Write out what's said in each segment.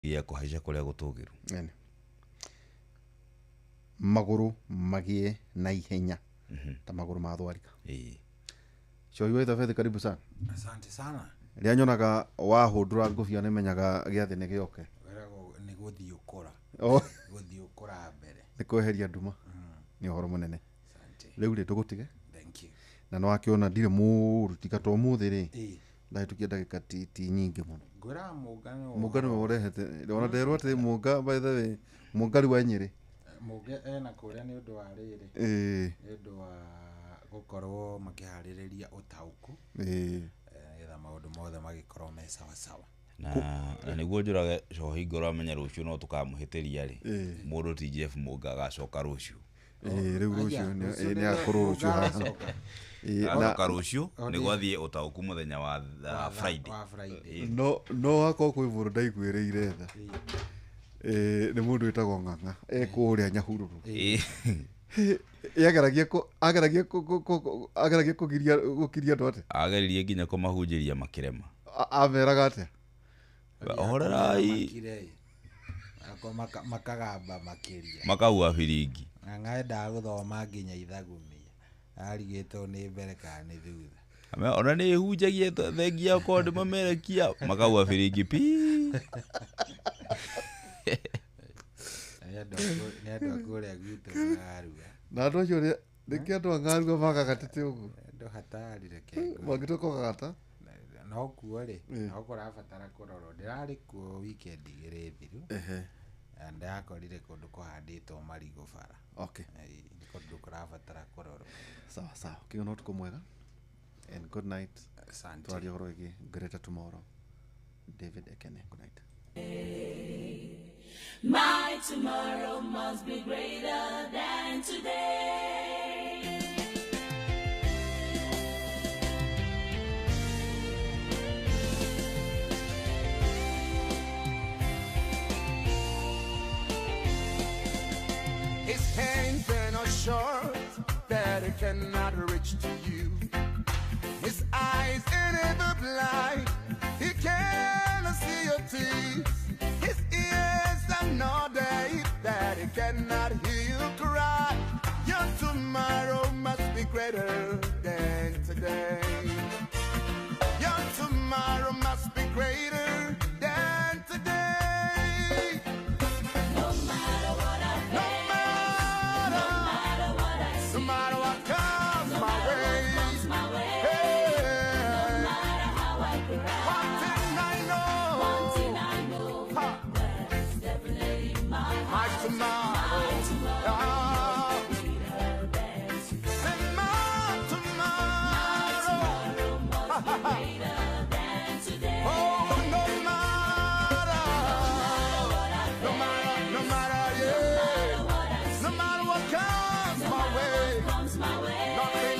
pia kuhaica kuria gutugiru maguru magie na ihenya ta maguru ma thwarika Coi wewe tafadhali karibu sana. Asante sana. Ria nyonaga wahundura ngufia nimenyaga giathi ni gioke. Werago ni guthiukura. Guthiukura mbere. Ni kweheria nduma. Ni uhoro munene. Asante. Riu ri tugutige. Thank you. Na no akiona ndire muruti gato muthi ri. Ndai tukia ndagika ti nyingi muno. Ngura mugano urehete. Ndona nderwo ati muga by the way mugari wa Nyeri. Muga ena kuria ni undu wa riri. Ni undu wa gukorwo makihaririria utauku etha maundu mothe magikorwo me sawa sawa na niguo njurage cohi ngoro amenya rucio no tukamuhitiria ri mundu ti Jeff Muga agacoka rucio riu rucio ni akorwo rucio na karucio ni gwathie utauku muthenya wa Friday no ako kwivuru ndaiguireire tha ni mundu witagwo Ng'ang'a kuria Nyahururu ageragia kugiria ndote ageririe nginya kumahunjiria makirema ameraga atia ohorerai makagamba makiria makaua biringi Ng'ang'a enda guthoma nginya ithagumia arigitwo ni mbere kana ni thutha ona ni hunjagia thengia ko ndi mamerekia makaua biringi pi ni andu akuria gwitũ ngaruga na andu acio niki andu angaruga magagatete uguo andu hatarire kengo magitoka gata no kuo ri no kurabatara kurorwo ndirari kuo weekend igiri thiru ndakorire kundu kuhanditwo marigo bara okay ni kundu kurabatara kurorwo sawa sawa kiona utuko mwega and good night asante twari horo igi greater tomorrow David Ekene good night. My tomorrow must be greater than today. His hands are not short that it cannot reach to you. His eyes are never blind, he cannot see your teeth. His ears are not deaf that he cannot hear you cry. Your tomorrow must be greater than today. Your tomorrow must be greater than today. No matter what I face, no matter what I see, no matter what comes no my matter way, what comes my way, hey, no matter how I cry, one thing I know, that's definitely my tomorrow.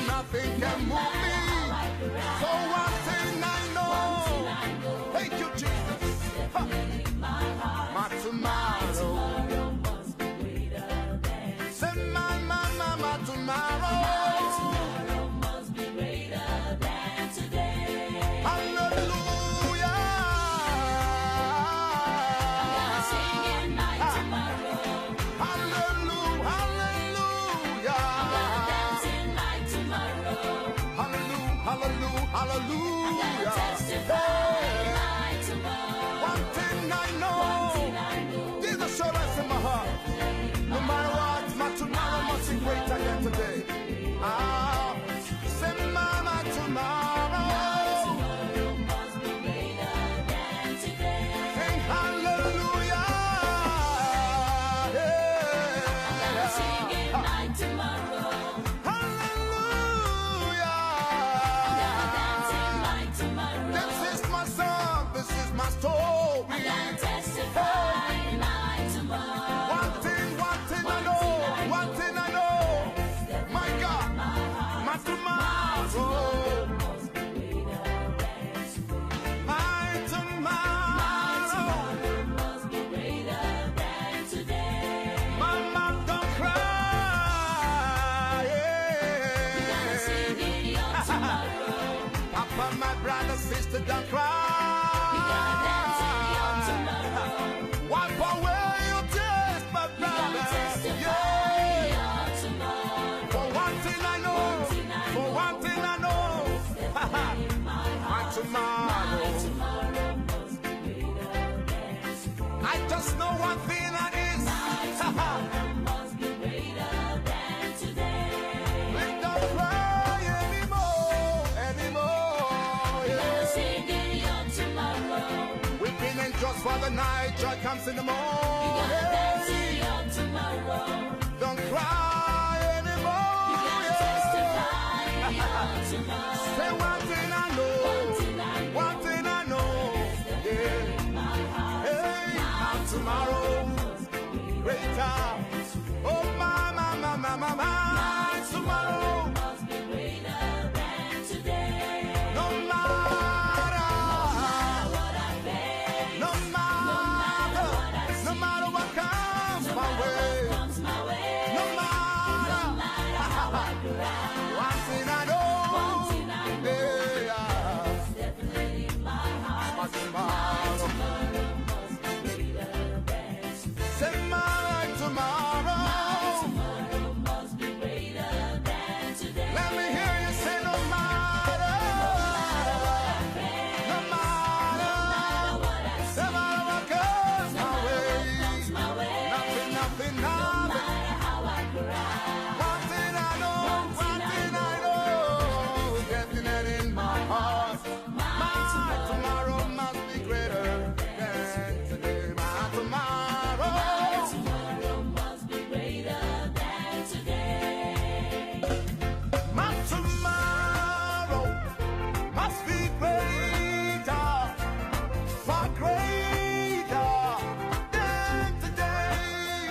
Nothing can move me. So one thing I know. Thank you, Jesus. My tomorrow. Say my tomorrow. must be greater than today. Hallelujah. I'm singing my tomorrow. Hallelujah. Hallelujah. I'm dancing my tomorrow. Hallelujah. Hallelujah. Hallelujah. Testify my tomorrow. One thing I know. There's assurance in my heart. No matter what, my tomorrow must be greater than today. I just know one thing that is. must be greater than today. We don't cry anymore. Yeah. Singing your tomorrow. We've been in just for the night, joy comes in the morning. You gotta dance in your tomorrow. Don't cry anymore. You gotta testify your tomorrow. Say one thing I know. One thing I know. Yeah. Hey, my tomorrow. Greater. Oh, my tomorrow. Must be greater than today. No matter What I face, no matter what comes my way, comes my way. no matter How I cry, one thing I know, yeah, definitely in my heart. my tomorrow, Must be greater than today. say my tomorrow. Tomorrow must be greater than today. Let me hear you say no matter, no matter, What I no matter what comes my way, comes my way. nothing. How I cry, One thing I know, definitely in my heart. My tomorrow must be greater than today. My tomorrow. tomorrow must be greater than today. My tomorrow must be greater, far greater than today.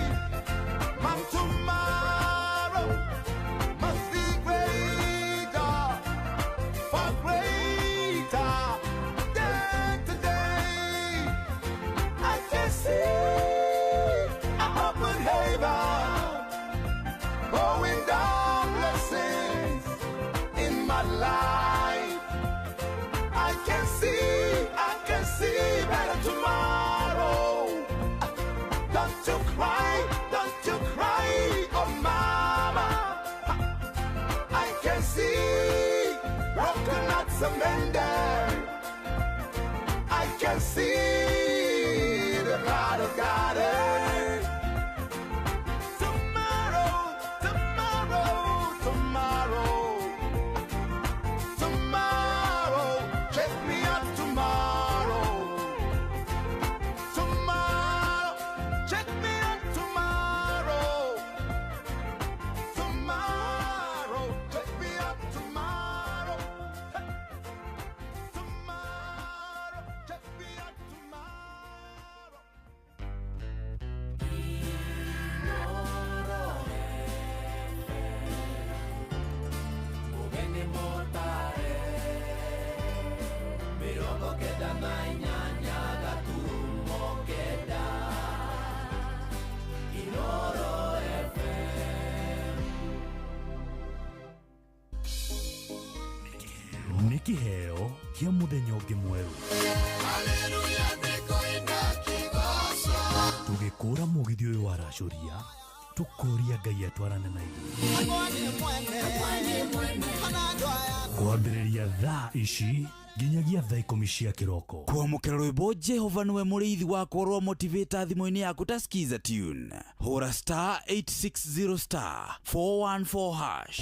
My tomorrow must be greater, far greater than today. I can see an open haven, going down blessings in my life. I can see better tomorrow. Don't you cry, oh mama. I can see broken hearts mended. I can see the God of God. Tomorrow, check me out tomorrow. Check me out tomorrow. Check me out tomorrow. Check me out tomorrow. nĩ kĩheo kĩa mũthenya ũngĩ mwerũ tũgĩkũra mũgithi ũyũ wa racoria tũkũria Ngai atwarane na ithuĩ kwambĩrĩria thaa ici nginyagia thaa 10 cia kĩroko kwamũkĩra rwĩmbo Jehova nĩwe mũrĩithi wakwa rwa motivator thimũ-inĩ yaku ta skiza tune hũra star 860 star 414 hash.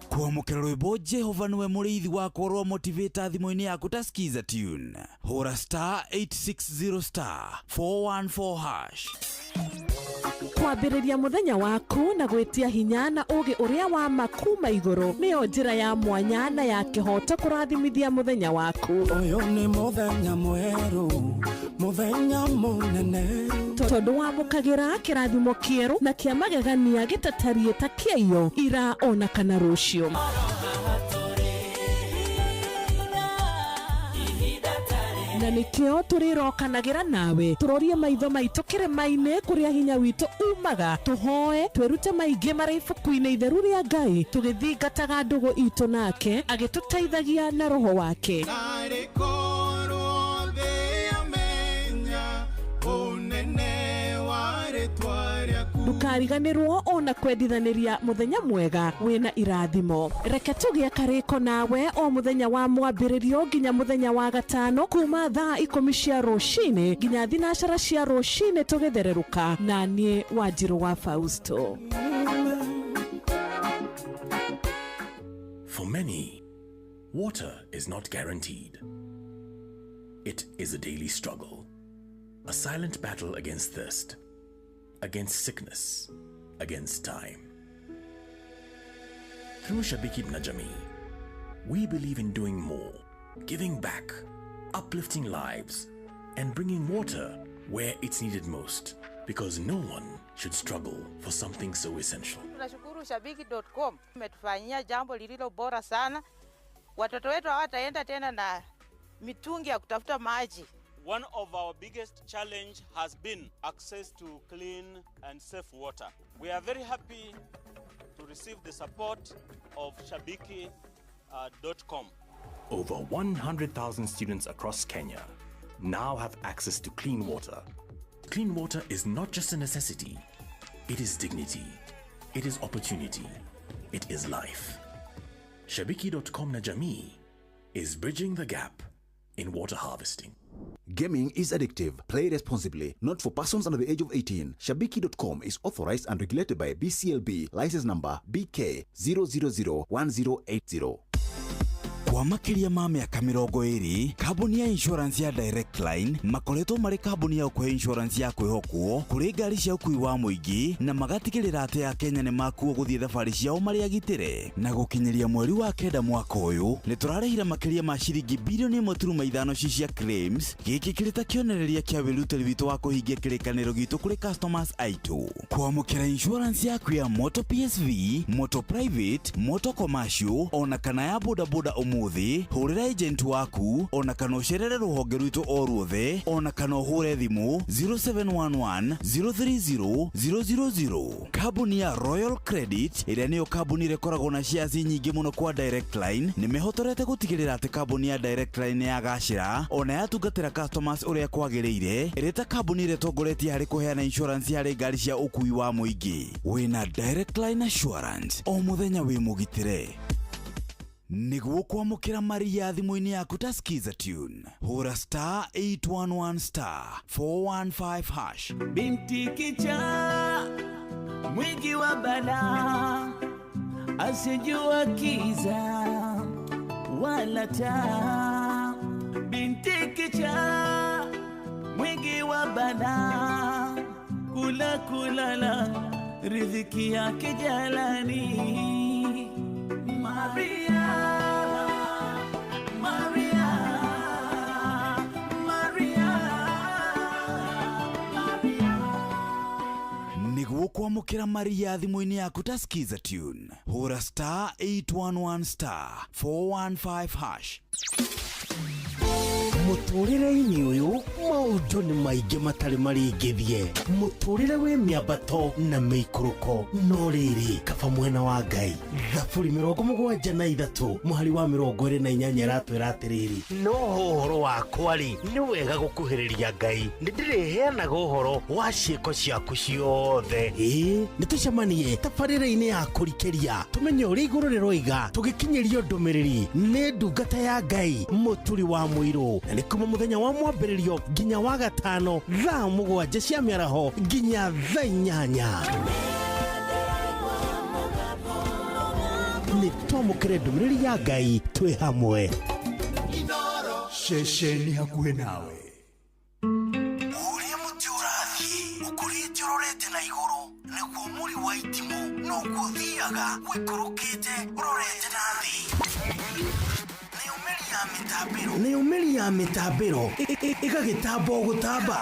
kwamũkĩra rwĩmbo Jehova nĩwe mũrĩithi wakwa rwa motivator thimũ-inĩ yaku ta skiza tune hũra star 860 star 414 hash. kwambĩrĩria mũthenya waku na gwĩtia hinya na ũgĩ ũrĩa wa makuma igũrũ nĩyo njĩra ya mwanya na ya kĩhoto kũrathimithia mũthenya waku. Ũyũ nĩ mũthenya mwerũ, mũthenya mũnene, tondũ wamũkagĩra kĩrathimo kĩerũ na kĩa magegania gĩtatariĩ ta kĩayo ira ona kana rũciũ. na nikio turirokanagĩra nawe turorie maitho maitũ kĩrĩma-inĩ kũrĩa hinya witũ umaga tuhoe twĩrute maingĩ marĩ ibuku-inĩ itheru rĩa Ngai tũgĩthingataga ndũgũ itũ nake agĩtũteithagia na roho wake. Ndukariganĩrwo ona kwendithanĩria mũthenya mwega wĩna irathimo. Reke tũgĩe karĩko nawe o mũthenya wa mwambĩrĩrio nginya mũthenya wa gatano kuma thaa 10 cia rũcinĩ nginya thinacara cia rũcinĩ tũgĩthererũka na niĩ Wanjirũ wa Fausto. For many, water is not guaranteed. It is a daily struggle, a silent battle against thirst, against sickness, against time. Through Shabiki na Jamii, we believe in doing more, giving back, uplifting lives, and bringing water where it's needed most, because no one should struggle for something so essential. Tunashukuru Shabiki.com umetufanyia jambo lililo bora sana. Watoto wetu hawataenda tena na mitungi ya kutafuta maji. One of our biggest challenge has been access to clean and safe water. We are very happy to receive the support of Shabiki.com. Over 100,000 students across Kenya now have access to clean water. Clean water is not just a necessity, it is dignity, it is opportunity, it is life. Shabiki.com na Jamii is bridging the gap in water harvesting. Gaming is addictive. Play responsibly. Not for persons under the age of 18. Shabiki.com is authorized and regulated by BCLB. License number BK 0001080. Kwa makiria ma miaka 20 kambuni ya insurance ya Direct Line makoretwo marĩ kambuni ya kwa insurance ya kwĩhokwo kũrĩ ngari cia ũkui wa mũingĩ na magatigĩrĩra atĩ ya Kenya nĩ makuo gũthiĩ thabarĩ ciao marĩ agitĩre. Na gũkinyĩria mweri wa kenda mwaka ũyũ nĩ tũrarĩhira makiria ma ciringi bilioni 1.5 cia claims, gĩkĩ kĩrĩ ta kĩonereria kĩa wĩrutĩri witũ wa kũhingia kĩrĩkanĩro gitũ kũrĩ customers aitũ. Kwamũkĩra insurance yaku ya motor PSV, motor private, motor commercial ona kana ya bodaboda umuthi hurira agent waku ona kana ucerere ruhonge rwitũ o ruothe ona kana uhure thimu 0711 030 000. Kambuni ya Royal Credit ĩrĩa nĩyo kambuni ĩkoragwo na shares nyingĩ mũno kwa Direct Line nĩ mehotorete gũtigĩrĩra atĩ kambuni ya Direct Line yagacĩra ona yatungatĩra customers ũrĩa kwagĩrĩire ĩrĩ ta kambuni ĩrĩa tongoretie harĩ kũheana insurance harĩ ngari cia ũkui wa mũingĩ. Wĩna Direct Line Assurance o mũthenya wĩ mũgitĩre. Niguo kwamũkĩra maria thimũ-inĩ yaku ta skiza tune hura star 811 star 415 hash. Binti kicha mwingi wa bala asijua kiza wala taa. Binti kicha mwingi wa bala kulala riziki yake jalani. Maria, Maria, Maria, Maria. Niguo kwamũkĩra maria thimũ-inĩ yaku ta skiza tune hura star 811 star 415 hash. Mũtũrĩre-inĩ ũyũ maũndũ nĩ maingĩ matarĩ maringithie. Mũtũrĩre wĩ mĩambato na mĩikũrũko no rĩrĩ kaba mwena wa Ngai. Thaburi 73 mũhari wa 28 ratwĩra atĩrĩrĩ, no ũhoro wakwa-rĩ nĩ wega gũkuhĩrĩria Ngai, nĩ ndĩrĩheanaga ũhoro wa ciĩko ciaku ciothe. Nĩ tũcemanie tabarĩra-inĩ ya kũrikĩria tũmenye ũrĩa igũrũ rĩroiga tũgĩkinyĩrio ndũmĩrĩri nĩ ndungata ya Ngai mũturi wa mũirũ. Na nĩ kuma mũthenya wa mwambĩrĩrio nginya wa gatano thaa 7 cia mĩaraho nginya thaa 8. Nĩ twamũkĩre ndũmĩrĩri ya Ngai twĩ hamwe. Ceceni hakuhĩ nawe. Ũrĩa mũtĩ ũrathiĩ ũkũrĩte ũrorete na igũrũ nĩguo mũri wa itimũ noguo ũthiaga wĩkũrũkĩte ũrorete na thĩ. Nĩ umĩri ya mĩtambĩro ĩgagĩtamba o gũtamba,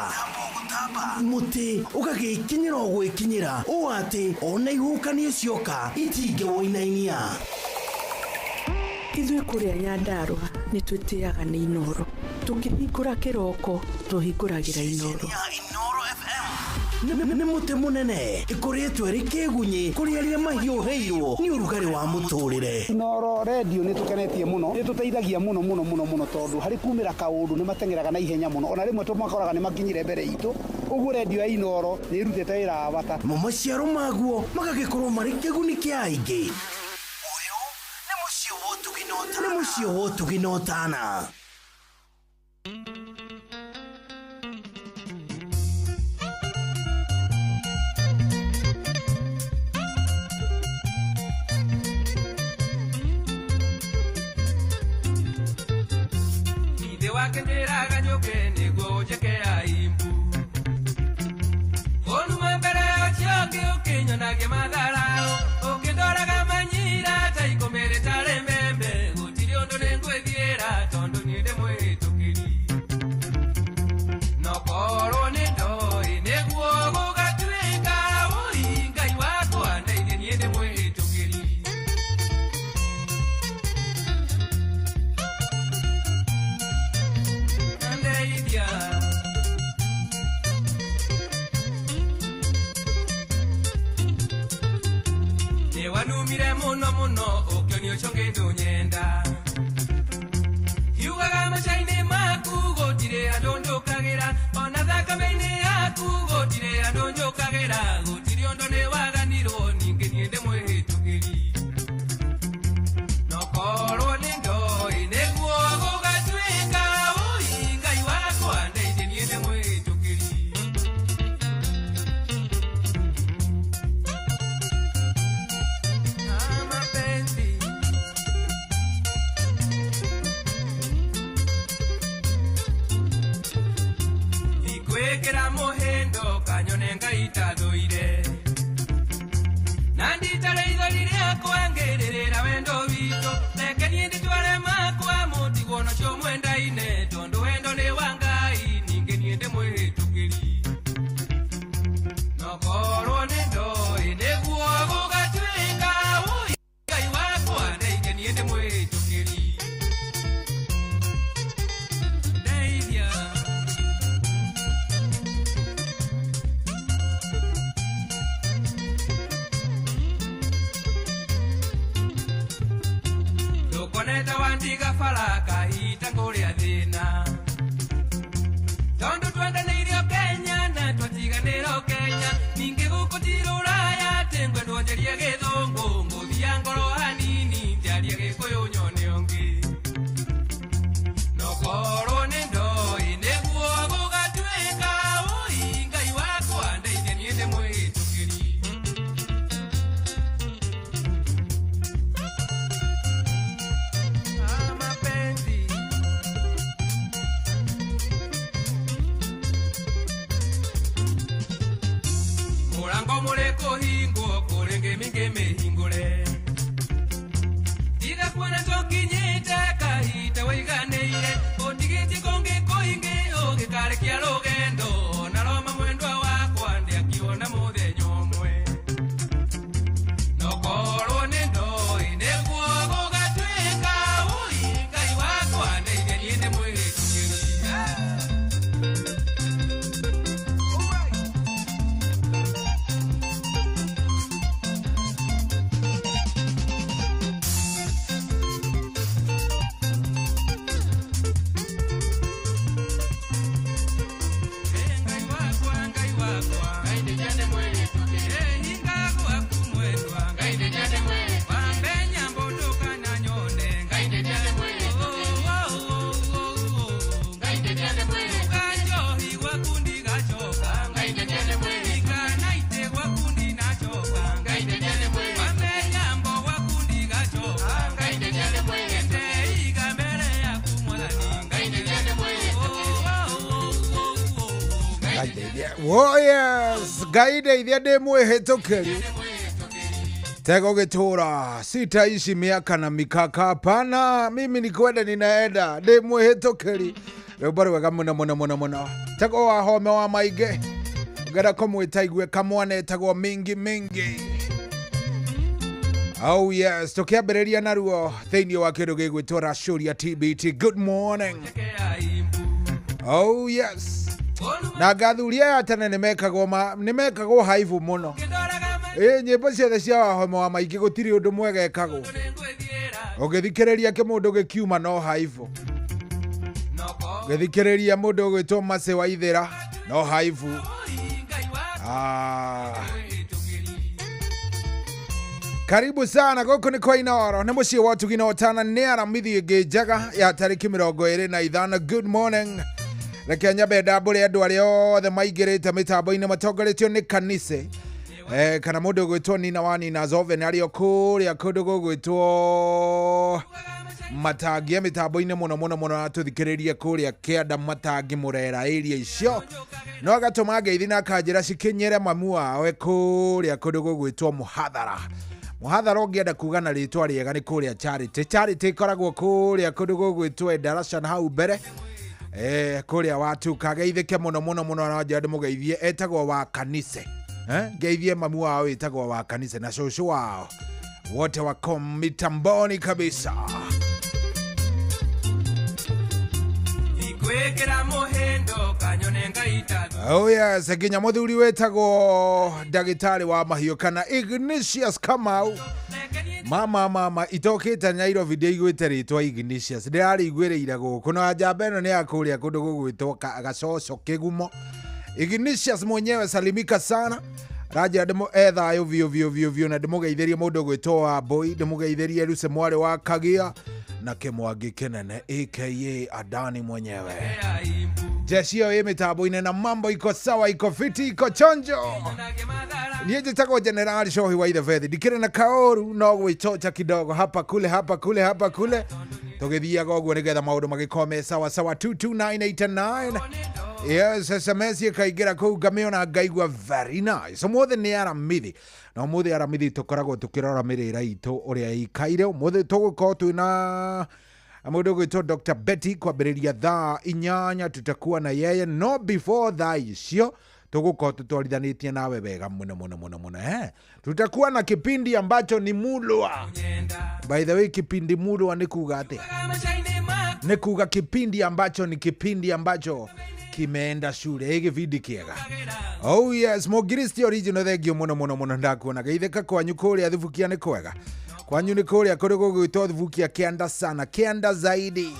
mũtĩ ũgagĩkinyĩra o gwĩkinyĩra ũũ atĩ ona ihuhũkanio cioka itingĩwoinainia. Ithuĩ kũrĩa Nyandarũa nĩ twĩtĩaga nĩ Inooro. tukihingura kiroko tuhinguragira Inoro. Nĩ mũtĩ mũnene ĩkoretwo ĩrĩ kĩgunyi kũrĩ arĩa mahiũhĩirwo nĩ ũrugarĩ wa mũtũrĩre. Inoro radio nĩ tũkenetie mũno, nĩ tũteithagia mũno tondũ harĩ kumĩra kaũndũ nĩ matengeraga na ihenya mũno, ona rĩmwe tũmakoraga nĩ makinyire mbere itũ. Ũguo radio ya Inoro nĩ ĩrutĩte wĩra wa bata. Maciaro maguo magagĩkorwo marĩ kĩguni kĩa aingĩ. Ũyũ nĩ mũciĩ wa Ũtugi na Ũtana. Kenderaga nyoke nego jekea imbu Onu mambere ochioke ukinyonage madharao Ukindoraga manyira taikomere tare mbembe Gutiri ondo nengwethiera tondo niende mwitukiri Nokoro nindoi neguo gugatuika Ui ngai wakwa ndeithie niende mwitukiri Wanumire muno ukionio chongedo nyenda Yugaga machaine maku gotire adondo kagera Ona thaka meine yaku gotire adondo kagera Gotire ondo ne waganiro ninge niende mwitukiri Nokoro nindo ineguo gugatuika Ui ngai wakwa ndeithie niende mwitukiri Kwekera mohendo kanyone ngaita doire Nandi tareido lire akwangerera wendo vito Leke niende tware makwa motigo no chomwenda ine Tondo wendo ne wangai ninge niende mwitukiri Nokoro nendo ine guogo gatweka Ui ngai wakwa ndeithie niende mwitukiri Ndeithia Koneta wandiga faraka hita ngoria thina Tondo twenda neirio Kenya na twatiga nero Kenya Ninge gukutiro raya tengwe ndonjerie githungu Nguthia ngoro hanini ndiarie gikuyu nyone ongi Nokoro nindo ineguo gugatuika Ui ngai wakwa ndeithie niende mwitukiri Murango mureko hingo kurenge minge mehingure Tida kuana tokinyete kahita waiganeire Otigiti konge koinge oge kare kia rogendo Naroma mwendwa wakwa ndi akiona muthe nyomwe Nokoro nindo ineguo gugatuika Ui ngai wakwa ndeithie niende mwitukiri Oh yes, gaide ithia ndi mwihĩtũkĩri tegũgĩtũra sitaishi miaka na mikaka hapana, mimi ni kwenda ninaenda ndi mwihĩtũkĩri rĩu bari wega mũno tego wa home wa maingĩ ngera kũmwĩta igue kamwana etagwo mingi Oh yes, tukiambĩrĩria naruo thĩinĩ wa kĩndũ gĩgwĩtwo Racũria TBT. Good morning. Oh yes. Na gathuria ya tene nimekagwo haivu muno. Nyimbo ciothe cia wahome wa maingĩ gũtirĩ ũndũ mwega ekagwo. Ũgĩthikĩrĩria kĩmũndũ gĩkiuma no haivu. Ũgĩthikĩrĩria mũndũ ũgwĩtwo Mase wa Ithĩra no haivu. Karibu sana gũkũ nĩ kwa Inooro nĩ mũciĩ wa Ũtugi na Ũtana nĩ aramithi ĩngĩ njega ya tarĩki 25. Good morning. Reke nyambe ndambũre andũ arĩa othe maingĩrĩte mĩtambo-inĩ matongoretio nĩ Kanise kana mũndũ ũgwĩtwo Nina wa Nina Zove nĩ arĩo kũrĩa kũndũ gũgwĩtwo Matangi mĩtambo-inĩ mũno atũthikĩrĩrie kũrĩa Kĩanda Matangi Mũrera area icio no agatũma ngeithi na kanjĩra cikinyĩre mamu wao kũrĩa kũndũ gũgwĩtwo Mũhathara ũngĩenda kuga na rĩtwa rĩega nĩ kũrĩa Charity ĩkoragwo kũrĩa kũndũ gũgwĩtwo Endarasha na hau mbere kũrĩa watu kageithĩke mũno na njadi mũgeithie etagwo wa Kanise geithie mamu wao etagwo wa Kanise na shosho wao wote wako mitamboni kabisa. Oh yes, ginya muthuri wetagwo ndagĩtarĩ wa mahiũ kana Ignatius Kamau. Mama itokĩte Nairobi ndĩiguĩte rĩtwa Ignatius ndĩrarĩiguĩrĩire gũkũ na njamba ĩno nĩ ya kũrĩa kũndũ gũgwĩtwo Gacoco Kĩgumo. Ignatius mwenyewe salimika sana raja ndimo ethayo vio na ndĩmũgeithĩrie mũndũ gwĩtwo wa Boy ndĩmũgeithĩrie Lucy Mware wa Kagia na Kĩmwangi Kĩnene aka Adani mwenyewe. Jeshi yo mitambo-inĩ na mambo iko sawa, iko fiti, iko chonjo. Niye jitako General Shohi wa Idefethi dikire na kaoru no gwĩchocha kidogo hapa kule tũgĩthiaga ũguo nĩgetha maũndũ magĩkome sawa 22989. Yes, SMS ikaingĩra kũu ngamĩona ngaigua very nice. Ũmũthĩ nĩ aramithi na ũmũthĩ aramithi tũkoragwo tũkĩrora mĩrĩra itũ ũrĩa ikaire. Ũmũthĩ tũgũkorwo twĩna mũndũ gwĩtwo Dr. Betty kwambĩrĩria thaa 8 tutakuwa na yeye no before thaa icio tũgũkorwo tũtwarithanĩtie nawe wega mũno. Tutakuwa na kipindi ambacho ni mulwa. By the way, kipindi mulwa ni kuga ate? Ni kuga kipindi ambacho ni kipindi ambacho kimeenda shule. Hege vidi kiega. Oh yes, Mogiristi original thegio mũno ndakuona. Geithĩka kwanyu kũrĩa thibukia nĩ kwega. Kwanyu nĩ kũrĩa kũrĩ gũgwĩtwo thibukia kĩanda sana, kĩanda zaidi.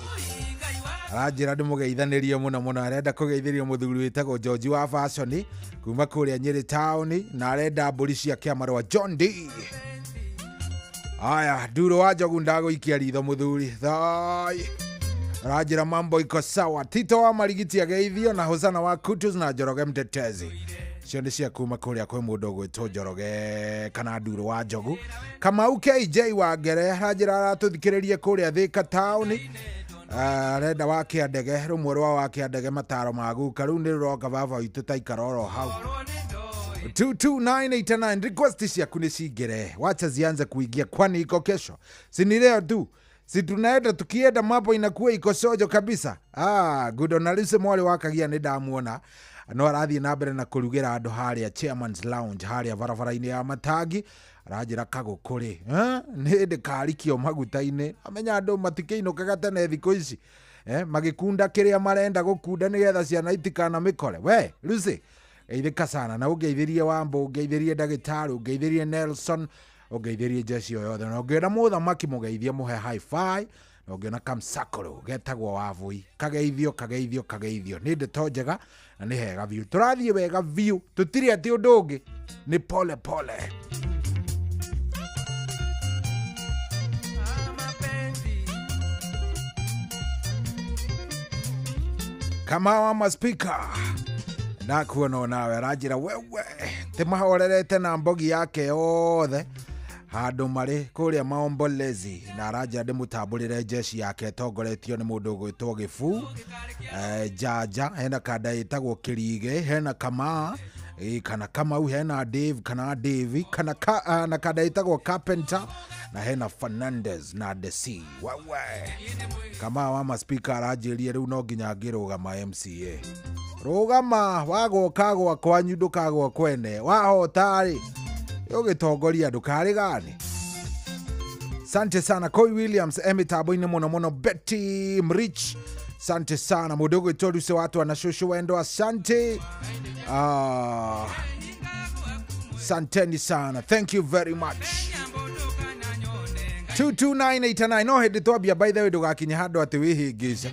Arajĩra ndĩmũgeithanĩrie mũno arenda kũgeithĩria mũthuri wĩtagwo George wa Fashion kuma kũrĩa Nyĩrĩ town na arenda mbũri cia kĩamarwa John D. Aya Nduro wa Njogu ndagũikia ritho mũthuri thai. Arajĩra mambo iko sawa. Tito wa Marigiti ageithio na Hosana wa Kutus na Njoroge Mtetezi. Cio nĩ cia kuma kũrĩa kwĩ mũndũ gwĩtwo Njoroge kana Nduro wa Njogu. Kamau KJ wa Ngere arajĩra aratũthikĩrĩrie kũrĩa Thika town. Renda wa Kĩandege rũmwe rwa wa Kĩandege mataro maguka rĩu nĩ rũroka baba witũ taikaroro hau 22989. Request ciaku nĩ cingĩre wacha zianze kuingia kwani iko kesho si leo tu si tunaenda tukienda mambo inakuwa iko sojo kabisa. Good on Lucy Mware wa Kagia nĩ ndamuona no arathiĩ na mbere na kũrugĩra andũ harĩa Chairman's Lounge harĩa barabara-inĩ ya Matangi. Arajĩra kagũkũrĩ nĩ ndĩkarikio maguta-inĩ amenya andũ matikĩinũkaga tene thikũ ici magĩkunda kĩrĩa marenda gũkunda nĩgetha ciana itikana mĩkore. We Lucy geithĩka sana na ũngeithĩrie Wambo, ũngeithĩrie ndagĩtarĩ, ũngeithĩrie Nelson, ũngeithĩrie jeshi yothe na ũngĩona mũthamaki mũgeithie mũhe high five na ũngĩona Kamsakoro getagwo Wavui kageithio nĩ ndeto njega na nĩ hega view. Tũrathiĩ wega view tũtirĩ atĩ ũndũ ũngĩ nĩ pole. Kama wa maspika na kuona nawe rajira wewe timahorerete na mbogi yake yothe handũ marĩ kũrĩa Maombolezi na rajira ndĩmũtambũrĩre jeshi yake tongoretio nĩ mũndũ gwĩtwo Gĩbu Jaja hena kada ĩtagwo Kĩrige hena Kama kana Kamau hena Dave kana Davey kana na kada ĩtagwo Carpenter na hena Fernandez na Desi. Wewe kama wa maspika arajĩrie rĩu no nginya ngĩrũgama MCA rũgama wagoka kwanyu ndũkagwa kwene wahotari ũgĩtongoria ndũkarĩ gani. Asante sana Koi Williams mitambo-inĩ mũno Betty Mrich Asante sana mudogo itoduse watu wanashushu wendo. Asante. Santeni sana. Thank you very much. 22989 no hindi twambia by the way ndugakinya handu ati wihingica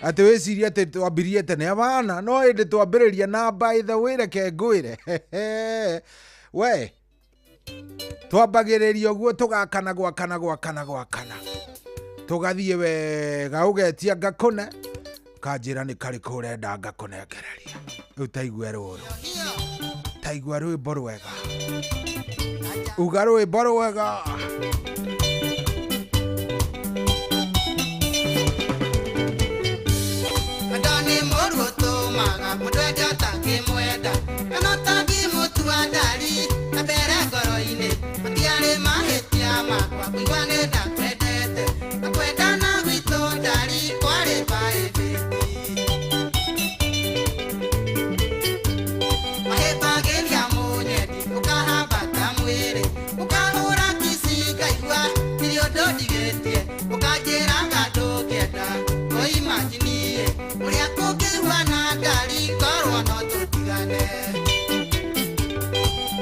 ati wiciria ati twambirie tene abana no hindi twambiriria na by the way reke ngwire we twambagiriria uguo tugakana gwakana tugathie wega ugetia ngakune kanjira ni kari kurenda ngakunegereria riu taigua rwimbo rwega uga rwimbo rwega. Adani moru tomaga mudweja tangi mwenda kana tangi mutua ndari abere ngoro-ini matiare mahitia makwa kuigwane ndakwendete nakwenda na gwitũ ndari kwari baĩbĩti mahĩmbagĩria mũnyeni ũkahambata mwĩrĩ ũkahũra kisi ngaigua nĩ ũndũ ndigĩtie ũkanjĩra ngandũngĩenda oimajinie ũrĩa kũngĩigua na ndari korwo no tũtigane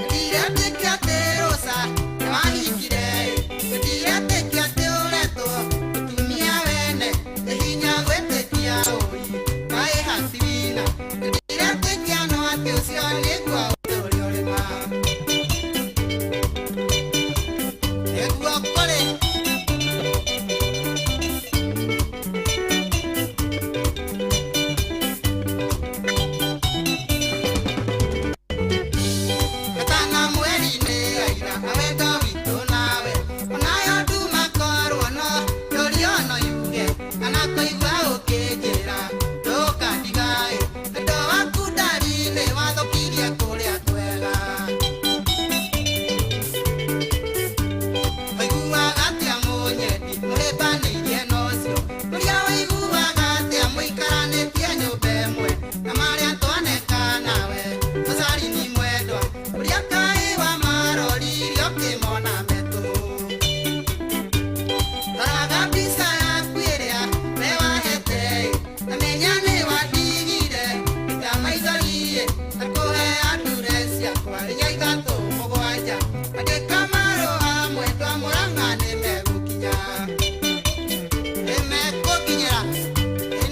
ndiretĩkia atĩ rũca nĩwahingire ndiretĩkia atĩ ũretwo mũtumia wene nĩ hinya gwĩtĩkia ũi kaĩ hatirina ndiretĩkia no atĩ ũcio nĩguo ũndũ ũrĩa ũrĩ ma nĩguo kũrĩ Katana mweri-inĩ aira awendo witũ nawe onayo nduma korwo no ndũrio no yuge kana kũigua ũkĩnjĩra ndũkandigaĩ wendo waku ndari-inĩ wathũkirie kũrĩa kwega waiguaga atĩa mũnyeni mũhĩmbanĩirie na ũcio ũrĩa waiguaga atĩa mũikaranĩtie nyũmba ĩmwe na marĩa twaneka nawe mũcari ni mwendwa ũrĩa kaĩ wa maroririo kĩmona metũ roraga mbica yaku ĩrĩa we wahete na menya nĩ wandigire ita maithori-ĩ akũhe address yakwa inya ithatũ mũgwanja andĩka marũa mwendwa Mũrang'a nĩmegũkinya nĩmekũkinyĩra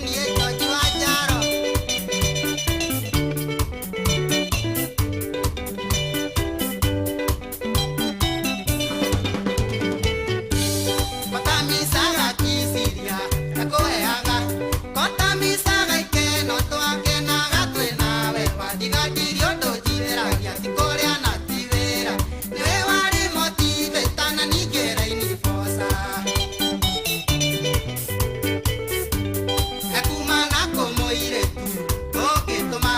niĩ George Wanjaro Kotamisaga kisiria nakuheaga kotamisaga ikeno twakenaga twĩ nawe wathigathirie ũndũ njithĩragia ti kũrĩa na ti wĩra nĩwe warĩ motivĩta na ningĩ rainiboca ekuma na kũmũirĩtu ũngĩtũma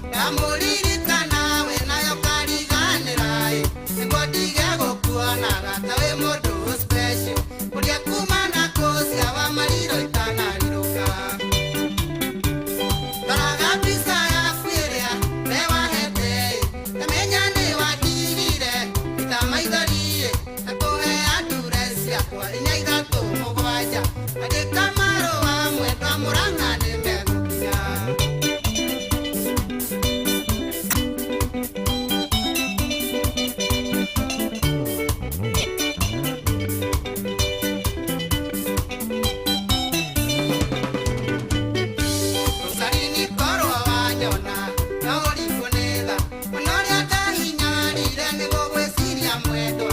ndamũririkana we nayo kariganĩra-ĩ nĩguo ndige gũkuonaga ta wĩ mũndũ special ũrĩa kuma na kũcia wa mariro itanarirũka roraga mbica yaku ĩrĩa we wahete tamenya nĩ wandigire ita maithori-ĩ akũhe address yakwa inya ithatũ mũgwanja andĩka marũa mwendwa Mũrang'a nĩmegũkinya Rosarini korwo wanyona no ũrikũ nĩ tha ona ũrĩa ndahinyarire nĩguo gwĩciria mwendwa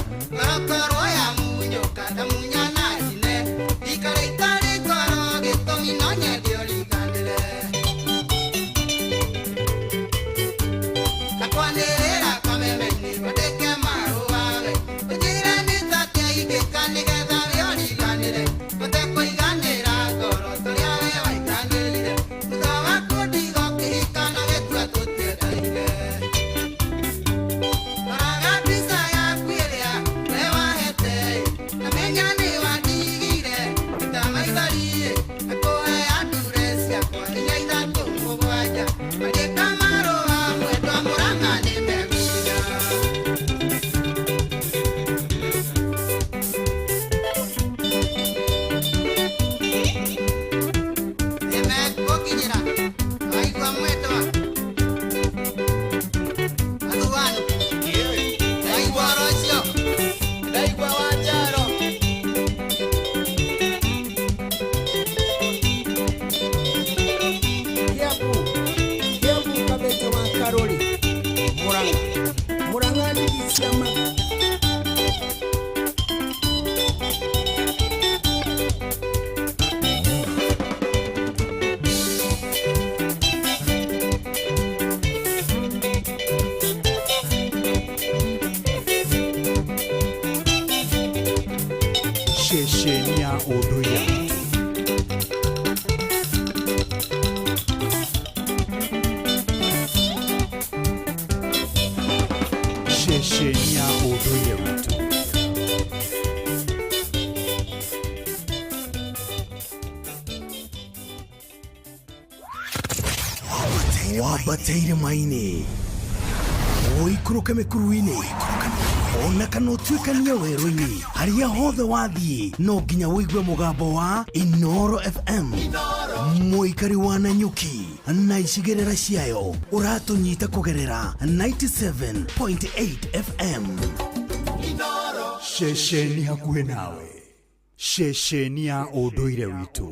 ũndũire ceceni ya ũndũire witũ. Wambateire maini ũikũrũke mĩkuru-inĩ ona kana ũtuĩkanie werũ-inĩ harĩa hothe wathiĩ no nginya wĩigue mũgambo wa Inooro FM mũikari wa Nanyuki na icigĩrĩra ciayo ũratũnyita kũgerera 97.8 FM ceceni hakuhĩ nawe ceceni ya ũndũire witũ.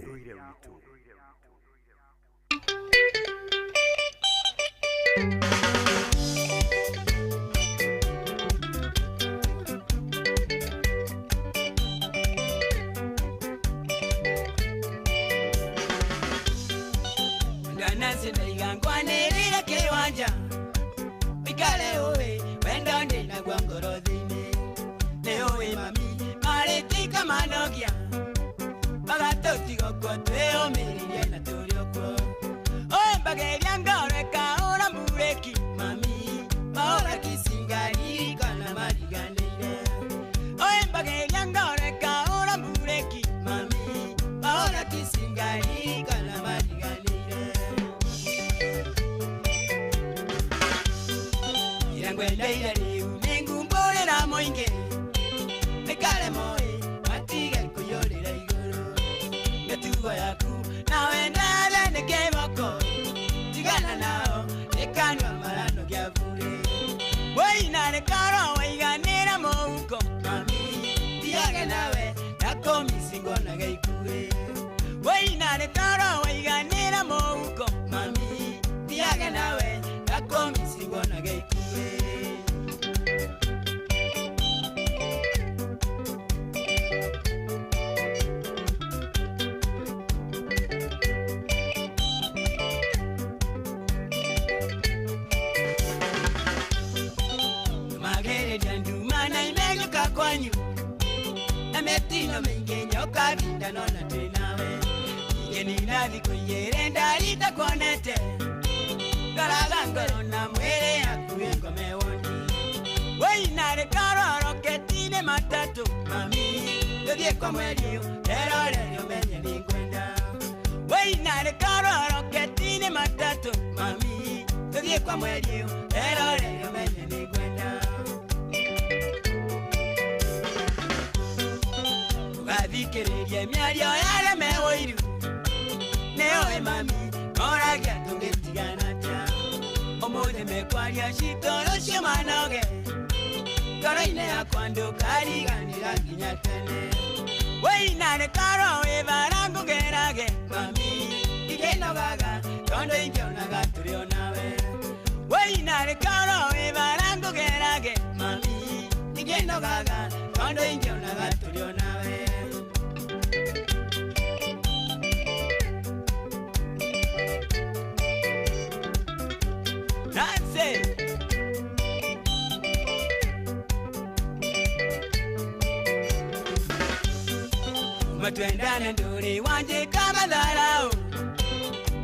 Matwendane nduri wanje kama dharau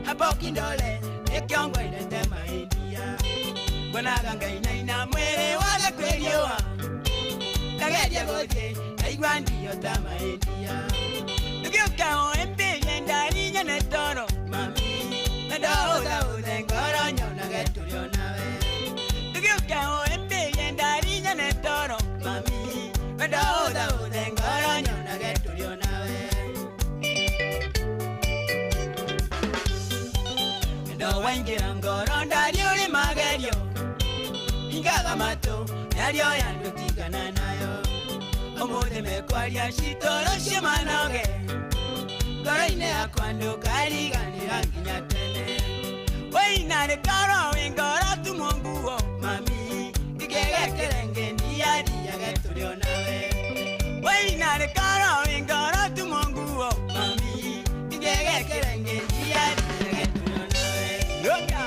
hapo kindole ekyongwa ilete maindia Bwanaga ina mwere wale kwelioa Kagedia goje Aigwa ndiyo tamaidia Nukiuka o empile ndalinya netoro Mami Nadoda udengoro nyona getulio nawe Nukiuka o empile ndalinya netoro Mami Nadoda udengoro nyona getulio nawe Ndo wengira ngoro ndaliuli magerio Ingaga mato Nalio yandu tigana nayo Omode mekwaria shitoro shimanoge Goro ine akwando kariganira nginya tene Weinare karo wingoro tumonguo Mami Igegekere ndiya getulio nawe Weinare karo wingoro tumonguo Mami Igegekere ndiya getulio nawe Yoka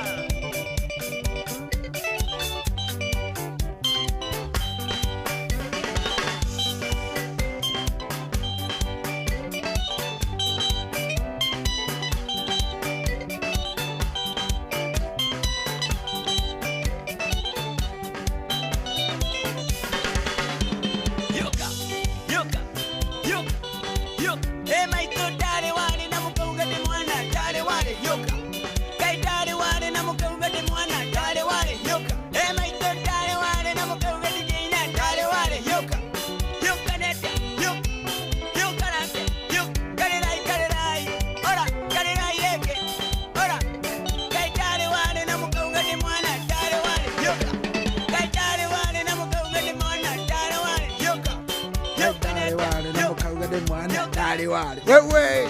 ndari wale na mukauga de mwana ndari wale wewe.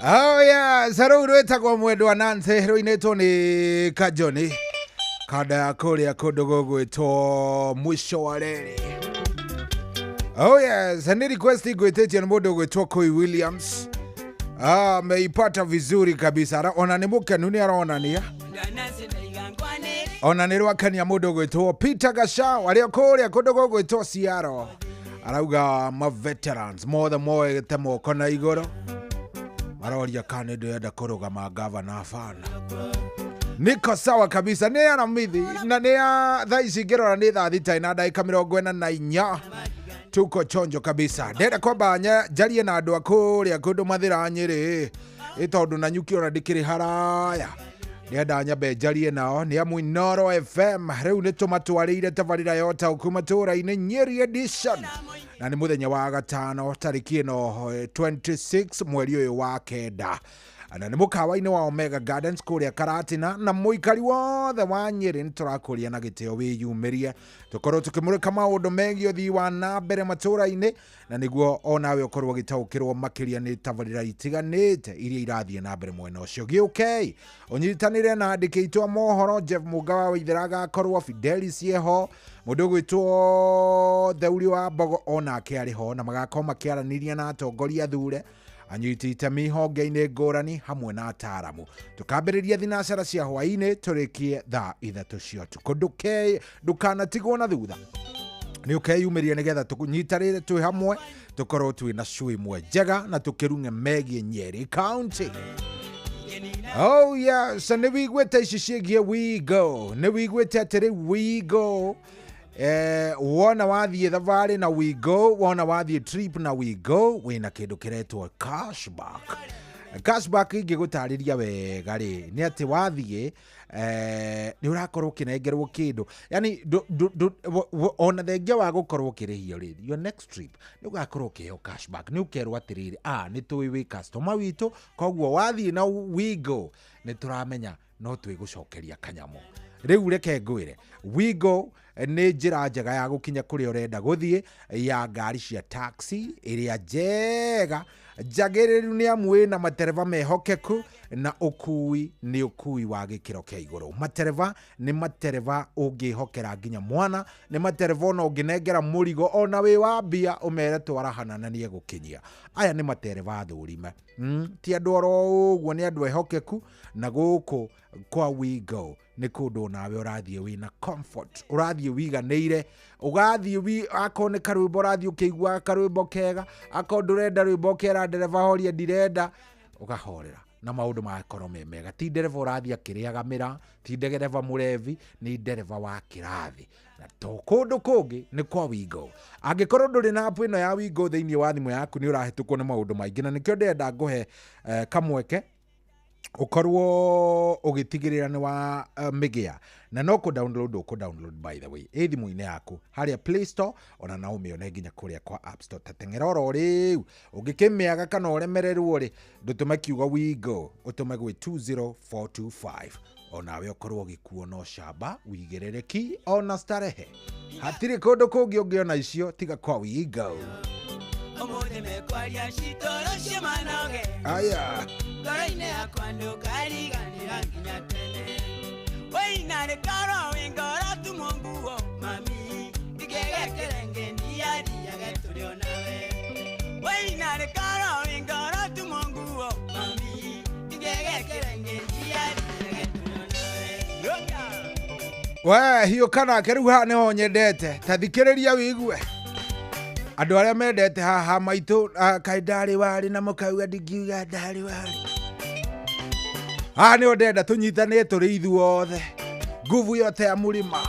Oh yeah, saruru etagwo mwendwa Nancy hero-inetwo ni Kajoni kada ya kuria kundu gugwitwo mwisho wa reri. Oh yes, ni request igwetetio ni mundu gwitwo Koi Williams. Meipata vizuri kabisa. Ona ni mukenu ni aronania. Ona ni rwakania mundu gwitwo Peter Gasha waria kuria kundu gugwitwo Ciaro. Arauga ma veterans more moe te moko na igoro. Maroria kane ndenda kurugama governor fana. Niko sawa kabisa ni ana mithi na ni thaa ici ngirora ni thaa thita na ndagika 44. Tuko chonjo kabisa. Ndenda kwamba njarie na andu akuria kundu mathira Nyeri itondu na nyuki ona ndikiri haraya. Ndenda nyambe njarie nao ni amu Inoro FM riu ni tumatwarire tabarira yota ukumatura-ini Nyeri edition. Na ni muthenya wa gatano tariki ino 26 mweri uyu wa kenda. Na ni mukawa-ini wa Omega Gardens kuria Karatina na muikari wothe wa Nyeri niturakuria na gitio wiyumirie tukorwo tukimurika maundu megie uthii wa na mbere matura-ini na niguo onawe ukorwo gitaukirwo makiria ni tabarira itiganite iria irathie na mbere mwena ucio giuke unyitanire na andiki itwa mohoro Jeff Mugawa withiraga akorwo Fidelis yeho mundu gwitwo Theuri wa Mbogo ona akiariho na magakorwo makiaraniria na atongoria thure anyiti itemi honge-ini ngurani hamwe na ataramu tukambiriria thinacara cia hwaini turikie thaa 3 cia tuko ndukanatigwo na thutha ni ukeyumiria nigetha tukunyitarire twi hamwe tukorwo twi na cui mwe njega na tukirunge megie Nyeri County. Oh yes, ni wigwete ici ciĩgiĩ We Go ni wigwete atiri We Go. Wona wathie thavari na We Go, wona wathie trip na We Go, wina kindu kiretwo cashback. Cashback ingigutariria wega ri ni ati wathie ni urakorwo kinengerwo kindu, yani ona thengia wa gukorwo kirihio ri your next trip ni ugakorwo kiheo cashback, ni ukerwo atiriri ni tuwi wi customer witu koguo wathie na We Go ni turamenya no twigucokeria kanyamo. Riu reke ngwire We Go ni njira njega ya gukinya kuri urenda guthie ya ngari cia taxi iria njega njagiriru ni amwe na matereva mehokeku na ukui ni ukui wa gikiro kia iguru. Matereva ni matereva ungihokera nginya mwana, ni matereva ona unginengera murigo ona wi wa mbia umere twara hanana ni egukinyia. Aya ni matereva thurime ti andu oro uguo, ni andu ehokeku na guku kwa We Go ni kundu nawe urathie wina comfort, urathie wiganeire, ugathie wi akone karwimbo urathie ukigwa karwimbo kega, akondu renda rwimbo kera ndereva horia ndirenda ugahorera na maundu magakorwo me mega. Ti ndereva urathie akiriagamira, ti ndereva murevi, ni ndereva wa kirathi na to kundu kungi ni kwa We Go. Angikorwo nduri na app ino ya We Go thiini wa thimu yaku ni urahetukwo ni maundu maingi na nikio ndenda nguhe kamweke ukorwo ugitigirira ni wa migia na no ku download by the way thimu-ini yaku haria Play Store ona na umione nginya kuria kwa App Store. Tatengera oro riu ungikimiaga kana uremererwo ri ndutume kiugo We Go utume gwi 20425 onawe ukorwo gikuo no shamba wigerereki ona starehe hatiri kundu kungi ungiona icio tiga kwa We Go. Omode mekwaria shitoro shimanoge Aya Garaine akwando kariganira nginya tene Wainare karo wingora tumonguo mami Igegekerenge ndiyari yageturio nawe Wainare karo wingora tumonguo mami Igegekerenge ndiyari yageturio nawe we hiyo kana keru ha ne onyendete tathikiriria wigue andu aria mendete haha maitu kaidari wari na mukauga ndigiuga ndari wari ni ondenda tunyitane turi ithuothe nguvu yote ya murima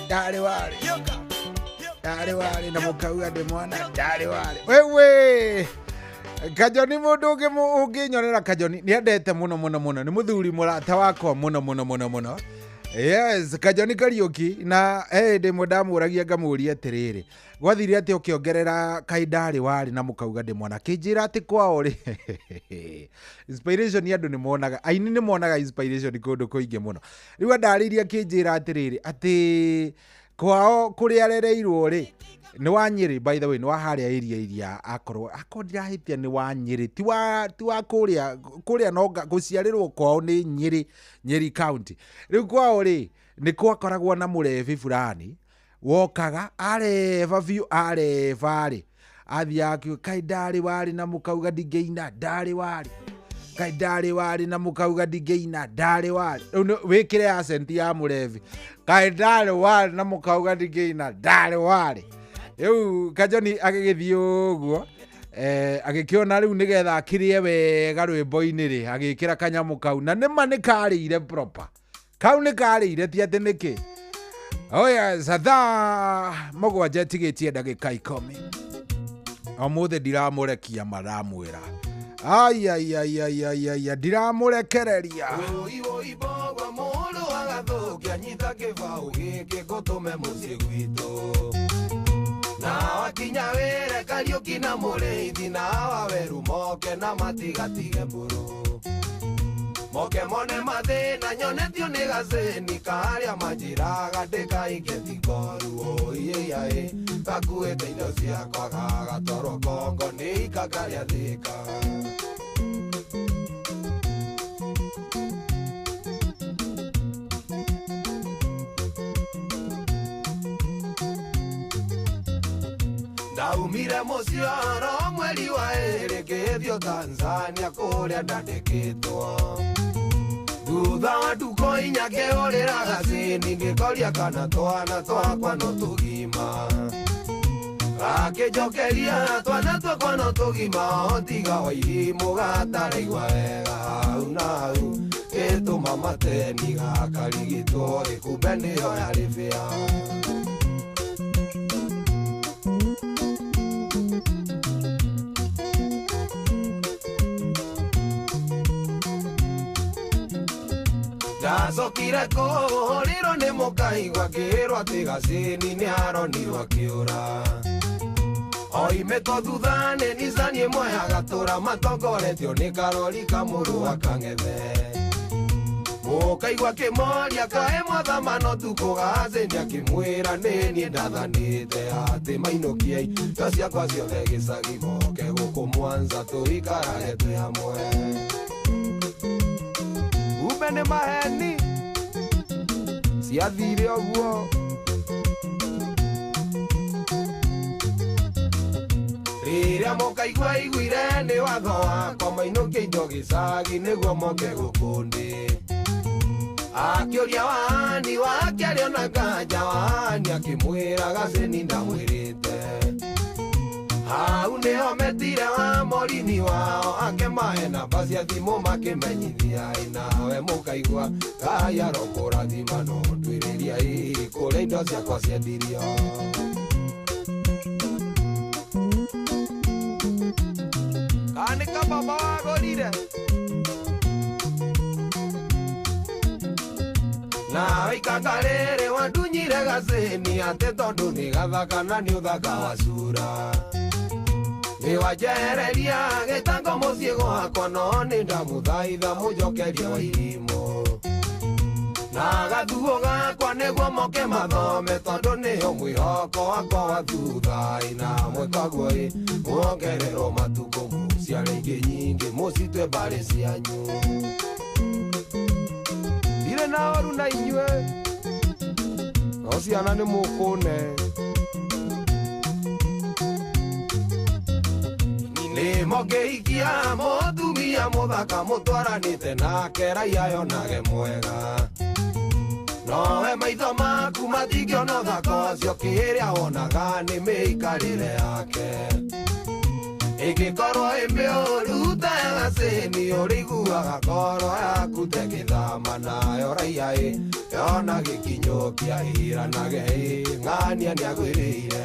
ndari wari na mukauga ndi mwana ndari wari wewe Kajoni mundu unginyonera Kajoni ni endete muno ni muthuri murata wakwa muno. Yes, Kajoni Kariuki na ndi mudamuragia ngamuria atiriri gwathire ati ukiongerera kaidari wari na mukauga ndi mwana kijira ati kwao ri inspiration ni andu ni monaga aini ni monaga inspiration kundu kuingi muno riu ndariria kijira atiriri ati kwao kuri arereirwo ri ni wa Nyeri, by the way, ni wa haria area iria akorwo ndirahitia ni wa Nyeri ti wa kuria no guciarirwo kwao ni Nyeri county. Riu kwao ri ni kwakoragwo na murevi fulani wokaga areva biu areva ri athiaki kaidari wari na mukauga ndingeina ndari wari kaidari wari na mukauga ndingeina ndari wari wikire accent ya murevi kaidari wari na mukauga ndingeina ndari wari. Riu Kajoni agigithii uguo agikiona riu nigetha akirie wega rwimbo-ini ri agikira kanyamu kau na nima ni karire proper kau ni karire ti ati niki oya satha mugwanja tigitie ndagika 10 amuthe ndiramurekia maramwira ai ndiramurekereria iboiboga mundu agathukia nyita kibau giki gutume mucii gwitu na wakinya wire Kariuki na muriithi na waweru moke na matigatige mburu moke mone mathina nyonetio ni gacini karia manjiraga ndikaige thikoru oiai gakuite indo ciakwa gagatwarwo Kongo ni ikagaria thika Ndaumire mucioro mweri wa iri ngithio Tanzania kuria ndandikitwo thutha wa nduko inya ngiurira gacini ngikoria kana twana twakwa no tugima gakijokeria twana twakwa no tugima otiga wa irimu gataraigua wega hau na hau gituma mateni gakarigitwo gikumbe niyo yari bia ndacokire kuhurirwo ni mukaigua ngirwo ati gacini ni aronirwo akiura oimetwo thuthani nicani imwe agatura matongoretio ni Karori Kamuru wa Kang'ethe mukaigua kimoria kae mwathamano tuko gacini akimwira ni nie ndathanite ati mainukiei ndo ciakwa ciothe gicagi moke guku Mwanza tuikarage twi hamwe ube ni maheni ciathire oguo riria mukaigua iguire ni watho wakwa mainukie indo gicagi niguo moke gukundi akiuria wani wake ariona kanja wani akimwira gacini ndamwirite hau niho metire wa morini wao akemahe namba cia thimu makimenyithia nawe mukaigua Ngai arokũrathima no ndwĩrĩria kũrĩa indo ciakwa ciendirio kanĩka baba wagũrire nawe ikanga rĩrĩ wandunyire gacini atĩ tondũ nĩ gathaka na nĩ ũthaka wa cura niwajereria gitango mucii gwakwa no ni ndamuthaitha mujokeria wa irimu na gathuo gakwa niguo moke mathome tondu niyo mwihoko wakwa wa thutha na mwekaguo muongererwo matuko muciare ingĩ nyingĩ mucitwe mbarĩ cianyu ndirĩ na oru na inyuĩ no ciana nĩ mũkũne nimokiikia mutumia muthaka mutwaranite nake raia yonage mwega nowe maitho maku matingĩona ũthaka ũcio kĩrĩa wonaga nĩ mĩikarĩre yake ingĩkorwo ĩmĩũru ta ya gacĩni ũrĩiguaga ngoro yaku tegĩthama nayo raiya yona gĩkinyo kĩa ira na ng'ania nĩagwĩrĩire.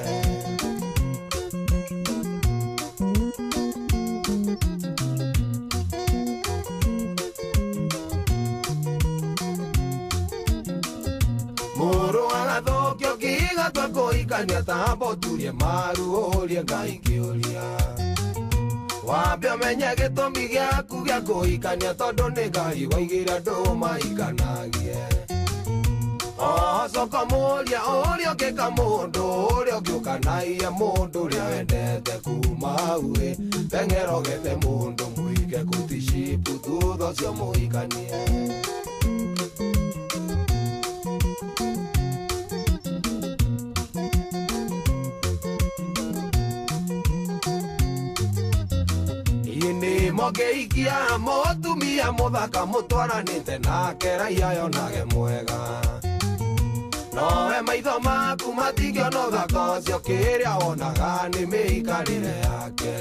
Mũrũ wa gathũkio kĩgatwa kũhikania tambo turie maru ũrie Ngai kĩũria. Wambe ũmenye gĩtũmi gĩaku gĩa kũhikania tondũ nĩ Ngai waigĩra andũ mahikanagie. Coka mũria ũrĩa ũngĩka mũndũ ũrĩa ũngĩũkanagia mũndũ ũrĩa wendete kuma hau teng'erogete mũndũ mũhike kũticipu thutha ũcio mũhikanie. Mũngĩikia mũtumia mũthaka mũtwaranĩte nake raiya yonage mwega. Nowe maitho maku matingĩona ũthaka ũcio kĩrĩa wonaga nĩ mĩikarĩre yake.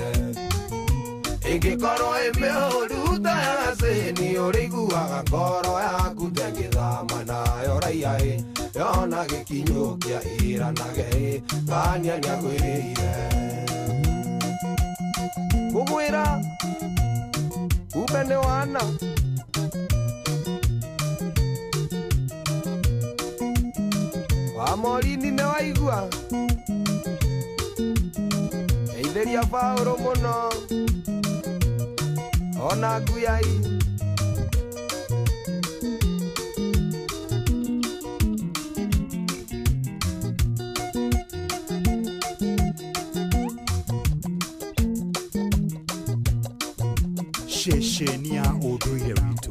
Ĩngĩkorwo ĩmĩũru ta ya gacĩni ũrĩiguaga ngoro yaku tegĩthama nayo raiya yona gĩkinyo kĩa ira na ng'ania nĩagwĩrĩire. Kũgwĩra kumbe nĩ wana wa Morini nĩ waigua geithĩria Paũlũ mũno ona Nguyai. Ceceni ya ũndũire witũ.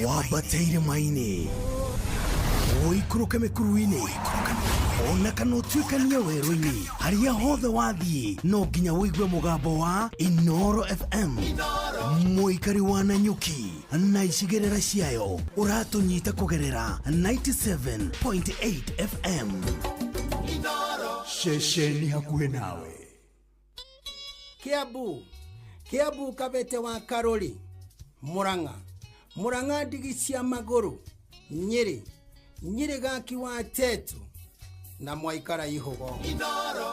Wabateire maini Oikũrũke mĩkuru-inĩ ona kana ũtuĩkanie werũ-inĩ harĩa hothe wathiĩ no nginya wĩigue mũgambo wa Inooro FM mũikari wa Nanyuki na icigĩrĩra ciayo ũratũnyita kũgerera 97.8 FM Ceceni hakuhĩ nawe. Kiambu Kabete wa Karori, Murang'a ndigi cia magũrũ, Nyeri gaki wa Tetu na Mwaikara Ihogo.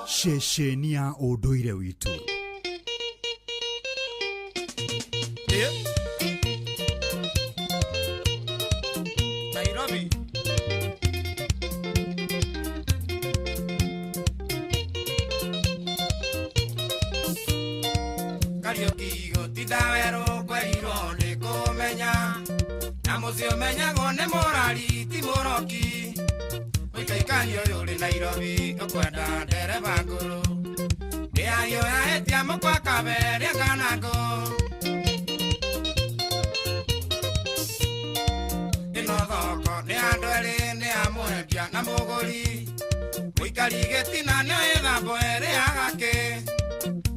Ceceni ya ũndũire witũ. Nairobi. Karaoke gũtindawero kwerirwo nĩ kũmenya na mũciĩ ũmenyagwo nĩ mũrari ti mũroki ũikaikari ũyũ ũrĩ Nairobi ũkwenda ndereba ngũrũ ndĩayo yahetia mũkwa kaberia nganango ĩno thoko nĩ andũ erĩ nĩ a mũhendia na mũgũri mũikari gĩtina nĩ ĩthambo erĩ agakĩ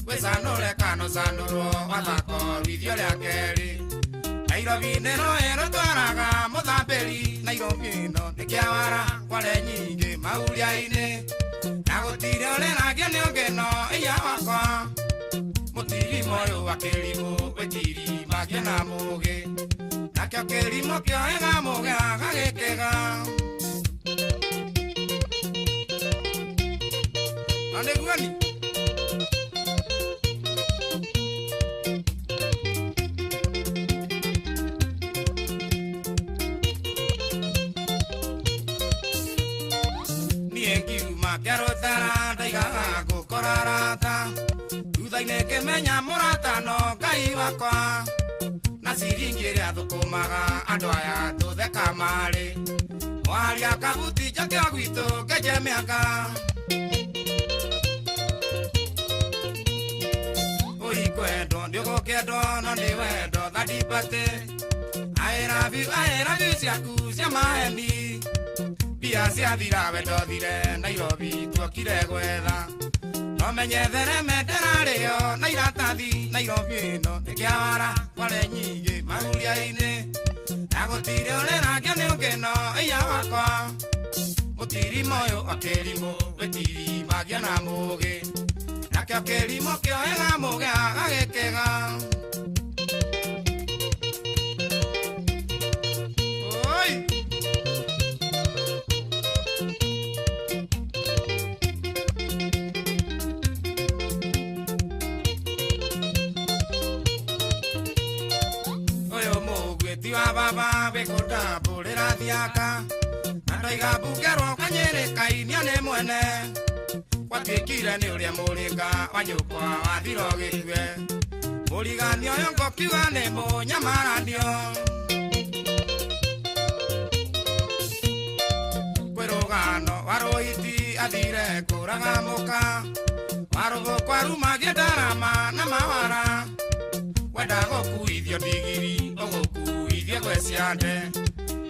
wĩcanũre kanocanũrwo wathako rithio rĩa kerĩ Nairobi nĩro ĩrũtwaraga mũthambĩri Nairobi ĩno nĩ kĩawara kware nyingĩ mauria-inĩ na gũtirĩ ũrĩragio nĩ ũngĩno iya wakwa mũtirimo ũyũ wa kĩrimũ wĩkiri magĩa na mũgĩ nakio kĩrimũ kĩoega mũgĩa gagĩkĩga na nĩguoni Kiarotara ndaigaga gũkora rata thutha-inĩ kĩmenya mũrata no Ngai wakwa na ciringi ĩrĩa thũkũmaga andũ aya tũtheka marĩ mwaria kabuti njakĩa gwitũ ngenje mĩaka ũikwendwo ndĩgũkĩendwo no nĩ wendo thadipate I love you ciaku cia maheni Bia ciathira wendo thire Nairobi tuokire gwetha no menyethere mendera rĩo na iratathi Nairobi ĩno ĩkĩawara kware nyingĩ maguria-inĩ na gũtirĩ ũrĩrangio nĩ ũngĩno ĩya wakwa mũtirimo ũyũ akĩrimũ wĩtiri magia na mũgĩ nakĩo kĩrimũ kĩoega mũgĩa gagĩkĩga Baba bekota bolera diaka Nandaiga bukero kanyere kainia ne mwene Watikire ni uria mulika wanyukwa wathiro gitwe Muliganio yongo kiwa ne mo nyamaranio Kwerogano waroiti athire kuraga muka Warogo kwa ruma giedarama na mawara Wenda gokuithio digiri ogoku Gweciande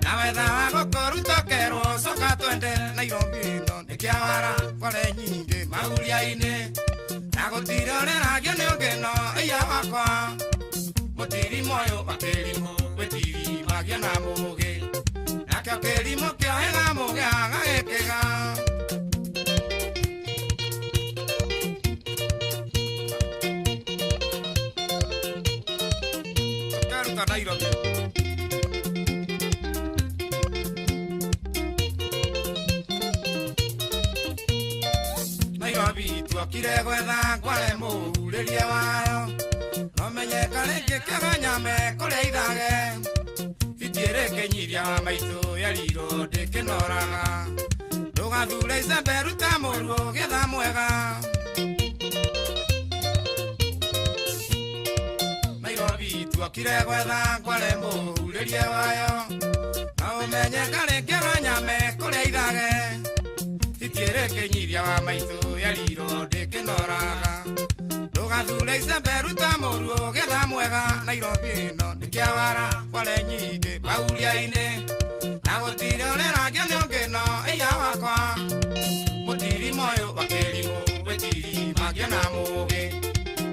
na wetha wa gũkũrutokerwo coka twende Nairobi ĩno nĩkĩawara kware nyingĩ maguria-inĩ na gũtirĩ ũrĩrangio nĩ ũngĩno ĩya wakwa mũtirimo ũyũ makĩrimũ wĩtiri magia na mũgĩ nakĩo kĩrimũ kĩoega mũgĩa gagĩkĩga tũkeruta Nairobi Tuokire gwetha kware mũhurĩrie wayo no menyeka rĩngĩ kĩganyame kũrĩa ithage itiĩrĩ kĩnyiria wa maitũ yarirwo ndĩkĩnoraga ndũgathure icembe ruta mũruo gĩtha mwega Nairobi tuokire gwetha kware mũhurĩrie wayo no menyeka rĩngĩ kĩganyame kũrĩa ithage itiĩrĩ kĩnyiria wa maitũ yariro ndĩkĩnoraga ndũgathure icembe ruta mũruo gĩtha mwega Nairobi ĩno nĩkĩawara kware nyingĩ maguria-inĩ na gũtirĩ ũrĩrangio nĩ ũngĩno ĩya wakwa mũtirimo ũyũ wakĩrimũ wĩtiri magia na mũgĩ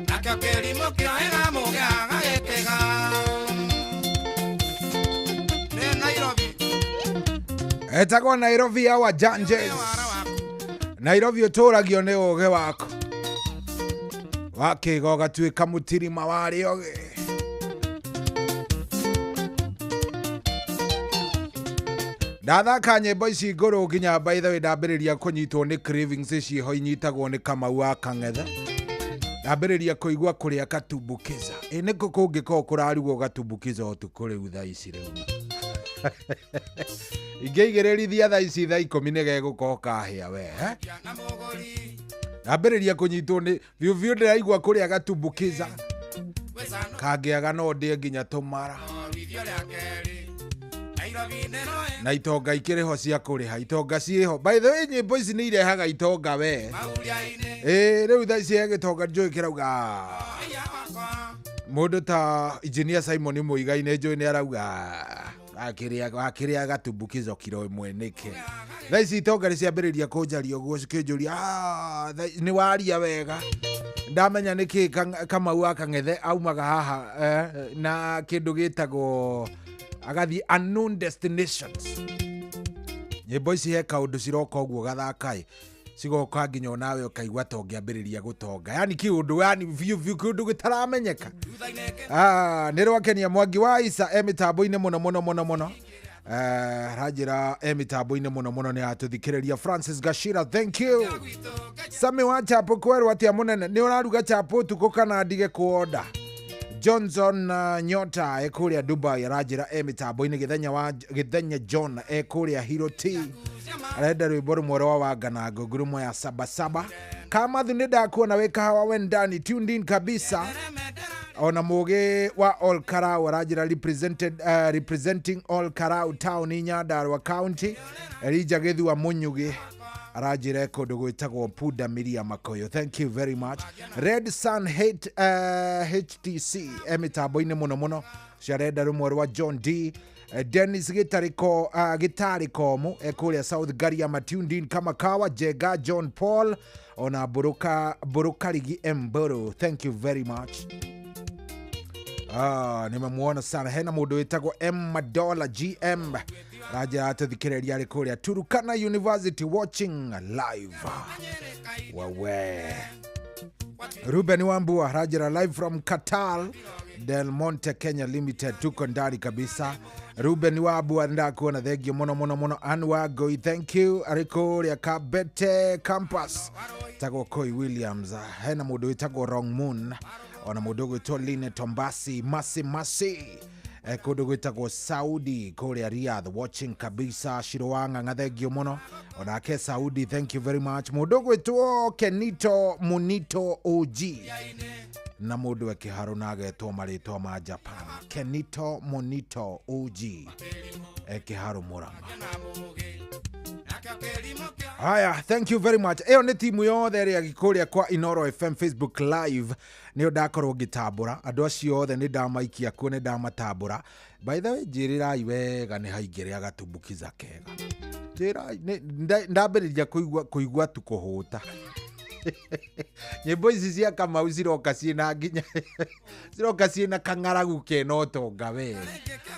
nakĩo kĩrimũ kĩoega mũgĩa gagĩkĩga nĩ Nairobi etagwo Nairobi our Janjes Nairobi ũtũragio nĩ ũgĩ waku wakĩga ũgatuĩka mũtirima warĩ ũgĩ ndathaka nyĩmbo ici ngũrũ nginya by the way ndambĩrĩria kũnyitwo nĩ cravings ciĩho inyitagwo nĩ Kamau wa Kang'ethe ndambĩrĩria kũigua kũrĩa gatumbukiza nĩkũ kũngĩkorwo kũrarugwo gatumbukiza ũtukũ rĩu thaa ici rĩu ingĩigĩrĩrithia thaa ici thaa 10 nĩgegũkorwo kahĩa we ndambĩrĩria kũnyitwo nĩ biũ ndĩraigua kũrĩa gatumbukiza kangĩaga no ndĩe nginya tũmara na itonga ikĩrĩho cia kũrĩha itonga ciĩho by the way nyĩmbo ici nĩ irehaga itonga we rĩu thaa ici gĩtonga njũĩ kĩrauga mũndũ ta engineer Simon Mũigai njũĩ nĩ arauga akĩrĩa gatumbukizo kiro ĩmwe nĩkĩ thaa ici itonga nĩciambĩrĩria kũnjaria ũguo cikĩnjũria nĩ waria wega ndamenya nĩkĩ Kamau wa Kang'ethe aumaga haha na kĩndũ gĩtagwo agathi unknown destinations nyĩmbo ici he kaũndũ ciroka ũguo gathaka cigoka nginya nawe ukaigua ta ungiambiriria gutonga yani kiundu yani view kiundu gitaramenyeka ni rwakenia Mwangi wa Isa emitambo-ini muno rajira emitambo-ini muno ni atuthikiriria Francis Gashira thank you Sami wa chapo kweru atia munene ni uraruga chapo tuko kana ndige kuoda Johnson Nyota ekuria Dubai rajira emitambo-ini githenya John ekuria Hero T arenda rwimbo rumwe rwa Wangana ngurumo ya Sabasaba kama thunida kuona weka hawa wendani tuned in kabisa ona muge wa All Karau rajira representing All Karau town in Nyandarua County Elija Gethu wa Munyugi rajira kodo gwitagwo Puda Miria Makoyo thank you very much Red Sun HTC emitambo-ini muno shareda rumwe rwa John D Dennis Gitarikomu ekuria South Garia tuned in kama kawa Jega John Paul ona Burukarigi Mburu thank you very much nimemuona sana hena mundu witagwo M Madola GM raja atuthikireria ari kuria Turukana University watching live wawe Ruben Wambua rajira live from Qatar Del Monte Kenya Limited tuko ndani kabisa Ruben Wambua ndakuona thegio muno Anwa Goi thank you arikuria Kabete campus tago Koi Williams hena mundu witagwo Wrong Moon ona mundu gwitwo Line Tombasi Masi kudu gwitagwo Saudi kuria Riyadh watching kabisa Shirowanga ngathegio muno ona ke Saudi thank you very much mundu gwitwo Kenito Munito OG na mundu ekiharo nagetwo maritwa ma Japan Kenito Munito OG ekiharo Murang'a Haya, thank you very much. Eo ni timu yothe ria gikuria kwa Inoro FM Facebook live ni ndakorwo ngitambura andu acio othe ni ndamaikia kuo ni ndamatambura by the way njirirai wega ni haingiria gatumbukiza kega njirirai ndambiriria kuigua tu kuhuta nyimbo ici cia Kamau ciroka ciina nginya ciroka ciina kang'aragu keno tonga we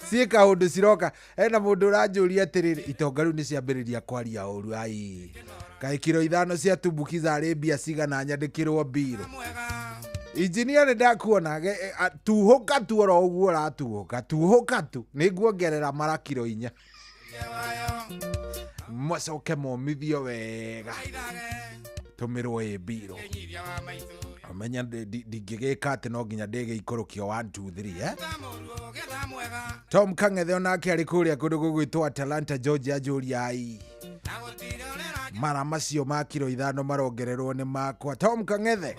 ciika undu ciroka hena mundu uranjuria atiriri itonga riu ni ciambiriria kwaria uru ai kai kiro 5 cia tumbukiza Arabia cigana nyandikirwo biro Engineer ni ndakuona tuhuka tu oro uguo ratuhuka tuhuka tu niguongerera mara kiro 4 macoke momithio wega tumirwo biro amenya ndingigika ati no nginya ndege ikorokio 1 2 3 Tom Kang'ethe onake ari kuria kundu gugwitwo Atlanta Georgia ajuria ai mara macio ma kiro 5 marongererwo ni makwa Tom Kang'ethe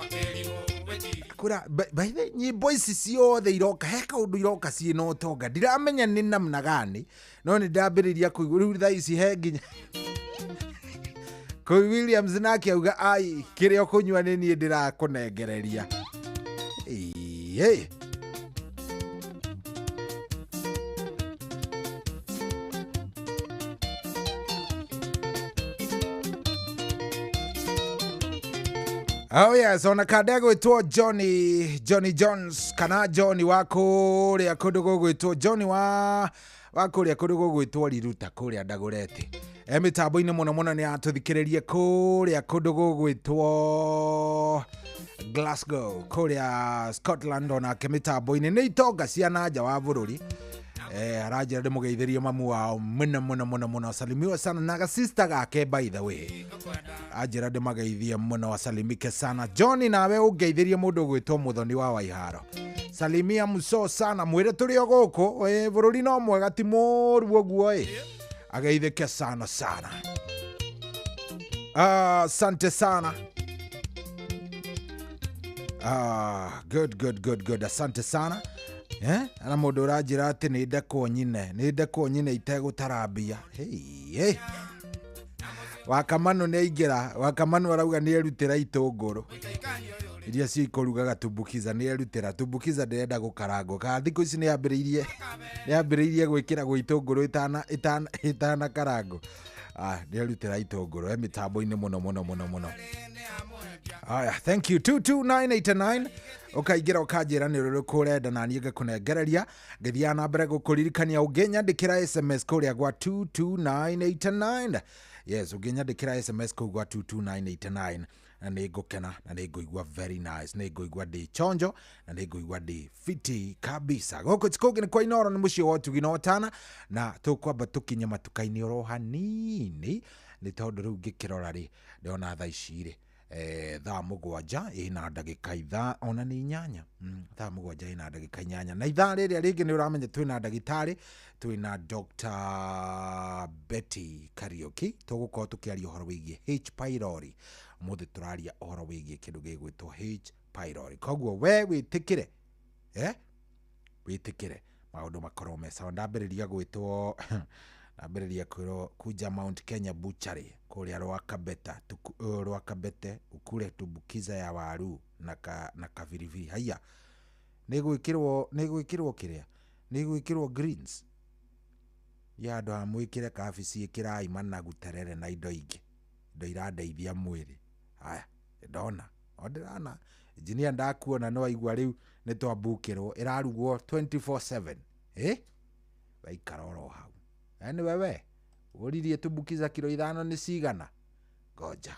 kura by the nyimbo ici ciothe iroka heka undu iroka ciina utonga ndiramenya ni namna gani no ni ndambiriria kuigua riu thaa ici he nginya Koi Williams nake auga ai kirio kunywa ni nie ndirakunengereria hey Oh yes, ona kadego gwitwo Johnny Jones kana Johnny wako ria kundu gwitwo Johnny wako ria kundu gwitwo Riruta kuria Ndagureti emitambo-ini muno ni atuthikiririe kuria kundu gwitwo Glasgow kuria Scotland ona kemitambo-ini ni itonga cia nanja wa bururi arajira ndimugeithirie mamu wao muno salimiwa sana na sister gake by the way ajira ndimageithie muno salimike sana Johnny nawe ungeithirie mundu gwitwo Muthoni wa Waiharo salimia muso sana mwire turi oguku bururi no mwega ti moru oguo ageithike sana asante sana good asante sana ana mundu urajira ati ni ndeko nyine itegutarambia hey Wakamano ni aingira Wakamano arauga ni erutira itunguru iria cio ikorugaga tumbukiza ni erutira tumbukiza ndirenda gukarangwo ka thiku ici ni ambiriirie gwikira gwa itunguru itana karango ni erutira itunguru emitambo-ini muno Aya, thank you 22989 ukaingira ukanjira ni ruru kurenda na niĩ ngakunengereria ngithiana mbere gukuririkania unginyandikira SMS kuria gwa 22989 Yes, uginyandikira SMS kugwa 22989 na nigukena na niguigua very nice, niguigua di chonjo na niguigua di fiti kabisa. Goko tikogi ni kwa Inoro ni mushi wotu ginotana na tukwamba tukinya matukaini oro hanini ni tondu riu ngikirora ri ndiona thaa iciri thaa mugwanja ina ndagika ithaa ona ni inyanya thaa mugwanja ina ndagika inyanya na ithaa riria ringi ni uramenya twina ndagitari twina Dr. Betty Kariuki tugukorwo tukiaria uhoro wigie H pylori muthi turaria uhoro wigie kindu gigwitwo H pylori koguo we witikire witikire maundu makorwo me sawa ndambiriria gwitwo ambiriria kuja Mount Kenya Butchery kuria Rwakabete ukure tubukiza ya waru na kaviriviri haya nigwikirwo kiria nigwikirwo greens ya ndo amwikire kabici ikirai managu terere na indo ingi ndo irandeithia mwiri haya ndona ondirana engineer ndakuona no aigua riu ni twambukirwo irarugwo 24/7 vaikaroro hau yani wewe uririe tubukiza kilo 5 ni cigana goja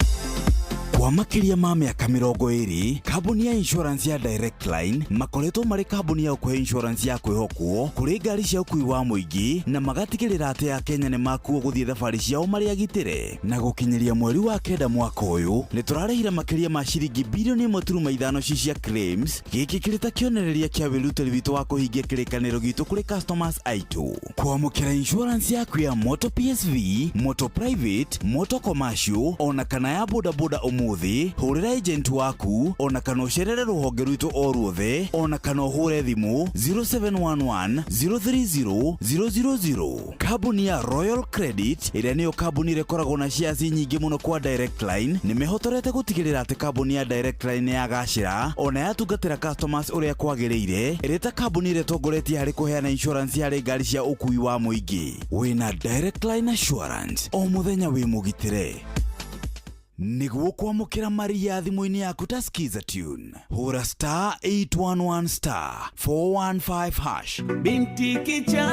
Kwa makiria ma miaka 20 kambuni ya insurance ya Direct Line makoretwo mari kambuni ya kwa insurance ya kwihokwo kuri ngari cia ukui wa muingi na magatigirira ati ya Kenya ni makuo guthie thabari ciao mari agitire na gukinyiria mweri wa kenda mwaka uyu ni turarehira makiria ma ciringi bilioni 1.5 cia claims giki kirita kionereria kia wirutiri witu wa kuhingia kirikaniro gitu kuri customers aitu kwa mukira insurance ya kwa moto PSV moto private moto commercial ona kana ya boda boda umuthi hurira agent waku ona kana ucerere ruhonge rwitu o ruothe ona kana hure thimu 0711 030 000 kambuni ya Royal Credit iria niyo kambuni rekoragwo na shares nyingi muno kwa Direct Line ni mehotorete gutigirira ati kambuni ya Direct Line ya gashira ona yatungatira customers uria kwagiriire ireta kambuni retongoretie hari kuheana insurance ya ngari cia ukui wa muingi wina Direct Line Assurance o muthenya wi mugitire niguo kwamukira maria thimu-ini yaku ta skiza tune hura star 811 415 hash binti kicha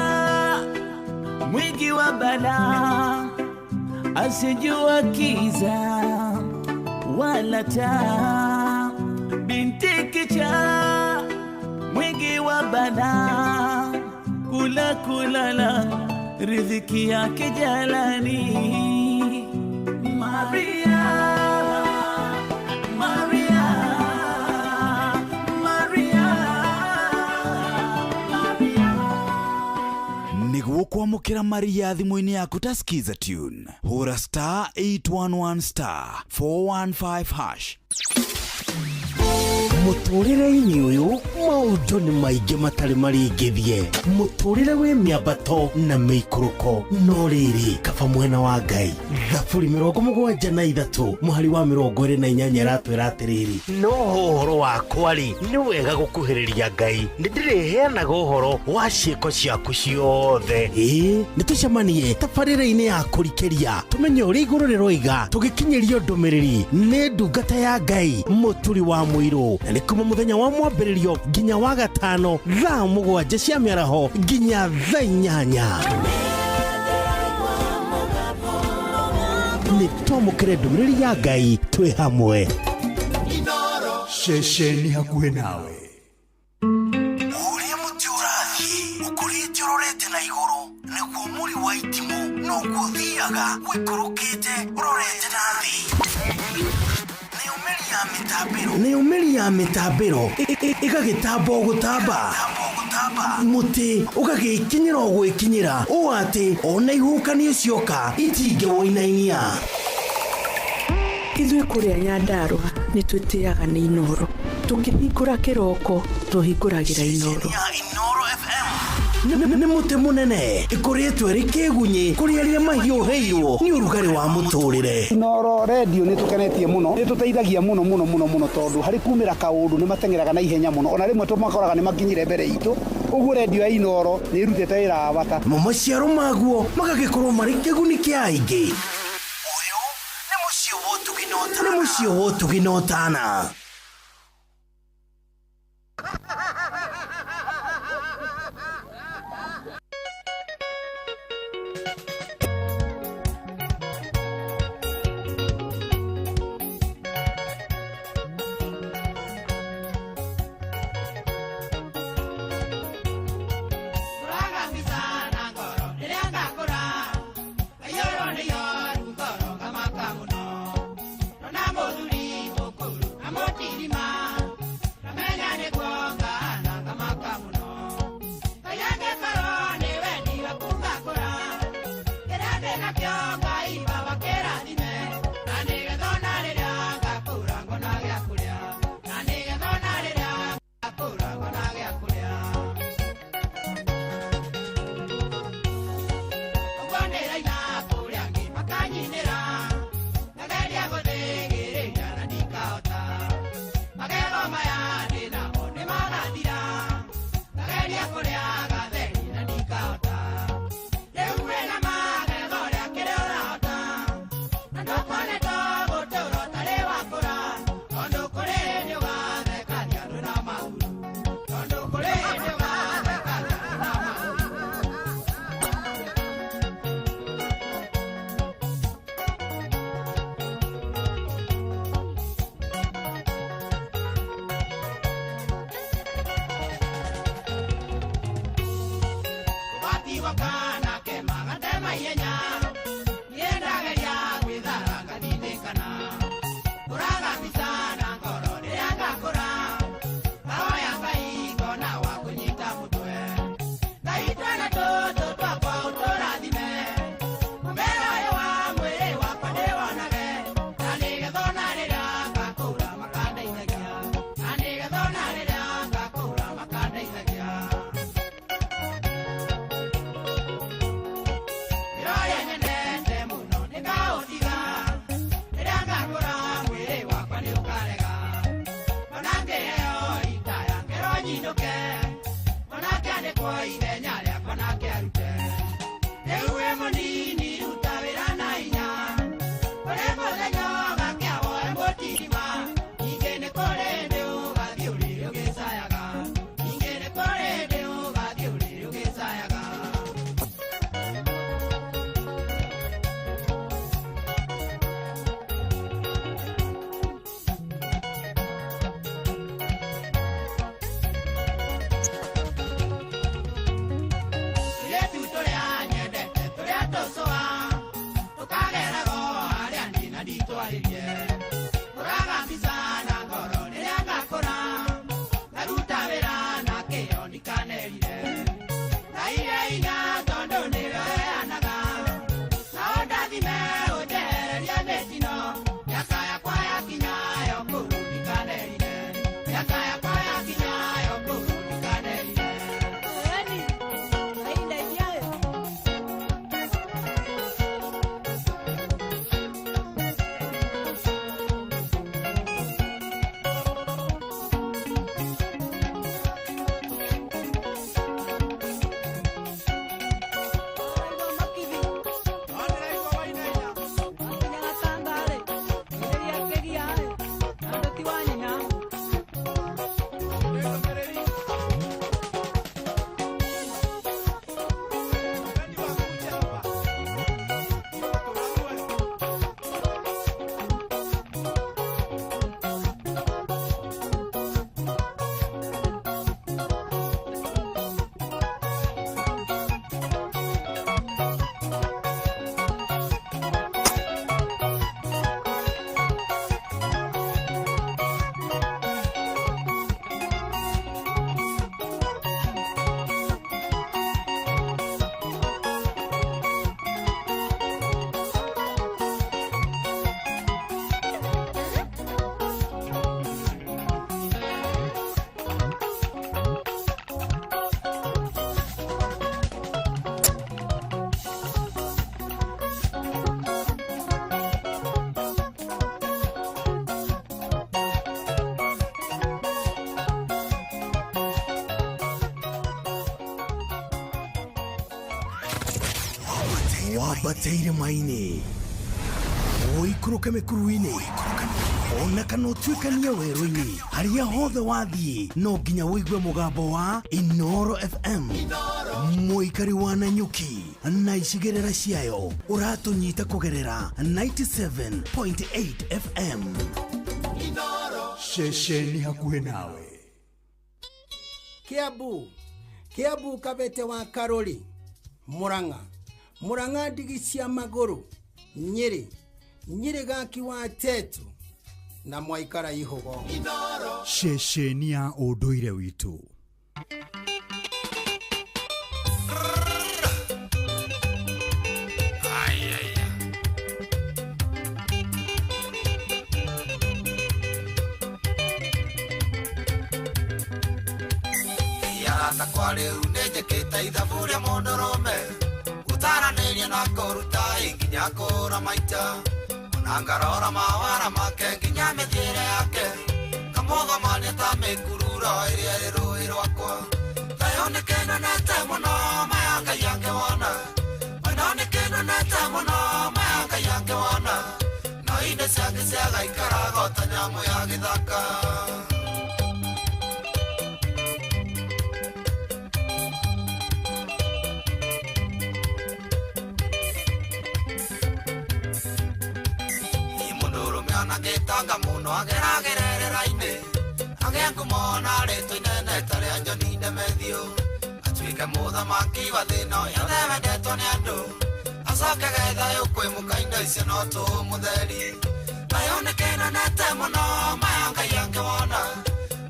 mwingi wa bala asijua kiza wala taa binti kicha mwingi wa bala kulala riziki yake jalani niguo kwamukira maria thimu-ini yaku ta skiza tune hura star 811 415 hash muturire-ini uyu maundu ni maingi matari maringithie muturire wi miambato na miikuruko no riri kaba mwena wa Ngai thaburi 73 muhari wa 28 ratwira atiriri no uhoro wakwa ri ni wega gukuhiriria Ngai ndiriheanaga uhoro wa ciiko ciaku ciothe nitucemanie tabarĩra-inĩ ya kũrikĩria tumenye ũrĩa igũrũ rĩroiga tũgĩkinyĩrio ndũmĩrĩri nĩ ndungata ya Ngai mũturi wa mũirũ na nĩ kuma mũthenya wa mwambĩrĩrio nginya wa gatano thaa 7 cia mĩaraho nginya thaa 8 nĩ twamũkĩre ndũmĩrĩri ya Ngai twĩ hamwe ceceni hakuhĩ nawe ũrĩa mũtĩ ũrathiĩ ũkũrĩte ũrorete na igũrũ nĩguo mũri wa itimũ noguo ũthiaga wĩkũrũkĩte ũrorete na thĩ nĩ umĩri ya mĩtambĩro ĩgagĩtamba o gũtamba mũtĩ ũgagĩkinyĩra o gwĩkinyĩra ũũ atĩ ona ihuhũkanio cioka itingĩwoinainia ithuĩ kũrĩa Nyandarua nĩ twĩtĩaga nĩ Inoro tũngĩhingũra kĩroko tũhingũragĩra Inoro nĩ mũtĩ mũnene ĩkoretwo ĩrĩ kĩgunyi kũrĩ arĩa mahiũhĩirwo nĩ ũrugarĩ wa mũtũrĩre Inoro radio nĩ tũkenetie mũno nĩ tũteithagia mũno tondũ harĩ kumĩra kaũndũ nĩ matengeraga na ihenya mũno ona rĩmwe tũmakoraga nĩ makinyire mbere itũ ũguo radio ya Inoro nĩ ĩrutĩte wĩra wa bata maciaro maguo magagĩkorwo marĩ kĩguni kĩa aingĩ ũyũ nĩ mũciĩ wa ũtugi na ũtana wabateire maini oikũrũke mĩkuru-inĩ ona kana ũtuĩkanie werũ-inĩ harĩa hothe wathiĩ no nginya wĩigue mũgambo wa Inoro FM mũikari wa Nanyuki na icigĩrĩra ciayo ũratũnyita kũgerera 97.8 FM ceceni hakuhĩ nawe. Kiambu Kabete wa Karori, Murang'a ndigi cia magũrũ, Nyeri gaki wa Tetu na Mwaikara Ihogo. Ceceni ya ũndũire witũ. Ta kwale undeje kita idhafuria mondorome utara nenya na koruta inginya kora maita onangarora mawara make nginya methiere yake kamoga mane ta mekurura iria rero rwakwa tayoneke agĩtanga mũno ageragerera-inĩ agĩngũmona rĩtwa inene ta rĩa Njoni Ndemethio atuĩke mũthamaki wa thĩ ĩno yothe wendetwo nĩ andũ acoke thayũ kwĩmuka indo icio no tũmũtheri nayo nĩ kĩnenete mũno maya Ngai angĩwona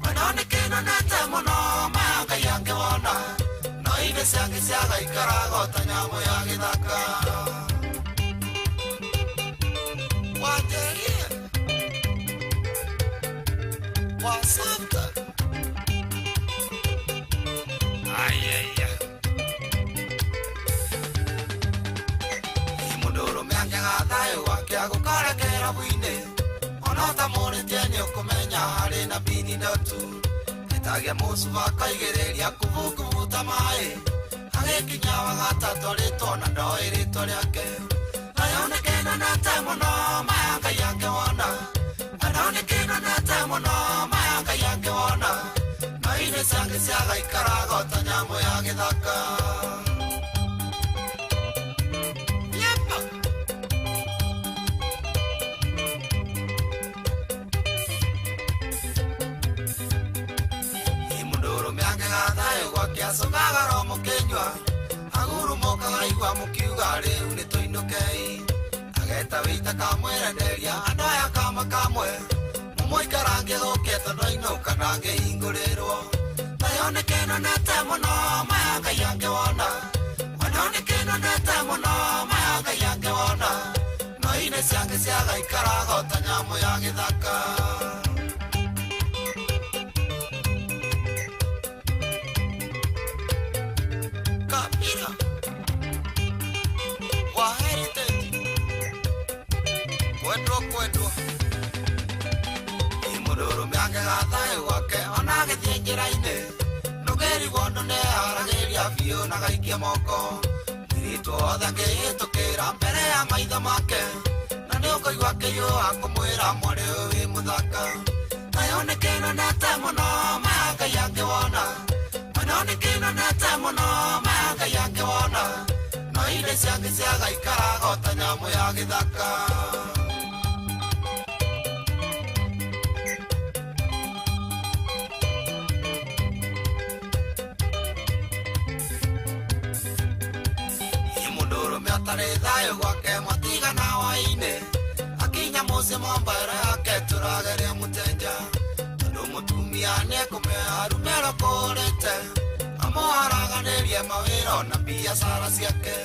wendo nĩ kĩnenete mũno maya Ngai angĩwona no ithĩ ciake ciagaikaraga ta nyamũ ya gĩthaka Wateria Wasafta Ayaya Imũndũrũme angĩaga thayũ wake agũkarekera bwĩ-inĩ ona ũtamũrĩtie nĩ ũkũmenya harĩ na bini ndotu etagia mũcuba akaigĩrĩria kubukubu ta maĩ agĩkinya wa gatatũ rĩtwa na ndoĩ rĩtwa rĩake nayo nĩ kĩnenete mũno maya Ngai angĩwona wendo nĩ kĩnenete mũno maya Ngai angĩwona no ithĩ ciake ciagaikaraga ta nyamũ ya gĩthaka Imũndũrũme angĩaga thayũ gwake acokaga ro mũkĩnyua agurumũkaga igua mũkiuga rĩu nĩ tũinũkei ageta wĩita kamwerenderia andũ aya kama kamwe mũmũikarangie gũkĩa tondũ ainũka ndangĩhingũrĩrwo nayo nĩ kĩnenete mũno maya Ngai angĩwona wendo nĩ kĩnenete mũno maya Ngai angĩwona no ithĩ ciake ciagaikaraga ta nyamũ ya gĩthaka Kapira wa heritage kwendwo Imũndũrũme angĩaga thayũ wake ona agĩthiĩ njĩra-inĩ ndũgerigwo ndũ nĩharagĩria biũ na gaikia moko mũirĩtu wothe angĩhĩtũkĩra mbere ya maitho make na nĩ ũkũigua kĩiyũa kũmwĩra mwarĩ ũyũ wĩ mũthaka nayo nĩ kĩnenete mũno maya Ngai angĩwona wendo nĩ kĩnenete mũno maya Ngai angĩwona no ithĩ ciake ciagaikaraga ta nyamũ ya gĩthaka Imũndũrũme atarĩ thayũ gwake matigana hwaĩ-inĩ akinya mũciĩ mombaĩra yake tũrageria mũtenja tondũ mũtumia nĩekũmea rumero kũrĩte amũharaganĩrie mawĩra ona biacara ciake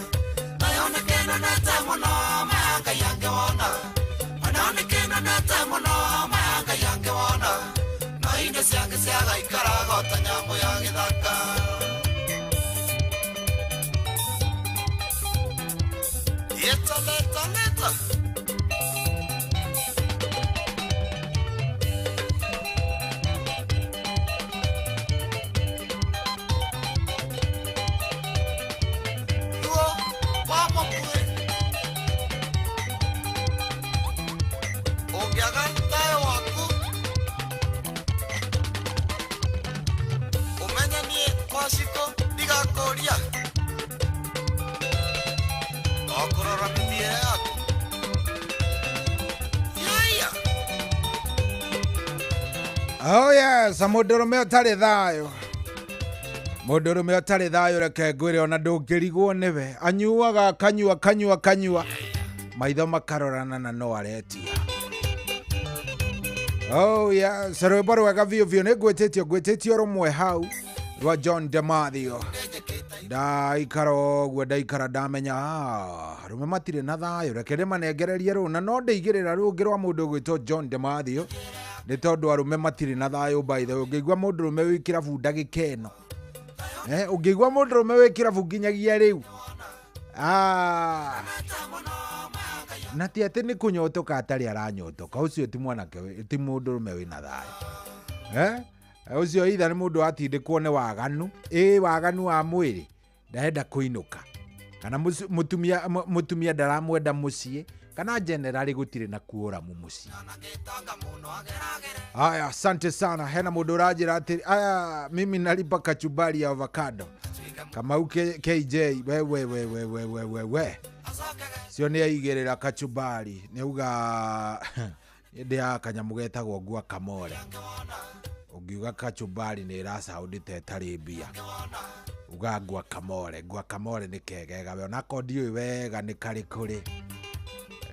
nayo nĩ kĩnenete mũno maya Ngai angĩwona wendo nĩ kĩnenete mũno maya Ngai angĩwona no ithĩ ciake ciagaikaraga ta nyamũ ya gĩthaka Leta Oh yes, mũndũrũme ũtarĩ thayũ. Mũndũrũme ũtarĩ thayũ reke ngwĩre ona ndũngĩrigwo nĩwe. Anyuaga kanyua. Maitho makarorana na no aretia. Oh yes, rwĩmbo rwega biũ ngwĩtĩtio rũmwe hau rwa John Ndemathio. Ndaikara ndamenya rũme matirĩ na thayũ reke ndĩmanengererie rũu na no ndĩigĩrĩra rũngĩ rwa mũndũ gwĩtwo John Ndemathio nĩ tondũ arũme matirĩ na thayũ by the way. Ũngĩigua mũndũrũme wĩ kĩrabu ndagĩka ĩno ũngĩigua mũndũrũme wĩ kĩrabu nginyagia rĩu na ti atĩ nĩ kũnyotoka atarĩ aranyotoka ũcio ti mwanake ti mũndũrũme wĩna thayũ ũcio itha nĩ mũndũ atindĩkwo nĩ waganu waganu wa mwĩrĩ ndahenda kũinũka kana mũtumia ndaramwenda mũciĩ kana generali gũtirĩ na kuoramu mũciĩ. Aya, asante sana. Hena mũndũ ũranjĩra atĩ aya mimi nalipa kachumbari ya avocado Kamau KJ we sio nĩ aigĩrĩra kachumbari nĩuga indi ya kanyamu getagwo guacamole ugiuga kachumbari ni irasaundite tari mbia uga guacamole ni kegega we ona kondio wega ni kari kuri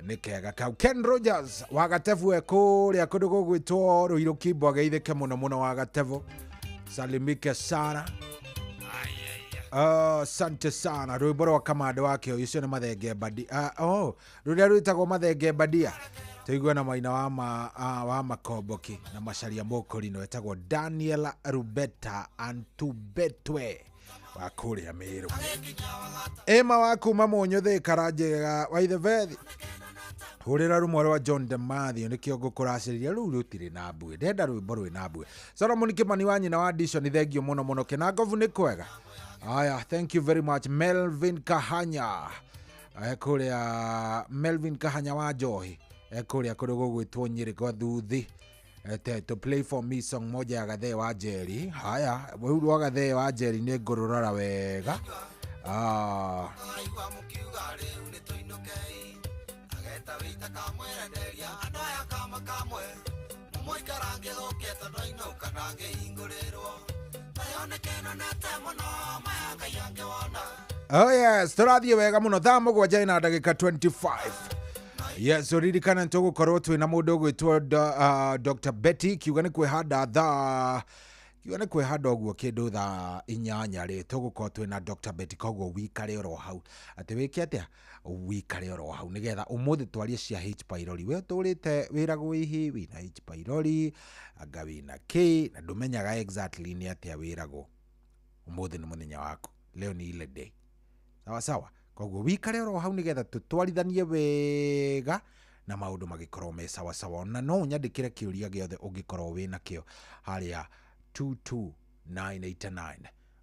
ni kega kau. Ken Rogers wa Gatevu ekuria kundu gugwitwo Ruiru Kimbo ageithike muno wa Gatevu, salimike sana. Asante sana. Rwimbo rwa Kamande wake ucio ni mathenge badia. Ruria rwitagwo mathenge badia. Tuigwe na maina wa makomboki na macaria mukurino etagwo Daniel Rubeta Antubetwe wa kuria Miru. Ema wa kuma Munyuthi Karajega wa Ithevethi. Hurira rumwe rwa John Demathio nikio ngukuraciria riu rutire na mbue. Ndenda rwimbo rwi na mbue. Solomon Kimani wa nyina wa Addition thengio muno Kinangovu ni kwega. Aya, thank you very much. Melvin Kahanya ekuria Melvin Kahanya wa Johi ekuria kundu gugwitwo Nyeri kwa thuthi to play for me song moja ya Gathe wa Jerry. Haya, rĩu rwa Gathe wa Jerry nĩ ngũrũrora wega. Oh yes, tũrathiĩ wega mũno thaa mũgwanja na ndagĩka 25. Yes, uririkana nĩtũgũkorwo twĩna mũndũ ũgwĩtwo Dr. Betty kiuga nĩ kwĩhanda ũguo kĩndũ thaa 8 rĩ tũgũkorwo twĩna Dr. Betty, koguo wikare oro hau atĩ wĩke atĩa wikare oro hau nĩgetha ũmũthĩ twarie cia H pylori. We tũrĩte wĩragwo ihi wĩna H pylori anga wĩna K na ndũmenyaga exactly nĩ atĩa wĩragwo. Ũmũthĩ nĩ mũthenya waku, leo ni ile day, sawa. Koguo wikare oro hau nĩgetha tũtwarithanie wega na maũndũ magĩkorwo me sawa. Na no nyandĩkĩre kĩũria gĩothe ũngĩkorwo wĩna kĩo harĩa 22989.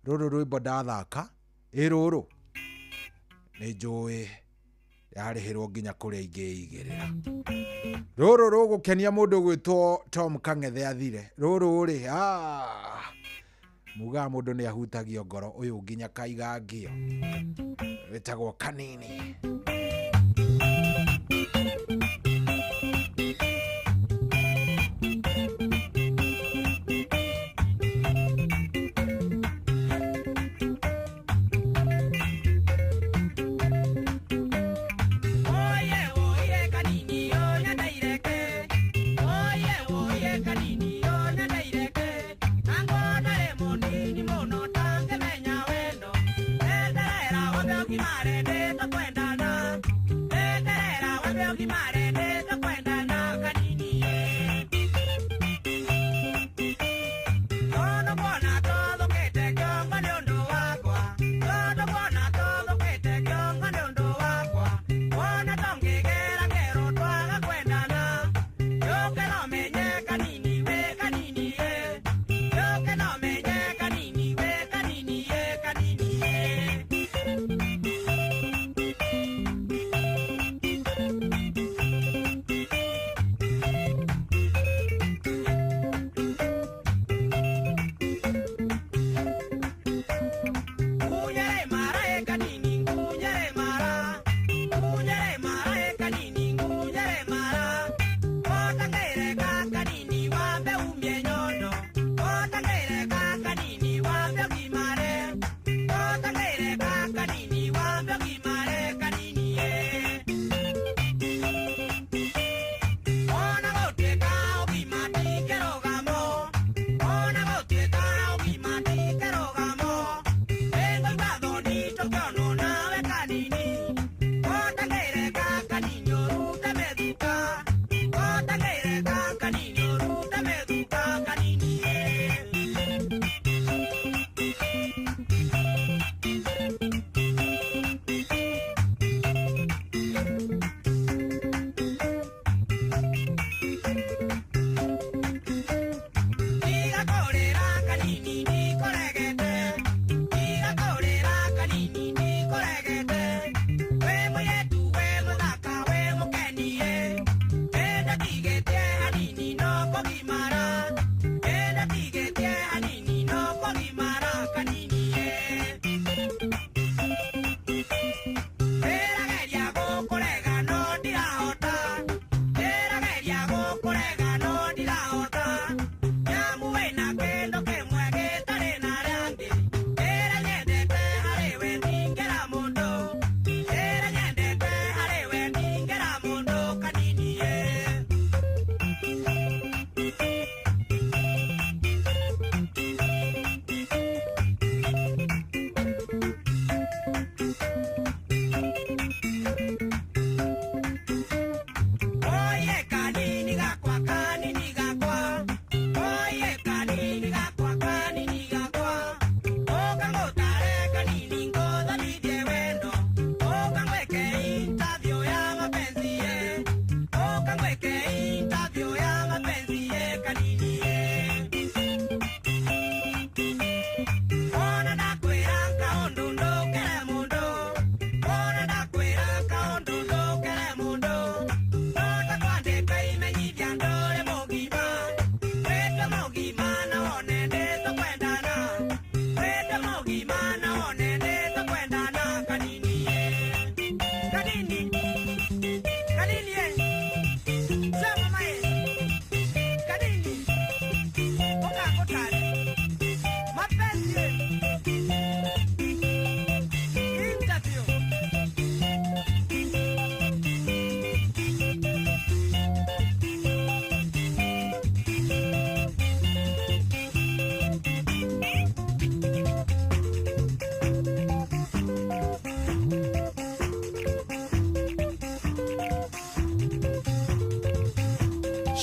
Rũrũ rwĩmbo ndathaka rũrũ nĩ njũĩ yarĩhĩrwo nginya kũrĩa ingĩigĩrĩra. Rũrũ rũgũkenia mũndũ gwĩtwo Tom Kang'ethe athire. Rũrũ rĩ muga mũndũ nĩ ahutagio ngoro, ũyũ nginya kaiga ngĩo wĩtagwo Kanini. Mare de to kwenda na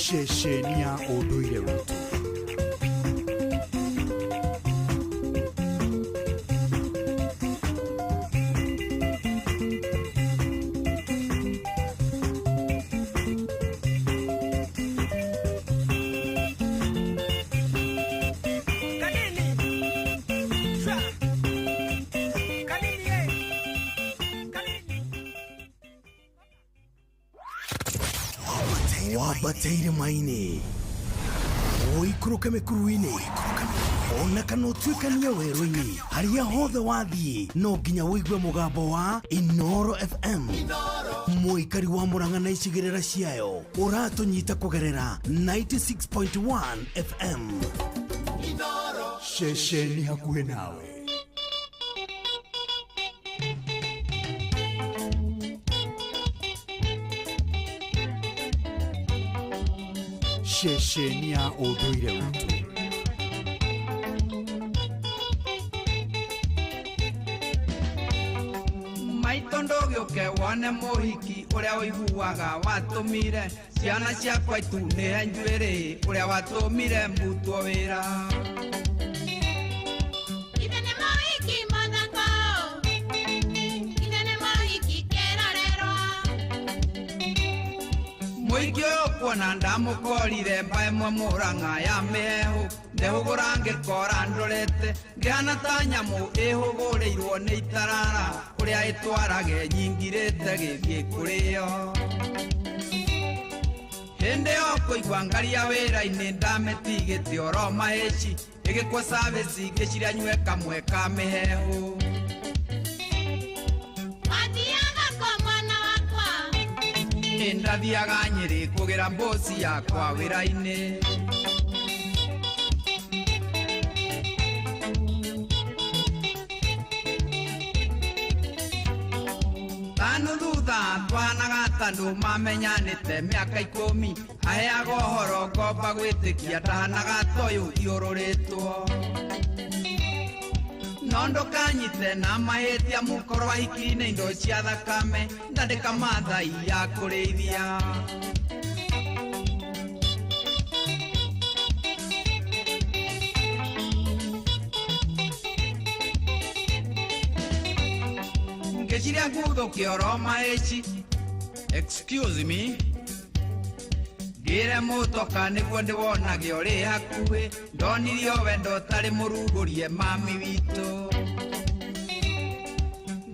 ceceni ya ũndũire witũ. Wabateire maini oikũrũke mĩkuru-inĩ ona kana ũtuĩkanie werũ-inĩ harĩa hothe wathiĩ no nginya wĩigue mũgambo wa Inooro FM mũikari wa Mũrang'a na icigĩrĩra ciayo ũratũnyita kũgerera 96.1 FM ceceni hakuhĩ nawe. Ceceni ya ũndũire witũ. Maitũ ndũgĩũke wone mũhiki ũrĩa ũiguaga watũmire ciana ciakwa itunĩhe njuĩrĩ ũrĩa watũmire mbutwo wĩra. Mũingĩ ũyũ kuona ndamũkorire mba ĩmwe Mũrang'a ya mĩhehu ndehũgũra ngĩkora ndorete ngĩhana ta nyamũ ĩhũgũrĩirwo nĩ itarara ũrĩa ĩtwarage nyingirĩte gĩthiĩ kũrĩo. Hĩndĩ yo kũigua ngaria wĩra-inĩ ndamĩtigĩte oro mahĩci ĩgĩkwo service ngĩciria nyue kamwe ka mĩhehu. Ndathiaga Nyĩrĩ kũgĩra mboci yakwa wĩra-inĩ. Tanu thutha twanaga tandũ mamenyanĩte mĩaka 10 aheaga ũhoro ngomba gwĩtĩkia ndahanaga toyũ iũrũrĩtwo. No ndũkanyite na mahĩtia mũkorwo ahiki-inĩ indo cia thakame ndandĩka mathai ya kũrĩithia. Ngĩciria nguthũkia oro mahĩci. Excuse me. Ngĩre mũtoka nĩguo ndĩwonage ũrĩ hakuhĩ ndonirio wendo ũtarĩ mũrugũrie mami witũ.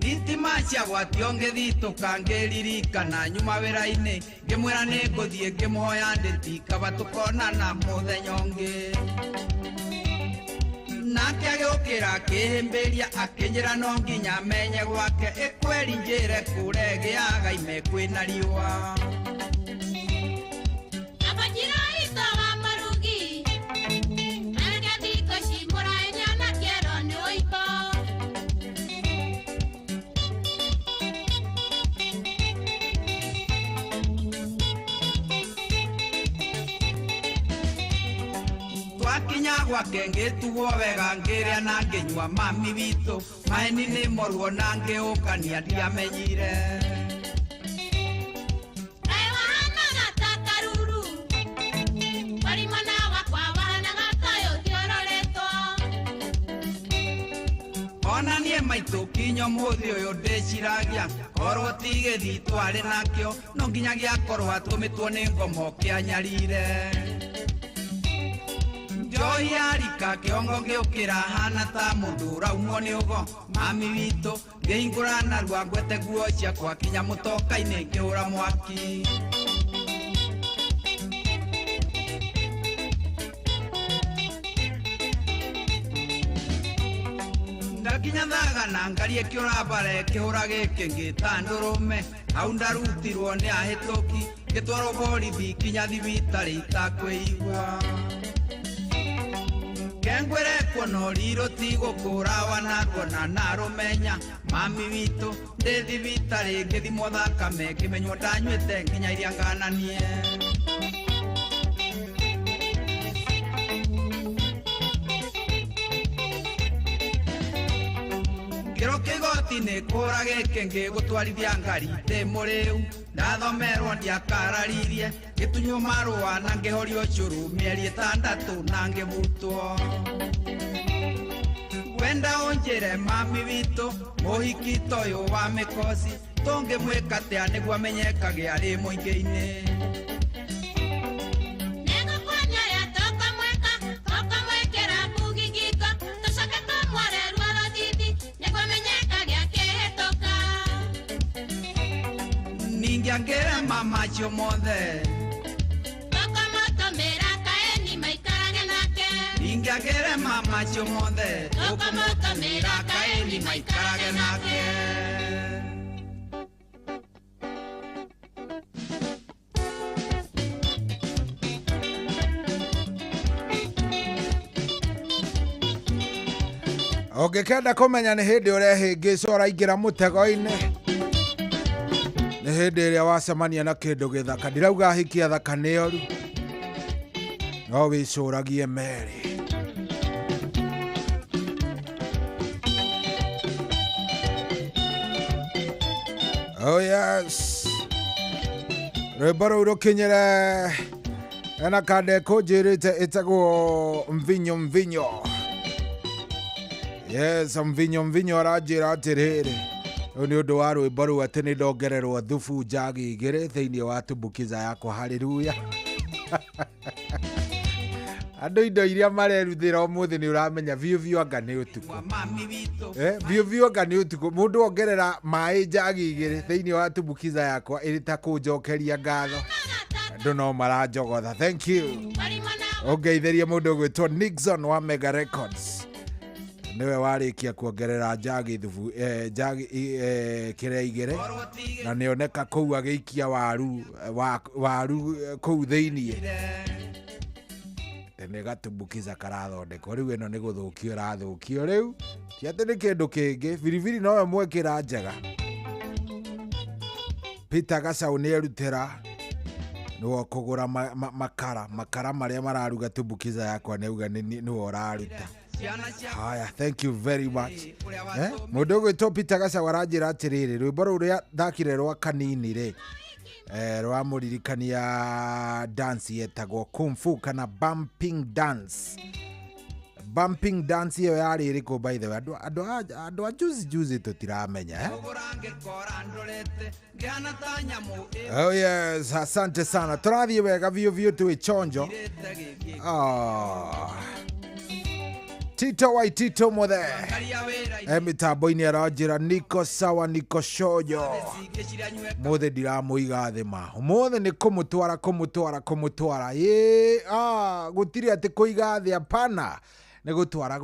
Thitima ciagwatio ngĩthitũka ngĩririkana nyuma wĩra-inĩ ngĩmwĩra nĩngũthiĩ ngĩmũhoya ndĩti kaba tũkonana mũthenya ũngĩ. Nake agĩũkĩra akĩhĩmbĩria akĩnjĩra no nginya menye gwake ĩkweri njĩre kũregĩaga ime kwĩna riũa. Twakinya gwake ngĩtuo wega ngĩrĩa na ngĩnyua mami witũ maheni nĩ moruo na ngĩũkania ndiamenyire. Ona niĩ maitũ kinyo mũthĩ ũyũ ndĩciragia korwo tigĩthi twarĩ nakĩo no nginya gĩakorwo atũmĩtwo nĩ ngomo kĩanyarire. Njohi yarika kĩongo ngĩũkĩra hana ta mũndũ ũraumwo nĩ ũgo mami witũ ngĩhingũra narua ngwete nguo ciakwa kinya mũtoka-inĩ ngĩhũra mwaki. Ndakinya Thagana ngarie kĩũrambare kĩhũra gĩkĩ ngĩta ndũrũme hau ndarutirwo nĩ ahĩtũki ngĩtwarwo borithi kinya thibitarĩ itakwĩigua. Kengwere kono riro tigo kurawa na kona narumenya mami witũ ndĩ thibitarĩ ngĩthimwo thakame ngĩmenywo ndanywĩte nginya iria ngananie. Ngero kigoti nĩ kũra gĩkĩ ngĩgũtwarithia ngari ndĩ mũrĩu ndathomerwo ndiakararirie gĩtunywo marũa na ngĩhorio ũcũrũ mĩeri 6 na ngĩbutwo wenda ũnjĩre mami witũ mũhiki ta ũyũ wa mĩkosi tũngĩmwĩka atĩa nĩguo amenyekage arĩ mũingĩ-inĩ Ngere mama chomode Tokomoto meraka eni maikarage nake Ngere mama chomode Tokomoto meraka eni maikarage nake Ũngĩkenda kũmenya nĩ hĩndĩ ũrehĩngĩca ũraingĩra mũtego-inĩ nĩ hĩndĩ ĩrĩa wacemania na kĩndũ gĩthaka ndirauga hikia thaka nĩ oru no wĩcũragie merĩ oh yes rwĩmbo rũu rũkinyĩre ena kandeko njĩrĩte ĩtagwo mvinyo mvinyo yes mvinyo mvinyo aranjĩra atĩrĩrĩ nĩ ũndũ wa rwĩmbo rũu atĩ nĩ ndongererwo thubu njagi igĩrĩ thĩinĩ wa tumbukiza yakwa haleluya andũ indo iria mareruthĩra ũmũthĩ nĩ ũramenya biũ anga nĩ ũtukũ biũ anga nĩ ũtukũ mũndũ ongerera maĩ njagi igĩrĩ thĩinĩ wa tumbukiza yakwa ĩrĩ ta kũnjokeria ngatho andũ no maranjogotha thank you ũngeithĩrie mũndũ ũgwĩtwo Nixon wa Mega Records niwe warĩkia kuongerera njagi thubu njagi kĩrĩa igĩrĩ na nĩoneka kũu agĩikia waru kũu thĩinĩ nĩ gatumbukiza karathondekwo rĩu ĩno nĩ gũthũkio ĩrathũkio rĩu ti atĩ nĩ kĩndũ kĩngĩ biribiri nowe mwekĩra njega Peter Gacaũ nĩ erutĩra nĩwe kũgũra makara marĩa mararuga tumbukiza yakwa nĩauga nĩwe ũraruta haya thank you very much mũndũ ũgwĩtwo Peter Gacaũ aranjĩra atĩrĩrĩ rwĩmbo rũu rĩa thakire rwa kanini rĩ rwa mũririkania dance yetagwo kung fu kana bumping dance ĩyo yarĩ ĩrĩkũ by the way andũ a juzi tũtiramenya oh yes asante sana tũrathiĩ wega biũ twĩ chonjo Tito Waitito mothe mitambo-inĩ aranjĩra niko sawa niko shojo mothe ndiramũiga thĩ ma mothe nĩ kũmũtwara gũtirĩ atĩ kũiga thĩ apana nĩ gũtwara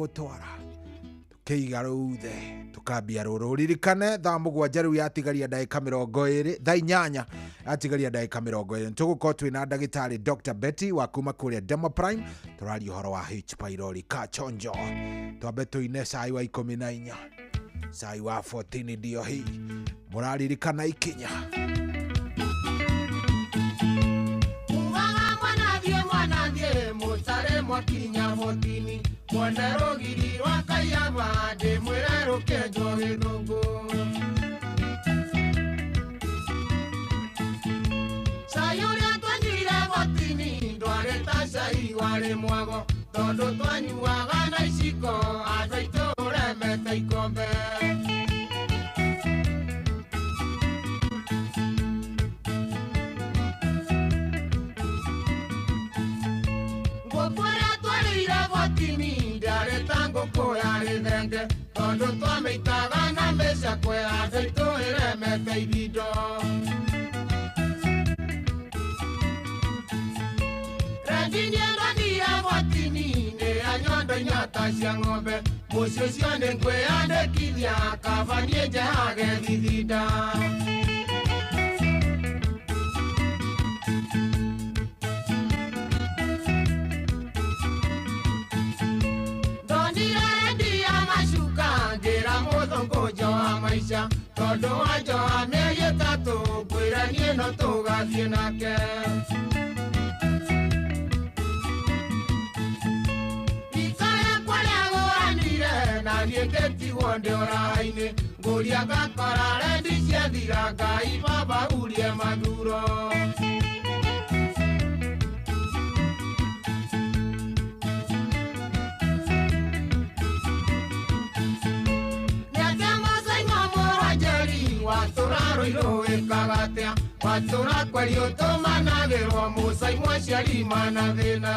tũkĩiga rũthe tũkambia rũrũ ririkane thaa 7 rĩu yatigaria ndagĩka 20 thaa 8 yatigaria ndagĩka 20 tũgũkorwo twĩna ndagĩtarĩ Dr. Betty wa kuma kũrĩa Demo Prime tũraria ũhoro wa H pylori kachonjo twambe tũine cai wa 14 cai wa 14 ndio hii mũraririkana ikinya mwanathiĩ mũtare mwakinya motini mwende rũgiri rwa kaiyaba ndĩmwĩre rũkenjwo gĩthũngũ cai ũrĩa twanyuire motini ndwarĩ ta cai warĩ mwago tondũ twanyuaga na iciko andũ aitũ ũremete ikombe tondũ twamĩitaga na mbeca kwe andũ aitũ ĩremete ibindo rendinie ndonire gotini nĩ anyondo inyata cia ng'ombe mũciĩ ũcio nĩ ngwĩyandĩkithia kaba niĩ njehage thithinda tondũ wanjoha mĩeri 3 ngwĩranie no tũgathiĩ nake rika rĩakwa rĩagũranire na niĩ ngĩtigwo ndĩ ũraĩ-inĩ ngũria ngakora rendi ciathira Ngai mabaurie mathuro. Watũra kweri ũtũmanagĩrwo mũcaimwo aciari mana thĩna.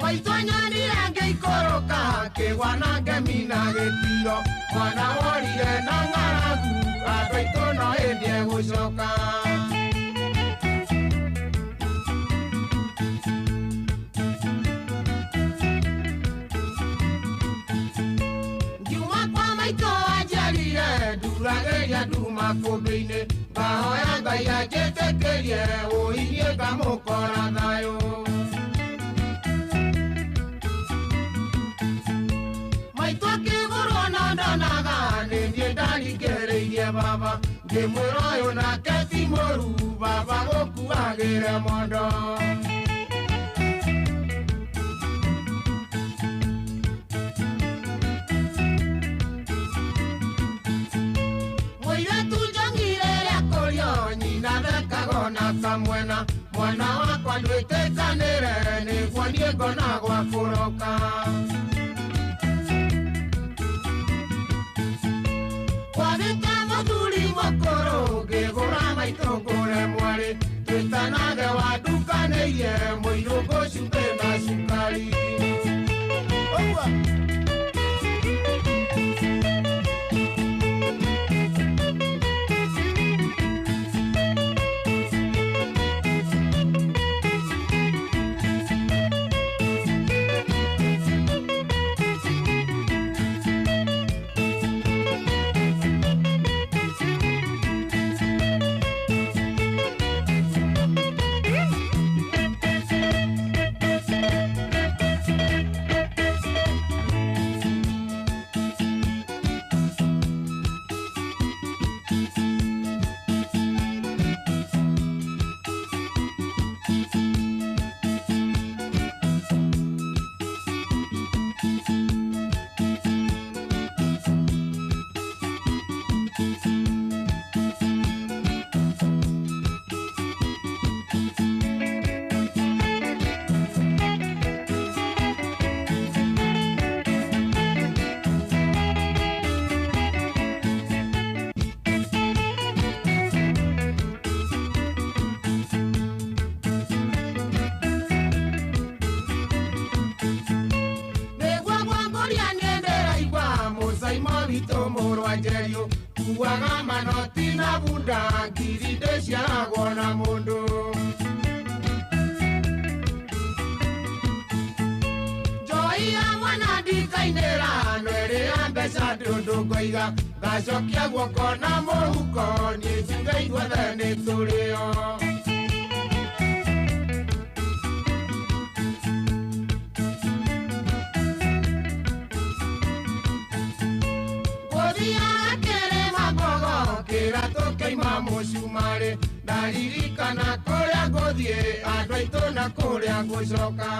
Maitũ nyonire ngĩikũrũka kĩgwa na ngemina gĩtiro mwana worire na ng'aragu andũ aitũ no hĩndĩ egũcoka. Ndurageria nduma kũmbĩ-inĩ ngahoya Ngai anjĩtĩkĩrie ũirie ngamũkora thayũ. Maitũ akĩgũrwo na ndonaga nĩ niĩ ndaringĩrĩirie baba ngĩmwĩra ũyũ nake ti mũru baba gũkuagĩre mondo. Kamwena mwana wakwa ndwĩtĩkanĩre nĩguo niĩ ngona gwa kũroka. Kwagĩte mũthuri mũkũrũ ngĩgũra maitũ ngũre mwarĩ twĩtanage wandukanĩirie mũirũ ngũcumbĩ na cukari. Kuaga manoti na bunda ngiri ndĩciaragwo na mũndũ. Njoi ya mwana ndikainĩra no ĩrĩa mbeca ndũndũ ngoiga ngacokia guoko na mũhuko niĩ njuge ithuothe nĩ tũrĩo. Mũcumarĩ ndaririkana kũrĩa ngũthiĩ andũ aitũ na kũrĩa ngũcoka.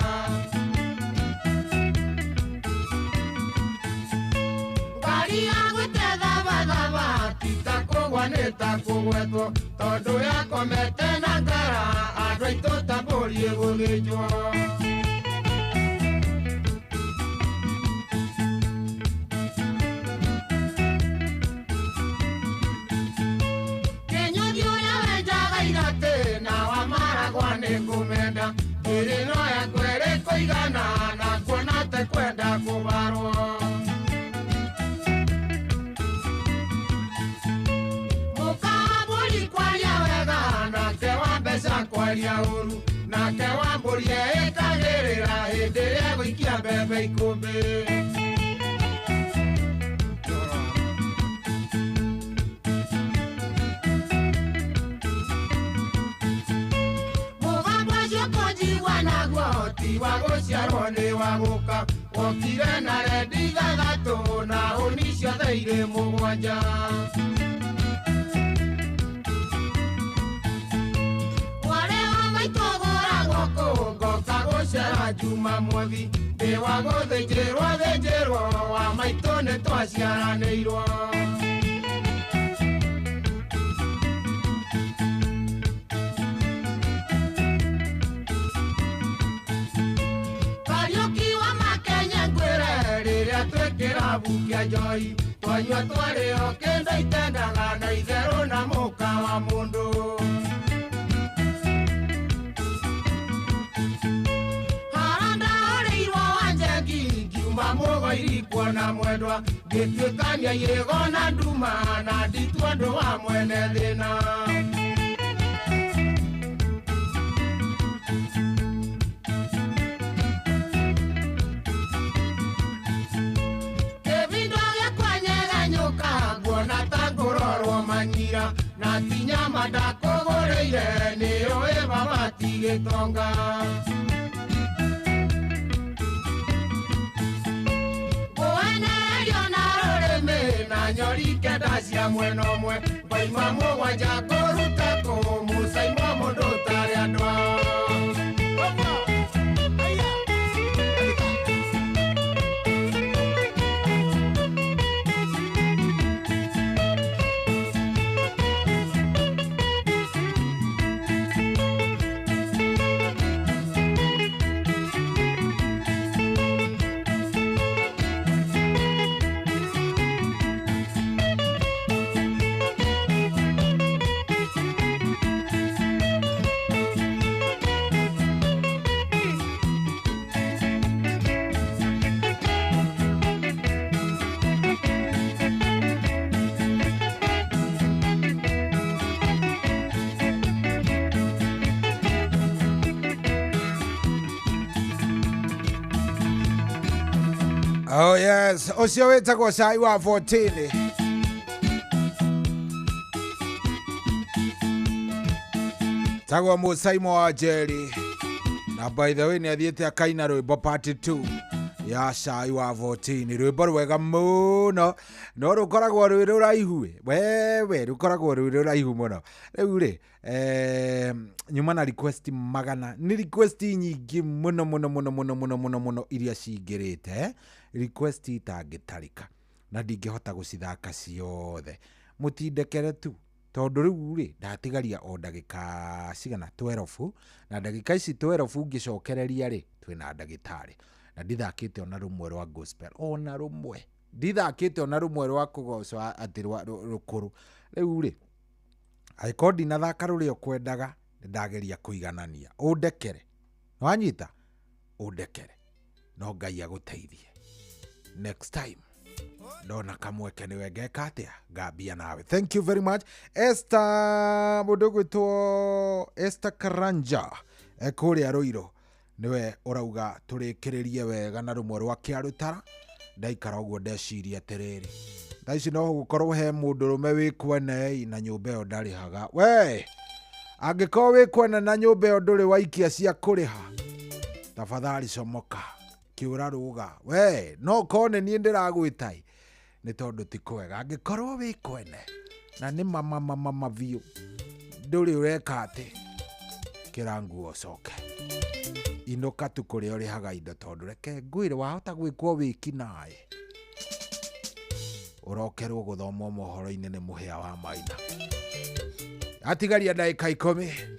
Ngari ya gũtethabathaba ti ta kũgwa nĩ ta kũgwetwo tondũ yakomete na ngara andũ aitũ ta mbũri ĩgũthĩnjwo. Ĩrĩ no yakwa ĩrĩ kũigana na kuona te kwenda kũbarwo. Mũka wa mbũri kwaria wega nake wa mbeca kwaria ũru nake wa mbũri ĩkagĩrĩra hĩndĩ ĩrĩa gũikia mbembe ikũmbĩ. Wa gũciarwo nĩ wa gũka wokire na rendi ithathatũ na hũni ciothe irĩ mũgwanja. Mwarĩ wa maitũ gũragwo kũ ngoka gũc gũcera Juma Mwothi ndĩ wa gũthĩnjĩrwo wa maitũ nĩ twaciaranĩirwo. Kariuki wa Makenya ngwĩre rĩrĩa twĩkĩra bukia njoi twanyua twarĩo kĩndũ itendaga na itherũ na mũka wa mũndũ. Mũgo irikwo na mwendwa ngĩtuĩkania yego na nduma na nditua andũ wa mwene thĩna. Kĩbindo gĩakwa nyegenyũka nguona ta ngũrorwo manyira na ti nyama ndakũgũrĩire nĩũĩ babati gĩtonga. Nyori kenda cia mwena ũmwe ngoima mũgwanja kũruta kũmũcaimwa mũndũ ũtarĩ andũ ao. Oh yes, ucio witagwo cai wa 14. Tagwo Musaimo wa Jerry. Na by the way, ni athiete akaina rwimbo part 2 ya cai wa 14. Rwimbo rwega muno. No rukoragwo rwĩ rũraihu. Wewe rukoragwo rwĩ rũraihu muno. Rĩu rĩ, nyuma na request magana. Ni request nyingĩ muno iria cingĩrĩte. Request itangĩtarĩka na ndingĩhota gũcithaka ciothe. Mũtindekere tu tondũ rĩu rĩ ndatigaria o ndagĩka cigana 12 na ndagĩka ici 12 ngĩcokereria rĩ twĩna ndagĩtarĩ na ndithakĩte ona rũmwe rwa gospel ona rũmwe ndithakĩte ona rũmwe rwa kũgocwa atĩ rwa rũkũrũ. Rĩu rĩ angĩkorwo ndinathaka rũrĩa ũkwendaga ndageria kũiganania ũndekere wanyita ũndekere no Ngai agũteithie. Next time ndona kamweke niwe ngeka atia ngambia nawe. Thank you very much Esther Mudugwitwo Esther Karanja kũrĩa Rũiro niwe ũrauga tũrĩkĩrĩrie wega na rũmwe rwa Kĩarũtara. Ndaikara ũguo ndeciria atĩrĩrĩ thaici no gũkorwo he mũndũrũme wĩkwene na nyũmba ĩyo ndarĩhaga. We angĩkorwo wĩkwene na nyũmba ĩyo ndũrĩ waikia cia kũrĩha tafadhali comoka kiura ruga. We no kone niĩ ndĩragwĩtai nĩ tondũ ti kwega. Angĩkorwo wĩ kwene na nĩ mama biũ ndũrĩ ũreka atĩ kĩra nguo coke inũka tu kũrĩa ũrĩhaga indo tondũ reke ngwĩre wahota gwĩkwo wĩki naĩ ũrokerwo gũthomwo mohoro-inĩ nĩ mũhĩa wa Maina. Atigaria ndagĩka 10.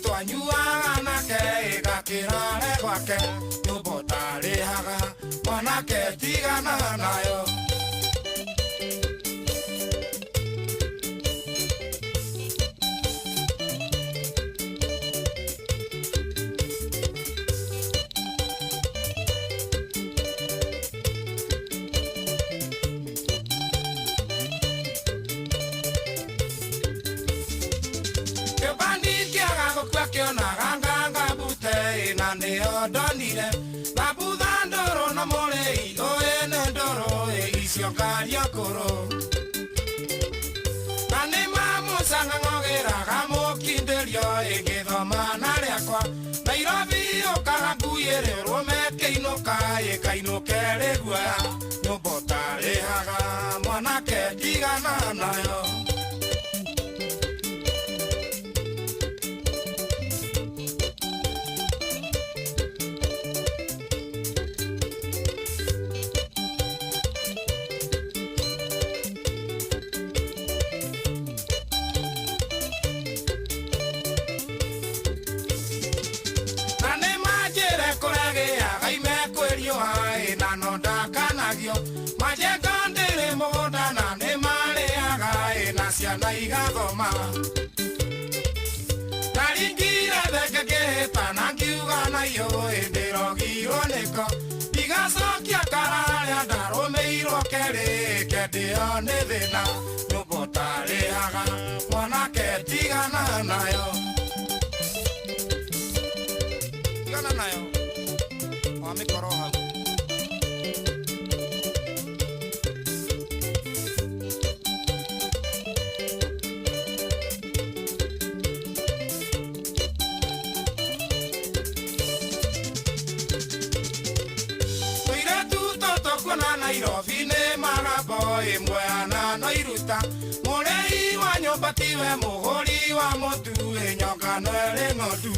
Twanyuaga nake gakĩrare gwake nyũmba ũtarĩhaga mwanake tigana nayo. Kĩbandi kĩaga gũkua kĩonaga nganga bute rome keino kae kaino keregua nyobotare haga mwana ke tigana nayo na igagoma taringira theke keheta na ngiuga na yo ndirogirwo niko igacokia kararia ndarumeirwo keri kendio ni thina nyumbotarihaga mwanake tigana nayo wamikoro hau Nairobi ne marabo imwana no iruta murei wa nyumba tiwe muhuri wa mutu enyoka no ere ngotu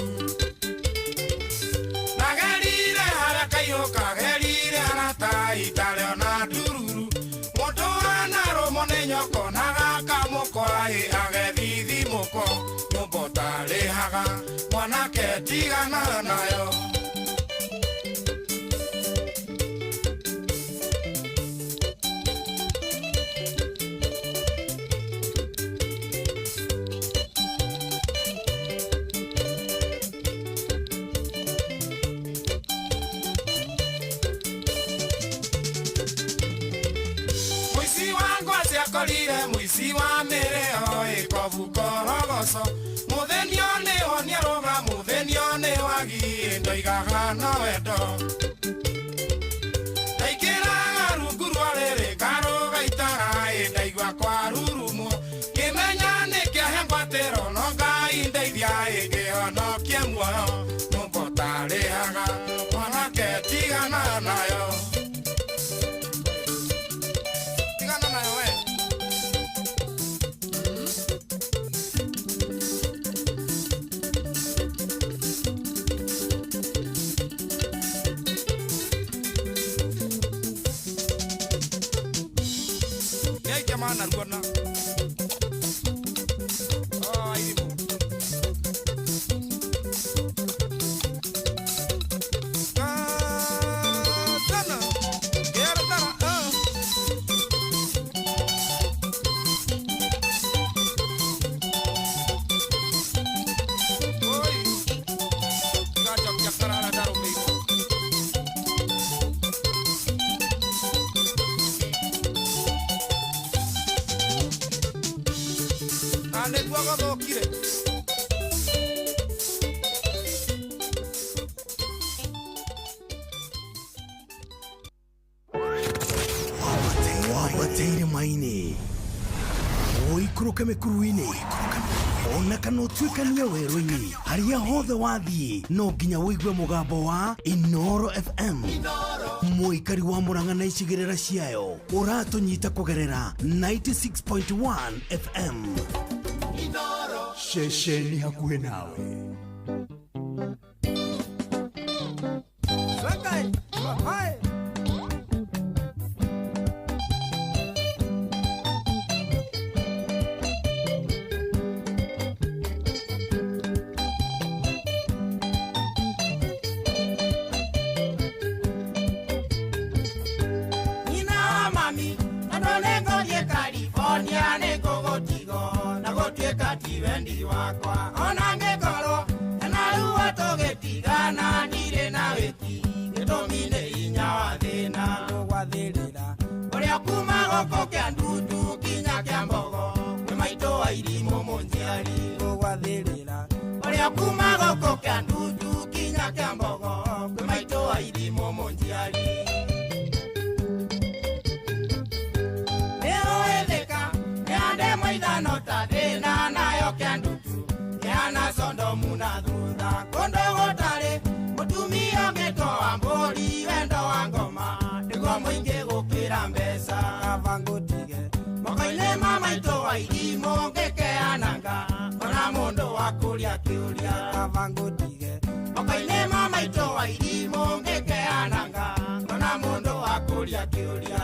nagerire haraka yoka gerire harata itale ona dururu mutu ana romo ne nyoko nagaka mukora agebithi muko nyumbotale haga mwanake tigana nayo Korire muisi wa mereo ikovu korogoso muthenio ni onyeroga muthenio ni wagi ndoigaga no wendo ndaikiraga rungu rwarere karoga itara ndaigua kwa rurumo kimenya ni kiahe ngwatiro no ngai ndeithia ingĩhonokie muoyo nũmbotarĩhaga mwanake tigana nayo Mana ruona ai mo sana era tara oi gajo que para dar o meio ane tuaga thokire wabateire maini oikũrũke mĩkuru-inĩ ona kana ũtuĩkanie werũ-inĩ harĩa hothe wathiĩ no nginya wĩigue mũgambo wa Inoro FM mũikari wa Mũrang'a na icigĩrĩra ciayo ũratũnyita kũgerera 96.1 FM Inoro ceceni hakuhĩ nawe wendi wakwa ona ngĩkorwo na ruo tũgĩtigana ndirĩ na wĩki gĩtũmi nĩ hinya wa thĩna tũgwathĩrĩra ũrĩa kuma gũkũ kĩa ndutu kinya kĩa mbogo kwĩ maitũ wa irimũ mũnjiari tũgwathĩrĩra ũrĩa kuma gũkũ kĩa ndutu kinya kĩa mbogo kwĩ maitũ wa irimũ mũnjiari no ta thina nayo kiandutu yana sondo muna thutha kondo gotare mutumia ngetoa ona mundu wa kuria kiuria kabangu tige okaine mama ito wa irimo ngekeananga ona mundu wa kuria kiuria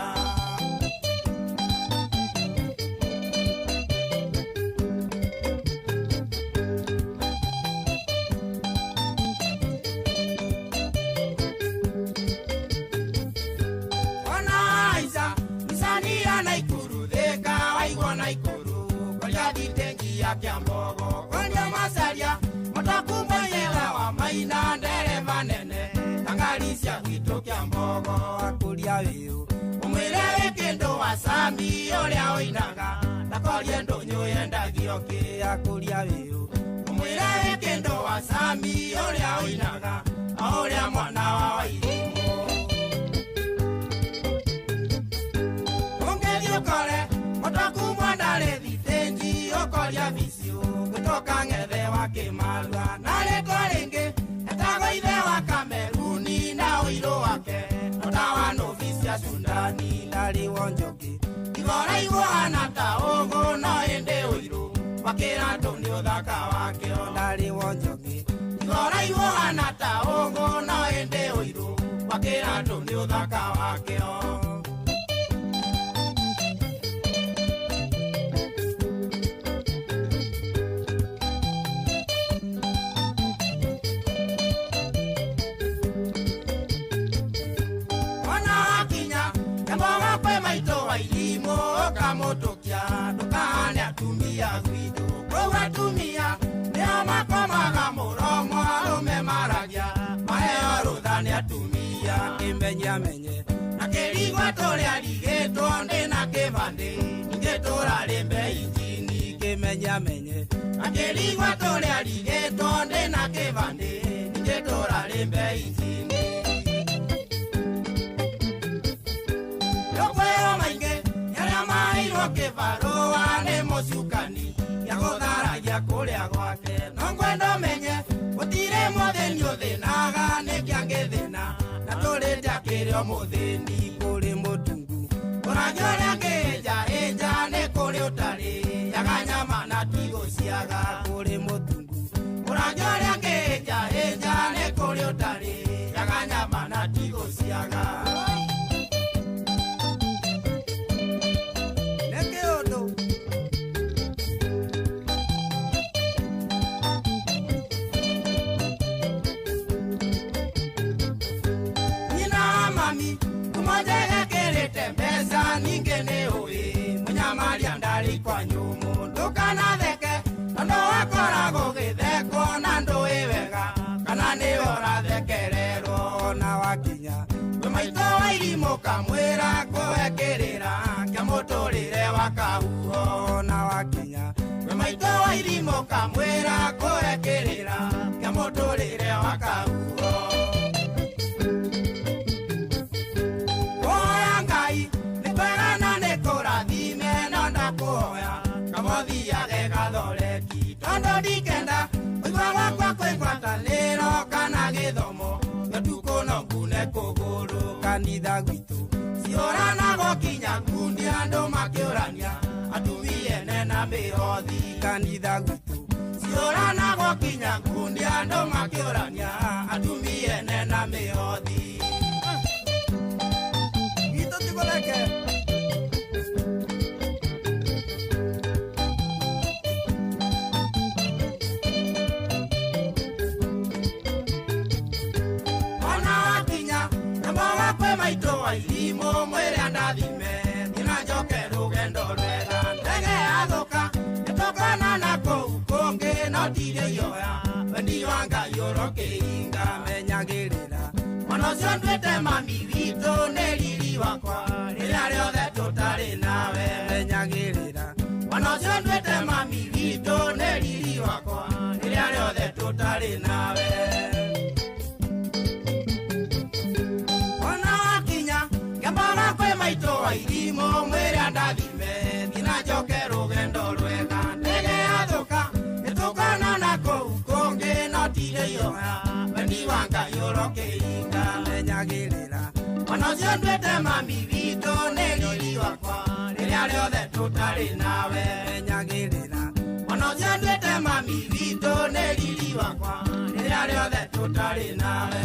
Kiambogo kwenda masaria matakumba yela wa maina ndereva nene tangalisia wito Kiambogo akulia wiu umwire kendo wa sami oria oinaga takorie ndonyo yenda gioke akulia wiu umwire kendo wa sami oria oinaga oria mwana wa wairimo ungethio kore matakumba ndare thitenji okoria visio kutoka ngethe wa Kimalwa nale koringi etago ithe wa Kameruni na uiro wake otawa novisia Sundani ndari wonjoki igora igwana ta ogo no ende uiro wakira toni uthaka wake ndari wonjoki igora igwana ta ogo no ende uiro wakira toni uthaka wake kamotokia tukane atumia gwitu kuwatumia nio makomaga muromo umemaragia maheo ruthani atumia kimenyamenye na kirigwa turia rigitwo ndi na kibandi ngitura rimbe injini kimenyamenye na kirigwa turia rigitwo ndi na kibandi ngitura rimbe injini kibarua ni mucukani ya gutharagia kuria gwake no ngwenda menye gutire muthini uthinaga ni kiangithina na turija kirio muthini kuri mutungu kuragioria ngeja eja ni kuri utari yaganyama na tigo ciaga kuri mutungu kuragioria ngeja eja ni kuri utari yaganyama na tigo ciaga ningene ui munyamaria ndari kwa nyumu ndukana theke ndo wakorago githeko na ndui wega kana ni orathekererwo na wakinya maito wa irimo kamwira kuwekirira kia muturire wa kahuho na wakinya maito wa irimo kamwira kuwekirira kia muturire wa kahuho tondo dikenda uigwa kwa kwetaniro kana githomo gatuko no kune kuguru kanitha gwitu ciorana gokinya kundi andu makiurania atumie nena mihothi kanitha gwitu ciorana gokinya kundi andu makiurania atumie nena mihothi gito tikoleke maito wa irimo mwere andathime thina njoke rugendo rwega ndege yathuka itokana na kou kungi no ndire ioya wendi wa Ngai urokiringa menyagirira mwana ucio nduite mami witu ni riri wakwa riria riothe tutari nawe menyagirira mwana ucio nduite mami witu ni riri wakwa riria riothe tutari nawe maito wa irimo mwere andathime thina njoke rugendo rwega ndege yathuka itukana na kou kungi no ndire ioya wendi wa Ngai urokiringa menyagirira mwana ucio nduite mami witu ni riri wakwa riria riothe tutari nawe menyagirira mwana ciandwĩte mami witũ nĩ riri wakwa rĩrĩa rĩothe tũtarĩ nawe.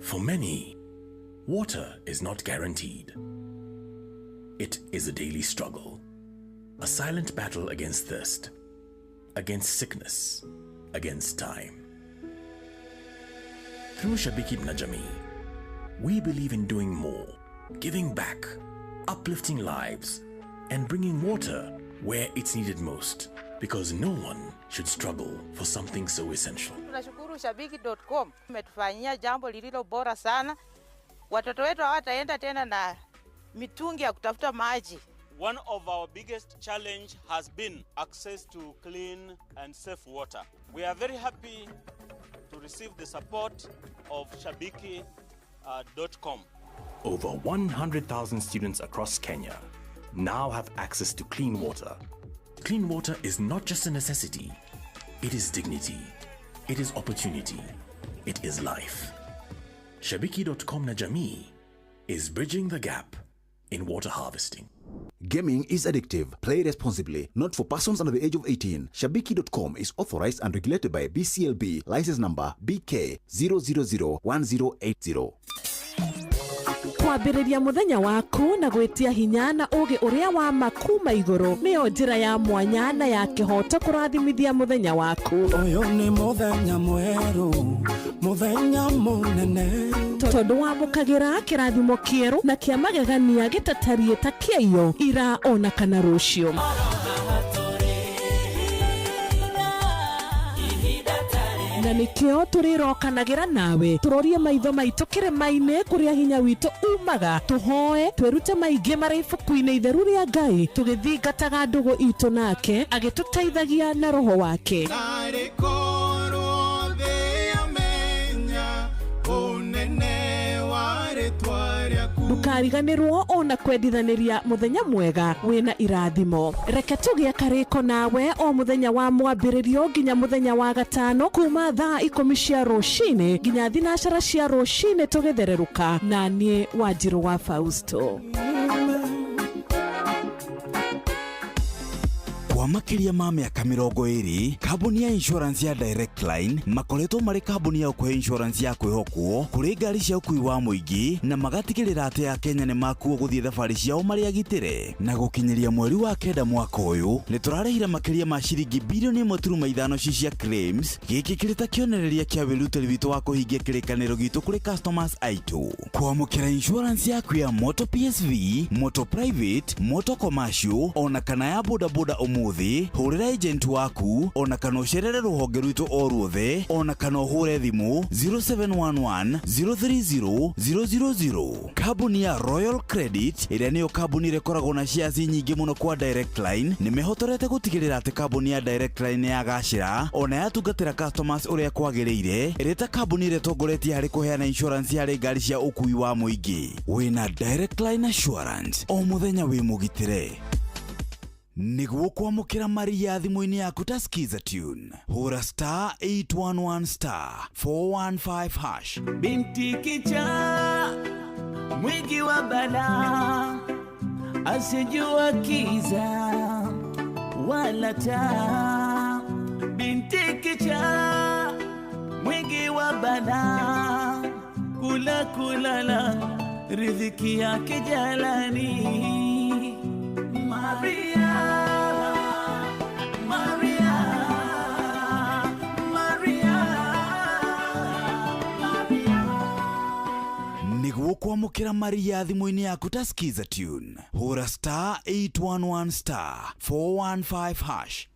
For many, water is not guaranteed. It is a daily struggle, a silent battle against thirst, against sickness, against time. Through Shabiki na Jamii, we believe in doing more, giving back, uplifting lives, and bringing water where it's needed most, because no one should struggle for something so essential. Tunashukuru Shabiki.com umetufanyia jambo lililo bora sana. Watoto wetu hawataenda tena na mitungi ya kutafuta maji. One of our biggest challenge has been access to clean and safe water. We are very happy to receive the support of Shabiki.com. Over 100,000 students across Kenya now have access to clean water. Clean water is not just a necessity, it is dignity, it is opportunity, it is life. Shabiki.com na Jamii is bridging the gap in water harvesting. Gaming is addictive. Play responsibly. Not for persons under the age of 18. Shabiki.com is authorized and regulated by BCLB. License number BK 0001080. Kwambĩrĩria mũthenya waku na gwĩtia hinya na ũgĩ ũrĩa wa makuma igũrũ nĩyo njĩra ya mwanya na ya kĩhoto kũrathimithia mũthenya waku. Ũyũ nĩ mũthenya mwerũ, mũthenya mũnene. Tondũ wamũkagĩra kĩrathimo kĩerũ na kĩa magegania gĩtatarie ta kĩayo ira ona kana rũciũ. Na nikio turirokanagĩra nawe turorie maitho maitũ kĩrĩma-inĩ kũrĩa hinya witũ umaga tuhoe twĩrute maingĩ marĩ ibuku-inĩ itheru rĩa Ngai tũgĩthingataga ndũgũ itũ nake agĩtũteithagia na roho wake. Ndukariganĩrwo ona kwendithanĩria mũthenya mwega wĩna irathimo. Reke tũgĩe karĩko nawe o mũthenya wa mwambĩrĩrio nginya mũthenya wa gatano kuma thaa 10 cia rũcinĩ nginya thinacara cia rũcinĩ tũgĩthererũka na niĩ Wanjirũ wa Fausto. Kwa makĩria ma mĩaka 20, kambuni ya insurance ya Direct Line makoretwo marĩ kambuni ya ũkũhe insurance ya kwĩhokwo kũrĩ ngari cia ũkui wa mũingĩ na magatigĩrĩra atĩ Akenya nĩ makuo gũthiĩ thabarĩ ciao marĩ agitĩre. Na gũkinyĩria mweri wa kenda mwaka ũyũ nĩ tũrarĩhire makĩria ma ciringi bilioni 1.5 cia claims, gĩkĩ kĩrĩ ta kĩonereria kĩa wĩrutĩri witũ wa kũhingia kĩrĩkanĩro gitũ kũrĩ customers aitũ. Kwamũkĩra insurance yaku ya motor PSV, motor private, motor commercial ona kana ya bodaboda ũmũthĩ, hũrĩra agent waku ona kana ũcerere rũhonge rwitũ o ruothe ona kana ũhũre thimũ 0711 030 000. Kambuni ya Royal Credit ĩrĩa nĩyo kambuni ĩkoragwo na shares nyingĩ mũno kwa Direct Line nĩ mehotorete gũtigĩrĩra atĩ kambuni ya Direct Line yagacĩra ona yatungatĩra customers ũrĩa kwagĩrĩire, ĩrĩ ta kambuni ĩrĩa tongoretie harĩ kũheana insurance harĩ ngari cia ũkui wa mũingĩ. Wĩna Direct Line Assurance o mũthenya wĩ mũgitĩre. Nĩguo kwamũkĩra maria thimũ-inĩ yaku ta skiza tune, hũra star 811 star 415 hash. Binti kicha mwingi wa bala asijua kiza wala taa. Binti kicha mwingi wa bala kulala riziki yake jalani. Maria, Maria, Maria, Maria. Nĩguo kwamũkĩra maria thimũ-inĩ yaku ta skiza tune, hũra star 811 star 415 hash.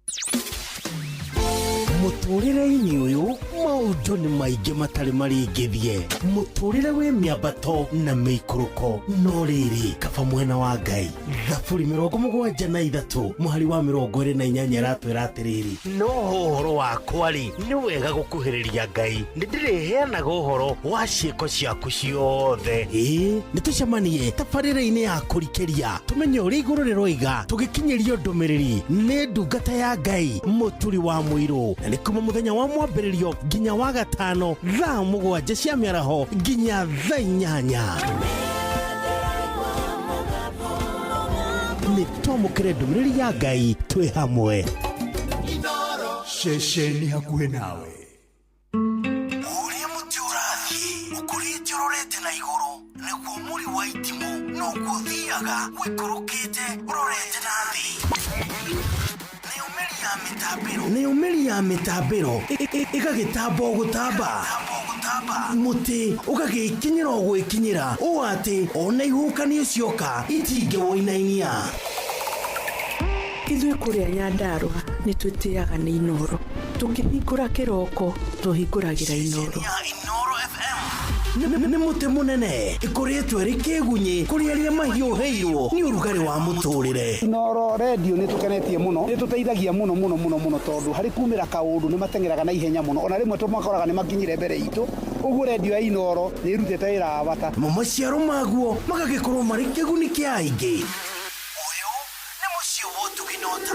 Mũtũrĩre-inĩ ũyũ maũndũ nĩ maingĩ matarĩ maringithie. Mũtũrĩre wĩ mĩambato na mĩikũrũko, no rĩrĩ kaba mwena wa Ngai. Thaburi 73 mũhari wa 28 ratwĩra atĩrĩrĩ, no ũhoro wakwa-rĩ nĩ wega gũkuhĩrĩria Ngai, nĩ ndĩrĩheanaga ũhoro wa ciĩko ciaku ciothe. Nĩ tũcemanie tabarĩra-inĩ ya kũrikĩria tũmenye ũrĩa igũrũ rĩroiga, tũgĩkinyĩrio ndũmĩrĩri nĩ ndungata ya Ngai mũturi wa mũirũ, na nĩ kuma mũthenya wa mwambĩrĩrio nginya wa gatano thaa 7 cia mĩaraho nginya thaa 8. Nĩ twamũkĩre ndũmĩrĩri ya Ngai twĩ hamwe. Ceceni hakuhĩ nawe. Ũrĩa mũtĩ ũrathiĩ ũkũrĩte ũrorete na igũrũ, nĩguo mũri wa itimũ noguo ũthiaga wĩkũrũkĩte ũrorete na thĩ. Nĩ ũmĩri ya mĩtambĩro ĩgagĩtamba o gũtamba, mũtĩ ũgagĩkinyĩra o gwĩkinyĩra, ũũ atĩ ona ihuhũkanio cioka itingĩwoinainia. Ithuĩ kũrĩa Nyandarua nĩ twĩtĩaga nĩ Inoro. Tũkĩhingũra kĩroko tũhingũragĩra Inoro. Nĩ mũtĩ mũnene ĩkoretwo ĩrĩ kĩgunyi kũrĩ arĩa mahiũhĩirwo nĩ ũrugarĩ wa mũtũrĩre. Inoro radio nĩ tũkenetie mũno, nĩ tũteithagia mũno tondũ harĩ kumĩra kaũndũ nĩ matengeraga na ihenya mũno, ona rĩmwe tũmakoraga nĩ makinyire mbere itũ. Ũguo radio ya Inoro nĩ ĩrutĩte wĩra wa bata. Maciaro maguo magagĩkorwo marĩ kĩguni kĩa aingĩ.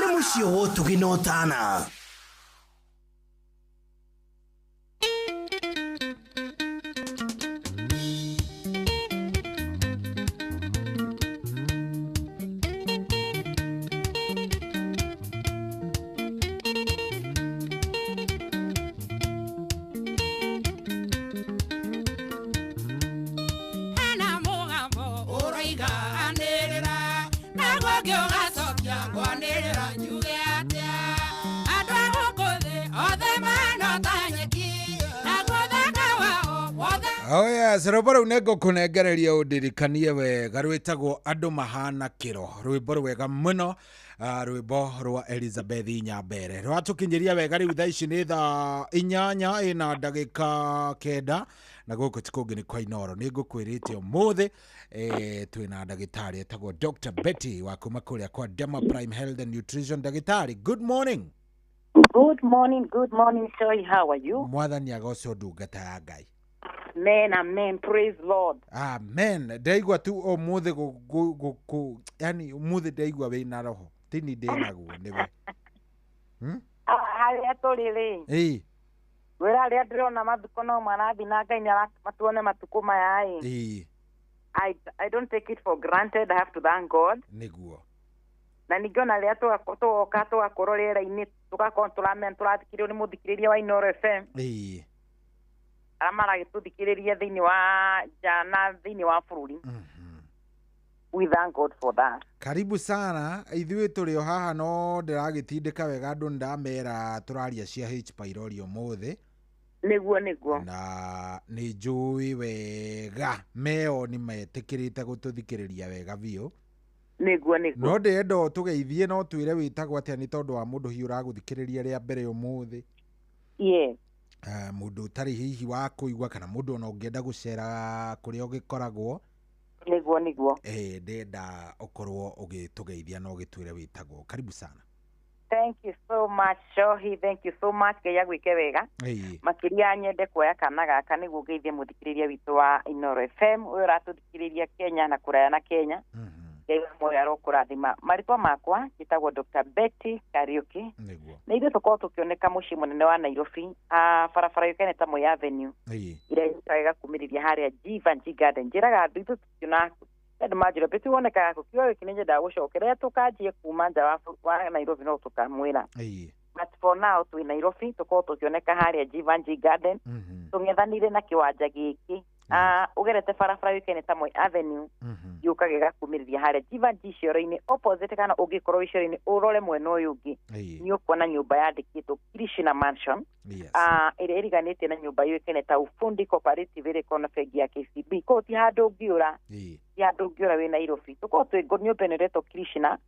Nĩ mũciĩ wa ũtugi na ũtana. Rwĩmbo rũu nĩngũkũnengereria ũndirikanie wega, rwĩtagwo andũ mahana kĩro, rwĩmbo rwega mũno, rwĩmbo rwa Elizabeth Nyambere. Rwatũkinyĩria wega rĩu thaa ici nĩ thaa 8 ĩna ndagĩka 9 na gũkũ ti kũngĩ nĩ kwa Inoro. Nĩngũkwĩrĩte ũmũthĩ twĩna ndagĩtarĩ etagwo Dr. Betty wa kuma kũrĩa kwa Dema Prime Health and Nutrition. Ndagĩtarĩ, good morning. Good morning, Joy. How are you? Mwathani agocwo ndungata ya Ngai. Amen, praise Lord. Amen. Ndaigua tu ũmũthĩ yani ũmũthĩ ndaigua wĩna roho. Tini ndĩnaguo nĩwe. Harĩa tũrĩ rĩ. Wĩra rĩa ndĩrona mathiko no marathi na Ngai nĩaratũone matukũ maya ĩ. I don't take it for granted. I have to thank God. Nĩguo. Na ningĩona rĩa tũgoka tũgakorwo rĩera-inĩ tũgakorwo tũrathikĩrĩrio nĩ mũthikĩrĩria wa Inoro FM. Maragĩtũthikĩrĩria thĩinĩ wa jana thĩinĩ wa bũrũri. We thank God for that. Karibu sana. Ithuĩ tũrĩ o haha no ndĩragĩtindĩka wega, andũ ndamera tũraria cia H pylori ũmũthĩ. Nĩguo. Na nĩ njũĩ wega meo nĩ metĩkĩrĩte gũtũthikĩrĩria wega biũ. Nĩguo. No ndĩenda tũgeithie, no twĩre wĩtagwo atĩa nĩ tondũ wa mũndũ hiũ ũragũthikĩrĩria rĩa mbere ũmũthĩ. Yes. Mũndũ ũtarĩ hihi wa kũigua kana mũndũ ona ũngĩenda gũcera kũrĩa ũgĩkoragwo. Nĩguo. Ndenda ũkorwo ũgĩtũgeithia na ũgĩtwĩre wĩtagwo. Karibu sana. Thank you so much, Shohi. Thank you so much. Ngai agwĩke wega. Makĩria nyende kuoya kana gaka nĩguo ngeithie mũthikĩrĩria witũ wa Inoro FM ũyũ ũratũthikĩrĩria Kenya na kũraya na Kenya. Ngai moya rokũrathima. Marĩtwa makwa njĩtagwo Dr. Betty Kariuki. Na ithuĩ tũkorwo tũkĩoneka mũciĩ mũnene wa Nairobi, barabara yũkaine ta Moi Avenue, ĩrĩa ĩtagĩga kumĩrĩria harĩa G Garden. Njĩraga andũ itũ tũkiona andũ manjĩra Betty wonekaga kũ, kiugo gĩkĩ nĩ nyendaga gũcokeria tũkanjie kuma nja wa Nairobi no tũkamwĩra. But for now twĩ Nairobi tũkorwo tũkĩoneka harĩa G Garden, tũng'ethanire na kĩwanja gĩkĩ ugerete barabara wikene ta Moi Avenue yukaga gakumiriria haria Jivanji cioro-ini opposite kana ungikorwo cioro-ini urore mwena uyu ungi ni ukuona nyumba yandikitwo Krishna Mansion ĩrĩa ĩriganĩtie na nyũmba yũĩkaine ta Ufundi Cooperative ĩrĩ kona bengi ya KCB ko ti handũ ũngĩũra ti handũ ũngĩũra wĩ Nairobi tũkorwo twĩ nyũmba ĩno ĩretwo Krishna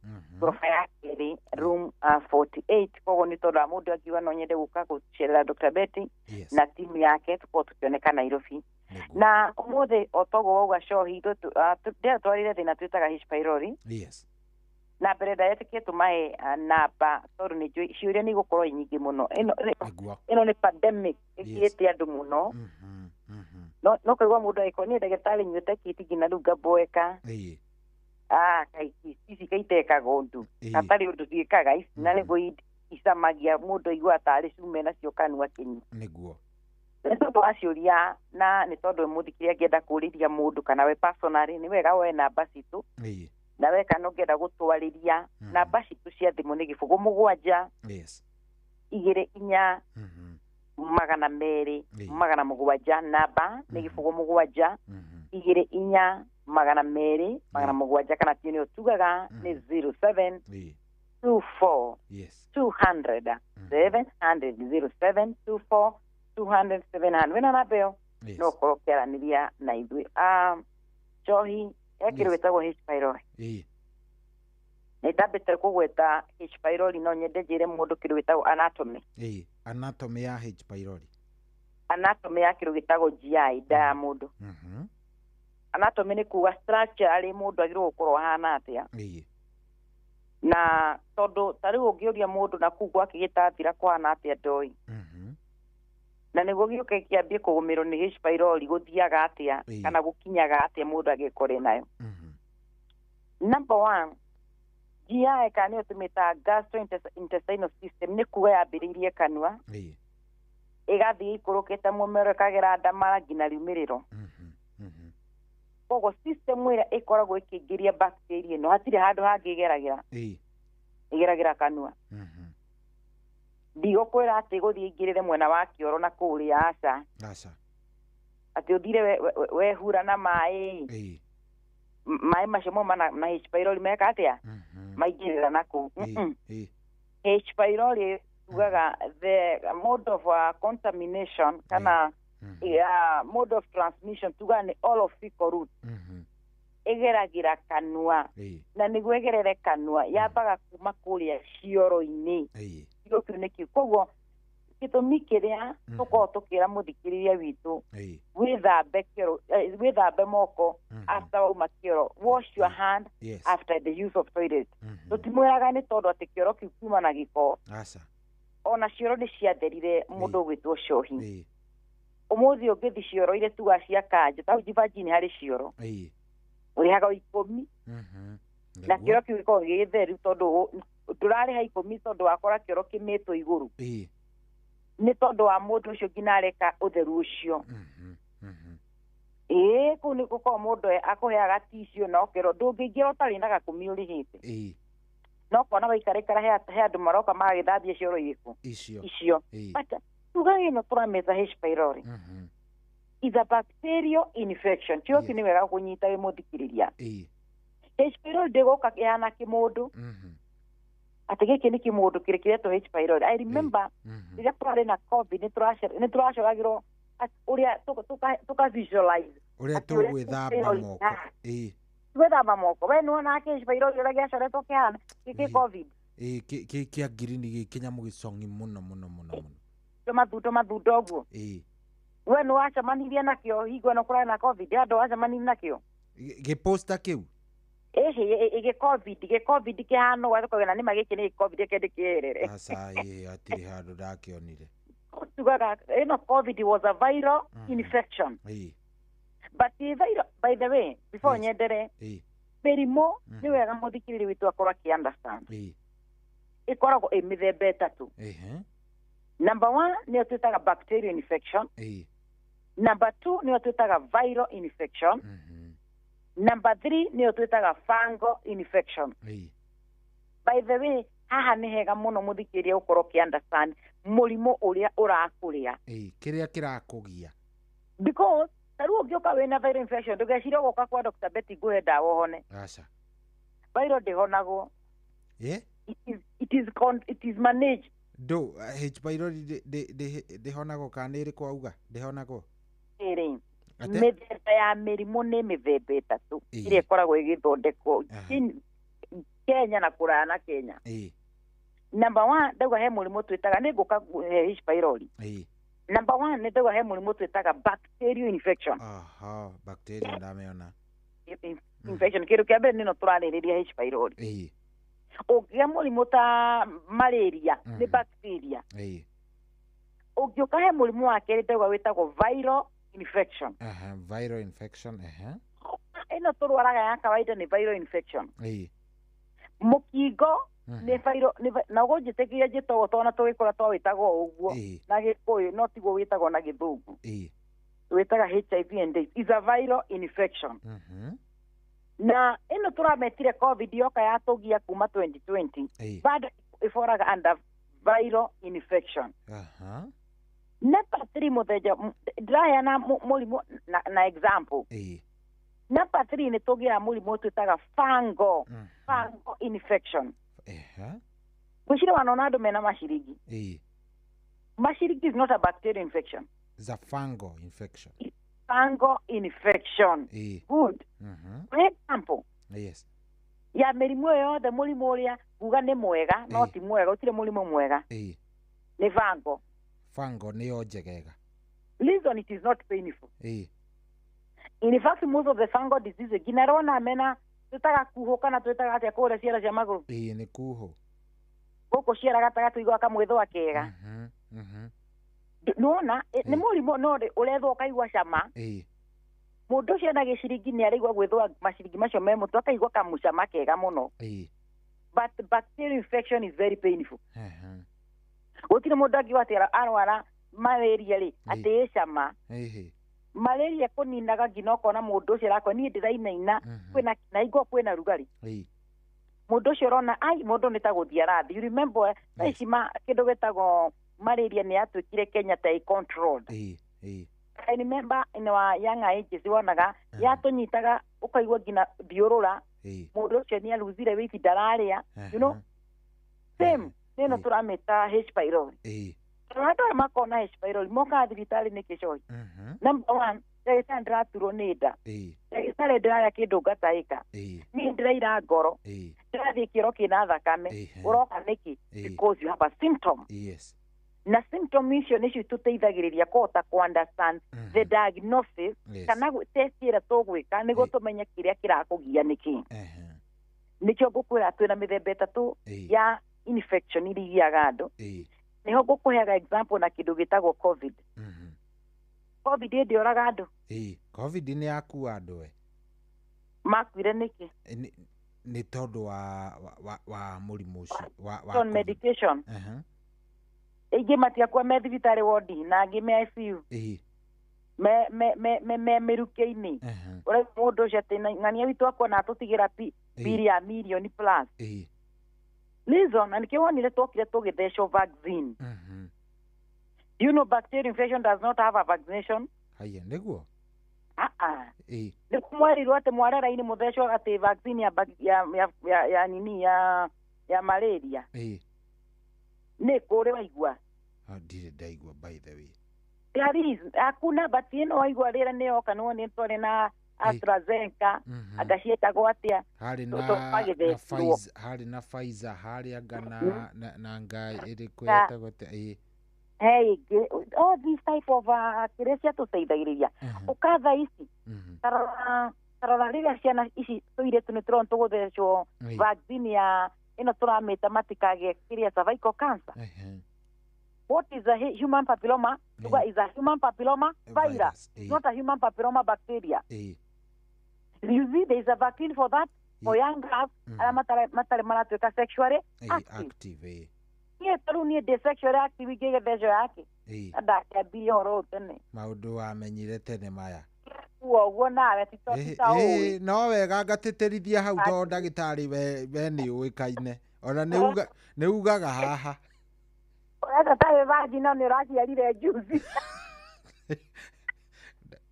gorofa ya kerĩ room 48 koguo nĩ tondũ wa mũndũ angiuga no nyende gũka gũcerera Dr. Betty na timu yake tũkorwo tũkĩoneka Nairobi na ũmũthĩ otoguo wauga Cohi twarire thĩna twĩtaga H. pylori na mbere ndayetĩkie tũmahe namba tondũ nĩ njũĩ ciũria nĩ igũkorwo nyingĩ mũno ĩno nĩ pandemic ĩkĩte andũ mũno no kaigua mũndũ agĩkorwo niĩ ndagĩtarĩ nyuĩte kiti nginya rĩu ngambweka ici kaitekaga ũndũ hatarĩ ũndũ ciĩkaga ici na nĩguo icamagia mũndũ aigua tarĩ cume nacio kanua kĩnyua nĩguo nĩ tondũ wa ciũria na nĩ tondũ mũthikĩria angĩenda kũũrĩria mũndũ kana we personally nĩ wega woe namba citũ na we kana ũngĩenda gũtwarĩria namba citũ cia thimũ nĩ 07 igĩrĩ inya magana merĩ magana mũgwanja namba nĩ 07 igĩrĩ inya magana merĩ magana mũgwanja kana tiyo nĩyo tugaga nĩ 07 24 200 700 07 24 200 700 wĩna namba ĩyo no ũkorwo ũkĩaranĩria na ithuĩ Cohi ekĩrĩ wĩtagwo H. pylori nĩ ndambĩte kũgweta H. pylori no nyende njĩre mũndũ kĩrĩ wĩtagwo anatomy anatomy ya H. pylori anatomy ya kĩrĩ wĩtagwo GI nda ya mũndũ anatomy nĩ kuga structure arĩ mũndũ agĩrĩirwo gũkorwo ahana atĩa na tondũ tarĩu ũngĩũria mũndũ na kuu gwake gĩtathira kũhana atĩa ndoĩ na nĩguo gĩũke kĩambie kũgũmĩrwo nĩ H. pylori gũthiaga atĩa kana gũkinyaga atĩa mũndũ agĩkore nayo number 1 GI kana nĩyo tũmĩtaga gastrointestinal system nĩ kuga yambĩrĩirie kanua ĩgathiĩ ikũrũkĩte mũmero ĩkagera nda mara nginya riumĩrĩro koguo system ĩrĩa ĩkoragwo ĩkĩingĩria bacteria ĩno hatirĩ handũ hangĩ ĩgeragĩra kanua ndigũkwĩra atĩ gũthiĩ ingĩrĩre mwena wa kĩoro na kũrĩa aca atĩ ũthire wehura na maĩ macio mauma na H. pylori meka atĩa maingĩrĩra na kũu H. pylori tugaga the mode of contamination kana mode of transmission tugaga nĩ orophycal route ĩgeragĩra kanua na nĩguo ĩgerere kanua yambaga kuma kũrĩa cioro-inĩ kĩu nĩ kĩu koguo gĩtũmi kĩrĩa tũkorwo tũkĩra mũthikĩrĩria witũ wĩthambe moko after wauma kĩoro wash your hand after the use of toilet tũtimwĩraga nĩ tondũ atĩ kĩoro kĩu kuma na gĩko ona cioro nĩ ciatherire mũndũ ũgwĩtwo Cohi ũmũthĩ ũngĩthi cioro iria tuga cia kanja ta Jivanji harĩ cioro ũrĩhaga 10 na kĩoro kĩu gĩkoragwo gĩgĩtheru tondũ ndũrarĩha 10 tondũ wakora kĩoro kĩmĩtwo igũrũ nĩ tondũ wa mũndũ ũcio nginya areka ũtheru ũcio kũu nĩ gũkorwo mũndũ akũheaga ticio na ũkĩro ndũngĩingĩra ũtarĩ na gakũmi ũrĩhĩte no kuona gũikarĩkara he andũ maroka magagĩthambia cioro irĩkũ icio tuga ĩno tũramĩta H. pylori is a bacterial infection kĩoki nĩ wega kũnyita wĩ mũthikĩrĩria H. pylori ndĩgũka kĩhana kĩmũndũ atĩ gĩkĩ nĩ kĩmũndũ kĩrĩ kĩretwo H. pylori I remember rĩrĩa twarĩ na COVID nĩ tũracoragĩrwo ũrĩa tũka visualize ũrĩa tũgwĩthamba moko gwĩthamba moko we nĩwona H. pylori ũrĩa gĩacoretwo kĩhana gĩkĩ COVID kĩa ngirini gĩkĩ nyamũ gĩcong'i mũno tũmathundo ũguo we nĩwacemanirie nakĩo hingo ĩno kũrarĩ na COVID andũ wacemanirie nakĩo gĩposta kĩu gĩ-COVID kĩhana ũgathũkagĩra nĩma gĩkĩ nĩ COVID kĩndĩ kĩerere hatirĩ handũ ndakĩonire tugaga ĩno COVID was a viral infection but by the way before nyendere mĩrimũ nĩ wega mũthikĩrĩri witũ akorwo akĩ-understand ĩkoragwo ĩ mĩthemba ĩtatũ number 1 nĩyo twĩtaga bacterial infection number 2 nĩyo twĩtaga viral infection number 3 nĩyo twĩtaga fungal infection by the way haha nĩ hega mũno mũthikĩrĩria gũkorwo ũkĩ-understand mũrimũ ũrĩa ũrakũrĩa kĩrĩa kĩrakũgia because taru ogioka wena viral infection ndugecire goka kwa Dr. Betty nguhe ndawa hone aca viral ndihonagwo it is managed do H pylori ndihonagwo kana iri kwauga ndihonagwo iri mithemba ya mĩrimũ nĩ mĩthemba ĩtatũ ĩrĩa ĩkoragwo ĩgĩthondekwo Kenya na kũraya na Kenya. Number 1 ndauga he mũrimũ twĩtaga nĩ ngũka H pylori. Number 1 nĩ ndauga he mũrimũ twĩtaga bacterial infection. Bacteria ndameona. Infection kĩndũ kĩa mbere nĩno tũrarĩrĩria H pylori. Ũngĩga mũrimũ ta malaria nĩ bacteria. Ũngĩũka he mũrimũ wa kerĩ ndauga wĩtagwo viral infection. Viral infection. Ino turwaraga ya kawaida ni viral infection. Mukingo ni viral na gũnjĩtĩkĩria njĩtagwo twana tũgĩkũra twawĩtagwo ũguo na Gĩkũyũ no tiguo wĩtagwo na Gĩthũngũ. Wĩtaga HIV and AIDS is a viral infection. Na ino tũrametire COVID yoka yatũgia kuma 2020 bado iforaga under viral infection. Number 3 mutheja ndaya na mũrimũ na example. Number 3 nĩ tũgia mũrimũ twĩtaga fungal infection. Gwĩciria wanona andũ mena maciringi. Maciringi is not a bacterial infection. It's a fungal infection. Fungal infection. Good. For example. Yes. Ya mĩrimũ yothe mũrimũ ũrĩa uga nĩ mwega no ti mwega ũtirĩ mũrimũ mwega. Nĩ fungal. Fungal nĩyo njegega. Listen, it is not painful. In fact, most of the fungal disease ginarona mena tutaga kuho kana twitaga atia kũrĩa ciara cia magũrũ. Nĩ kuho. Gũkũ ciara gatagatĩ igwa kamwĩthwo akega. Nona nĩ mũrimũ no ũrethwo kaigua cama. Mũndũ ũcio na gĩciringi nĩ araigua gwĩthwo maciringi macio me mũtwe akaigua kamũcama kega mũno. But bacterial infection is very painful. Gũtirĩ mũndũ angĩwa atĩ arwara malaria rĩ atĩ ĩcama. Malaria kũninaga nginya ũkona mũndũ ũcio arakwa niĩ ndĩrainaina kwĩna naigua kwĩna rugarĩ. Mũndũ ũcio ũrona mũndũ nĩ ta gũthiĩ arathi. You remember ici kĩndũ gĩtagwo malaria nĩ yatuĩkire Kenya ta controlled. I remember in our young ages wonaga yatũnyitaga ũkaigua nginya thiũrũra. Mũndũ ũcio nĩ aluzire weight ndararĩa. You know same nĩno tũramĩta H pylori. Tũrata makona H pylori moka thibitarĩ nĩ kĩcohi. Number 1 ndagĩtarĩ ndĩraturwo nĩ nda. Ndagĩtarĩ ndĩrarĩa kĩndũ ngatahĩka. Niĩ ndĩraira ngoro. Ndĩrathiĩ kĩoro kĩna thakame. Ũroka nĩkĩ? Because you have a symptom. Na symptom icio nĩcio tũteithagĩrĩria kũhota ku understand the diagnosis kana test ĩrĩa tũgwĩka nĩguo tũmenye kĩrĩa kĩrakũgia nĩkĩ. Nĩkĩo ngũkwĩra twĩna mĩthemba ĩtatũ ya infection iria igiaga andũ. Nĩho ngũkũheaga example na kĩndũ gĩtagwo COVID. COVID ndĩoraga andũ. COVID nĩ yakua andũ we. Makuire nĩkĩ? Nĩ tondũ wa mũrimũ ũcio wa medication. Ĩngĩ matiakua me thibitarĩ wodi na angĩ me ICU. Me mĩrukĩ-inĩ. Ũrĩa mũndũ ũcio atĩ ng'ania witũ akona atũtigĩra biri ya million plus. Listen, na nĩkĩo wonire twokire tũgĩthecwo vaccine. Do you know bacterial infection does not have a vaccination? Haya, nĩguo? Nĩ kumwerirwo atĩ mwarera-inĩ mũthecwo atĩ vaccine ya nini ya malaria. Nĩ kũrĩ waigua? Ndirĩ ndaigua by the way. There is, hakuna but ĩno waigua rĩra nĩ yoka nĩ wonire twarĩ na AstraZeneca agaciĩtagwo atĩa harĩ na Pfizer harĩ anga na ngai ĩrĩkũ yetagwo atĩa. Hey, all these type of kĩrĩa ciatũteithagĩrĩria ũkatha ici tarora rĩrĩa ciana ici tũirĩtu nĩ tũrona tũgũthecwo vaccine ya ĩno tũramĩta matikagĩe kĩrĩa cervical cancer. What is a human papilloma? Is a human papilloma virus, not a human papilloma bacteria. You see, there is a vaccine for that, for young girls, matare manatuĩka sexually active. Niĩ tarĩu niĩ ndĩ sexually active ingĩgĩthecwo yake. Ndakiambia ũhoro tene. Maũndũ wamenyire tene maya. Uguo nawe ti ũũ. No wega ngatĩtĩrithia hau tondũ ndagĩtarĩ we nĩ ũĩkaine. Ona nĩ ugaga haha. Ega tawe vagina nĩ ũraciarire juice.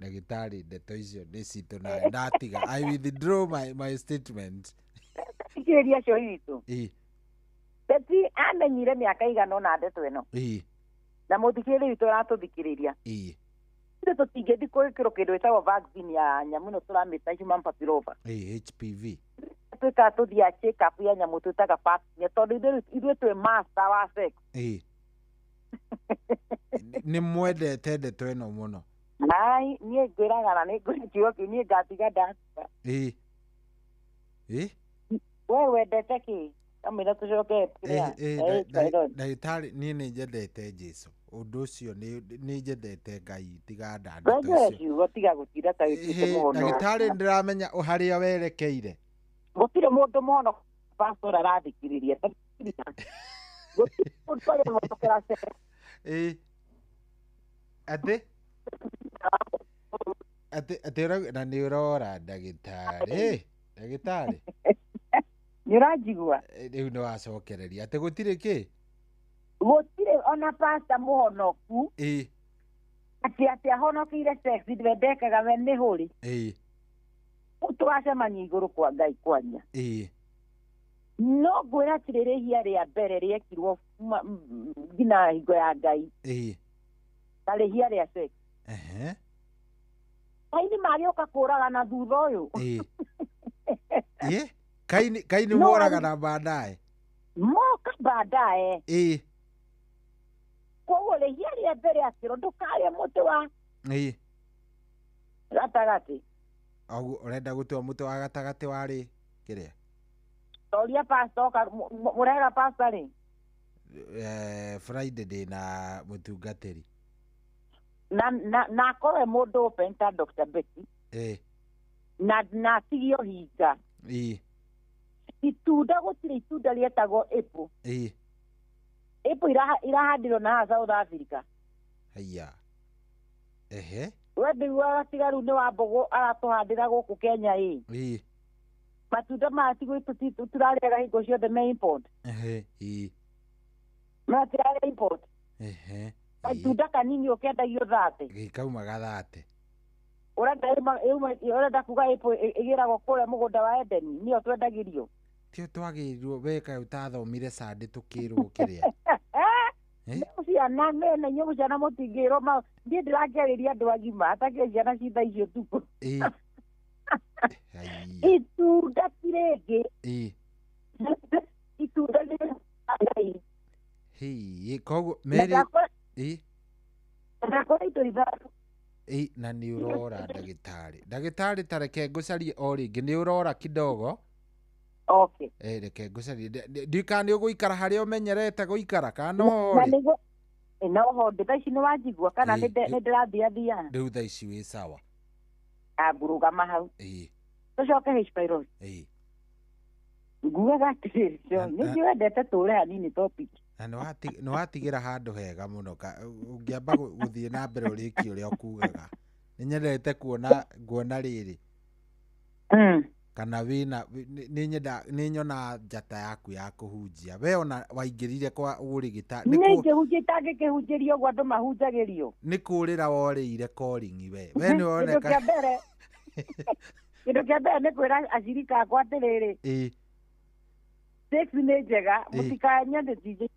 ndagĩtarĩ ndeto icio nĩ citũ na ndatiga I withdraw my statement. Tikĩrĩria cio itũ. Beti amenyire mĩaka igana ũna ndeto ĩno. Na mũthikĩrĩria witũ aratũthikĩrĩria. Ithuĩ tũtingĩthiĩ gwĩkĩrwo kĩndũ gĩtagwo vaccine ya nyamũ ĩno tũramĩta human papilloma. HPV. Twĩkaga tũthiaga check up ya nyamũ twĩtaga pap smear tondũ ithuĩ twĩ master wa sex. Nĩ mwendete ndeto ĩno mũno. Ai, niĩ ngwĩraga na nĩ ngwĩkiugo kĩu niĩ ngatiga ndatiga. We wendete kĩ? Kamĩra tũcoke ndagĩtarĩ niĩ nĩ njendete Jesũ. Ũndũ ũcio nĩ njendete Ngai tiga ndeto icio. Kiugo tiga gũtira ta gĩtuĩke mũhono. Ndagĩtarĩ ndĩramenya harĩa werekeire. Gũtirĩ mũndũ mũhono pastor arathikĩrĩria. Gũtirĩ mũndũ arĩmũtũkĩra sex. Atĩ na nĩ ũrora ndagĩtarĩ. Ndagĩtarĩ. Nĩ ũranjigua? Rĩu nĩ wacokereria. Atĩ gũtirĩ kĩ? Gũtirĩ ona pastor mũhonoku. Atĩ ahonokeire sex ndendekaga we nĩ hũri. Tũgacemania igũrũ kwa Ngai kwanya. No ngwĩra atĩrĩrĩ ihia rĩa mbere rĩekirwo nginya hingo ya Ngai. Tarĩ ihia rĩa sex. Kaini magĩũka kũragana thutha ũyũ. Kaini moragana baadaye. Moka baadaye. Koguo ihia rĩa mbere akĩrwo ndũkarĩe mũtĩ wa gatagatĩ. Ũrenda gũtua mũtĩ wa gatagatĩ warĩ kĩrĩa? Toria pastor mũrega pastor rĩ? Friday ndĩ na mũtungatĩri. Na akorwo mũndũ open ta Dr. Betty. Na atigio hinga. Itunda gũtirĩ itunda rĩetagwo apple. Apple irahandirwo na South Africa. Haiya. We ndĩiguaga tiga rĩu nĩ Wambũgũ aratũhandĩra gũkũ Kenya ĩ. Matunda maya tũtirarĩaga hingo ciothe me import. Matirarĩa import. Matunda kanini ũkendagio 30. Gĩkaumaga 30. Ũrenda kuga Apple ĩgĩragwo kũrĩa mũgũnda wa Edeni nĩyo twendagĩrio. Tio twagĩrĩirwo weka utathomire Sunday tukĩrwo kĩrĩa. Ciana mena inyuĩ ciana mũtingĩrwo ndiĩ ndĩrakĩarĩria andũ agima atakĩrĩ ciana citha icio tuko. Itunda tirĩngĩ. Itunda rĩrĩ. Koguo Mary. Na nĩ ũrora ndagĩtarĩ. Ndagĩtarĩ ta reke ngũcarie o rĩngĩ nĩ ũrora kidogo. Okay. Reke ngũcarie. Ndika nĩ ũgũikara harĩa ũmenyerete gũikara kana no. No thaa ici nĩ wanjigua kana nĩ ndĩrathiathia. Rĩu thaa ici wĩ sawa. Ngurugama hau. Tũcoke H-pylori. Nguaga atĩrĩrĩ nĩ wendete tũre hanini topic. Na nĩ watigĩra handũ hega mũno ũngĩamba gũthiĩ na mbere ũrĩki ũrĩa ũkugaga. Nĩ nyendete nguona rĩrĩ. Kana wĩna nĩ nyona njata yaku ya kũhunjia. We ona waingĩrire kwa ũrigita. Nĩ ingĩhunjia itangĩkĩhunjĩrio ũguo andũ mahunjagĩrio. Nĩ kũrĩra worĩire calling we. We nĩ woneka. Kĩndũ kĩa mbere nĩ kwĩra acirika akwa atĩrĩrĩ. Sex nĩ njega mũtikanyende tije.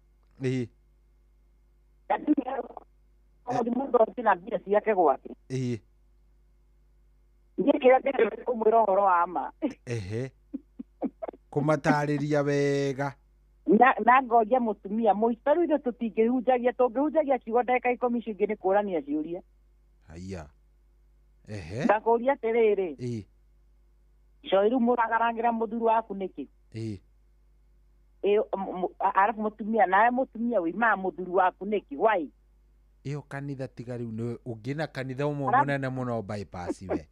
Mũndũ ũtina mbia ciake gwake. Niĩ kĩrĩa ndĩrenda kũmwĩra ũhoro wa ma. Kũmatarĩria wega. Na ngoria mũtumia mũica rĩu tũtingĩhunjagia kiugo ndagĩka 10 cingĩ nĩ kũũrania ciũria. Haiya. Ndakũria atĩrĩrĩ. Coĩ rĩu mũragaragĩra mũthuri waku nĩkĩ? Arabu mũtumia nawe mũtumia wĩmaga mũthuri waku nĩkĩ? Why? Ĩyo kanitha tiga rĩu nĩ ũngĩ na kanitha ũmwe mũnene mũno bypass we.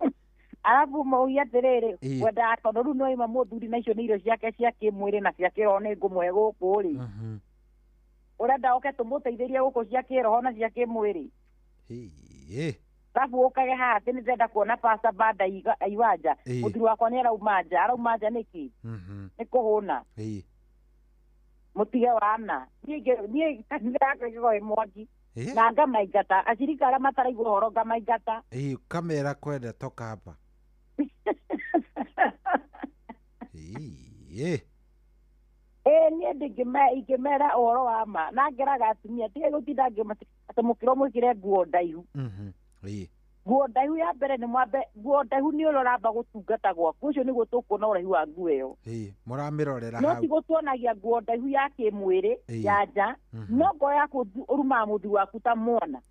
Arabu mauya atĩrĩrĩ wenda tondũ rĩu no ima mũthuri na icio nĩ irio ciake cia kĩmwĩrĩ na cia kĩroho nĩ ngũmwe gũkũ rĩ. Ũrenda oke tũmũteithĩrie gũkũ cia kĩroho na cia kĩmwĩrĩ. Arabu ũkage haha atĩ nĩ ndĩrenda kuona pasta banda aiwanja mũthuri wakwa nĩ arauma nja nĩkĩ? Nĩ kũhũna. Mũtige wana niĩ kanitha yakwa ĩgĩkorwo ĩ mwaki na ngamaingata acirika arĩa mataraigua ũhoro ngamaingata kamera kwenda toka hapa niĩ ingĩmera ũhoro wa ma na ngeraga atumia tige gũtinda atĩ mũkĩro mwĩkĩre nguo ndaihu nguo ndaihu ya mbere nĩ mwambe nguo ndaihu nĩ ũroramba gũtungata gwaku ũcio nĩguo tũkuona ũraihu wa nguo ĩyo mũramĩrorera no ti gũtuonagia nguo ndaihu ya kĩmwĩrĩ ya nja no ngoro yaku ũrumaga mũthi waku ta mwana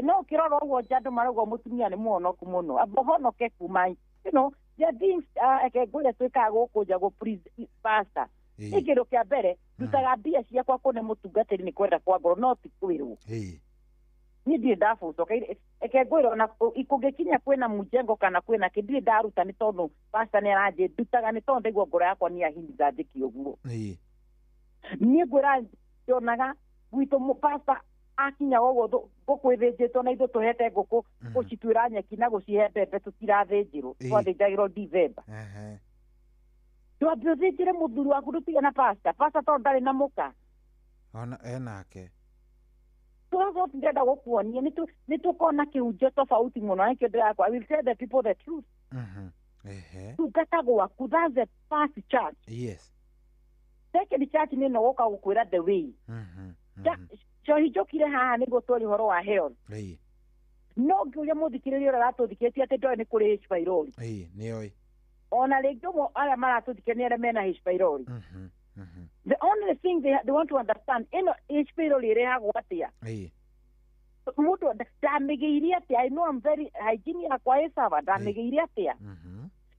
no ũkĩrora ũguo nja andũ marauga mũtumia nĩ mũhonoku mũno amba ũhonoke kuma the things ngũrĩa twĩkaga gũkũ nja pasta nĩ kĩndũ kĩa mbere ndutaga mbia ciakwa kũne mũtungatĩri nĩ kwenda kwa ngoro no ti kwĩrwo niĩ ndirĩ ndabucoka eke ngwĩra ona kũngĩkinya kwĩna mũjengo kana kwĩna kĩ ndirĩ ndaruta nĩ tondũ pasta nĩ aranjĩ ndutaga nĩ tondũ ndaigua ngoro yakwa nĩ yahinda njĩke ũguo niĩ ngwĩra ndonaga gwitũ pasta akinya ũguo gũkwĩthĩnjĩtwo na ithuĩ tũhete ngũkũ gũcituĩra nyeki na gũcihe mbembe tũtirathĩnjĩrwo twathĩnjagĩrwo December twambe ũthĩnjĩre mũthuri waku ndũtige na pasta tondũ ndarĩ na mũka ona enake tũrago ndĩrenda gũkuonia nĩ tũkona kĩhunjio tofauti mũno nĩkĩo ndĩrakwa I will tell the people the truth tungata gwaku that's the first church second church nĩ ĩno gũka gũkwĩra the way cohi njũkire haha nĩguo tũri ũhoro wa health no ngĩũria mũthikĩrĩria ũrĩa aratũthikĩtie atĩ ndoĩ nĩ kũrĩ H. pylori nĩoĩ ona rĩngĩ ũmwe arĩa maratũthikĩria nĩ arĩa mena H. pylori the only thing they want to understand ĩno H. pylori ĩrehagwo atĩa mũndũ ndamĩgĩirie atĩa I know I'm very hygiene yakwa ĩ sawa ndamĩgĩirie atĩa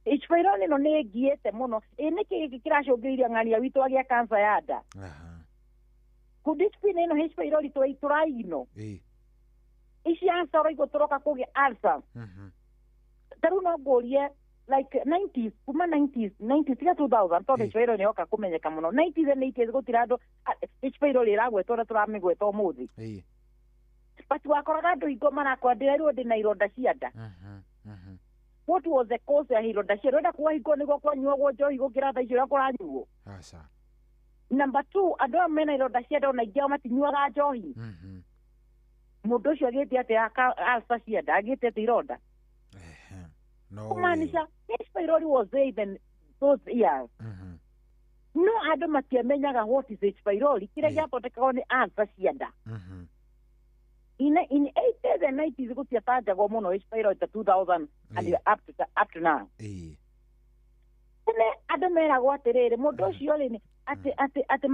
H. pylori ĩno nĩ ĩngiĩte mũno nĩkĩ gĩkĩ kĩracũngĩrĩria ng'ania witũ agĩa cancer ya nda kudiscipline ino H. pylori tũraigino ici ansa ũraigua tũroka kũgĩa ulcer tarĩu no ngũrie like 90s kuma 90s tiga 2000 tondũ H. pylori nĩyoka kũmenyeka mũno 90s and 80s gũtira andũ H. pylori ĩragwetwo ũrĩa tũramĩgweta ũmũthĩ but wakoraga andũ hingo marakwandĩra rĩu ndĩ na ironda cia nda what was the cause ya ironda cia nda kuga hingo nĩguo kwanyuagwo njohi gũkĩra thaa icio ũrĩa kũranyuo number 2 andũ aya mena ironda cia nda ona ingĩ ao matinyuaga njohi mũndũ ũcio agĩte atĩ alsa cia nda agĩte atĩ ironda kumaanisha H. pylori was there even those years no andũ matiamenyaga what is H. pylori kĩrĩa gĩathondekagwo nĩ alsa cia nda in 80s and 90s gũtiatanjagwo mũno H. pylori ta 2000 and up to now tene andũ meragwo atĩrĩrĩ mũndũ ũcio rĩ atĩ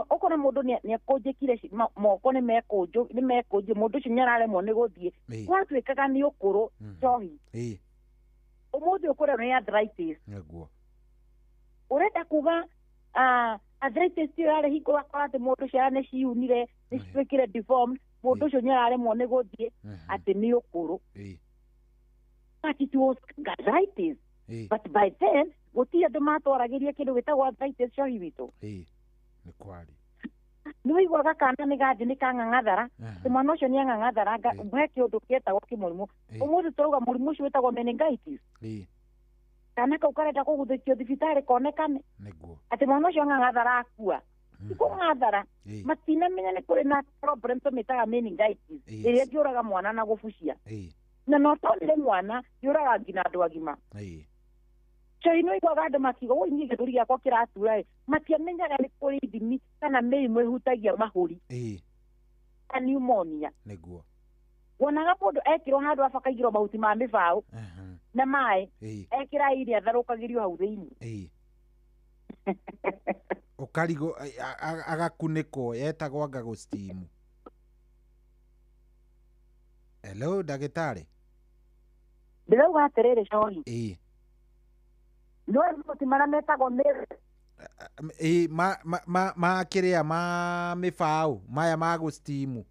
ũkona mũndũ nĩ akũnjĩkire moko nĩ mekũnjĩ mũndũ ũcio nĩ araremwo nĩ gũthiĩ gwatuĩkaga nĩ ũkũrũ njohi ũmũthĩ ũkũrerwo nĩ arthritis ũrenda kuga arthritis ĩyo yarĩ hingo wakora atĩ mũndũ ũcio nĩ ciunire nĩ cituĩkire deformed mũndũ ũcio nĩ araremwo nĩ gũthiĩ atĩ nĩ ũkũrũ but it was arthritis but by then gũtirĩ andũ matwaragĩria kĩndũ gĩtagwo arthritis cohi witũ nĩ kwari nĩ wĩiguaga kana nĩ gathiĩ nĩ kang'ang'athara atĩ mwana ũcio nĩ ang'ang'athara he kĩũndũ gĩtagwo kĩmũrimũ ũmũthĩ tũrauga mũrimũ ũcio wĩtagwo meningitis kana kau karenda kũguthĩkio thibitarĩ konekane atĩ mwana ũcio ang'ang'athara akua tikũng'athara matinamenya nĩ kũrĩ na problem tũmĩtaga meningitis ĩrĩa ĩngĩũraga mwana na gũbucia na no tonire mwana yũraga nginya andũ agima coĩ nĩ wĩiguaga andũ makiuga woi niĩ gĩthũri gĩakwa kĩratura matiamenyaga nĩ kũrĩ ithimi kana mĩrimũ ĩhutagia mahũri ta pneumonia wonaga mũndũ ekĩrwo handũ abakaigĩrwo mahuti ma mĩbaũ na maĩ ekĩra iria atharũkagĩrio hau thĩinĩ ũkarigwo agakunĩkwo yetagwo anga gũstimu hello ndagĩtarĩ ndĩrauga atĩrĩrĩ cohi no mahuti marĩa metagwo ma kĩrĩa ma mĩbaũ maya ma gũstimu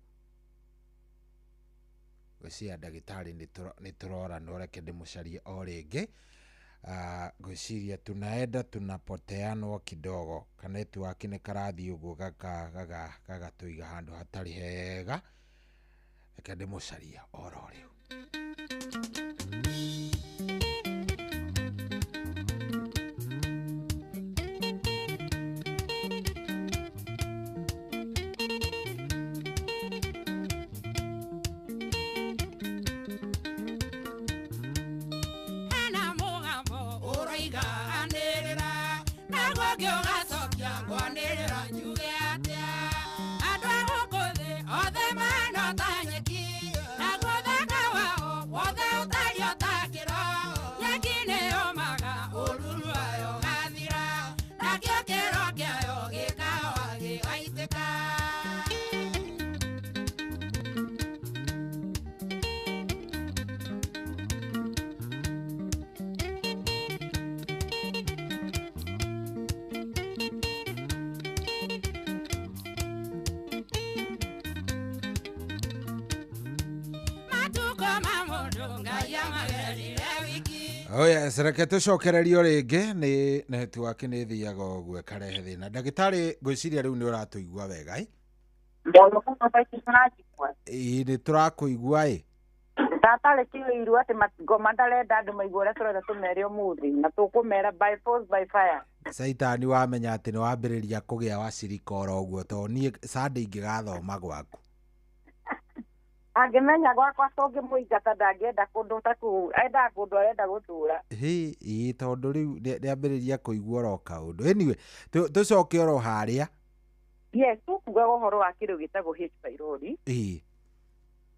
gwĩciria ndagĩtarĩ nĩ tũrora no reke ndĩmũcarie o rĩngĩ gwĩciria tunaenda tunapoteanwo kidogo kanetu wake nĩ karathiĩ ũguo gagatũiga handũ hatarĩ hega reke ndĩmũcarie oro rĩu Oya reke tucokererio ringi ni network ni thiaga uguo karehe thina. Ndagitari ngwiciria riu ni uratuigua wega ni turakuigua Tata kiwiru ati ngoma ndarenda andu maigua uria turenda tumere umuthi na tukumera by force by fire. Saitani wamenya ati ni wambiriria kugia wacirikora uguo to nie Sunday ingigathoma gwaku. Angimenya gwakwa tongi muingata ndangenda kundu taku enda kundu arenda gutura. Tondu riu niambiriria kuigua ro kaundu. Anyway, tucoke oro haria. Yes, tukuga uhoro wa kiru gitagwo H pylori.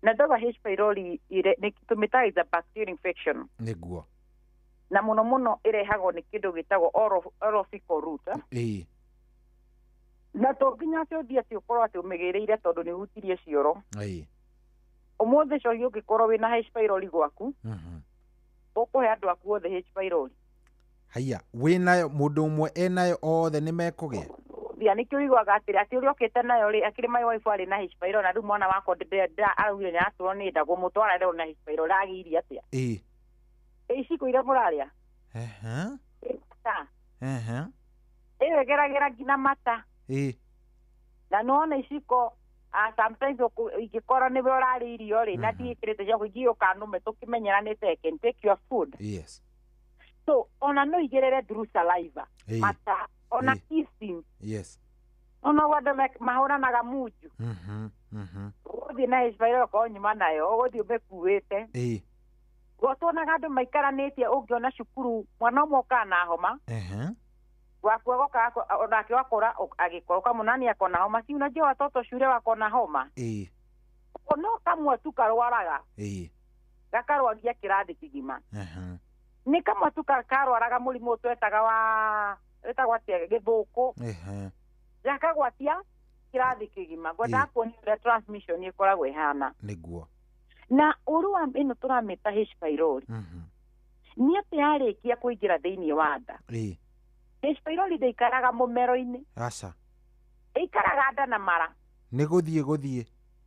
Na ndawa H pylori ni tumitaga is a bacterial infection. Niguo. Na muno muno irehagwo ni kindu gitagwo oral fecal root. Na to nginya cio thia cio korwo ati umigireire tondu ni hutirie cioro. Umuthi cio ugikorwo wina H pylori gwaku. Ukuhe andu aku othe H pylori. Haya, winayo mundu umwe enayo othe ni mekugia. Thia ni kiuigwaga atiri ati uri okite nayo ri akiri mai wife ari na H pylori na ru mwana wako ndenda arugire nya atwo ni nda gumutwara rero na H pylori agiri atia. Iciko ira muraria. Geragera ngina mata. Na nona iciko sometimes ikikora ni urari irio ri na tiikirite cia kuigio kanume tukimenyeranite can take your food. Yes. So ona no igerere through saliva. Mata ona kissing. Yes. Ona wada mahora naga muju. Uthi na H pylori ko nyuma nayo uthi ubekuwete. Gotona gandu maikaranĩtie ũngĩona cukuru mwana ũmwe kana homa. Waku agoka onake wakora agikoroka munani akona homa si unajua watoto shule wako na homa. Ono kamwe tu karwaraga. Gakarwaria kirathi kigima. Ni kamwe tu karwaraga mũrimũ twetaga wa etagwa tia gĩthũkũ. Gakagwatia kirathi kigima. Gwenda kuonera transmission ikoragwo ihana. Niguo. Na urua ino turameta H pylori. Ni ati yarikia kuingira thiini wa nda. H pylori ndeikaraga mumero-ini. Aca. Ikaraga nda na mara. Ni guthie.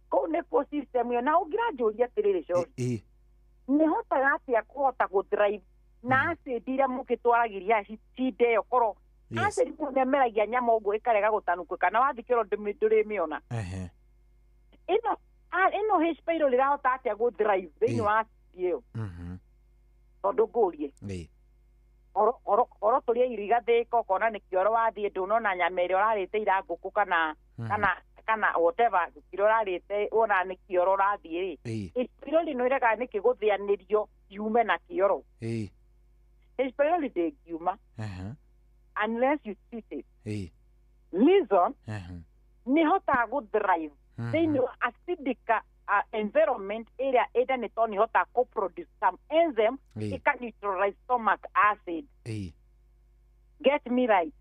Kou nikuo system yo na ungiranjuria atiriri cio. Ni hotaga atia kuhota gudrive na acid iria mugitwaragiria cinde yo korwo. Acid mumemeragia nyama uguo ikarega gutanuka kana wathikiro ndurimiona. Ino H pylori rahota atia go drive thiini wa cio. Tondu ngurie. Oro turia iriga thiko kona ni kioro wathie ndunona nyama iria urarite ira nguku kana whatever kioro urarite ona ni kioro urathie ri. H pylori no irega ni kiguthianirio yume na kioro. H pylori ndengiuma. Unless you treat it. Reason ni hota go drive thiini wa acidic environment area ida ni toni hota co-produce some enzyme it can neutralize stomach acid. Get me right.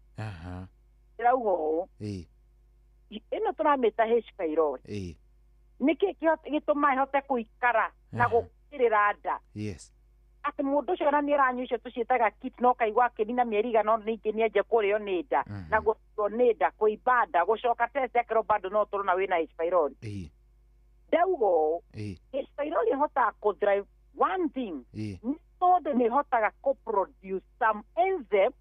Raugo. Ino turameta H pylori. Niki gituma hote kuikara na gukirira nda. Yes. Ati mundu cio ni ranyuicio tucietaga kit no kaigwa kinina mieriga no ningi ni enje kurio ni nda na gucio ni nda kuibanda gucoka test ekero bado no turona wina H pylori. Daugo. H pylori hota ko drive one thing. So ni hotaga co-produce some enzyme.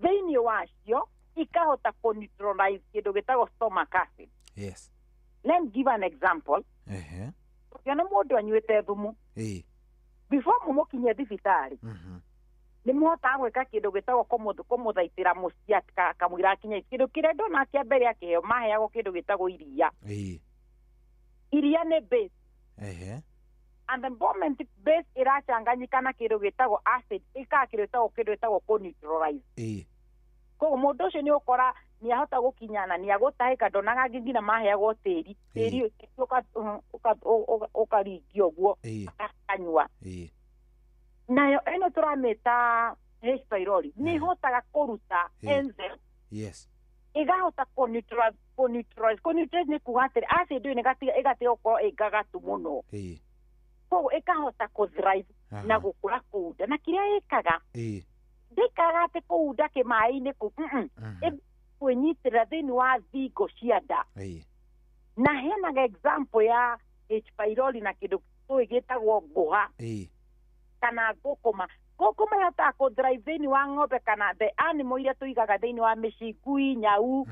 Thiini wacio ikahota ko neutralize kindu gitagwo stomach acid. Yes. Let me give an example. Yana mundu anyuite thumu. Before mumukinye thibitari. Ni muhota gwika kindu gitagwo kumuthaitira mucia kamwira akinya kindu kiria ndona akiambere akiheo maheagwo kindu gitagwo iria. Iria ni base. And the moment base irachanganyika na kindu gitagwo acid ikakirwo kindu gitagwo co-neutralize. Koguo mundu ucio ni ukora ni ahota gukinyana ni agutahika ndonaga ngina maheagwo tiri ukaringio guo akanyua nayo eno turameta H pylori ni hotaga kuruta enzyme igahota kuneutralize ni kugatire acid ni igatiga ukorwo igagatu muno koguo ikahota kuthrive na gukura kuunda na kiria ikaga ndikaga ati kuunda kimaĩ-inĩ kwĩnyitĩrĩra thĩinĩ wa thingo cia nda na henaga example ya H pylori na kĩndũ gĩtagwo ngũha kana ngũkũma yotaga kũthrive thĩinĩ wa ng'ombe kana the animal iria tũigaga thĩinĩ wa mĩciĩ ngui nyau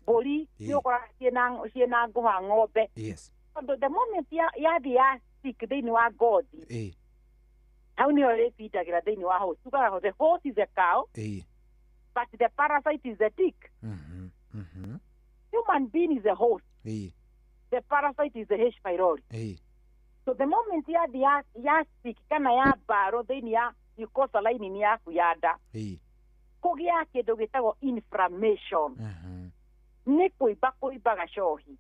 mbũri nĩũkoraga ciĩna ngũha ng'ombe tondũ the moment yathiĩ ya stick thĩinĩ wa ngothi hau nĩyo ĩrĩbindagĩra thĩinĩ wa hose tugaga the hose is a cow but the parasite is a tick human being is a host the parasite is the H pylori so the moment yathiĩ ya stick kana ya mbaro thĩinĩ ya mucosa lining yaku ya nda kũgĩa kĩndũ gĩtagwo inflammation nĩ kũimbaga cohi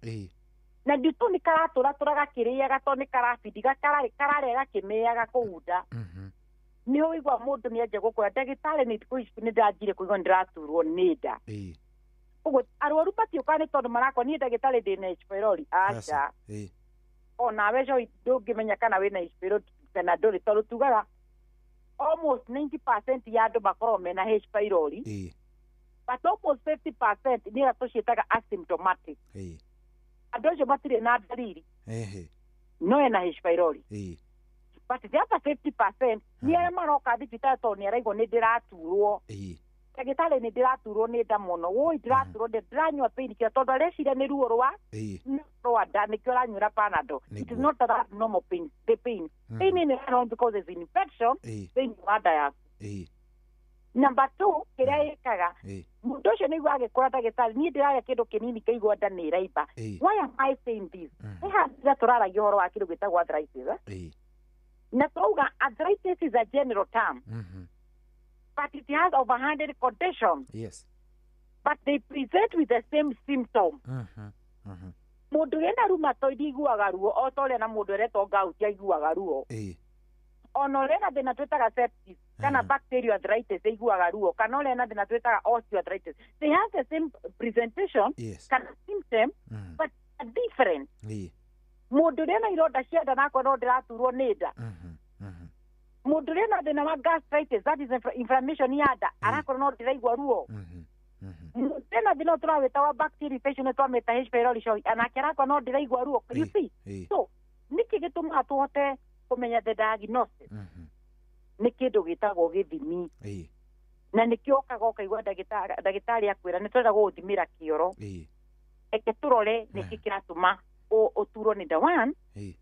na nditũ nĩ karatũra gakĩrĩaga tondũ nĩ karabindi kararĩa gakĩmĩaga kũunda nĩ ũigua mũndũ nĩ anjia gũkũra ndagĩtarĩ nĩ ndĩranjire kũigua nĩ ndĩraturwo nĩ nda ũguo arwaru matiũkaga nĩ tondũ marakwa niĩ ndagĩtarĩ ndĩna H pylori aca onawe cohi ndũngĩmenya kana wĩna H pylori kana ndũrĩ tondũ tugaga almost 90% ya andũ makoragwo mena H pylori but almost 50% nĩ tũciĩtaga asymptomatic andũ acio matirĩ na ndariri no ena H pylori but the other 50% nĩ arĩa maroka thibitarĩ tondũ nĩ araigua nĩ ndĩraturwo ndagĩtarĩ nĩ ndĩraturwo nĩ nda mũno woi ndĩraturwo ndĩranyua pain killer tondũ areciria nĩ ruo rwa nda nĩkĩo aranyuĩra Panadol it is not that normal pain the pain is around because there's infection thĩinĩ wa nda yaku number 2 kĩrĩa ĩkaga mũndũ ũcio nĩguo agĩkũra ndagĩtarĩ niĩ ndĩrarĩa kĩndũ kĩnini kaigua nda nĩ ĩraimba why am I saying this nĩ tũraragia ũhoro wa kĩndũ gĩtagwo arthritis na twauga arthritis is a general term but it has over 100 conditions but they present with the same symptom mũndũ wĩna rheumatoid iguaga ruo o ta ũrĩa na mũndũ ũretwo gout aiguaga ruo ona ũrĩa na thĩna twĩtaga sepsis kana bacterial arthritis iguaga ruo kana ũrĩa na thĩna twĩtaga osteoarthritis they have the same presentation kana symptom but are different mũndũ ũrĩa na ironda cia nda nakwa no ndĩraturwo nĩ nda mũndũ ũrĩa na thĩna wa gastritis that is inflammation ya nda arakorwo no ndĩraigua ruo tena thina turawita wa bacteria infection twameta H pylori cohi anake arakorwo no ndĩraigua ruo you see so nĩkĩ gĩtũmaga tũhote kũmenya the diagnosis nĩ kĩndũ gĩtagwo gĩthimi na nĩkĩo ũkaga ũkaigua ndagĩtarĩ akwĩra nĩ tũrenda gũgũthimĩra kĩoro eke tũrore nĩkĩ kĩratũma ũturwo nĩ nda one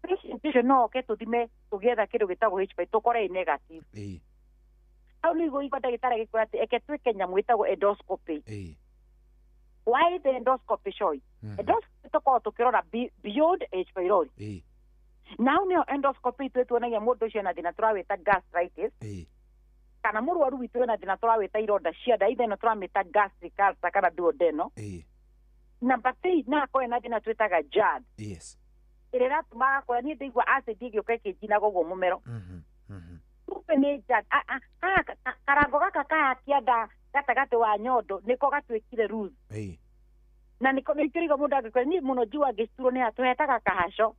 patient ũcio no oke tũthime tũgĩetha kĩndũ gĩtagwo H pylori tũkore negative hau nĩ igũigua ndagĩtarĩ agĩkwĩra atĩ eke twĩke nyamũ ĩtagwo endoscopy why the endoscopy cohi endoscopy tũkoragwo tũkĩrora beyond H pylori now nĩyo endoscopy twĩtuonagia mũndũ ũcio na thĩna tũrawĩta gastritis kana mũrwaru witũ na thĩna tũrawĩta ironda cia nda ithe ĩno tũramĩta gastric ulcer kana duodeno number 3 na akorwo na thĩna twĩtaga GERD ĩrĩa ĩratũmaga kũrĩa niĩ ndaigua acid ĩgĩũka ĩkĩnjinaga ũguo mũmero kumbe nĩ GERD karango gaka kahakia nda gatagatĩ wa nyondo nĩko gatuĩkire loose na nĩko nĩkĩriga mũndũ angĩkwĩra niĩ mũno njigua ngĩciturwo nĩ tũhetaga kahaco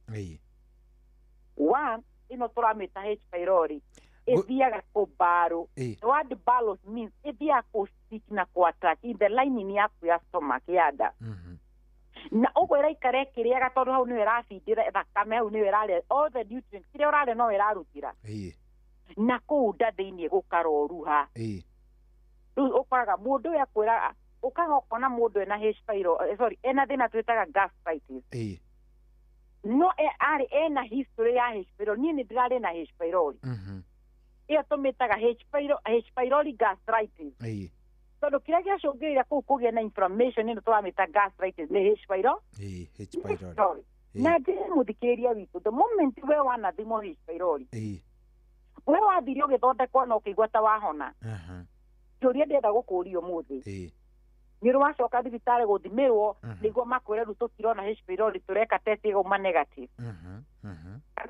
one ĩno tũramĩta H pylori ĩthiaga kũmbarũ the word barrels means ĩthiaga kũ-stick na kũ-attack in the lining yaku ya stomach ya nda na ũguo ĩraikara ĩkĩrĩaga tondũ hau nĩyo ĩrabindĩra thakame hau nĩyo ĩrarĩa all the nutrients kĩrĩa ũrarĩa no ĩrarutĩra na kũu nda thĩinĩ gũkaroruha rĩu ũkoraga mũndũ ũyũ akwĩra ũkaga ũkona mũndũ ena H pylori ena thĩna twĩtaga gastritis no arĩ ena history ya H pylori niĩ nĩ ndĩrarĩ na H pylori ĩyo tũmĩtaga H pylori gastritis tondũ kĩrĩa gĩacũngĩrĩria kũu kũgĩa na inflammation ĩno tũramĩta gastritis nĩ H pylori na njĩra mũthikĩrĩria witũ the moment we wanathimwo H pylori we wathire ũgĩthondekwo na ũkĩigua ta wahona kĩũria ndĩenda gũkũria ũmũthĩ ni ro wacoka thibitari guthimirwo niguo makwire ru tutirona H pylori tureka test igoma negative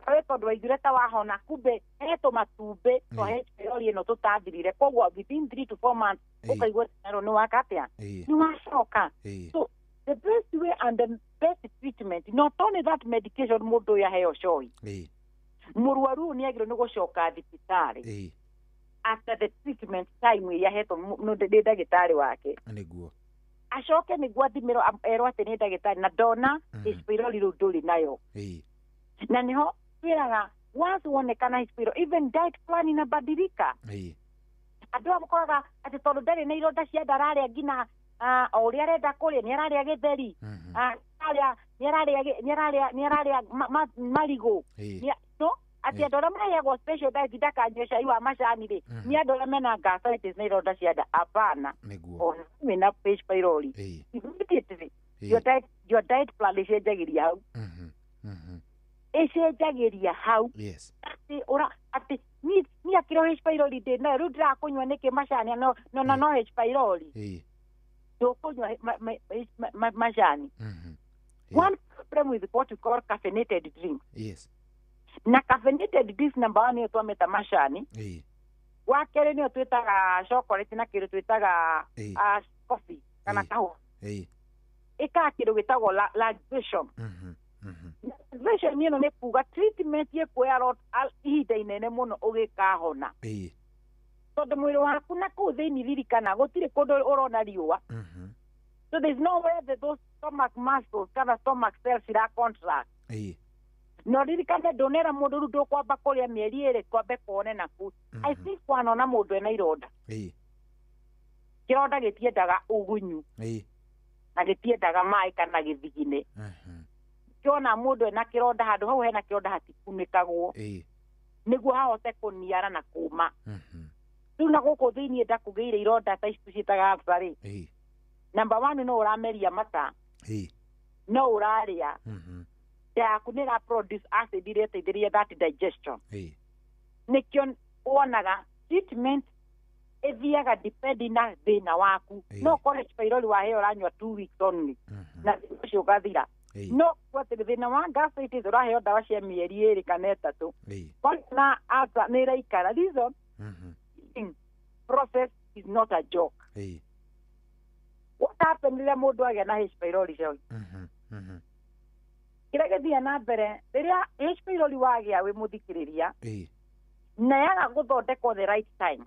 we tondu waithire ta wahona kumbe heto matumbe to H pylori ino tutathirire koguo within 3 to 4 months ukaigua nero ni wakatia ni wacoka so the best way and the best treatment not only that medication mundu ya heo shoi murwaru ni agiro ni gucoka thibitari after the treatment time ya heto no de dagitari wake niguo acoke niguo athimiro erwo ati ni dagitari na dona H pylori ru nduri nayo na niho twiraga once wonekana H pylori even diet plan inabadilika andu amukoraga ati tondu ndari na ironda cia ndararia ngina o uria arenda kuria ni araria githeri ni araria marigo no ati andu aria maheagwo special diet ndakanyue cai wa macani ri ni andu aria mena gastritis na ironda cia nda apana ona mena H pylori immediately your diet plan icenjagiria hau icenjagiria hau ati ni akiro H pylori ndi na ru ndirakunywa niki macani no H pylori kunywa macani one problem with what we call caffeinated drinks na caffeinated drinks number 1 ni twameta macani wa kere ni twitaga chocolate na kiro twitaga coffee kana kahua ika kiro gitagwo laxation laxation ni no ne kuga treatment ye kwa rot ihinda inene muno ugikahona tondu mwiri waku na kuu thiini ririkana gutiri kundu urona riua so there's no way that those stomach muscles kana stomach cells ira contract no ririkane ndonera mundu ru ndukwamba kuria mieri iri kwambe kuone naku I think wanona mundu ena ironda kironda gitiendaga ugunyu na gitiendaga mai kana githigine kiona mundu ena kironda handu hau hena kironda hatikunikagwo niguo hahote kuniara na kuma riu na guku thiini ndakugeire ironda ta ici ciitaga absari number 1 no urameria mata no uraria yaku ni ra produce acid iria that digestion nikio wonaga treatment ethiaga depending na thina waku no college pylori wa heo ranywa 2 weeks only na cio gathira no kwate thina wa gastritis uraheo dawa cia mieri iri kana 3 na asa ni raikara reason process is not a joke what happened ile mundu agia na H pylori cio kira githia na mbere riria H pylori wagia wi muthikiriria na yaga guthondekwo the right time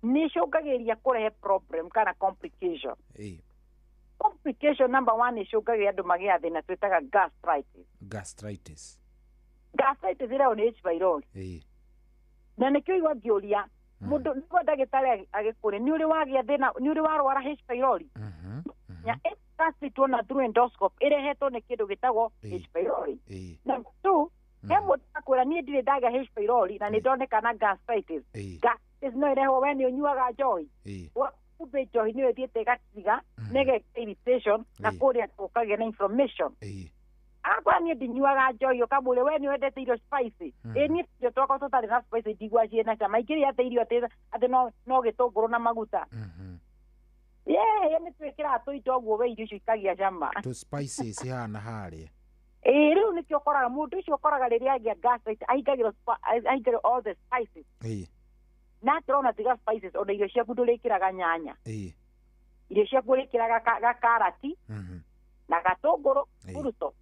ni cungagiria kurehe problem kana complication complication number 1 ni cungagiria andu magia thina twitaga gastritis ira ni H pylori na nikio igwa ngioria mundu niguo ndagitari agikure ni uri wagia thina ni uri warwara H pylori ya gastritis tuona through endoscopy irehetwo ni kindu gitagwo H pylori number 2 hemo takwira ni ndire ndaga H pylori na ni ndonekana gastritis no ireho we ni unyuaga njohi kumbe njohi ni wethiete gatiga nege irritation na kuria tukagia na inflammation akwa ni ndinyuaga njohi ukamure we ni wendete irio spicy ni irio twako tutari na spicy ndigwa ciena cama ingiri ate irio ate no gitunguru na maguta ni twikira tuito guo we irio ikagia cama to spices hana haria riu nikio koraga mundu ucio koraga riria agia gastritis aigagiro all the spices na turona tiga spices ona irio ciaku ndurikiraga nyanya irio ciaku urikiraga karati na gatunguru uruto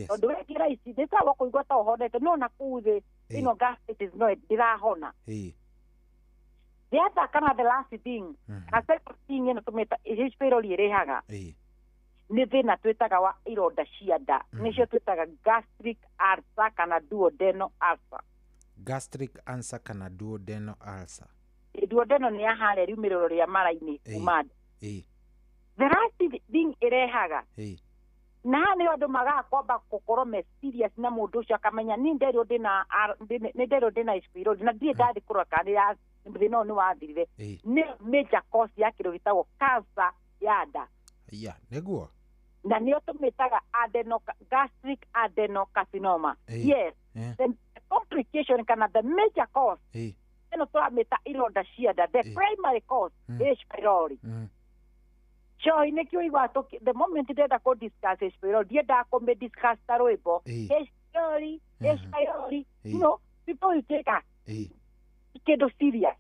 tondu wekira ici nditagwo kuigua ta uhonete no na kuthi ino gastritis no ndirahona the other kana the last thing a second thing ino tumeta H pylori irehaga ni thina twitaga wa ironda cia nda nicio twitaga gastric ulcer kana duodenal ulcer duodenal ni ahare riumiriro ria mara-ini kumanda the last thing irehaga na ni andu magakomba gukorwo me serious na mundu ucio akamenya ni nderio ndina H pylori na ndire ndathi kurwa kana ya thina ni wathirire ni major cause ya kiro gitagwo cancer ya nda niguo na nio tumitaga gastric adenocarcinoma yes the complication kana the major cause ino turamita ironda cia nda the primary cause H pylori Shohi nekio igwa the moment ndenda ko discuss Hesperoli ndienda ko me discuss taroibo Hesperoli you know people will take kendo serious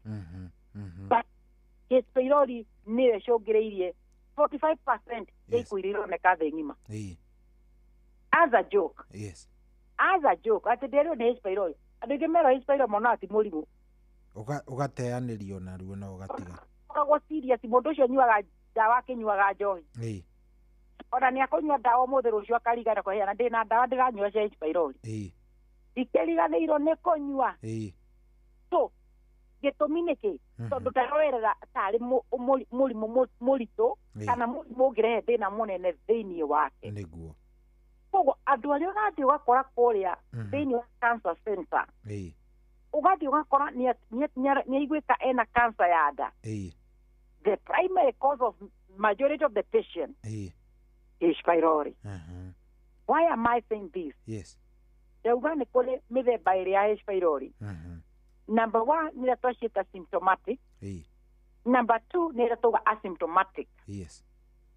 but Hesperoli ni shogreirie 45% ikuiriro nekathe ngima as a joke atendero ne Hesperoli adegemero Hesperoli monati murimu ugateanĩrio na ruo na ugatiga kwa serious mundu ucio nyuaga dawa kinyuaga njohi ona ni akonywa dawa muthe rucio akarigana kwa yana ndina dawa ndiganyua cia Hesperoli ikeriganĩirwo nĩ kũnyua so gĩtũmi nĩkĩ tondũ ndarorera tarĩ mũrimũ mũritũ kana mũrimũ ũngĩrehe thĩna mũnene thĩinĩ wake nĩguo koguo andũ arĩa ũgathiĩ ũgakora kũrĩa thĩinĩ wa cancer center ugathiĩ ũgakora nĩaiguĩka ena cancer ya nda the primary cause of majority of the patients is pylori why am I saying this ndauga nĩ kũrĩ mĩthemba ĩrĩ ya H pylori number 1 nĩ twacita symptomatic number 2 nĩ twauga asymptomatic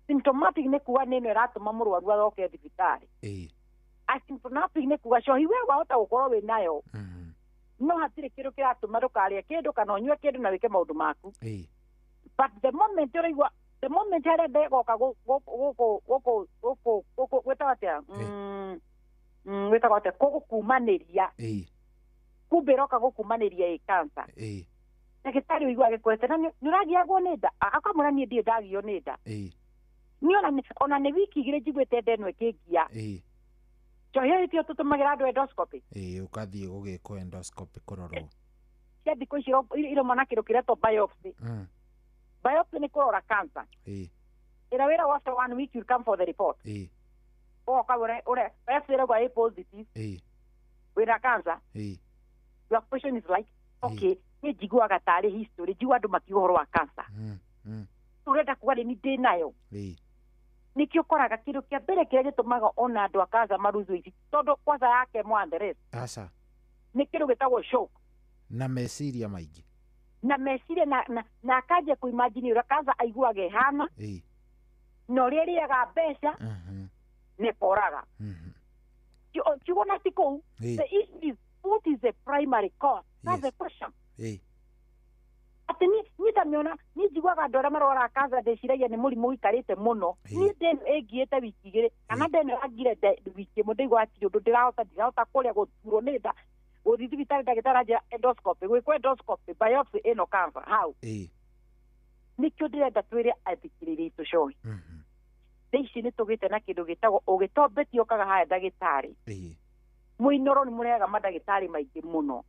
symptomatic nĩ kuga nĩ ĩno ĩratũma mũrwaru athoke thibitarĩ asymptomatic nĩ kuga cohi we wahota gũkorwo wĩ nayo no hatirĩ kĩndũ kĩratũma ndũkarĩe kĩndũ kana ũnyue kĩndũ na wĩke maũndũ maku but the moment ũraigua the moment harĩa ndegoka gũkũ gwĩtagwo atĩa gwĩtagwo atĩa gũkumanĩria kumbe ĩroka gũkumanĩria ĩ cancer ndagĩtarĩ ũigua agĩkwete na nĩ ũragiagwo nĩ nda akamwĩra niĩ ndirĩ ndagio nĩ nda nĩ ona nĩ wiki igĩrĩ njiguĩte nda ĩno ĩkĩngia njohi ĩyo tio tũtũmagĩra andũ endoscopy ũgathiĩ gũgĩkwo endoscopy kũrorwo cia thikũ ici iroma na kĩndũ kĩretwo biopsy biopsy nĩ kũrora cancer ĩra wĩra after 1 week you come for the report oka ure biopsy kwa A positive wĩra cancer your question is like okay nĩ njiguaga tarĩ history njigua andũ makiuga ũhoro wa cancer ũrenda kuga nĩ ndĩ nayo nĩkĩo ũkoraga kĩndũ kĩa mbere kĩrĩa gĩtũmaga ona andũ a cancer maruzwo ici tondũ kwanza yake mwandere nĩ kĩndũ gĩtagwo shock na meciria maingĩ na meciria na akajia kuimagine ũrĩa cancer aiguaga ĩhana na ũrĩa ĩrĩaga mbeca nĩ koraga kiuona ti kũu the issue is what is the primary cause that's the question ati ni tamiona ni njiguaga andũ arĩa marwara cancer ndĩciragia nĩ mũrimũ ũikarĩte mũno ni ndĩ ĩngiĩte wiki igĩrĩ kana ndĩ agire wiki ĩmwe ndĩigua atĩ ũndũ ndirahota kũrĩa gũturwo nĩ nda gũthiĩ thibitarĩ ndagĩtarĩ anjĩra endoscopy gwĩkwo endoscopy biopsy ĩno cancer how nĩkĩo ndĩrenda twĩre athikĩrĩria itũ cohi ici nĩ tũgĩte na kĩndũ gĩtagwo ũgĩtombeti ũkaga haya ndagĩtarĩ mũinoro nĩ mũrehaga mandagĩtarĩ maingĩ mũno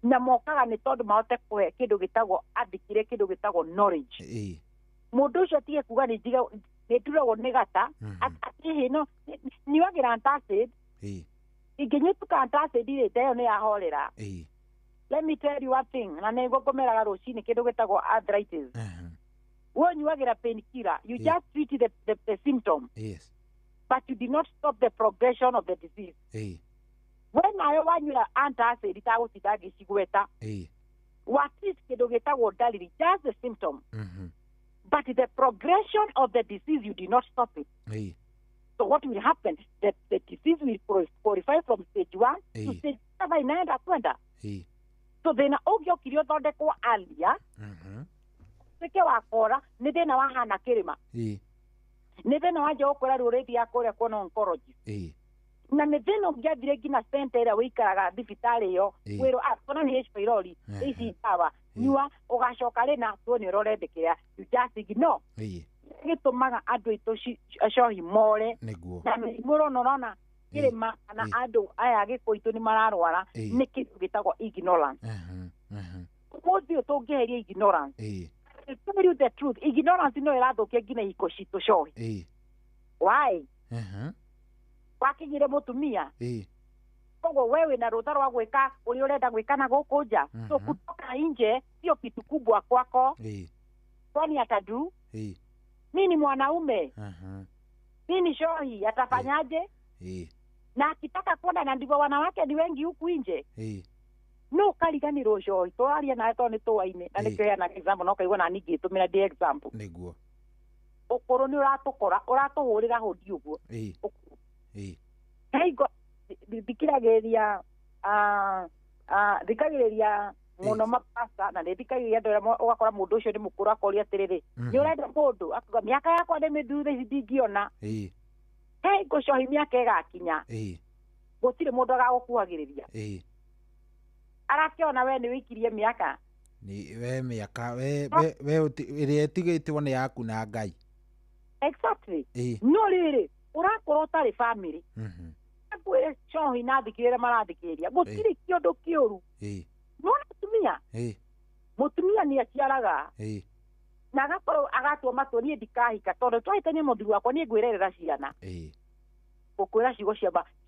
na mokaga nĩ tondũ mahote kũhe kĩndũ gĩtagwo andĩkire kĩndũ gĩtagwo knowledge mũndũ ũcio atige kuga nĩ nduragwo nĩ gata atĩ no nyuagĩra antacid ingĩnyutuka antacid rĩte ĩyo nĩ yahorera let me tell you one thing na nĩ ngũmeraga rũcinĩ kĩndũ gĩtagwo arthritis when you are a painkiller, you just treat the symptom. But you did not stop the progression of the disease. When I want you to antacid, it out to sigweta. What is just the symptom? But the progression of the disease, you did not stop it. So what will happen? The disease will qualify from stage 1 to stage 7. So then, ogyo kirio tonde ko alia. Sike wakora nĩ thĩna wa hana kĩrĩma nĩ thĩna wa nja ũkwĩra rũrĩthi ya kũrĩa kuona oncology na nĩ thĩna ũngĩathire nginya center ĩrĩa wĩikaraga thibitarĩ ĩyo wĩrwo ona nĩ H pylori ici ndawa nyua ũgacoka rĩna tuo nĩ ũrorendekera you just ignore gĩtũmaga andũ aitũ cohi more na mĩrimũ ũrona kĩrĩma kana andũ aya gĩkũ itũ nĩ mararwara nĩ kĩndũ gĩtagwo ignorance ũmũthĩ tũngĩeheria ignorance to tell you the truth, ignorance no ĩrathukia nginya ihiko citũ cohi why wakinyire mũtumia koguo we wĩna rũtha rwa gwĩka ũrĩa ũrenda gwĩka na gũkũ nja so kutoka nje sio kitu kubwa kwako kwani atadu mimi ni mwanaume mimi ni shohi atafanyaje na akitaka kwenda na ndivyo wanawake ni wengi huku nje no kariganirwo cohi twaria nawe tondũ nĩ tũwaine na nĩkĩo heana example no kaigua na ningĩ tũmĩra ndĩ example nĩguo ukuru ni uratukora uratuhurira hudi uguo heigo dikirageria dikagiriria muno mapasa na ndikagiriria ndora ugakora mundu ucio ni mukuru akoria atiriri ni urenda mundu akuga miaka yakwa ni miduthe ndingiona heigo cohi miaka igakinya gutire mundu agagukuhagiriria arakiona we ni wikirie miaka ni we miaka we iri etigitwo ni yaku na Ngai. Exactly. No riri urakorwo tari family agwire cohi na thikirira marathikiria gutire kiondo kioru no mutumia ni aciaraga na agakorwo agatua matũ niĩ ndikahika tondũ twahĩtania mũthuri wakwa niĩ ngwĩrerera ciana gũkwĩra ciugo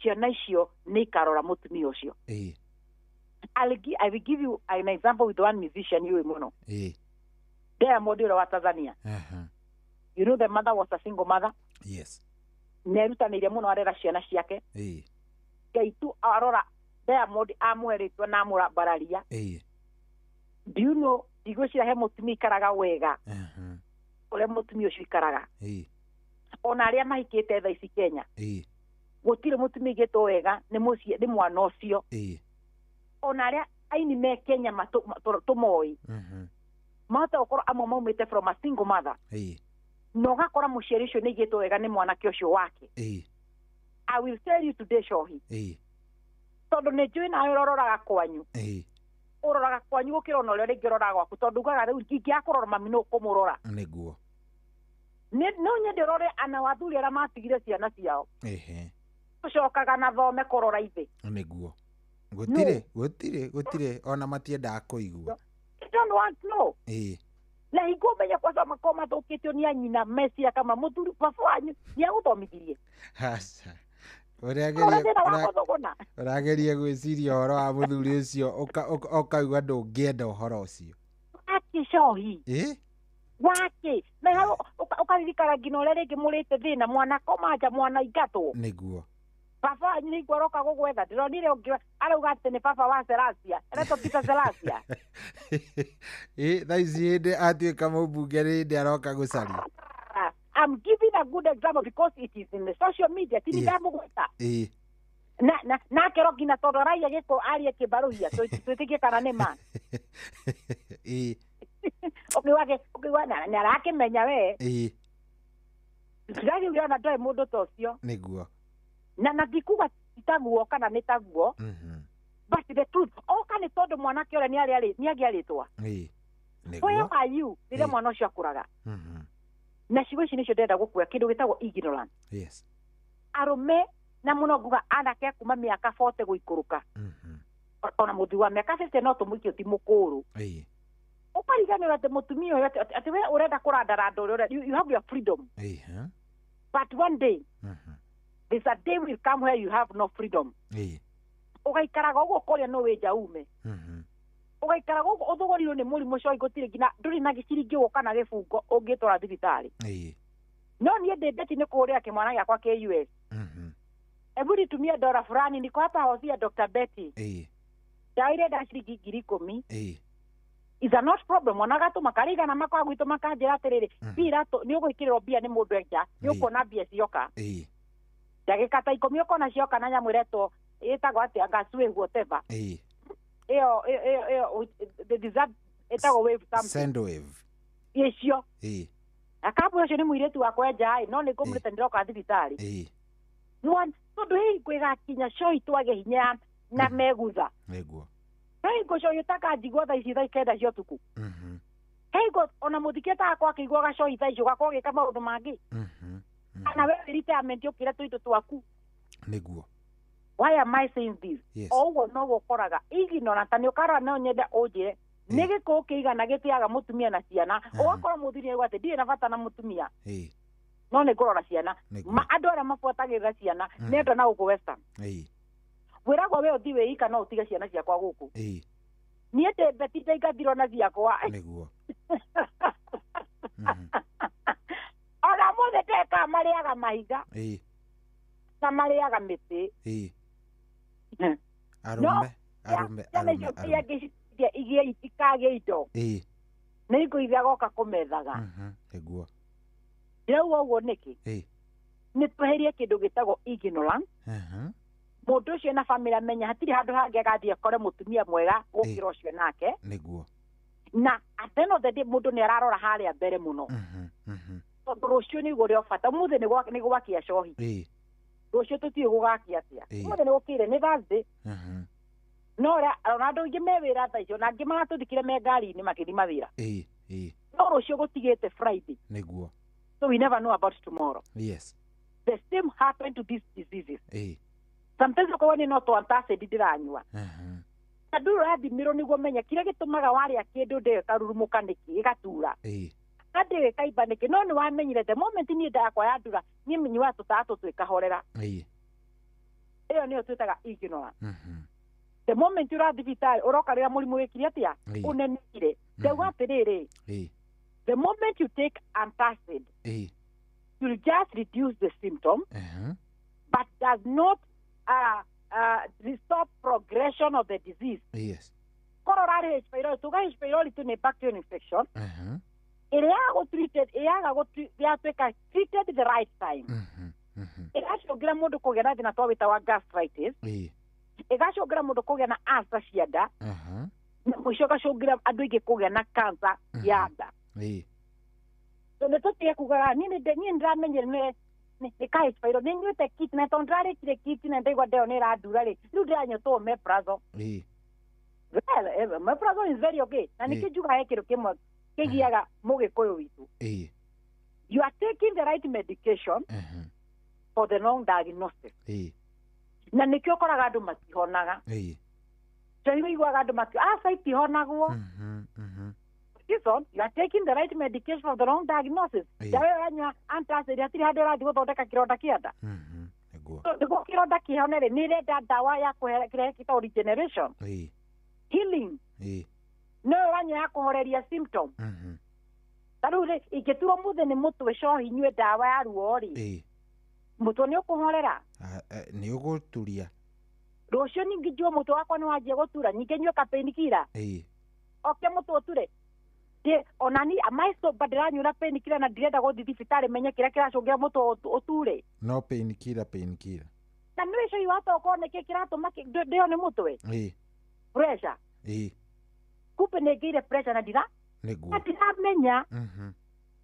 ciana icio nĩ ikarora mũtumia ũcio. I will give you an example with one musician you know. Diamond wa Tanzania. You know the mother was a single mother. Yes. Nerutanĩire mũno arera ciana ciake. Ngai tu arora Diamond amweretwo na amũrambararia. Do you know igwe cia he mutumia ikaraga wega ule mutumia ucio ikaraga ona aria mahikite tha ici Kenya gutire mutumia igitwo wega ni mucie ni mwana ucio ona aria aini me Kenya matumoi mata ukora amwe maumite from a single mother no gakora muciari ucio ni igitwo wega ni mwana kiocio wake. I will tell you today Shohi tondu ni njui na uroraga kwanyu uroraga kwanyu gukira ona uria ringi uroraga gwaku tondu ugaga riu ngingiakurora mami no kumurora niguo no nyende rore ana wathuri aria matigire ciana ciao ucokaga na thome kurora ithe niguo gutire ona matiendaga kuigua don't want to know la higo menya kwa sama koma thukitio ni anyina mesia kama muthuri baba wanyu ni aguthomithirie hasa urageria gwiciria uhoro wa muthuri ucio ukaigua ndungienda uhoro ucio Shohi wake na ukaririkana ngina uria ringi murite thina mwana komanja mwana ingatwo niguo baba wanyu ni ngoroka gugwetha ndironire ungi arauga ati ni baba wa Selasia ereto Peter Selasia thaici hindi atuika mubunge rindi aroka gucaria. I'm giving a good example because it is in the social media. Tini ndamugweta. Na kero gina todo raia giko aria kibaruhia. Twitikie kana ne man. Okiwa na rake menya we. Gari uliona ndoe mundu tocio. Niguo. Na ndikuga itaguo kana nitaguo. But the truth, oka ni todo mwanake ore ni agiaritwa. Niguo. Where are you? Ile mwana ucio akuraga. Na ciugo ici nicio ndenda gukuya kindu gitagwo ignorance. Yes. Arume na muno nguga anake kuma miaka 40 guikuruka. Ona muthi wa miaka 50 no tumwikio ti mukuru. Ukariganira ati mutumia uyu ati we urenda kurandaranda uria you have your freedom. But one day there's a day will come where you have no freedom. Ugaikaraga uguo koria no weja ume. Ugaikara guko uthugorirwo ni murimu ucio igutire ngina nduri na giciringi woka na gibungo ungitwara thibitari no nie ndendeti ni kuria kimwana giakwa ke US eburi tumia dora fulani niko hapa hozia Dr. Betty daire da shiringi 10,000 is a not problem mwana gatu makariga na makwa gwitu makanjira atiriri bira to ni uguikirwo bia ni mundu enja ni ukona bia cioka ndagika ta 10 ukona cioka na nyamwiretwo itagwo ati agasue whatever the deserve etago wave something send wave icio akabu ucio ni muiretu wakwa enja no ni kumurite ndiroka thibitari mwan tondu hii kwiga kinya show itwage hinya na megutha niguo hei go yutaka njigua tha ici tha ikenda cio tuku hei go ona muthiketa akwa akigua gaco itha icio gakwa gika maundu mangi ana we retirement ukira tuitu twaku niguo. Why am I saying this? Yes. Owo no gokoraga ignorant ni ukara no nyenda uje nige ko kiigana gitiaga mutumia na ciana ugakora muthiri ni gwate ndire na bata na mutumia no ne gorora ciana ma andu ara mafuatagirira ciana nendo na uko western wiragwo we uthiwe ika no utiga ciana ciakwa guku nie te betite igathiro na ciakwa niguo ona mothe teka mariaga mahiga na mariaga miti arume ikage indo nä iguithia goka kå methaga niguo Ndĩrauga ũguo nĩkĩ? Nĩ tweherie kĩndũ gĩtagwo ignorance. Mũndũ ũcio na famĩlĩ amenya hatirĩ handũ hangĩ agathiĩ akore mũtumia mwega gũkĩra ũcio nake. Nĩguo. Na at the end of the day mũndũ nĩ ararora harĩa mbere mũno. Tondũ rũciũ nĩ igũrĩ o bata. Ũmũthĩ nĩ gũgakia cohi. Rũciũ tũtiĩ gũgakia atĩa. Ũmũthĩ nĩ gũkĩire nĩ Thursday. No ona andũ aingĩ me wĩra tha icio na angĩ magatũthikire me ngari-inĩ magĩthiĩ mawĩra. No rũciũ gũtigĩte Friday. Nĩguo. So we never know about tomorrow. Yes. The same happened to these diseases. Sometimes ukawa ni noto antacid ndiranyua. Na nduru rathimirwo niguo menye kĩrĩa gĩtũmaga warĩa kĩndũ ndĩkarurumuka nĩkĩ ĩgatura. Kandi ĩkaimba nĩkĩ no nĩ wamenyire the moment niĩ ndakwa ya ndura niĩ menywa tũtatũ twĩkahorera. Ĩyo nĩyo twĩtaga ignorance. The moment ũrathiĩ thibitarĩ ũroka rĩrĩa mũrimũ wĩkire atĩa ũnenire. Ndauga atĩrĩrĩ. The moment you take antacid, you'll just reduce the symptom, but does not stop progression of the disease. Yes. Coronary H. pylori, to H. pylori to a bacterial infection. Treated the right time. Ĩgacũngĩra mũndũ kũgĩa na thĩna twawĩta wa gastritis. Ĩgacũngĩra mũndũ kũgĩa na ulcer cia nda. Na mũico ĩgacũngĩra andũ aingĩ kũgĩa na cancer ya nda. So nĩ tũtige kugaga niĩ nĩndĩramenyire nĩ ka H. pylori nĩ nyuĩte kit na tondũ ndarĩkire kit na ndaigua ndeo nĩ ĩrandura rĩ rĩu ndĩranyua omeprazole. Well, omeprazole is very okay. Na nĩkĩ njugaga he kĩndũ kĩmwe kĩgiaga mũgĩkũyũ witũ. You are taking the right medication for the wrong diagnosis. Na nĩkĩo ũkoraga andũ matihonaga. Nĩ wĩiguaga andũ itihonagwo. Listen, you are taking the right medication for the wrong diagnosis. Dawe wanywa antacid hatirĩ handũ ũrathiĩ gũthondeka kĩronda kĩa nda. Nĩguo kĩronda kĩhonere nĩ ĩrenda ndawa ya kũrehe kita regeneration. Healing. No wanywa ya kũhoreria symptom. Tarĩu ingĩturwo mũthĩ nĩ mũtwe cohi nyue ndawa ya ruo rĩ. Mũtwe nĩ ũkũhorera. Nĩ ũgũturia. Rũciũ ningĩ njue mũtwe wakwa nĩ wanjia gũtura ningĩ nyue kapainkiller. Oke mũtwe ũture. Onani amaicoba ndĩranyua painkiller na ndirenda gũthiĩ thibitarĩ menye kĩrĩa kĩracũngĩra mũtwe ũture. No painkiller. Na nĩ wĩcoyi watokorwo nĩkĩ kĩratũma ndĩo nĩ mũtwe. Pressure. Kumbe nĩngĩire pressure na ndiramenya.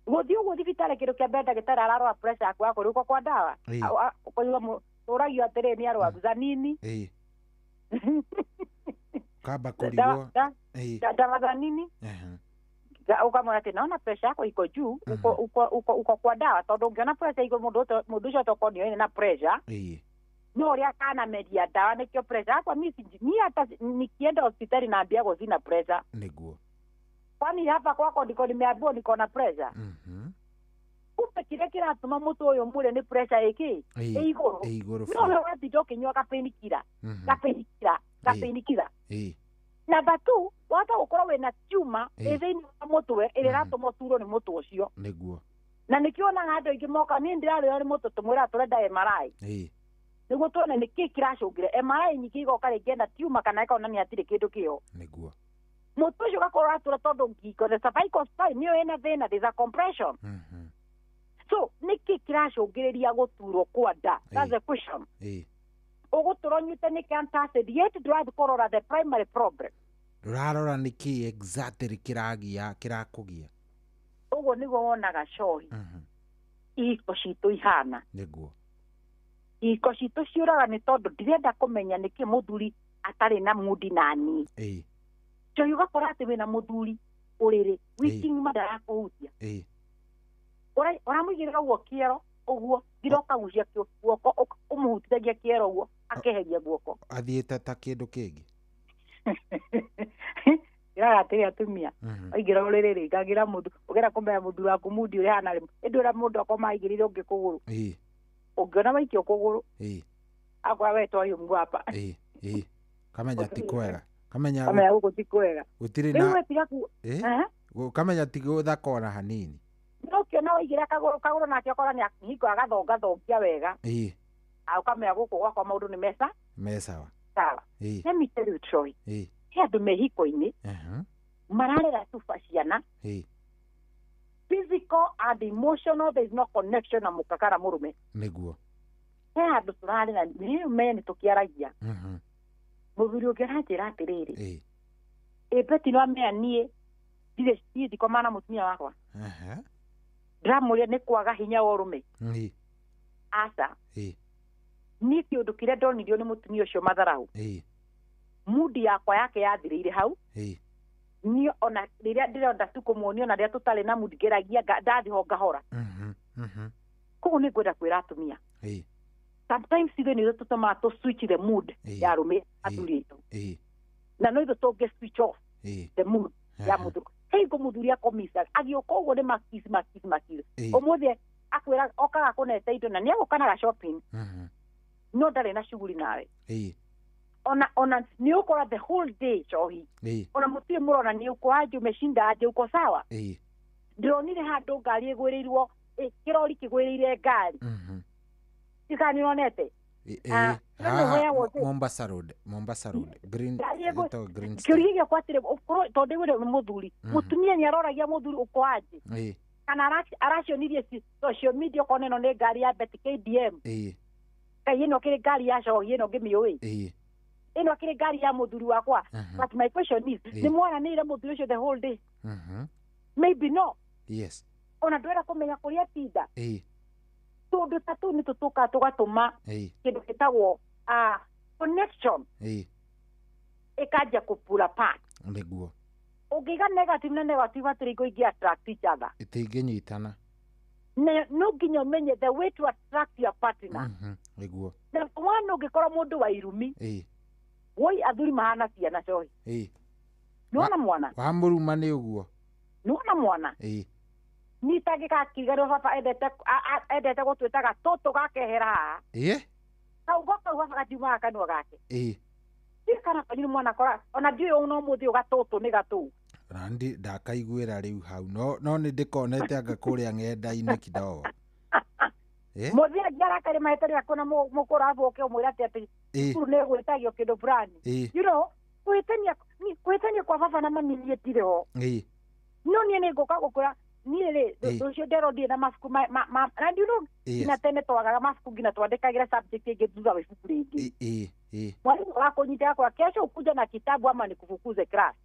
Gũthiĩ ũguo thibitarĩ kĩndũ kĩa mbere ndagĩtarĩ ararora pressure yaku akũrĩuka kwa ndawa. Ũkoiga tũragio atĩrĩ nĩ arwaru zanini. Kamba kũrigwo. Ndawa zanini. Ukamwona atĩ naona pressure yako iko juu uko kwa dawa tondũ ũngĩona pressure iko mũndũ ũcio tokorwo nĩoĩ na pressure no ũrĩa akanameria dawa nĩkĩo pressure yakwa mimi hata nikienda hospitali naambia gũthiĩ na pressure nĩguo kwani hapa kwako ndiko nimeambiwa niko na pressure kumbe kĩrĩa kĩratũma mũtwe ũyũ mũre nĩ pressure ĩkĩ igũrũ no ũrathiĩ ũkĩnyua kapainkiller Number 2, wata gũkorwo wĩna tumor thĩinĩ wa mũtwe ĩrĩa ĩratũma ũturwo nĩ mũtwe ũcio. Nĩguo. Na nĩkĩonaga andũ aingĩ moka niĩ ndĩrarĩo nĩ mũtwe tũmwĩra tũrenda MRI. Nĩguo tuone nĩkĩ kĩracũngĩra. MRI nyingĩ igoka rĩngĩ na tumor kana ĩkonania hatirĩ kĩndũ kĩho. Nĩguo. Mũtwe ũcio ũgakorwo ũratũra tondũ ngingo the cervical spine nĩyo ĩna thĩna there's a compression. So nĩkĩ kĩracũngĩrĩria gũturwo kwa nda? That's the question. Ũgũtũra nyute nĩ antacid yet ndũrathiĩ kũrora the primary problem. Ndũrarora nĩkĩ exactly kĩrakũgia. Ũguo nĩguo wonaga cohi. Ihiko citũ ihana. Nĩguo. Ihiko citũ ciũraga nĩ tondũ ndirenda kũmenya nĩkĩ mũthuri atarĩ na mudi nani. Cohi ũgakora atĩ wĩna mũthuri ũrĩrĩ wiki madarakũhutia. Ũramũigĩrĩra ũguo kĩero ũguo ngiroka gucia guoko ũmũhutithagia kĩero ũguo akeheria guoko. Athiĩte ta kĩndũ kĩngĩ. Iraga atĩrĩ atumia aingĩra ũrĩrĩ ngagira mũndũ ũgera kũmenya mũndũ waku mudi ũrĩa hana rĩmwe ĩndũra mũndũ akoma aigĩrĩre ũngĩ kũgũrũ. Ũngĩona maikio kũgũrũ. Akwa wetwo uyu mwapa. Kamenya ti kwega. Kamenya gũkũ ti kwega. Gũtirĩ na. Kamenya ti gũthaka ona hanini. No kĩona waigĩra kagũrũ nake ũkora nĩ hingo agathongathongia wega. Ukamenya gũkũ gwakwa maũndũ nĩ mesawa. Sawa. Let me tell you Troy. He andũ mehiko-inĩ mararera tuba ciana physical and emotional, there is no connection na mukakara murume. Niguo. Andu turari na ni men tukiaragia. Muthuri ukiranjira atiriri. Beti no amea nie dire stidi kwa maana mutumia wakwa. Dramuria ni kwaga hinya wa urume. Asa. Ni kiundu kiria ndonirio ni mutumia ucio matharau. Mudi yakwa yake yathirire hau. Ni ona riria ndironda tu kumuonio na riria tutari na mudi geragia ndathi ho ngahora. Koguo ni ngwenda kwira atumia. Sometimes either ni tutuma to switch the mood ya rume aturiito. Na no itho to switch off the mood ya muthuri. Hei ko muthuri akomisa agioka uguo ni makisi. Omuthi akwira okaga kunete indo na ni agukanaga shopping. No ndari na shughuli nawe. Ona ni ukora the whole day chohi. Ona mutie murona ni ukwaje umeshinda aje uko sawa. Ndionire handu ngari igwirirwo kirori kigwirire ngari. Tikani nonete. Mombasa Road. Green. Kiriga kwatire tonde wire muthuri. Mutumia ni aroragia muthuri ukwaje. Kana araconirie social media koneno ne ngari ya Bet KDM. Kai ino kire ngari ya shohi ino ngimioi. Ino kire ngari ya muthuri wakwa. But my question is, ni mwana ni ile muthuri ucio the whole day? Maybe no. Yes. Ona ndwera kumenya kuria tinda. Tundu tatu ni tutuka tugatuma kindu kitagwo connection. Ikaja kupula part. Niguo. Ugiga negative na negative atiriko igi attract each other. Itinginyitana. No nginya umenye the way to attract your partner. Niguo. Na mwana ungikora mundu wa irumi. Woi athuri mahana ciana cohi. Nuona mwana. Wa muruma ni uguo. Nuona mwana. Ni tagika kigaro papa edete gutwitaga toto gakehera. Kau goka wa gatiuma kanwa gake. Kana kanyu mwana kora ona ndio uno muthi ugatoto ni gatu. Randi ndakaiguira riu hau no ni ndikonete anga kuria ng'enda-ini kidogo. Muthi agara kare maitari akona mukora aboke umwira ati kuru ne gwetagio kindu fulani. You know, kwetania kwa baba na mami ni etire ho. No ni ne goka gukura ni le docio dero di na masku ma and you know ina tene twaga masku gina twandikagira subject ige thutha wa ibuku ringi. Mwalimu wako nyita kwa kesho ukuja na kitabu ama nikufukuze class.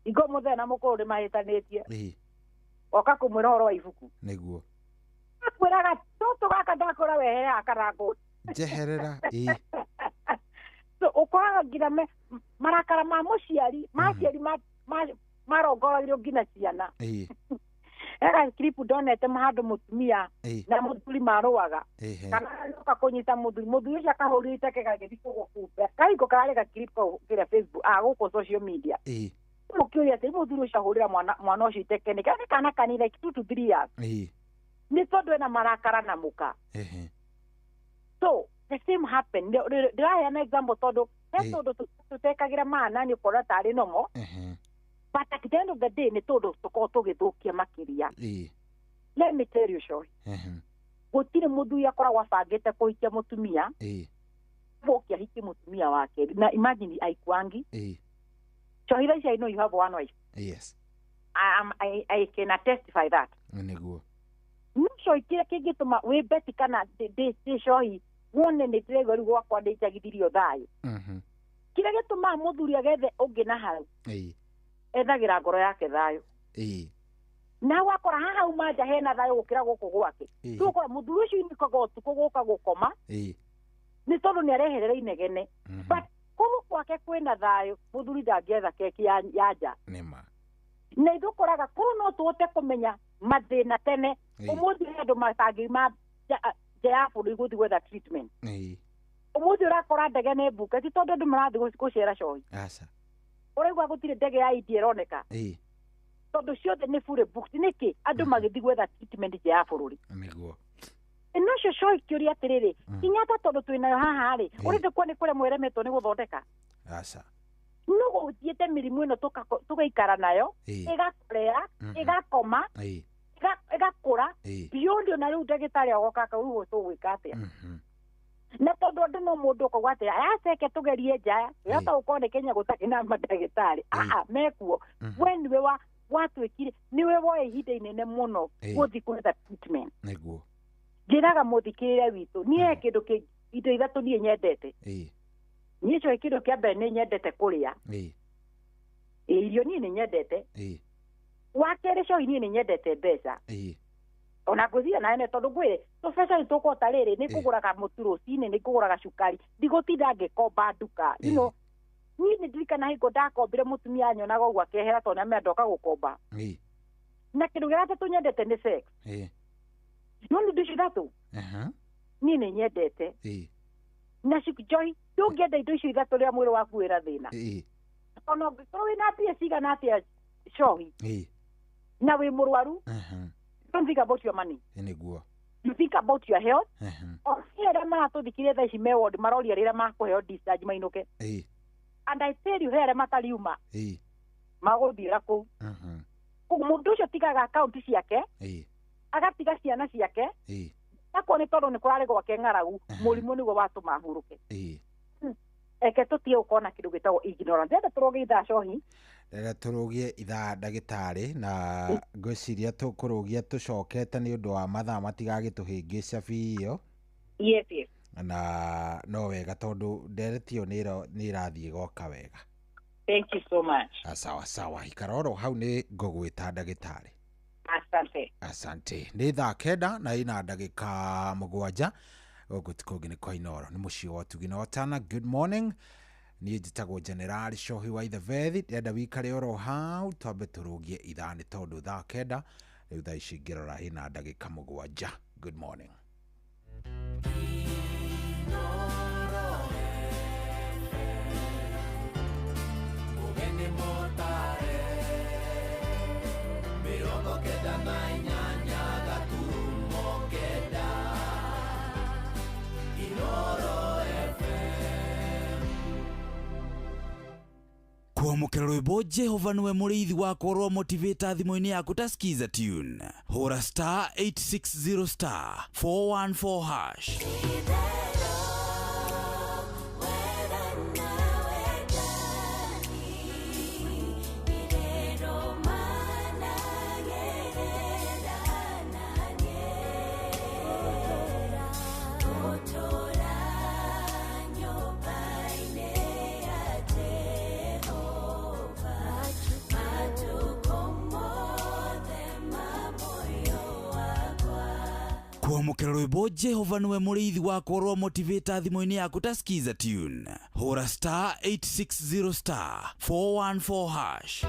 Igo muthe na mukuru mahitanetie. Oka kumwira horo wa ibuku. Niguo. Akwiraga toto gaka ndakora wehe akarago. Jeherera. So ukoraga ngira marakara ma muciari maciari marongoragirwo ngina ciana. Ega clip donete mahandu mutumia na muthuri maruaga. Kana ndoka kunyita muthuri ucio akahurite kegagithii kugukumbe. Kaiko kare ga clip ko kira Facebook guko social media. Mukiuria ati muthuri ucio ahurira mwana ucio itekene kana kanire 2 to 3 years. Ni tondu na marakara na muka. So the same happen. There are an example tondu tondu tutekagira maana ni ukora tari nomo. But at the end of the day, ni todo tugithukia makiria. Let me tell you, Shoy. Gutire mundu yakoragwo abangite kuhikia mutumia. Bokia hiki mutumia wake. Na imagine aikwangi. Shoy, I know you have one wife. Yes. I can testify that. Niguo. No Shoy, kile kigituma we beti kana de Shoy. Wone ni trego ri gwakwa ndicagithirio thayo. Kile gituma muthuri agethe ungi na hau. Ethagira ngoro yake thayo. Na wakora haha umaja hena thayo gukira guku gwake. Tukora muthuri ucio nikogo tukuguka gukoma. Ni tondu ni areherera inegene. But kumu kwake kwina thayo muthuri ndangietha keki ya nja. Nima. Na ithukoraga kuru no tuote kumenya mathina tene. Umuthi andu matangi ma ya buri guthi gwetha treatment. Umuthi urakora ndege ne buka ti tondu andu marathi gucera Shoy. Asa. Oregwa gutire ndege ya idieroneka. Tondu ciothe ni fure booked niki andu magithi gwetha treatment ya bururi. Niguo. Ino cio Shoy kiuria atiriri kinyata tondu twinayo haha ri urinde kwani kure mweremetwo ni guthondeka. Asa. No guthiete mirimu ino tugaikara nayo igakorera igakoma igakura biondi na riu ndagitari agoka kaugo tugwika atia. Na tondu andu no mundu ukogwate ayaceke tugerie nja yata ukone Kenya gutaki na madagitari mekuo we niwe watwikire niwe woe ihinda inene muno guthi kwetha treatment niguo njiraga muthikirire witu nie kindu ki indo ithatu nie nyendete nie cho kindu kia mbere ni nyendete kuria irio nie ni nyendete wa kere cho nie ni nyendete mbeca ona kuthia na ene tondu gwire to pesa ni tukota riri ni kuguraga muturo cine ni kuguraga cukari ndigotinda ngikomba nduka you know ni ndirikana hingo ndakombire mutumia nyonaga ũguo akehera tondũ nĩamendoka gũkomba na kĩndũ gĩa gatatũ nyendete nĩ sex no nĩ indo icio ithatũ niĩ nĩ nyendete na joy ndũngĩenda indo icio ithatũ rĩrĩa mwĩrĩ waku wĩra thĩna ona ũngĩkorwo wĩna mbia cigana atĩa cohi na wĩ mũrwaru don't think about your money nĩguo you think about your health or arĩa maratũthikĩria thaa ici me ward maroria rĩrĩa makũheo discharge mainũke and I tell you here mataliuma magũthiĩra kũu mũndũ ũcio tigaga akaunti ciake agatiga ciana ciake akwo nĩ tondũ nĩ kũrarĩ gwake ng'aragu mũrimũ nĩguo watũma ahurũke eke tũtige gũkorwo na kĩndũ gĩtagwo ignorance ndĩrenda tũroge ithaa cohi rĩrĩa tũrũgie ithaa ndagĩtarĩ na ngwĩciria tũkũrũgia tũcokete nĩ ũndũ wa mathaa matigagĩtũhĩngĩca biũ yes na no wega tondu nderetio nĩ irathiĩ goka wega. Thank you so much. Sawa ikaroro hau nĩ ngũgwĩta ndagĩtarĩ. Asante. Nĩ thaa kenda na ina ndagĩka mũgwanja gũkũ tikũngi nĩ kwa Inoro nĩ mũciĩ wa Tugi na Otana. Good morning. Niĩ njĩtagwo General Cohi wa Ithavethi ndenda wĩikare oro hau twambe tũrũgie ithaa nĩ tondũ thaa kenda rĩu thaa ici ngĩrora hĩna ndagĩka mũgwanja. Good morning. Kwamũkĩra rwĩmbo Jehova nĩwe mũrĩithi wakwa rwa motivator thimũ-inĩ yaku ta skiza tune hũra star 860 star 414 hash. Kwamũkĩra rwĩmbo Jehova nĩwe mũrĩithi wakwa rwa motivator thimũ-inĩ yaku ta skiza tune hũra star 860 star 414 hash.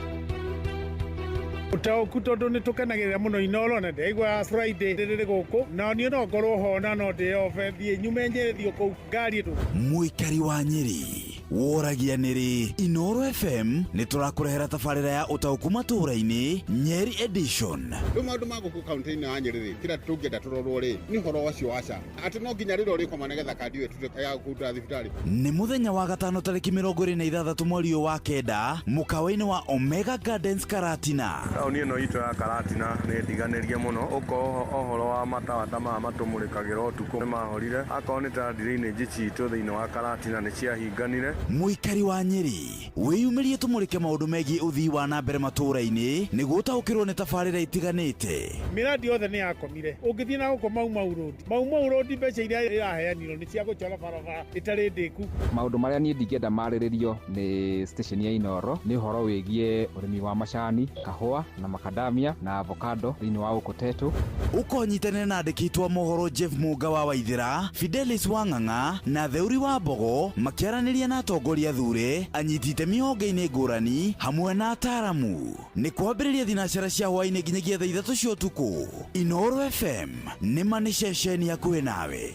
Utaoku tondu nĩ tũkenagĩrĩra mũno Inoro na ndaigua Friday rĩrĩ gũkũ na niĩ no ngorwo ho na no ndĩobe thiĩ nyume njerethio kũu ngari ĩtũ. Mũikari wa Nyeri woragia nĩrĩ Inoro FM nĩ tũrakũrehera tabarĩra ya ũtaũku matũũra-inĩ Nyeri edition. Rĩu maũndũ ma gũkũ kaunti-inĩ ya Nyeri rĩ kĩrĩa tũngĩenda tũrorwo rĩ nĩ ũhoro wacio waca atĩ no nginya rĩrĩa ũrĩkoma nĩgetha kandi ĩyo ya gũkũruta thibitarĩ. Nĩ mũthenya wa gatano tarĩki 26 mweri wa kenda mũkawa-inĩ wa Omega Gardens Karatina. Taũni ĩno itũ ya Karatina nĩ ndiganĩrie mũno ũko ohoro wa matawa ta maya matũmũrĩkagĩra ũtukũ nĩ mahorire akorwo nĩ ta drainage citũ thĩinĩ wa Karatina nĩ ciahinganire. Mũikari wa Nyeri wĩyumĩrie tũmũrĩke maũndũ megiĩ ũthii wa na mbere matũũra-inĩ nĩguo ũtaũkĩrwo nĩ tabarĩra itiganĩte. Miradi yothe nĩ yakomire ũngĩthiĩ na gũkũ Mau Road mbeca iria iraheanirwo nĩ cia gũcora barabara ĩtarĩ ndĩku. Maũndũ marĩa niĩ ndingĩenda marĩrĩrio nĩ station ya Inoro nĩ ũhoro wĩgiĩ ũrĩmi wa macani, kahũa na macadamia na avocado thĩinĩ wa Ũkotetu. Ũkonyitanĩra na andĩkĩtwo mohoro Jeff Mũnga wa Waithĩra, Fidelis Wang'ang'a na Theuri wa Mbogo makĩaranĩria na atongoria thure anyiti itemi honge-inĩ ngũrani hamwe na ataaramu. Nĩ kwambĩrĩria thinacara cia hwaĩ-inĩ nginyagia thaa 3 cia ũtukũ. Inoro FM nĩ ma nĩ ceceni hakuhĩ nawe.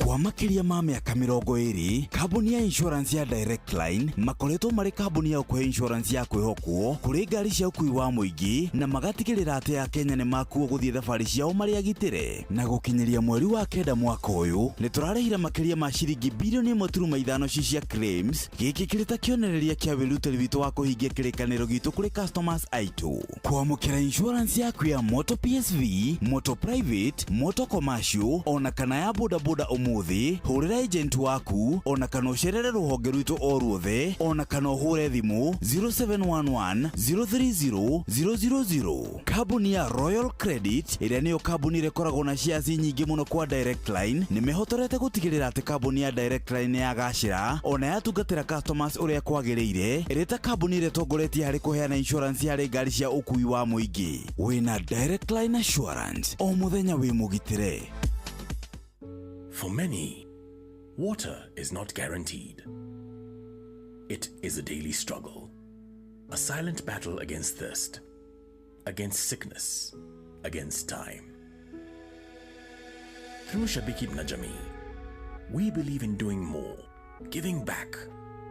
Kwa makĩria ma mĩaka 20 kambuni ya insurance ya Direct Line makoretwo marĩ kambuni ya ũkũhe insurance ya kwĩhokwo kũrĩ ngari cia ũkui wa mũingĩ na magatigĩrĩra atĩ Akenya nĩ makuo gũthiĩ thabarĩ ciao marĩ agitĩre. Na gũkinyĩria mweri wa kenda mwaka ũyũ nĩ tũrarĩhire makĩria ma ciringi bilioni 1.5 cia claims, gĩkĩ kĩrĩ ta kĩonereria kĩa wĩrutĩri witũ wa kũhingia kĩrĩkanĩro gitũ kũrĩ customers aitũ. Kwamũkĩra insurance yaku ya motor PSV, motor private, motor commercial ona kana ya bodaboda ũmũthĩ muthi hurira agent waku ona kana ucerere ruhonge rwitu o ruothe ona kana uhure thimu 0711 030 000. Kambuni ya Royal Credit iria niyo kambuni rekoragwo na shares nyingi muno kwa Direct Line nimehotorete gutigirira ati kambuni ya Direct Line yagacira ona yatungatira customers uria kwagiriire ireta kambuni iretongoretie hari kuheana insurance hari ngari cia ukui wa muingi. Wina Direct Line Assurance o muthenya wi mugitire. For many, water is not guaranteed. It is a daily struggle, a silent battle against thirst, against sickness, against time. Through Shabiki na Jamii, we believe in doing more, giving back,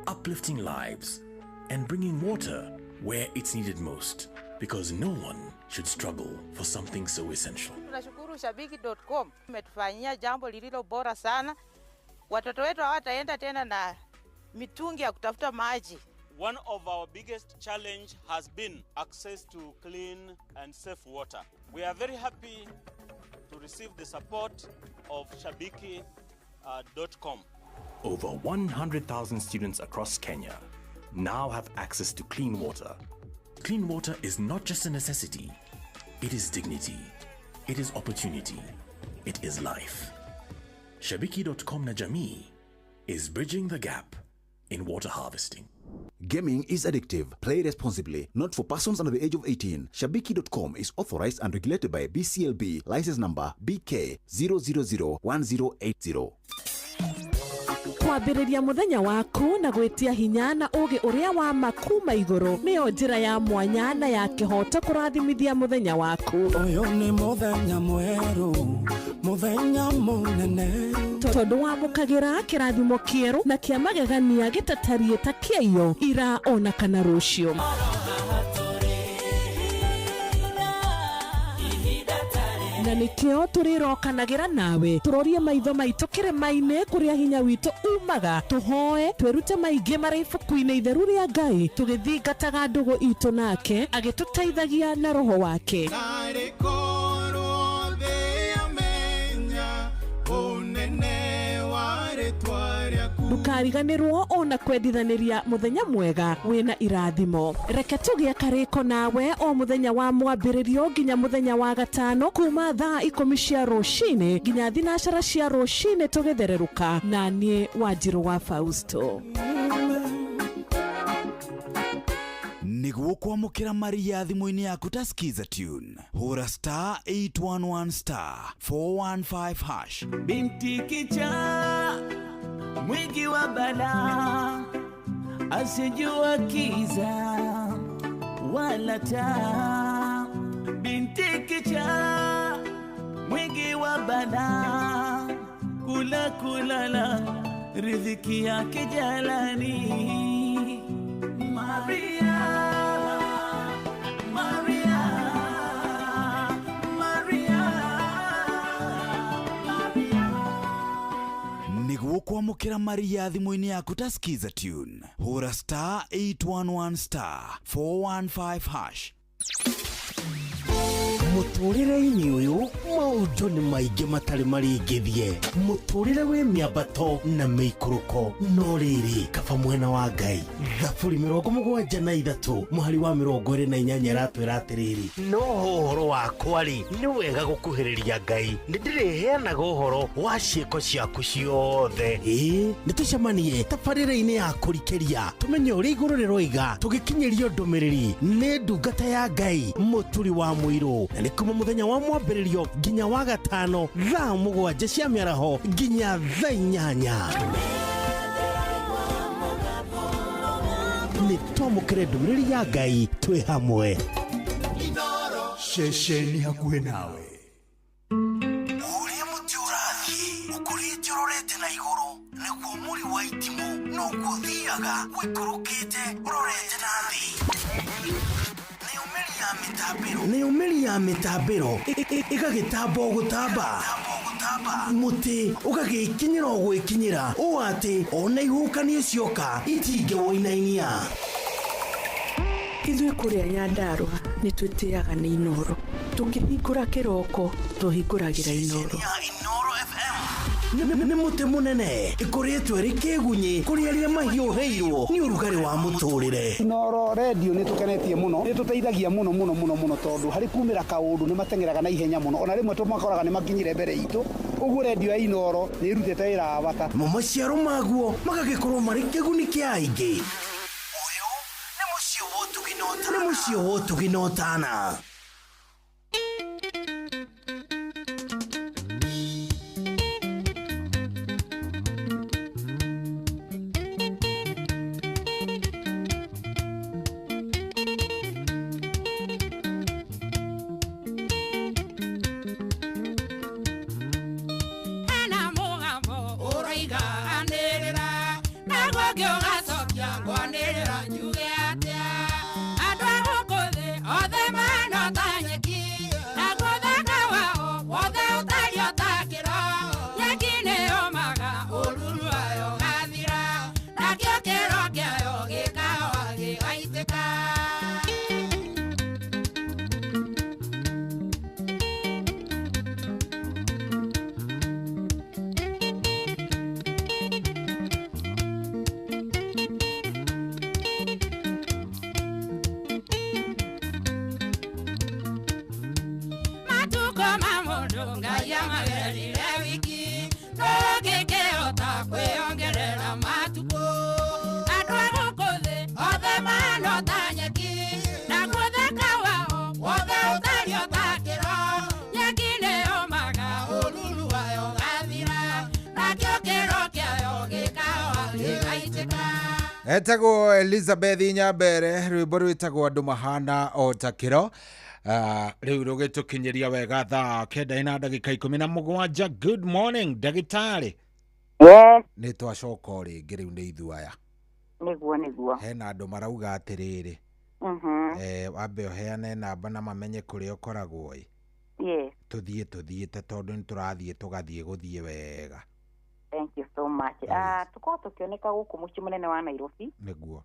uplifting lives, and bringing water where it's needed most, because no one should struggle for something so essential. Tunashukuru Shabiki.com umetufanyia jambo lililo bora sana. Watoto wetu hawataenda tena na mitungi ya kutafuta maji. One of our biggest challenge has been access to clean and safe water. We are very happy to receive the support of Shabiki.com. Over 100,000 students across Kenya now have access to clean water. Clean water is not just a necessity, it is dignity, it is opportunity, it is life. Shabiki.com na Jamii is bridging the gap in water harvesting. Gaming is addictive. Play responsibly. Not for persons under the age of 18. Shabiki.com is authorized and regulated by BCLB. License number BK 0001080. Kwambĩrĩria muthenya waku na gwitia hinya na ugi uria wa makuma iguru niyo njira ya mwanya na ya kihoto kurathimithia muthenya waku. Uyu ni muthenya mweru, muthenya munene, tondu wamukagira kirathimo kieru na kia magegania gitatarie ta kĩio ira ona kana rucio. Na nikio turirokanagira nawe turorie maitho maitu kirima-ini kuria hinya witu umaga tuhoe twerute maingi mari ibuku-ini itheru ria Ngai tugithingataga ndugu itu nake agituteithagia na roho wake. Ndukariganirwo ona kwendithaniria muthenya mwega wina irathimo. Reke tugie kariko nawe o muthenya wa mwambiririo nginya muthenya wa gatano kuma thaa 10 cia rucini nginya thinacara cia rucini tugithereruka na nie Wanjiru wa Fausto. Niguo kwamukira maria thimu-ini yaku ta skiza tune hura star 811 star 415 hash. Binti kicha mwingi wa bala asijua kiza wala taa. Binti kicha mwingi wa bala kulala riziki yake jalani. Maria, Maria, Maria, Maria. Niguo kwamukira maria thimu-ini yaku ta skiza tune hura star 811 star 415 hash. Muturire-ini uyu maundu ni maingi matari maringithie. Muturire wi miambato na miikuruko no riri kaba mwena wa Ngai. Thaburi 73 muhari wa 28 ratwira atiriri no uhoro wakwa ri ni wega gukuhiriria Ngai ndiriheanaga uhoro wa ciiko ciaku ciothe. Nitucemanie tabarĩra-inĩ ya kũrikĩria tumenye ũrĩa igũrũ rĩroiga tũgĩkinyĩrio ndũmĩrĩri nĩ ndungata ya Ngai mũturi wa mũirũ na nĩ kuma mũthenya wa mwambĩrĩrio nginya wa gatano thaa 7 cia mĩaraho nginya thaa 8. Nĩ twamũkĩre ndũmĩrĩri ya Ngai twĩ hamwe. Ceceni hakuhĩ nawe. Ũrĩa mũtĩ ũrathiĩ ũkũrĩte ũrorete na igũrũ nĩguo mũri wa itimũ no gũthiaga wĩkũrũkĩte ũrorete na thĩ. Nĩ umĩri ya mĩtambĩro ĩgagĩtamba gũtamba mũtĩ ũgagĩkinyĩra gwĩkinyĩra ũũ atĩ ona ihukanio cioka itingĩwoinainia. Ithuĩ kũrĩa Nyandarua nĩ twĩtĩaga nĩ Inoro. Tũkĩhingũra kĩroko tũhingũragĩra Inoro. Inoro FM nĩ mũtĩ mũnene ĩkoretwo ĩrĩ kĩgunyi kũrĩ arĩa mahiũhĩirwo nĩ ũrugarĩ wa mũtũrĩre. Inooro radio nĩ tũkenetie mũno, nĩ tũteithagia mũno tondũ harĩ kumĩra kaũndũ nĩ matengeraga na ihenya mũno, ona rĩmwe tũmakoraga nĩ makinyire mbere itũ. Ũguo radio ya Inooro nĩ ĩrutĩte wĩra wa bata. Maciaro maguo magagĩkorwo marĩ kĩguni kĩa aingĩ. Ũyũ nĩ mũciĩ wa Ũtugi na Ũtana. Etagwo Elizabeth Nyambere rwimbo rwitagwo andũ mahana o ta kĩro. Rĩu rũgĩtũkinyĩria wega thaa 9:17. Good morning ndagĩtarĩ. Nĩ twacoka rĩngĩ rĩu nĩ ithuaya. Nĩguo. Hena andũ marauga atĩrĩrĩ. Wambe ũheane namba na mamenye kũrĩa ũkoragwo ĩ. Yes. Tuthiĩte tondũ nĩ tũrathiĩ tũgathiĩ gũthiĩ wega. Thank you so much. Tuko tukioneka gũkũ mũciĩ mũnene wa Nairobi. Nĩguo.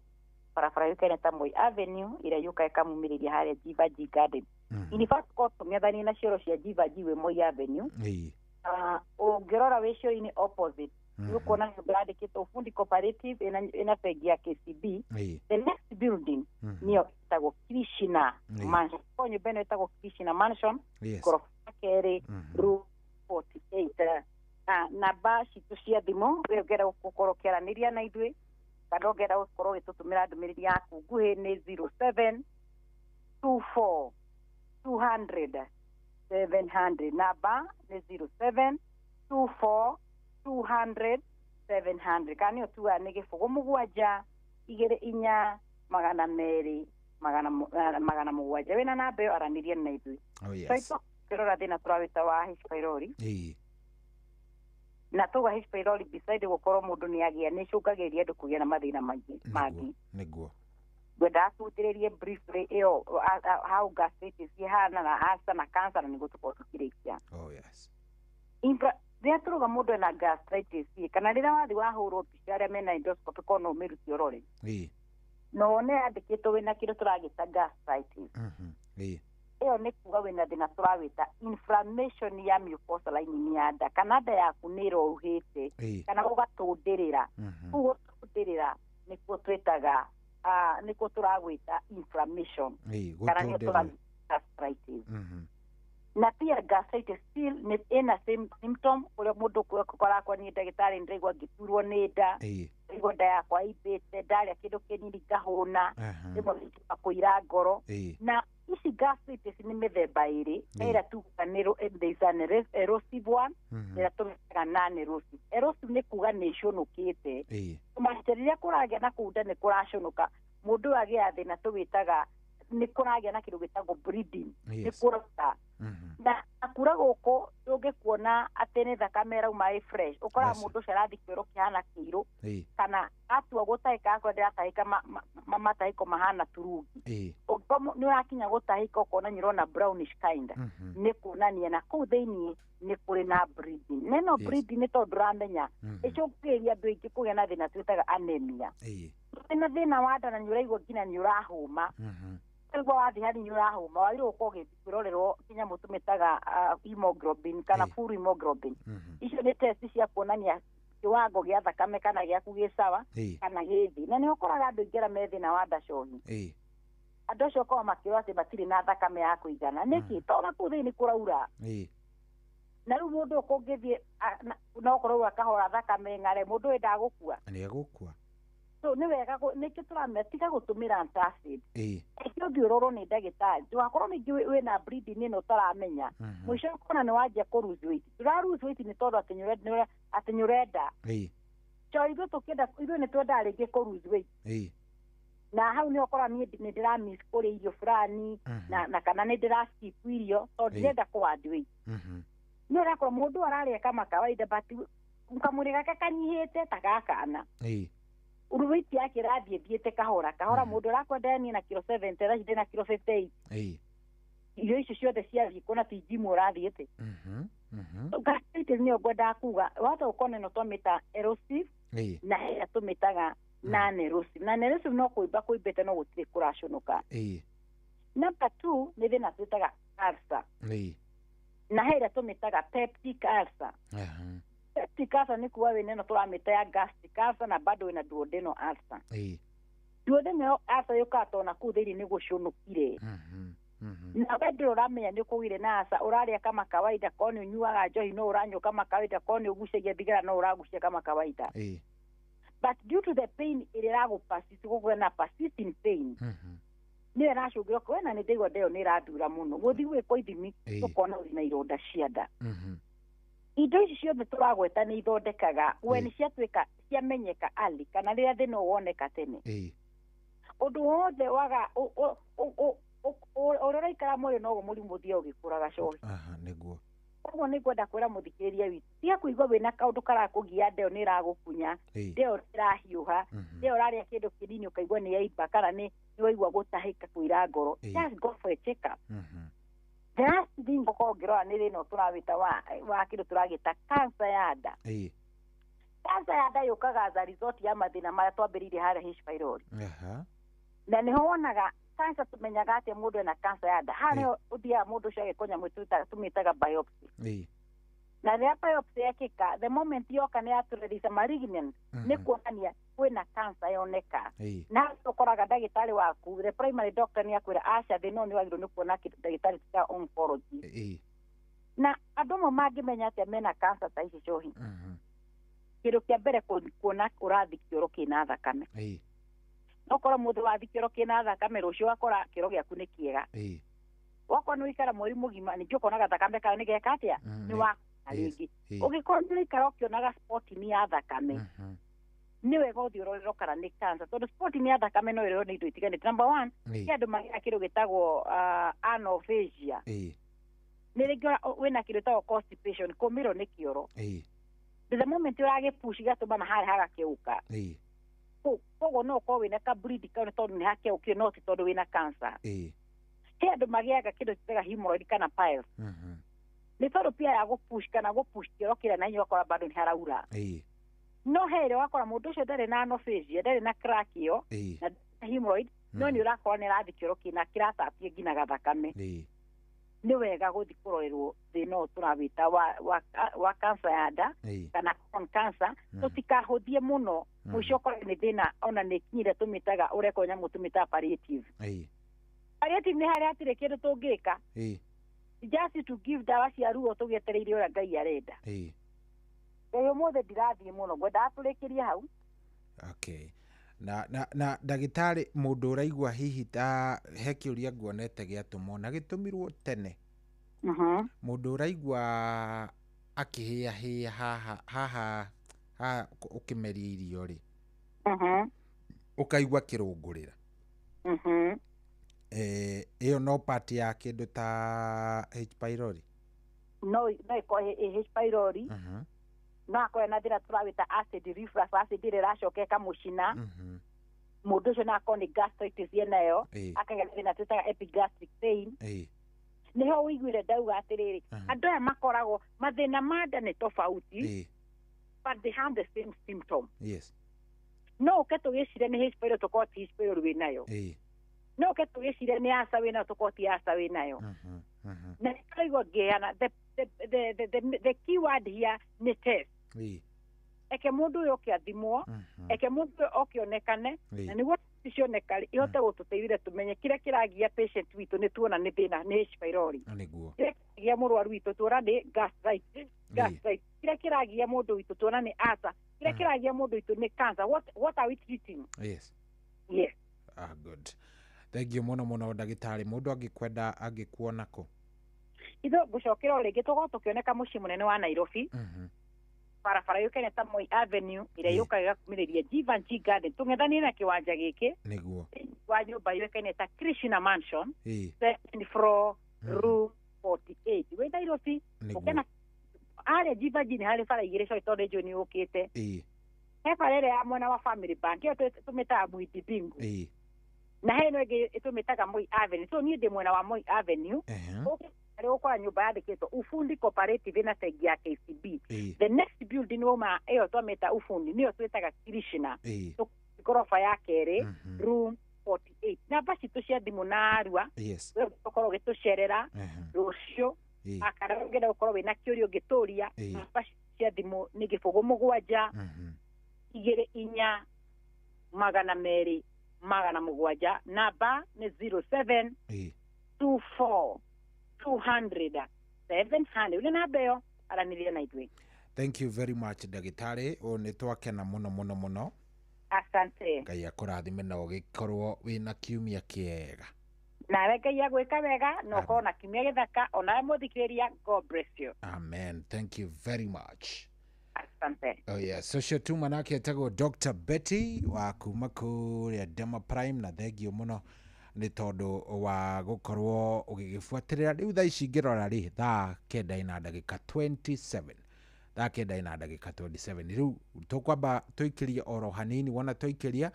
Barabara yũkaine ta Moi Avenue ĩrĩa yũkaga ĩkamumĩrĩria harĩa Jivaji Garden. In fact ko tũng'ethani na cioro cia Jivaji we Moi Avenue. Ũngĩrora wĩ cioro-inĩ opposite nĩũkuona nyũmba yandĩkĩtwo Fundi Cooperative ĩna bengi ya KCB. The next building nĩyo ĩtagwo Krishna Mansion. Nyũmba ĩno ĩtagwo Krishna Mansion. Ghorofa kerĩ room 48. Namba citũ cia thimũ ũngĩenda gũkorwo ũkĩaranĩria na ithuĩ kana ũngĩenda gũkorwo ũgĩtũtũmĩra ndũmĩrĩri yaku nguhĩ nĩ 0724 200 700. Namba nĩ 0724 200 700. Kana nĩyo tuga nĩ gĩbũgũ 724 200 wĩna namba ĩyo aranĩria na ithuĩ. Kĩrora thĩna tũrawĩta wa H. pylori. Na tuga H. pylori beside gũkorwo mũndũ nĩ agĩa nĩ cũngagĩrĩria andũ kũgĩa na mathĩna mangĩ. Nĩguo. Ngwenda tutĩrĩrie briefly ĩyo how gastritis ihana na ulcer na cancer na nĩguo tũkorwo tũkĩrĩkia. Rĩrĩa tũrauga mũndũ ena gastritis kana rĩrĩa wathiĩ wahũrwo mbica arĩa mena endoscopy ko no ũmĩruti ũrore. No one yandĩkĩtwo wĩna kĩndũ tũragĩta gastritis. Ĩyo nĩ kuga wĩna thĩna tũrawĩta inflammation ya mucosa lining ya nda kana nda yaku nĩ ĩrohĩte kana ũgatũndĩrĩra. Ũguo gũtũndĩrĩra nĩkuo twĩtaga nĩkuo tũragwĩta inflammation kana nĩyo tũragwĩta gastritis. Na pia gastritis still nĩ ĩna same symptom ũrĩa mũndũ ũkorakwo nĩ ndagĩtarĩ ndĩraigua ngĩturwo nĩ nda, ndĩraigua nda yakwa ĩimbĩte, ndarĩa kĩndũ kĩnini ngahũna, rĩmwe kũira ngoro. Na ici gastritis nĩ mĩthemba ĩrĩ, ĩrĩa tugaga there is an erosive one ĩrĩa tũmĩtaga non-erosive. Erosive nĩ kuga nĩ ĩcũnũkĩte, kũmaita rĩrĩa kũragĩa na kũu nda nĩ kũracũnũka, mũndũ agĩa thĩna tũwĩtaga nĩ kũragĩa na kĩndũ gĩtagwo bleeding, nĩ kũrota. Na akura gũkũ ũngĩkuona atĩ nĩ thakame ĩrauma ĩ fresh, ũkoraga mũndũ ũcio arathiĩ kĩoro kĩhana kĩirũ kana atua gũtahĩka akora ndĩratahĩka matahĩko mahana turungi. Nĩ ũrakinya gũtahĩka ũkona nĩ ũrona brownish kind, nĩ kuonania na kũu thĩiniĩ nĩ kũrĩ na bleeding. Neno bleeding nĩ tondũ ũramenya ĩcũngagĩrĩria andũ aingĩ kũgĩa na thĩna twĩtaga anemia. Wĩna thĩna wa nda na nĩ ũraigua nginya nĩ ũrahũma, Kwa wathi hari nyura homa wagirwo ukoge kwirorerwo kinya mutumitaga hemoglobin kana full hemoglobin. Icio ni test cia kuonania kiwango gia thakame kana giaku gi sawa kana githi. Na ni ukoraga andu ingera methina wa ndacohi. Andu acio kwa makirwo ati batiri na thakame ya kuigana. Niki tonga kuthi ni kuraura. Na riu mundu ukungithie no korwo akahora thakame ngare mundu enda gukua. Ni agukua. So ni wega niki turametiga gutumira antacid. Ikio ngiurorwo ni ndagitari. Twakorwo ningi wina bleeding ino taramenya. Mwisho kona ni wajia ku lose weight. Tura lose weight ni tondu atinyurenda. So ithu tukienda ithu ni twenda ringi ku lose weight. Na hau ni okora ni ndira miss kuri irio fulani na kana ni ndira skip irio tondu ndirenda ku add weight. Ni rakora mundu araria kama kawaida but kamwiri gake kanyihite takakana. Uruwiti yake rathie thiete kahora mundu rakwendani na kilo 70 rathie na kilo 58. Irio icio ciothe ciathie kuna ti gym urathiete. Gastritis ni ogwenda kuga wata ukone no tomita erosive na ya tomitaga non-erosive. Non-erosive no kuibete no gutire kuraconoka. Number 2 ni thina twitaga ulcer. Na hera tomitaga peptic ulcer. Peptic ulcer ni kuwa weneno turamita ya gastric ulcer na bado ina duodenal ulcer. Duodenal ulcer yukato na kuthiri ni gucunukire. Na bado uramenya ni kuwire na ulcer uraria kama kawaida koni unyuaga njohi no uranyo kama kawaida koni ugucagia thigara no uragucia kama kawaida. But due to the pain irago persist na persisting pain. Ni racungirwo kwena ni ndigwa ndeo ni radura muno guthi gwiko ithimi tukona ina ironda cianda. Indo ici ciothe turagweta ni ithondekaga when ciatuika ciamenyeka ali kana riria thina woneka tene. Undu wothe waga urora ikara muri no murimu thio gikuraga cohi. Niguo. Koguo ni gwenda kwira muthikiriria witu tia kuigwa wina kaundu karakugia ndeo ni ragukunya ndeo irahiuha ndeo raria kindu kinini ukaigwa ni yaimba kana ni waigwa gutahika kuira ngoro. Just go for a check up. Just dingo ko ngirora ni rino turawita wa kindu turagita cancer ya nda. Cancer ya nda yukaga as a result ya mathina maria twambiririe haria H pylori. Na ni honaga cancer tumenyaga ati mundu ena cancer ya nda haria uthia mundu cio agikonya mwituta tumitaga biopsy. Na ria biopsy yakika the moment yoka ni aturerisa malignant ni kuonania kwina cancer yoneka. Na ukoraga ndagitari waku the primary doctor ni akwira aca thino ni wagiro ni kuona ndagitari cia oncology. Na andu mo mangimenya ati mena cancer ta ici cohi. Kindu kia mbere kuona urathi kioro kina thakame. Nokora mundu wathi kioro kina thakame rucio wakora kioro giaku ni kiega. Wakora ni ikara mweri mugima ni njukonaga thakame kana ni geka atia ni wa alingi. Ugikora ni ikara ukionaga spot ni ya thakame. Ni wega uthi urorero kana ni cancer tondu spot ni ya thakame no irero ni indo itiganite. Number 1 ki andu magira kindu gitagwo anophasia. Ni ringira wina kindu gitagwo constipation kumiro ni kioro. The moment uragipush gatuma hari hagakiuka. Koguo no ko wina ka bleed kana tondu ni hake ukio no ti tondu wina cancer. He andu magiaga kindu gitega hemorrhoid kana piles. Ni tondu pia ya gupush kana gupush kioro kira na inyo kwa bado ni haraura. No here wakora mundu ucio ndari na anophasia ndari na crack iyo na hemorrhoid no ni urakora ni rathi kioro kina kiratapie nginaga thakame. Ni wega guthi kurorerwo thina turawita wa cancer ya nda kana colon cancer tutikahuthie muno mwisho kore ni thina ona ni kinyire tumitaga ureko nyamu tumita palliative. Palliative ni haria atire kindu tungika. Just to give dawa cia ruo tugietereire ura Ngai arenda. Eyo mothe ndirathie muno gwenda atulikiria hau. Okay. Na ndagitari mundu uraigwa hihi ta he kiuria nguonete giatumo na gitumirwo tene. Mundu uraigwa akihia haha ukimeria irio ri. Ukaigwa kirungurira. Iyo no part ya kindu ta H pylori. No iko H pylori. No akore na thira turawita acid reflux acid iracokeka mucina. Mundu ucio nako ni gastritis yenayo akagira thina twitaga epigastric pain. Niho wiguire ndauga atiriri andu aya makoragwo mathina ma nda ni tofauti but they have the same symptom. No uke tugicire ni H pylori tukoti H pylori winayo. no ke tugicire ni asa wina tukoti asa winayo na kaigo geana the keyword here ni test eke mundu yo kiathimwo eke mundu okionekane na niguo ticionekari ihote gututeithia tumenye kira kiragia patient witu ni tuona ni thina ni H pylori niguo kiragia murwaru witu tuona ni gastritis kira kiragia mundu witu tuona ni asa kira kiragia mundu witu ni cancer. What are we treating? Yes good. Thank you muno ndagitari. Mundu angikwenda angikuona ko itho gucokera ringi tugo tukioneka muci munene wa Nairobi barabara yukene ta Moi Avenue ire yukaga kumiriria Givenchy Garden tungethanie na kiwanja giki niguo wa nyumba yukene ta Krishna Mansion second floor room 48 we Nairobi ukena ale Givenchy ni hali fara igire so tonde joni ukite he farere ya mwana wa Family Bank yo tumeta Mwiti Bingu na heno ege tumetaga Moi Avenue so ni de mwana wa Moi Avenue leo kwa nyumba yandikitwo Ufundi Cooperative na tagi ya KCB. The next building woma eyo twameta Ufundi niyo twetaga Krishna gorofa ya kere room 48 na basi tucia thimu na arua tukoro gitucerera rucio akarongera ukoro wina kiurio gituria na basi cia thimu ni gifugo mugwanja igire inya magana meri magana mugwanja namba ni 07 24 200 700 ule nabeo araniria na itwe. Thank you very much ndagitari o ni twakena muno asante Ngai akurathime na ugikorwo wina kiumia kiega na weka ya gweka wega no ko na kiumia githaka ona muthikiriria. God bless you. Amen. Thank you very much. Asante. Oh yeah, social tu manake etagwo Dr. Betty wa kuma kuria Dema Prime na thengio muno ni tondu wa gukorwo ugigifuatirira riu thaa ici ngirora ri thaa 9:27 thaa 9:27 riu tukwamba tuikiria oro hanini wona tuikiria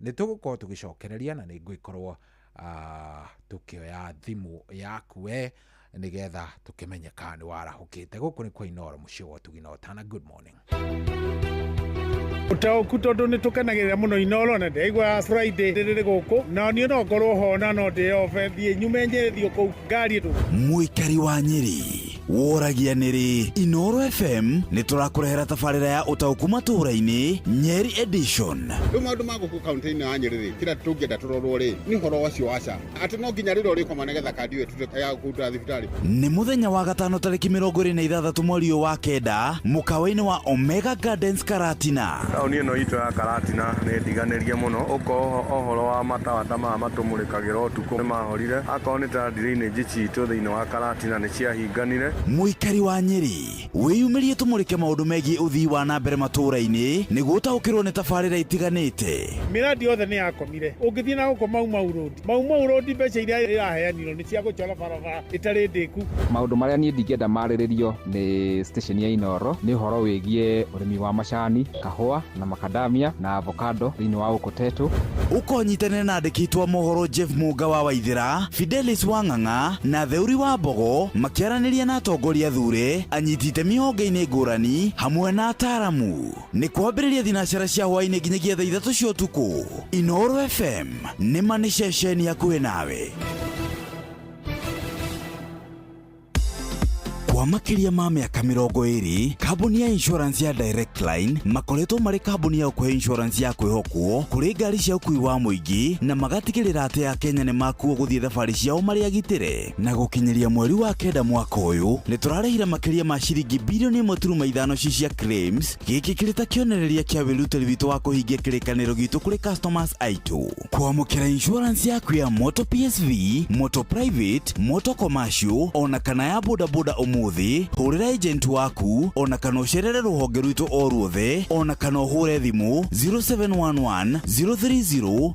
ni tugukorwo tugicokereria na ni ngwikorwo tukioya thimu yaku we nigetha tukimenya kana ni warahukite guku ni kwa Inoro mucio wa Tuginotana. Good morning. Utauku tondu ni tukenagirira muno Inoro na ndeigua Friday riri guku na ni no ngorwo ho na no ndi ofe thie nyumenye thio ku ngari tu muikari wa Nyeri woragia niri Inoro FM ni turakurehera tafarira ya utauku matura-ini Nyeri edition. Maundu maguku kaunti-ini ya Nyeri kira tungenda turorwo ri ni horo wacio waca ati no nginya riro riko manegetha kandi wetu ya kuta thibitari. Ni muthenya wa gatano tariki 26 mweri wa kenda mukawa-ini wa Omega Gardens Karatina. Tauni ino itu ya Karatina ni ndiganirie muno uko ohoro wa matawa tama matumurikagira utuku mahorire akoni ta drainage citu thiini wa Karatina ni ciahinganire. Muikari wa Nyeri wiyumirie tumurike maundu megie uthii wa na mbere matura-ini niguo utaukirwo ni tafarira itiganite. Miradi yothe ni yakomire ungithie na guko Mau road mbeca iria iraheanirwo ni cia gucora barabara itari ndiku. Maundu maria ni ndingenda mariririo ni station ya Inoro ni horo wigie urimi wa macani, kahua na macadamia na avocado thiini wa Ukotetu. Ukonyitane na andikitwa mohoro Jeff Muga wa Waithira, Fidelis Wang'ang'a na Theuri wa Mbogo makiaraniria na atongoria thure anyitite mihonge-ini ngurani hamwe na ataramu. Ni kwambiriria thinacera cia hwaini nginyagia thaa 3 cia utuku. Inoro FM ni mani ceceni hakuhi nawe. Kwa makiria ma miaka 20 kambuni ya insurance ya Direct Line makoretwo mari kambuni ya kwa insurance ya kwihokwo kuri ngari cia ukui wa muingi na magatigirira ati ya Kenya ni makuo guthie thabari ciao mari agitire na gukinyiria mweri wa kenda mwaka uyu ni turarehira makiria ma ciringi bilioni 1.5 cia claims giki kirita kionereria kia wirutiri witu wa kuhingia kirikaniro gitu kuri customers aitu. Kwamukira insurance yaku ya moto PSV, moto private, moto commercial ona kana ya bodaboda umuthi hurira agent waku ona kana ucerere ruhonge rwitu o ruothe ona kana hure thimu 0711 030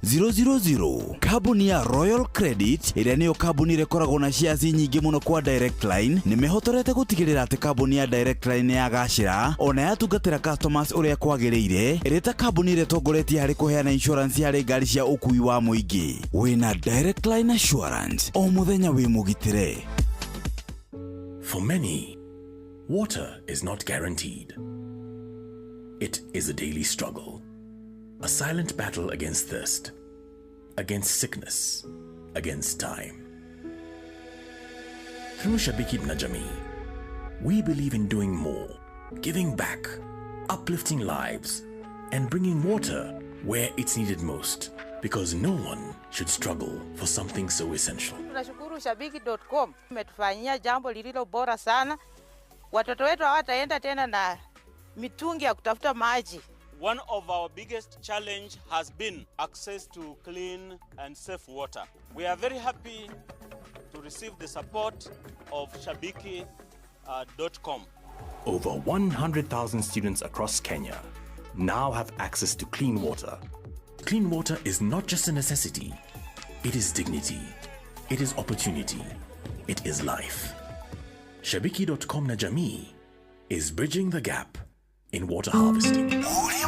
000. Kambuni ya Royal Credit iria niyo kambuni rekoragwo na shares nyingi muno kwa Direct Line ni mehotorete gutigirira ati kambuni ya Direct Line ya gacira ona yatungatira customers uria kwagiriire ireta kambuni retongoretie hari kuheana insurance hari ngari cia ukui wa muingi. Wina Direct Line Assurance o muthenya wi mugitire. For many, water is not guaranteed. It is a daily struggle, a silent battle against thirst, against sickness, against time. Through Shabiki na Jamii, we believe in doing more, giving back, uplifting lives, and bringing water where it's needed most, because no one should struggle for something so essential. Tunashukuru Shabiki.com umetufanyia jambo lililo bora sana. Watoto wetu hawataenda tena na mitungi ya kutafuta maji. One of our biggest challenge has been access to clean and safe water. We are very happy to receive the support of Shabiki.com. Over 100,000 students across Kenya now have access to clean water. Clean water is not just a necessity, it is dignity, it is opportunity, it is life. Shabiki.com na Jamii is bridging the gap in water harvesting.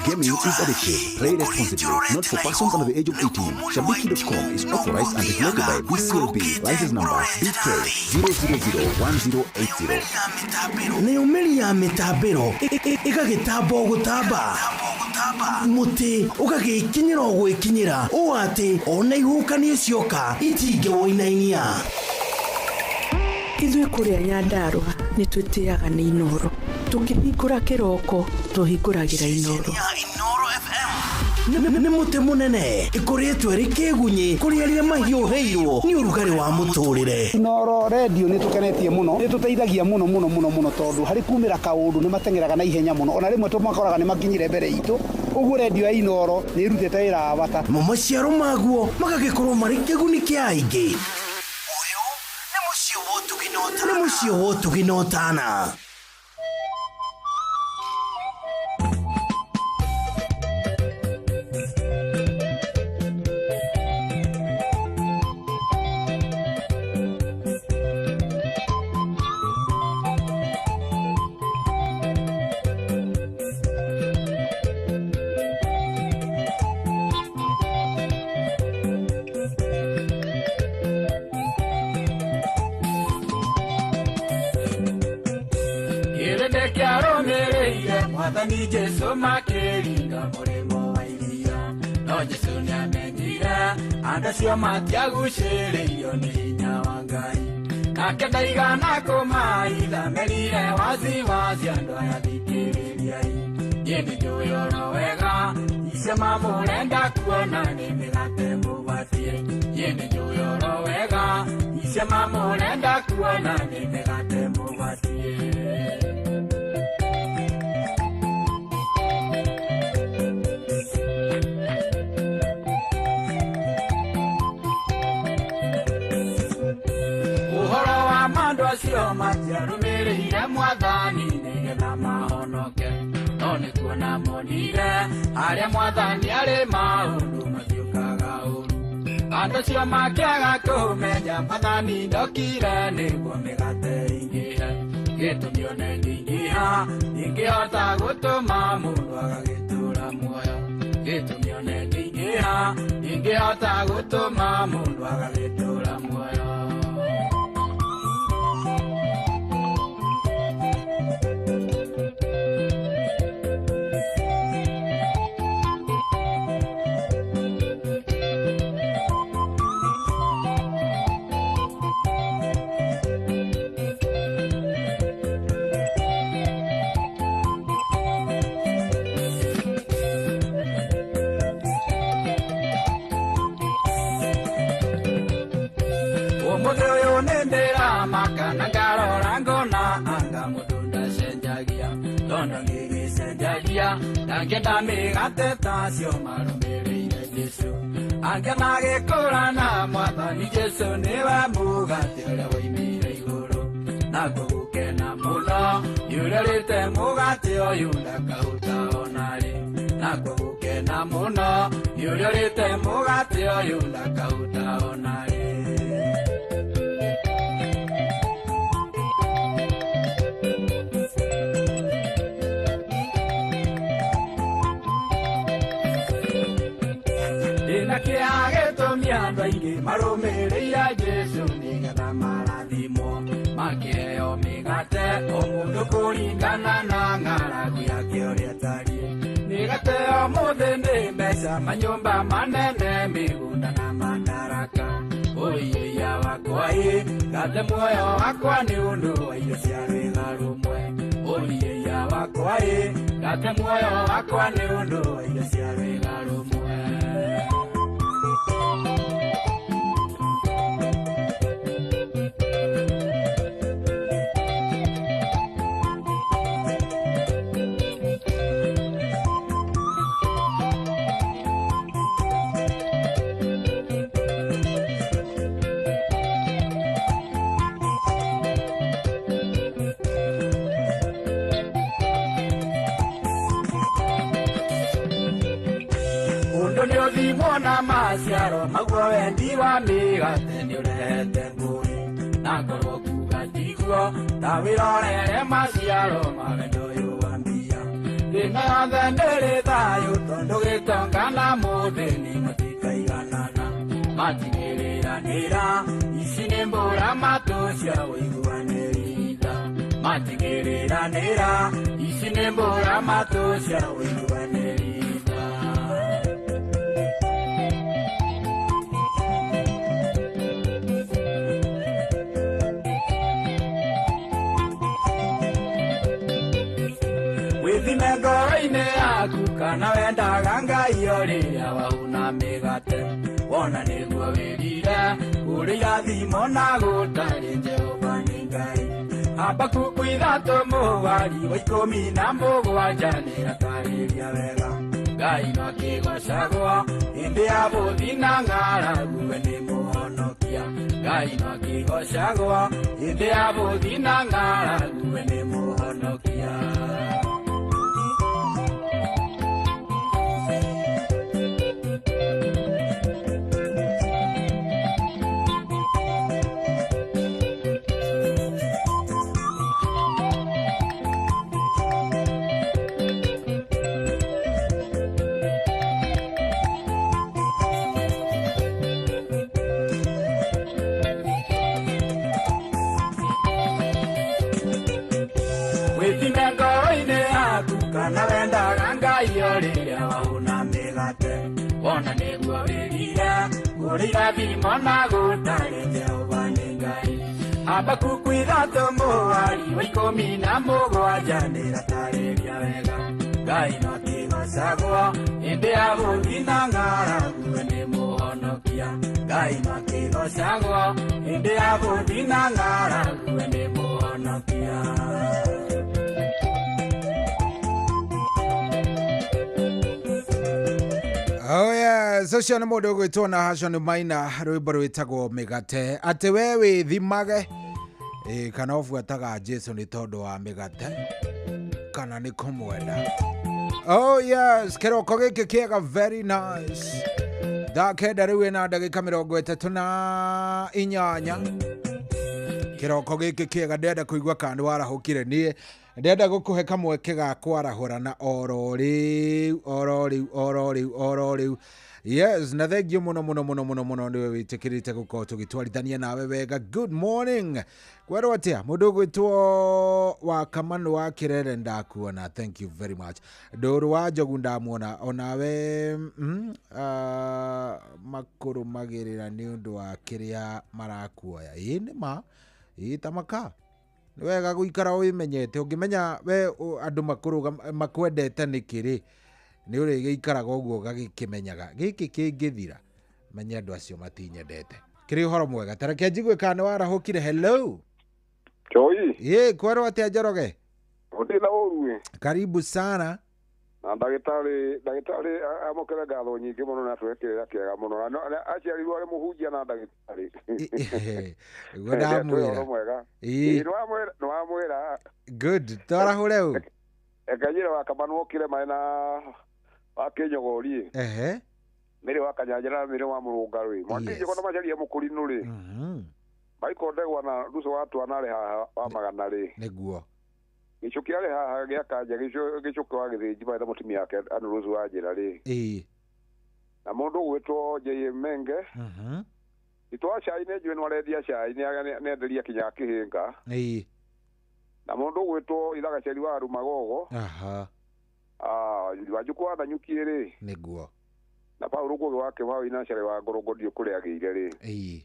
Gaming is addictive. Play responsibly. Not for persons under the age of 18. Shabiki.com is authorized and regulated by BCLB. License number BK0001080. Nĩ umeli ya mitabero igagĩtamba gũtamba muti ũgagĩkinyĩra gwĩkinyĩra ũũ atĩ ona ihũkanio cioka itingĩwoinainia. Ithuĩ kũrĩa Nyandarua nĩ twĩtĩaga nĩ Inoro. Tũngĩhingũra kĩroko tũhingũragĩra Inoro. Nĩ mũtĩ mũnene ĩkoretwo ĩrĩ kĩgunyi kũrĩ arĩa mahiũhĩirwo nĩ ũrugarĩ wa mũtũrĩre. Inoro radio nĩ tũkenetie mũno, nĩ tũteithagia mũno tondũ harĩ kumĩra kaũndũ nĩ matengeraga na ihenya mũno, ona rĩmwe tũmakoraga nĩ makinyire mbere itũ. Ũguo radio ya Inoro nĩ ĩrutĩte wĩra wa bata. Maciaro maguo magagĩkorwo marĩ kĩguni kĩa aingĩ. Ũyũ nĩ mũciĩ wotũginotana. Mwathani Jesu makĩringa mũrĩmo wa iria, no Jesu nĩamenyire andũ acio matiagucĩrĩirio nĩ hinya wa Ngai, nake ndaigana kũmaitha merire waziwazi andũ aya thikĩrĩriai. Niĩ nĩnjũĩ oro wega icio mamũrenda kuona nĩ mĩgate mũgwatie. Niĩ nĩnjũĩ oro wega icio mamũrenda kuona nĩ mĩgate mũgwatie. Acio matiarũmĩrĩire Mwathani nĩgetha mahonoke, no nĩ kuona monire harĩa Mwathani arĩ maũndũ mathiũkaga ũru. Andũ acio makĩaga kũmenya Mwathani ndokire nĩguo mĩgate ĩingĩhe. Gĩtũmi one ndingĩha ingĩhota gũtũma mũndũ agagĩtũũra muoyo. Gĩtũmi one ndingĩha ingĩhota gũtũma mũndũ agagĩtũũra muoyo. Makana ngarora ngona anga mũndũ ndacenjagia, tondũ ngĩgĩcenjagia ndangĩenda mĩgate tacio marũmĩrĩire Jesu. Angĩona gĩkũrana Mwathani Jesu nĩwe mũgate ũrĩa woimire igũrũ, na ngũgũkena mũno nĩũrerĩte mũgate ũyũ ndakaũta ona rĩ, na ngũgũkena mũno nĩũrerĩte mũgate ũyũ ndakaũta ona rĩ. Andũ aingĩ marũmĩrĩire Jesu nĩgetha marathimwo, makĩheo mĩgate o mũndũ kũringana na ng'aragu yake ũrĩa tariĩ. Mĩgate o mũthĩ nĩ mbeca, manyũmba manene, mĩgũnda na mandaraka. Ũyũ ngate muoyo wakwa nĩ ũndũ wa irio cia rwĩga rũmwe ũriĩia wakwa ngate muoyo wakwa nĩ ũndũ wa irio cia rwĩga rũmwe na maciaro maguo wendi wa mĩgate nĩ ũrehete ngũĩ na ngorwo kuga tiguo ta wĩrorere maciaro ma wendo ũyũ wa mbia thĩna yothe ndĩrĩ thayũ tondũ gĩtonga na mũthĩ nĩ matikaiganana matigĩrĩranĩra ici nĩ mbũra matũ cia ũiguanĩria matigĩrĩranĩra ici nĩ mbũra matũ cia ũiguanĩria ngoro-inĩ yaku kana wendaga Ngai o rĩrĩa wauna mĩgate wona nĩguo wĩrire ũrĩa thimo na gũtarĩ Jehova nĩ Ngai Habakuku 3:17 nĩratarĩria wega Ngai no akĩgocagwo hĩndĩ ya bũthi na ng'aragu we nĩ mũhonokia Ngai no akĩgocagwo hĩndĩ ya bũthi na ng'aragu we nĩ mũhonokia kana wendaga Ngai o rĩrĩa wauna mĩgate wona nĩguo wĩrire ũrĩa thimo na gũtarĩ Jehova nĩ Ngai Habakuku 3:17 nĩratarĩria wega Ngai no akĩgocagwo hĩndĩ ya bũthi na ng'aragu we nĩ mũhonokia Ngai no akĩgocagwo hĩndĩ ya bũthi na ng'aragu we nĩ mũhonokia Oh yeah, social nĩ mũndũ ũgwĩtwo na Hashon Maina rwĩmbo rwĩtagwo mĩgate atĩ we wĩthimage kana ũbuataga Jesu nĩ tondũ wa mĩgate kana nĩ kũmwenda. Oh yes, kĩroko gĩkĩ kĩega very nice. Ndakenda rĩu ĩna ndagĩka 38 kĩroko gĩkĩ kĩega ndenda kũigua kana warahũkire niĩ ndenda gũkũhe kamweke ga kwarahũra na oro rĩu. Yes, na thank you mũno nĩwe wĩtĩkĩrĩte gũkorwo tũgĩtwarithania nawe wega. Good morning. Kwerwo atĩa mũndũ ũgwĩtwo wa Kamanu wa Kĩrere ndakuona, thank you very much. Ndũrũ wa Njogu ndamuona onawe makũrũmagĩrĩra nĩ ũndũ wa kĩrĩa marakuoya. Nĩma tamaka nĩ wega gũikara wĩmenyete ũngĩmenya we andũ makwendete nĩkĩrĩ nĩ ũrĩgĩikaraga ũguo gagĩkĩmenyaga gĩkĩ kĩngĩthira menye andũ acio matinyendete. Kĩrĩ ũhoro mwega tareke njigwe kana warahũkire. Hello Choi kwerwo atĩa Njoroge? Ndĩna ũru karibu sana na ndagĩtarĩ amũkĩre ngatho nyingĩ mũno na twekĩrĩra kĩega mũno aciarirwo arĩ mũhunjia na ndagĩtarĩ ndamwĩra nĩwamwĩra good twarahũre u ekanyĩre wa Kamanu okire maĩ na wa Kĩnyogori mĩrĩ wa Kanyanjĩra mĩrĩ wa Mũrũngarũ mwakĩnje kona macaria mũkũrinũ rĩ maikondegwa na ruso watu anarĩ haha wa magana rĩ nĩguo gĩcũ kĩarĩ haha gĩa kanja gĩcũ kwa gĩthĩnji maitha mũtumia yake Anuruzu wa njĩra rĩ na mũndũ gwĩtwo J.M. Menge itwa cai nĩ njũĩ nĩwarendia cai nĩenderia kinya kĩhĩnga na mũndũ gwĩtwo Ithagaceri wa Rumagogo Wanjukũ na Nyuki rĩ nĩguo na Paulo Ngũgĩ wake wa Inacare wa Ngorongoro kũrĩa agĩire rĩ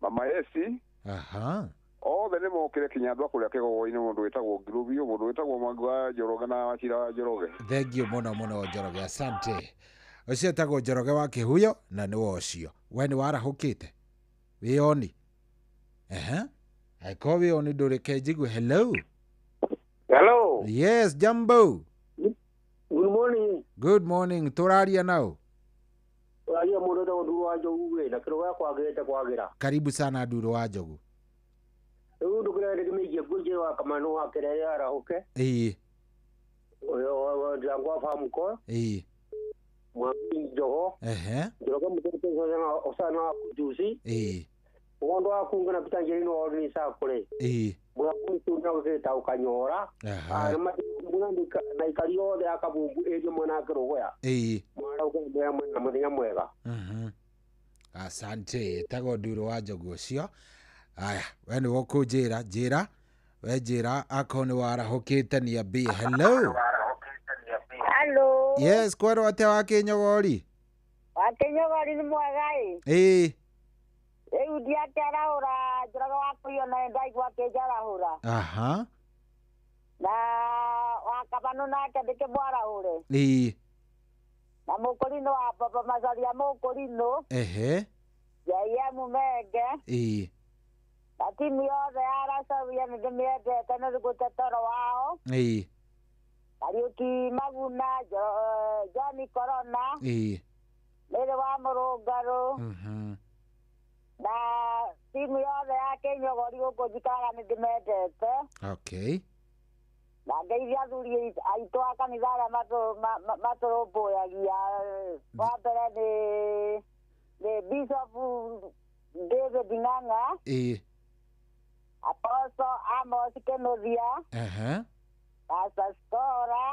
Mama Esi aha othe nä mokire kinya andå akå rä a kä gogo-inä må ndå wä tagwo ngirubio må ndå wä tagwo mwangi wa njoroge na wacira wa njoroge. Thengio muno muno Njoroge, asante. Ucio etagwo Njoroge wa Kihuyo na nä wocio we nä warahå te wä oni aiko wä oni ndå rä ke njigwe. Hello. Hello. Yes, Jambo. Good morning. Good morning. Tå raria nao? Tåraria må ndå tagwo Nduru wa Njogu na kä rå gä a kwagä te kwagä ra. Karibu sana Nduru wa Njogu. Rä u ndå kä rä ndä mä ikie ngå njä wa kamano wa kä rä arahå ke njango wa bamuko mwami njogo njoroge må tå tå osana wa kujusi wondo wa kunga na pita njä no ni sa kå rä mwa kuntu na gå ta å kanyora na ikari yothe ya kabumbu ä mwena kä rå goya mwana å kå na må thenya mwega. Asante. Etagwo Nduru wa Njogu ũcio. Aya, we nĩ wo kũnjĩra njĩra we njĩra akorwo nĩ warahũkĩte niambie. Hello. Hello. Yes, kwerwo atĩa wa Kĩnyogori? Wa Kĩnyogori nĩ mwega ĩ? Rĩu ndiakĩarahũra Njoroge wa Kũiywo na ndaigua akĩnjarahũra. Aha. Na wa Kabano nake ndĩkĩmwarahũre. Na Mũkũrinũ wa Baba Macharia Mũkũrinũ. Yaya Mumenge. Na timu yothe ya Aracabia nĩ ndĩmĩendete nĩ rĩgũte toro wao. Kariuki Maguna, Johnny Corona. Mĩrĩ wa Mũrũngarũ. Na timu yothe ya Kĩnyogori gũkũ njikaraga nĩ ndĩmendete. Okay. Na ngeithia athuri aitũ a kanitha arĩa matũrũmbũyagia. Wa mbere nĩ Bishop David Ng'ang'a. Apostle Amos Kĩnũthia. Pastor Stora.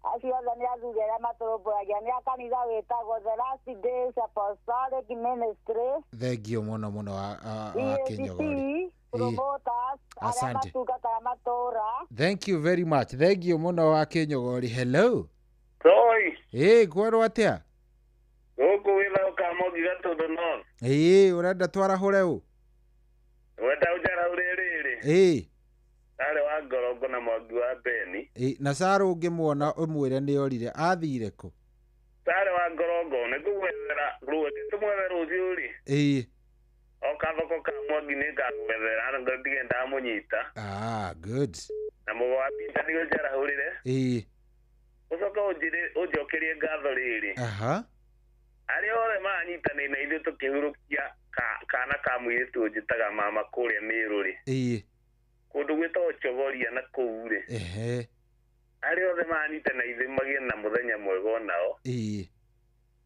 Acio othe nĩ athuri arĩa matũrũmbũyagia nĩ a kanitha wĩtagwo The Last Days Apostolic Ministry. Thengio mũno mũno wa Kĩnyogori. Promoters arĩa matungataga matũũra. Thank you very much. Thengio mũno wa Kĩnyogori. Hello. Toi. Kwerwo atĩa? Gũkũ wĩra ũkamogi Gatũndũ North. Ũrenda twarahũre ũ? Wenda ũnjarahũre rĩrĩ. Sarĩ wa Ngorongo na Mwangi wa Beni. Na Sarũ ũngĩmuona ũmwĩre nĩ orire athire kũ? Sarĩ wa Ngorongo nĩngũgwethera tũmwethe rũciũ rĩ. Oka thoko ka Mwangi nĩngagwethera ndige ndamũnyita. Good. Na mũgo wa Peter nĩgũnjarahũrĩre. Ũcoka ũnjokerie ngatho rĩrĩ. Arĩa othe manyitanĩire na ithuĩ tũkĩhurũkia kana ka mũirĩtu njĩtaga mama kũrĩa Mĩrũ rĩ. Kũndũ gwĩtagwo Chogoria na kũu rĩ. Arĩa othe manyitanĩire na ithuĩ magĩe na mũthenya mwega onao.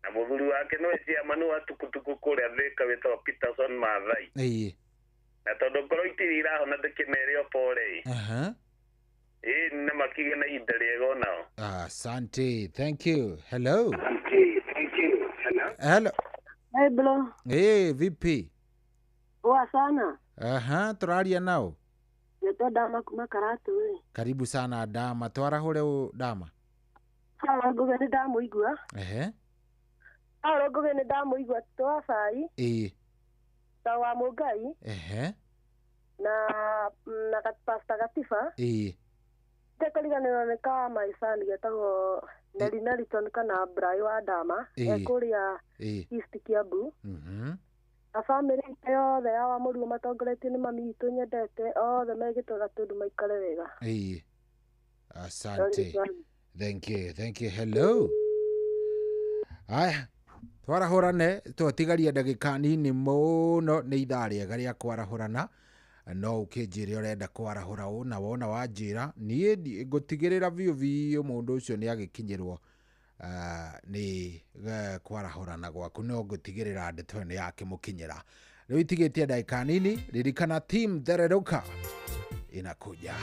Na mũthuri wake nĩwe ciama nĩ wa tukutuku kũrĩa Thĩka wĩtagwo Peterson Maathai. Na tondũ ngoro itirĩ irahona ndĩkĩmere o pore. Nĩ makĩgĩa na ihinda rĩega onao. Asante. Thank you. Hello. Hello. Hey bro. Vipi? Poa sana. Tũraria nao? Nĩtwa Dama kuma Karatu. Karibu sana Dama. Twarahũre ũ Dama? Nguge nĩ ndamũigua. Nguge nĩ ndamũigua twa Bai. Ta wa Mũngai. Na Pastor Gatiba. Tekariganĩrwo nĩ ka maicani getagwo Neri Neriton kana Brai wa Dama. Kũrĩa East Kiambu. Na bamĩrĩ yothe ya Wamũriũ matongoretio nĩ mami witũ nyendete othe megĩtwo Gatũndũ maikare wega. Asante. Thank you. Hello. Aya, twarahũrane twatigaria ndagĩka nini mũno nĩ ithaa rĩega rĩa kwarahũrana. No ũkĩnjĩre ũrenda kwarahũra ũ na wona wanjĩra niĩ ngũtigĩrĩra biũ mũndũ ũcio nĩ agĩkinyĩrwo nĩ kwarahũrana gwaku no ngũtigĩrĩra ndeto nĩ yakĩmũkinyĩra. Rĩu itigĩtie ndagĩka nini, ririkana team Thereruka inakuja.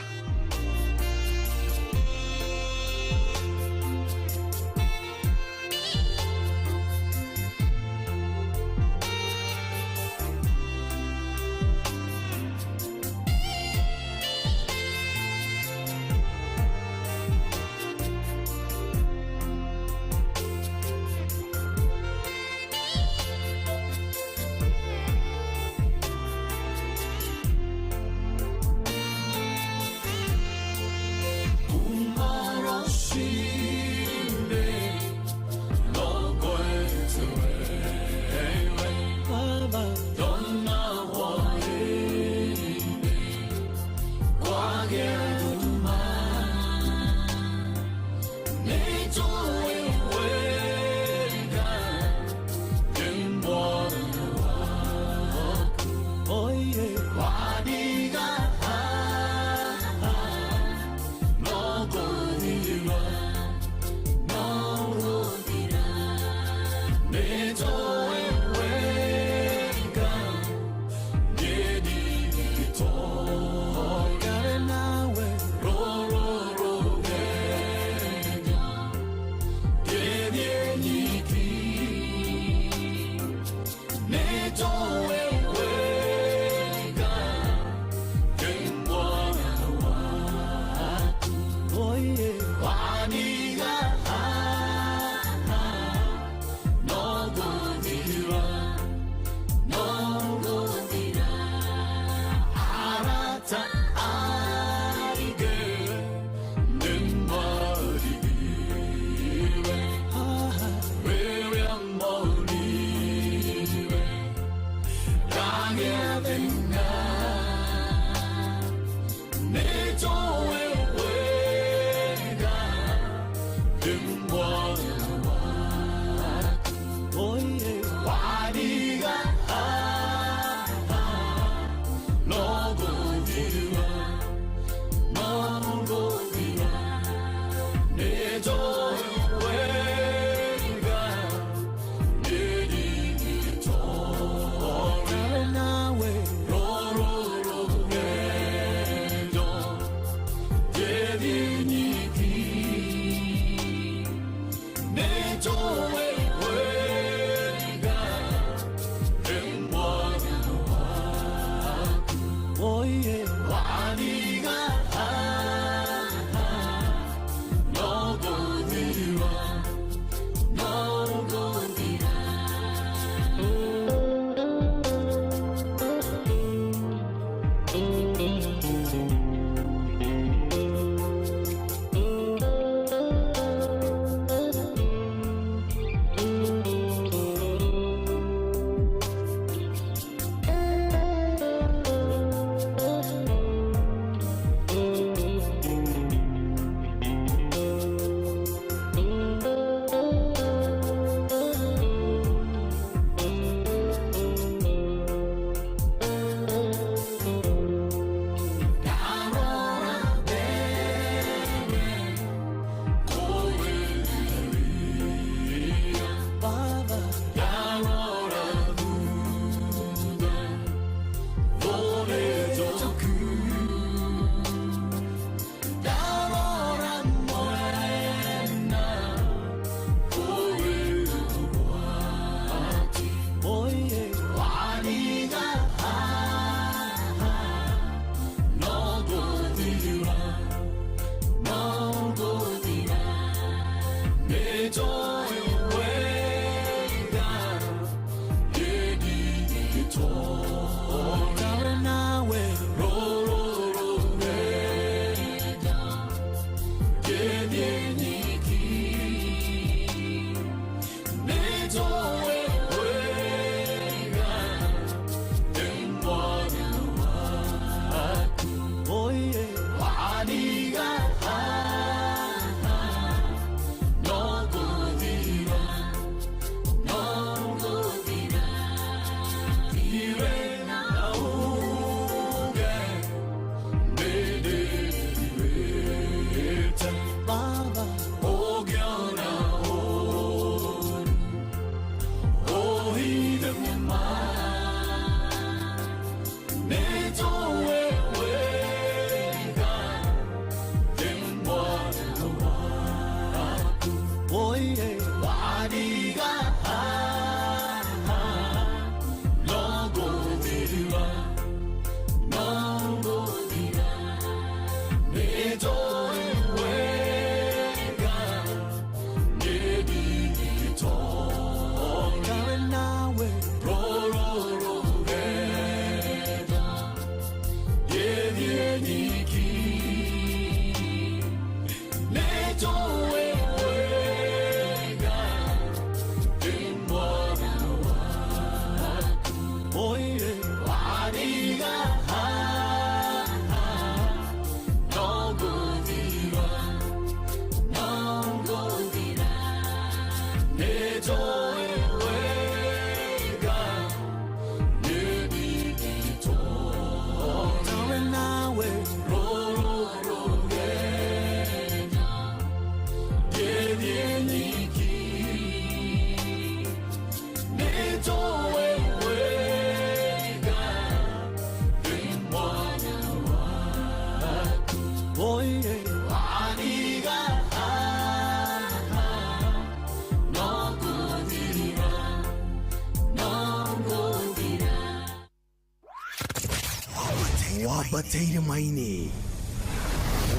wabateire maini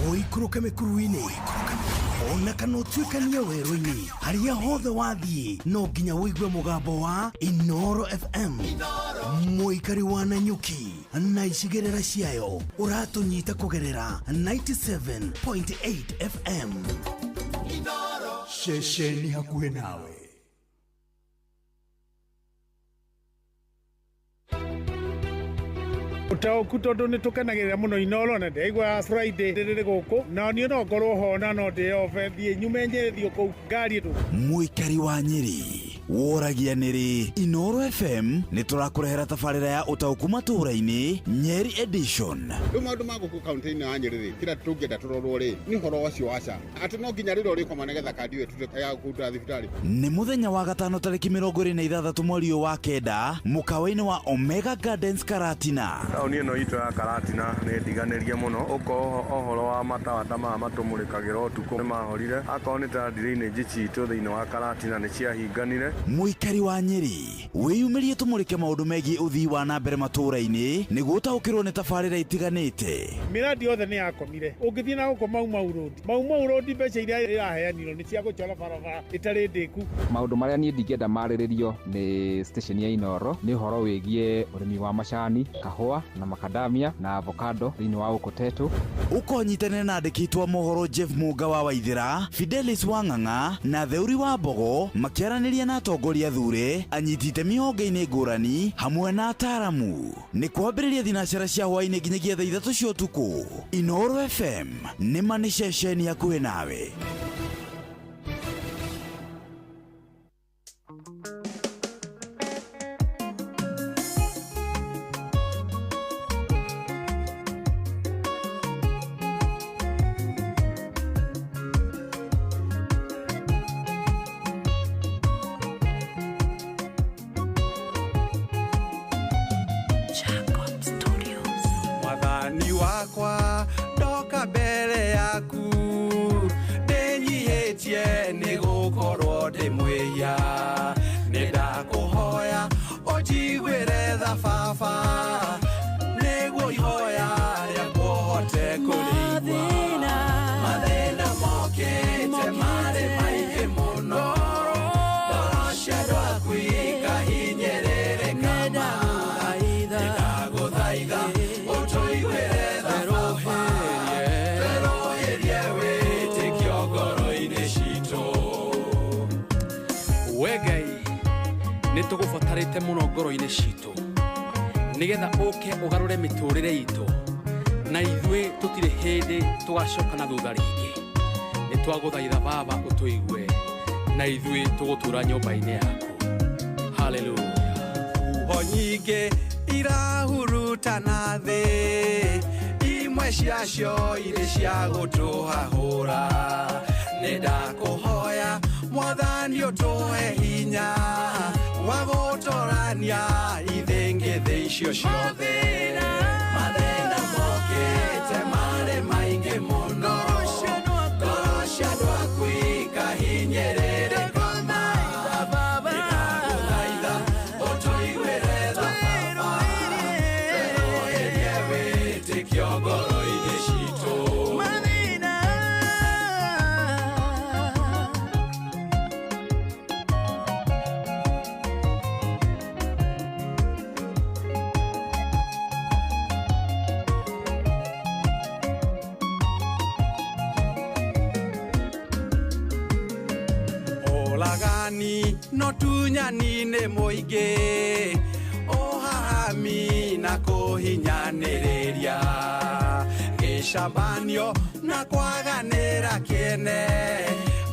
oikũrũke mĩkuru-inĩ ona kana ũtuĩkanie werũ-inĩ harĩa hothe wathiĩ no nginya wĩigue mũgambo wa Inoro FM mũikari wa Nanyuki na icigĩrĩra ciayo ũratũnyita kũgerera 97.8 FM Inoro ceceni hakuhĩ nawe. utaoku tondu ni tukenagirira muno Inoro na ndeigua Friday riri guku na ni no ngorwo ho na no ndi ofe thie nyume njerethio kou ngari tu muikari wa Nyeri woragia niri Inoro FM ni turakurehera tabarira ya utauku matura-ini Nyeri edition maundu ma guku kaunti-ini ya Nyeri kira tungenda turorwo ri ni horo wacio waca ati no nginya riro rikoma nigetha kandi iyo ya kuruta thibitari ni muthenya wa gatano tariki 26 mweri wa kenda mukawa-ini wa Omega Gardens Karatina tauni ino itu ya Karatina ni ndiganirie muno uko ohoro wa matawa tama matumurikagira utuku ni mahorire akoni ta drainage citu thiini wa Karatina ni ciahinganire muikari wa Nyeri wiyumirie tumurike maundu megie uthii wa na mbere matura-ini niguo utaukirwo ni tabarira itiganite miradi yothe ni yakomire ungithii na guko mau road mbeca iria iraheanirwo ni cia gucora barabara itari ndiku maundu maria nie ndingenda mariririo ni station ya Inoro ni horo wigie urimi wa macani kahua na makadamia na avocado thiini wa Ukotetu ukonyitane na andikitwa mohoro Jeff Muga wa Waithira Fidelis Wang'ang'a na Theuri wa Mbogo makiaraniria na atongoria thure anyitite mihonge-ini ngurani hamwe na ataramu ni kwambiriria thinacera cia hwaini nginyagia thaa 3 cia utuku Inoro FM ni mani ceceni hakuhi nawe wakwa ndoka mbere yaku ndinyihitie ni gukorwo ndi mwiya nindakuhoya unjiguire tha baba niguo ihoya riakwo hote kurigwa mathina mokite mari maingi muno ngoro cia andu aku ikahinyirire kama ndaguthaitha utuiguire nitugubatarite muno ngoro-ini citu nigetha uke ugarure miturire itu na ithwe tutire hindi tugacoka na thutha ringi nitwaguthaitha baba utuigue na ithwe tugutura nyumba-ini yaku haleluya uho nyingi irahurutana thi imwe ciacio iri cia gutuhahura nindakuhoya mwathani utuhe hinya wagotorania ithengethe icio ciothe mathina mokite mari maingi muno ngoro cia andu aku ikahinyirire kama ndaguthaitha utuiguire tha baba tweroherie witikio ngoro-ini citu no tunyani-ini muingi uhahami na kuhinyaniria gicambanio na kwaganira kiene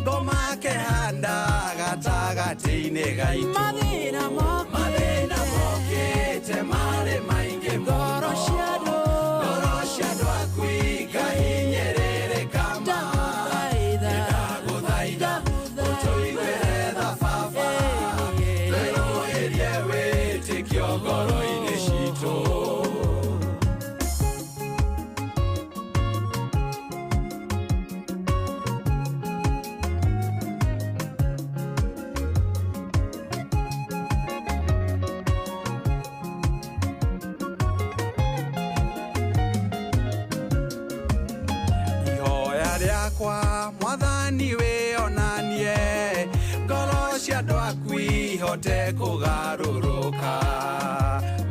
ngoma kehanda gatagati-ini gaitu mathina mokite mari maingi ngoro cia andu aku ikahinyirire kama ndaguthaitha utuiguire tha baba tweroherie witikio ngoro-ini citu riakwa mwathani wionanie ngoro cia andu aku ihote kugaruruka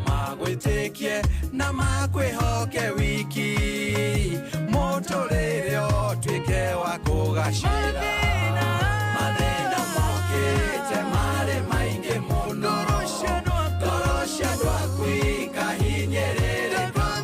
magwitikie na makwihoke wiki muturire utuike wa kugacira mathina mokite mari maingi muno ngoro cia andu aku ikahinyirire kama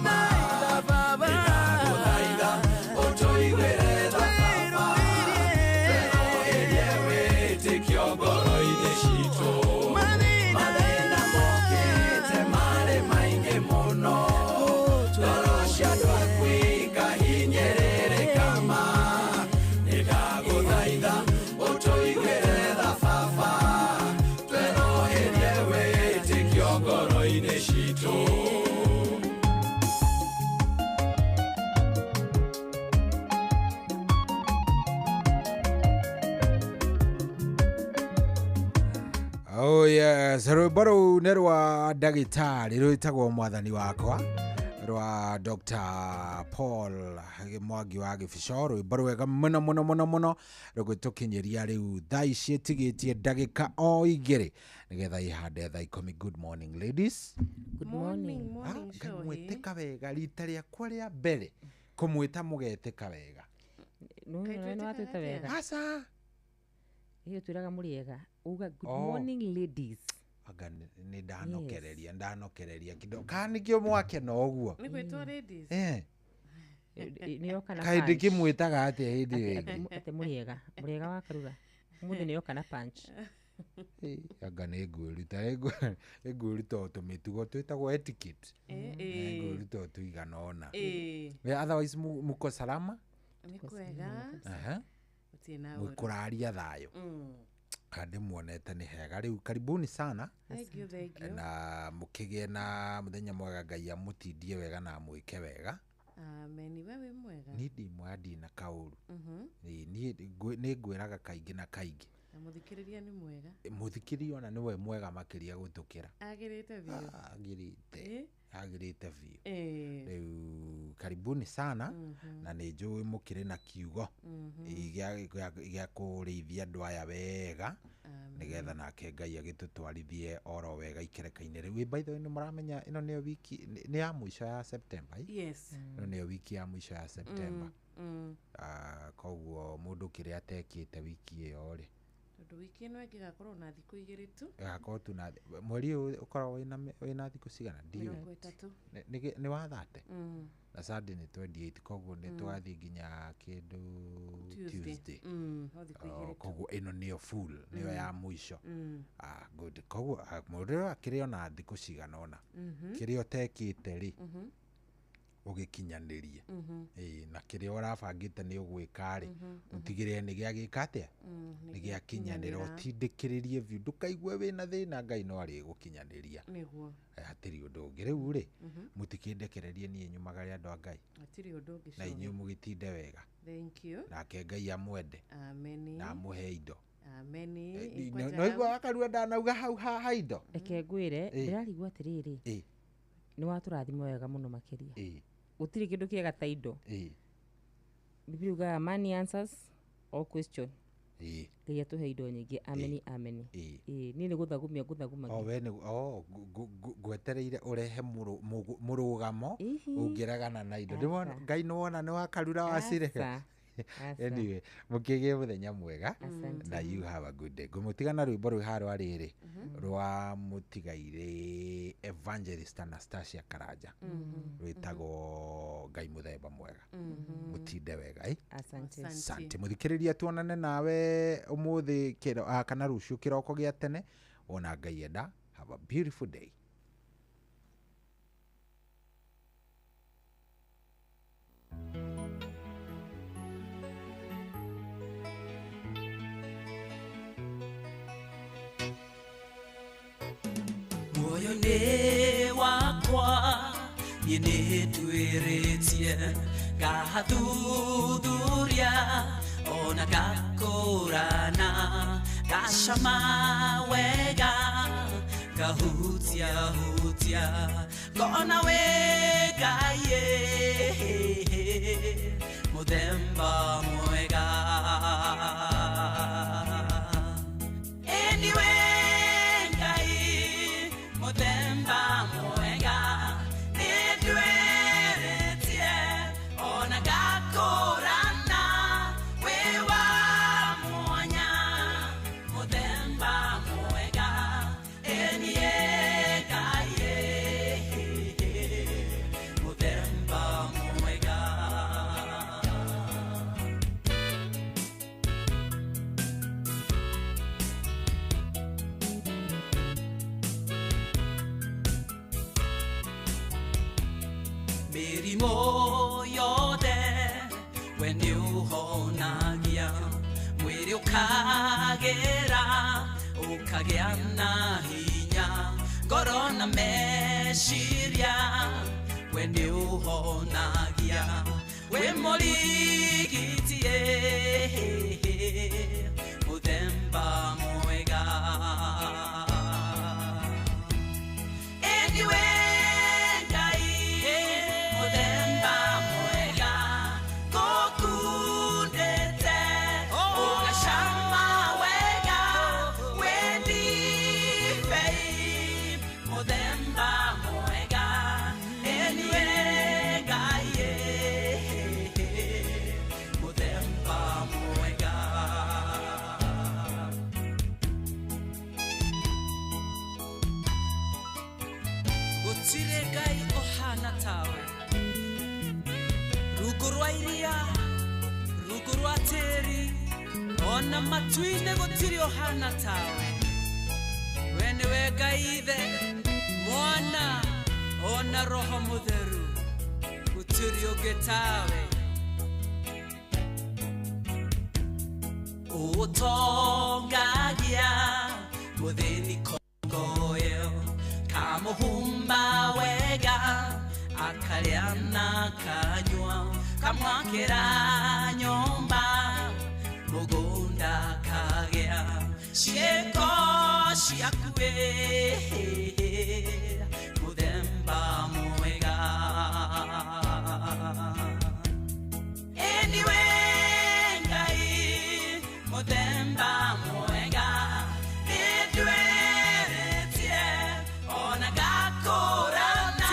Oh yes, rwĩmbo nĩ rwa ndagĩtarĩ rwĩtagwo mwathani wakwa rwa Dr. Paul Mwangi wa Gĩbico, rwĩmbo rwega mũno rũgĩtũkinyĩria rĩu thaa ici ĩtigĩtie ndagĩka o igĩrĩ nĩgetha ihande thaa 10. Good morning ladies. Good morning. Mwĩtĩka wega rita rĩakwa rĩa mbere kũmwĩta mũgetĩka wega. No atwĩta wega. Asa. Hiyo twĩraga mũrĩega. Uga good morning ladies. Aga nĩ ndanokereria kidogo. Kana kĩo mwake no ũguo. Nĩ gwĩtwo ladies. Nĩ yoka na punch. Kaĩ ndĩkĩmwĩtaga atĩa hĩndĩ ĩngĩ. Ate mũrĩega wa karuga. Mũthĩ nĩ yoka na punch. Aga nĩ ngũruta ũtũmĩtugo twĩtagwo etiquette. Ngũruta tũigana ona. Otherwise muko salama? Nĩ kwega. Mũkũraria thayo. Kandi muonete nĩ hega rĩu karibuni sana. Thank you. Na mũkĩgĩe na mũthenya mwega, Ngai amũtindie wega na mwĩke wega. Amen. Wewe mwega. Ni ndi mwadi na kaũru. Nĩ ngwĩraga kaingĩ na kaingĩ. Na mũthikĩrĩria nĩ mwega. Mũthikĩrĩria ona nĩwe mwega makĩria gũtũkĩra. Agĩrĩte biũ. Agĩrĩte biũ. Rĩu karibuni sana na nĩ njũĩ mũkĩrĩ na kiugo gĩa kũrĩithia andũ aya wega nĩgetha nake Ngai agĩtũtwarithie oro wega ikereka-inĩ rĩu. By the way, nĩ mũramenya ĩno nĩyo wiki nĩ ya mũico ya September. Yes. Ĩno nĩyo wiki ya mũico ya September. Koguo mũndũ kĩrĩa atekĩte wiki ĩyo rĩ, tondũ wiki ĩno ĩngĩgakorwo na thikũ igĩrĩ tu. Gakorwo tu na mweri ũyũ ũkoragwo wĩna thikũ cigana? Nĩ wa 30. Na Sunday nĩ 28, koguo nĩ twathiĩ nginya kĩndũ Tuesday. Koguo ĩno nĩyo full, nĩyo ya mũico. Good. Koguo mũndũ akĩrĩ ona thikũ cigana ona kĩrĩa ũtekĩte rĩ ũgĩkinyanĩrie na kĩrĩa ũrabangĩte nĩ ũgwĩka rĩ ũtigĩrĩre nĩ gĩagĩka atĩa, nĩ gĩakinyanĩra. Ũtindĩkĩrĩrie biũ, ndũkaigue wĩna thĩna, Ngai no arĩgũkinyanĩria. Nĩguo hatirĩ ũndũ ũngĩ. Rĩu rĩ mũtikĩndekererie niĩ nyumagare andũ a Ngai, hatirĩ ũndũ ũngĩ na inyuĩ mũgĩtinde wega. Thank you. Nake Ngai amwende. Amen. Na amũhe indo. Amen. No igua wakarua ndanauga hau ha indo. Reke ngwĩre ndĩrarigwo atĩrĩrĩ, nĩ watũrathima wega mũno makĩria. Gũtirĩ kĩndũ kĩega ta indo. Biblia uga money answers all question. Ngai atũhe indo nyingĩ. Amen. Niĩ nĩ gũthagumia. We ngwetereire ũrehe mũrũgamo ũngĩregana na indo. Ngai nĩ wona nĩ wakarura wacirehe. Anyway, mũkĩgĩe mũthenya mwega na you have a good day. Ngũmũtigana rwĩmbo rwĩ harwa rĩrĩ rwa mũtigaire Evangelist Anastasia Karanja rwĩtagwo Ngai mũthemba mwega. Mũtinde wega. Asante. Mũthikĩrĩria, tuonane nawe ũmũthĩ kana rũciũ kĩroko gĩa tene ona Ngai enda. Have a beautiful day. Moyoni wakwa yene tueretie gathuthuria ona gakorana gashama wega gahutia gona wega ye muthemba mwega. Muthemba mwega nĩndweretie ona gakorana wĩwa mwanya. Muthemba mwega enie Ngai muthemba mwega. Mĩrimũ yothe we nĩũhonagia, mwĩrĩ ũkagĩra ũkagĩa na hinya, ngoro na meciria we nĩũhonagia, we mũrigitie mũthemba mwega. rwa iria rungu rwa tĩri ona matu-inĩ gũtirĩ ũhana tawe we nĩwe Ngai Ithe Mwana ona Roho Mũtheru gũtirĩ ũngĩ tawe ũtongagia mũthĩni kongoyo kamũhumba wega akarĩa na kanyua kamwakĩra nyũmba mũgũnda kagĩa ciĩko ciaku mũthemba mwega anyway Ngai mũthemba mwega nĩndwĩrĩtie ona ngakũrana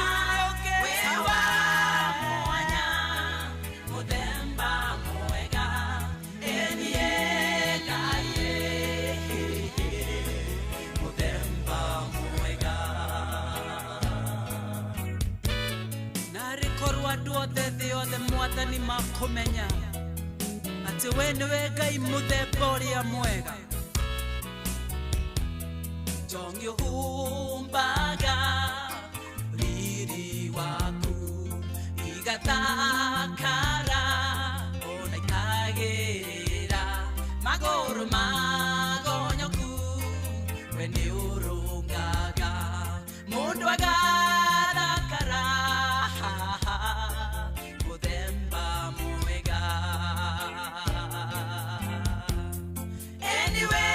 wĩ wa mwanya mũthemba mwega enie Ngai mũthemba mwega narĩkorwo andũ othe thĩ yothe mwathani makũmenya atĩ we nĩwe Ngai mũthemba ũrĩa mwega Jongĩhumbaga riri waku igathakara ona ikagĩrĩra magũrũ magonyoku we nĩ ũrũngaga mũndũ agathakara mũthemba mwega anyway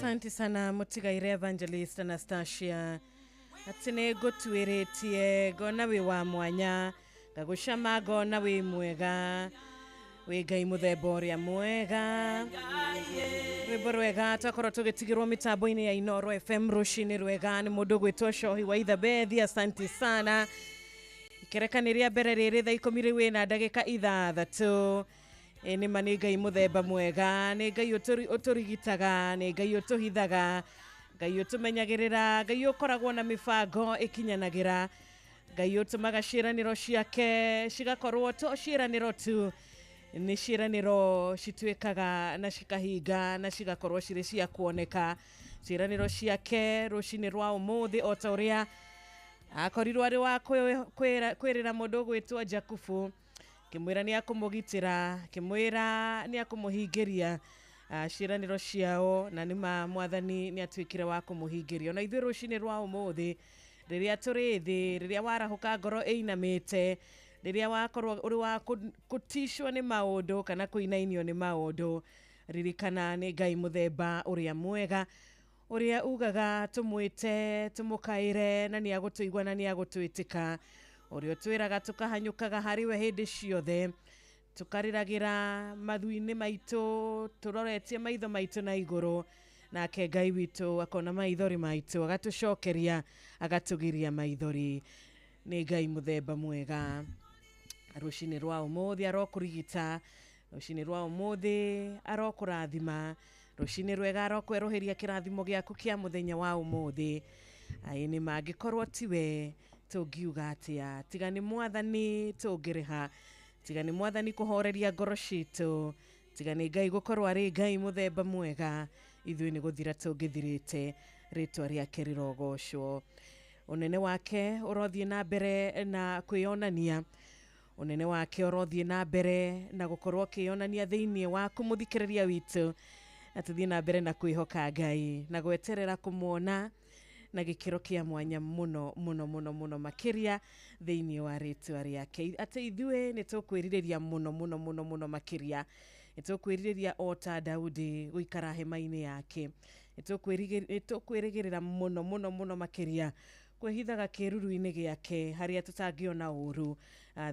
Asante sana Mutigaire Evangelist Anastasia atine gotwiritie gona we wa mwanya gagushama gona we mwega we Ngai muthemba ũrĩa mwega rwĩmbo rwega twakorwo tũgĩtigĩrwo mĩtambo-inĩ ya Inooro FM rũcinĩ rwega nĩ mũndũ gwĩtwo Shohi wa Ithabethi. Asante sana ikerekanĩria mbere rĩrĩ thaa 10 na ndagĩka 6 nĩ ma nĩ Ngai mũthemba mwega nĩ Ngai ũtũrigitaga nĩ Ngai ũtũhithaga Ngai ũtũmenyagĩrĩra Ngai ũkoragwo na mĩbango ĩkinyanagĩra Ngai ũtũmaga ciĩranĩro ciake cigakorwo to ciĩranĩro tu nĩ ciĩranĩro cituĩkaga na cikahinga na cigakorwo cirĩ cia kuoneka ciĩranĩro ciake rũcinĩ rwa ũmũthĩ o ta ũrĩa akorirwo arĩ wa kwĩrĩra mũndũ gwĩtwo Jakubu kimwira ni akumugitira kimwira ni akumuhingiria ciĩranĩro ciao na nĩma mwathani ni atuĩkire wa kumuhingiria na ithuĩ rũcinĩ rwa ũmũthĩ rĩrĩa tũrĩ thĩ rĩrĩa warahũka ngoro ĩinamĩte rĩrĩa wakorwo ũrĩ wa kũtishwo nĩ maũndũ kana kũinainio nĩ maũndũ ririkana nĩ Ngai mũthemba ũrĩa mwega ũrĩa ugaga tũmwĩte tũmũkaĩre na nĩ agũtũigua na nĩ agũtwĩtĩka ũrĩa twĩraga tukahanyũkaga harĩ we hĩndĩ ciothe tukariragĩra mathu-inĩ maitũ tũroretie maitho maitũ na igũrũ nake Ngai witũ akona maithori maitũ agatũcokeria agatũgiria maithori nĩ Ngai mũthemba mwega rũcinĩ rwa ũmũthĩ arokũrigita rũcinĩ rwa ũmũthĩ arokũrathima rucini rwega rokweroheria kirathimo giaku kia muthenya wa umuthi ai ni mangikorwo tiwe tungiuga atia tiga ni mwathani tungiriha tiga ni mwathani kuhoreria ngoro citu tiga ni Ngai gukorwo ari Ngai muthemba mwega ithui ni guthira tungithirite ritwa riake rirogocwo unene wake urothie na mbere na kwionania unene wake urothie na mbere na gukorwo kionania thiini waku muthikiriria witu atuthie na mbere na kwihoka Ngai na gweterera kumuona na gikiro kia mwanya muno makiria thiini wa ritwa riake ate ithui ni tukwiriria muno makiria nitukwiriria ota Daudi guikara hema-ini yake nitukwirigirira muno makiria kwehithaga kiruru-ini giake haria tutangiona uru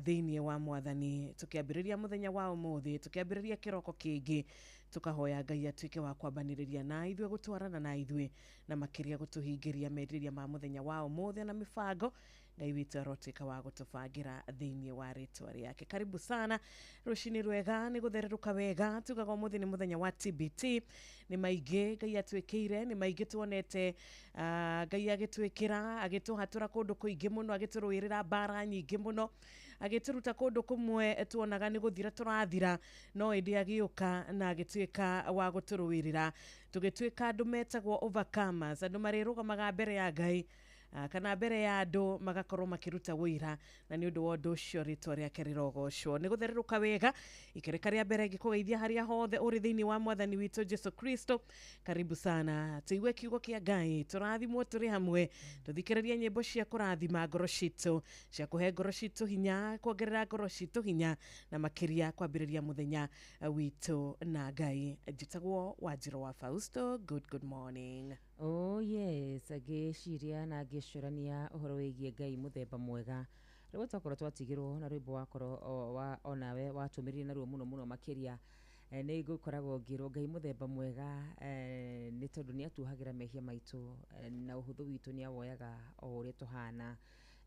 thiini wa mwathani tukiambiriria muthenya wa umuthi tukiambiriria kiroko kingi tukahoya Ngai atuike wa kwambaniriria na ithui gutwarana na ithui na makiria gutuhingiria meriria ma muthenya wa umuthi na mifango Ngai witu arotuika wa gutubangira thiini wa ritwa riake. Karibu sana rucini rwega ni guthereruka wega tugaga umuthi ni muthenya wa TBT ni maingi Ngai atuikire ni maingi tuonete Ngai agituikira agituhatura kundu kuingi muno agituruirira bara nyingi muno agituruta kundu kumwe tuonaga ni guthira turathira no indi agiuka na agituika wa guturuirira tugituika andu metagwo overcomers andu marirugamaga mbere ya Ngai kana mbere ya andu magakorwo makiruta wira na ni undu wa undu ucio ritwa riake rirogocwo ni guthereruka wega ikereka ria mbere gikugeithia haria hothe uri thiini wa mwathani witu Jesu Kristo. Karibu sana tuigue kiugo kia Ngai turathimwo turi hamwe tuthikiririe nyimbo cia kurathima ngoro citu cia kuhe ngoro citu hinya kuongerera ngoro citu hinya na makiria kwambiriria muthenya witu na Ngai. Njitagwo Wanjiru wa Fausto. Good morning. Oh yes, agiciria na agicurania uhoro wigie Ngai muthemba mwega. Riu twakorwo twatigirwo na rwimbo wakorwo wa onawe watumirire na ruo muno makiria ni gukoragwo ngiro Ngai muthemba mwega ni tondu ni atuhagira mehia maitu na uhuthu witu ni awoyaga o uria tuhana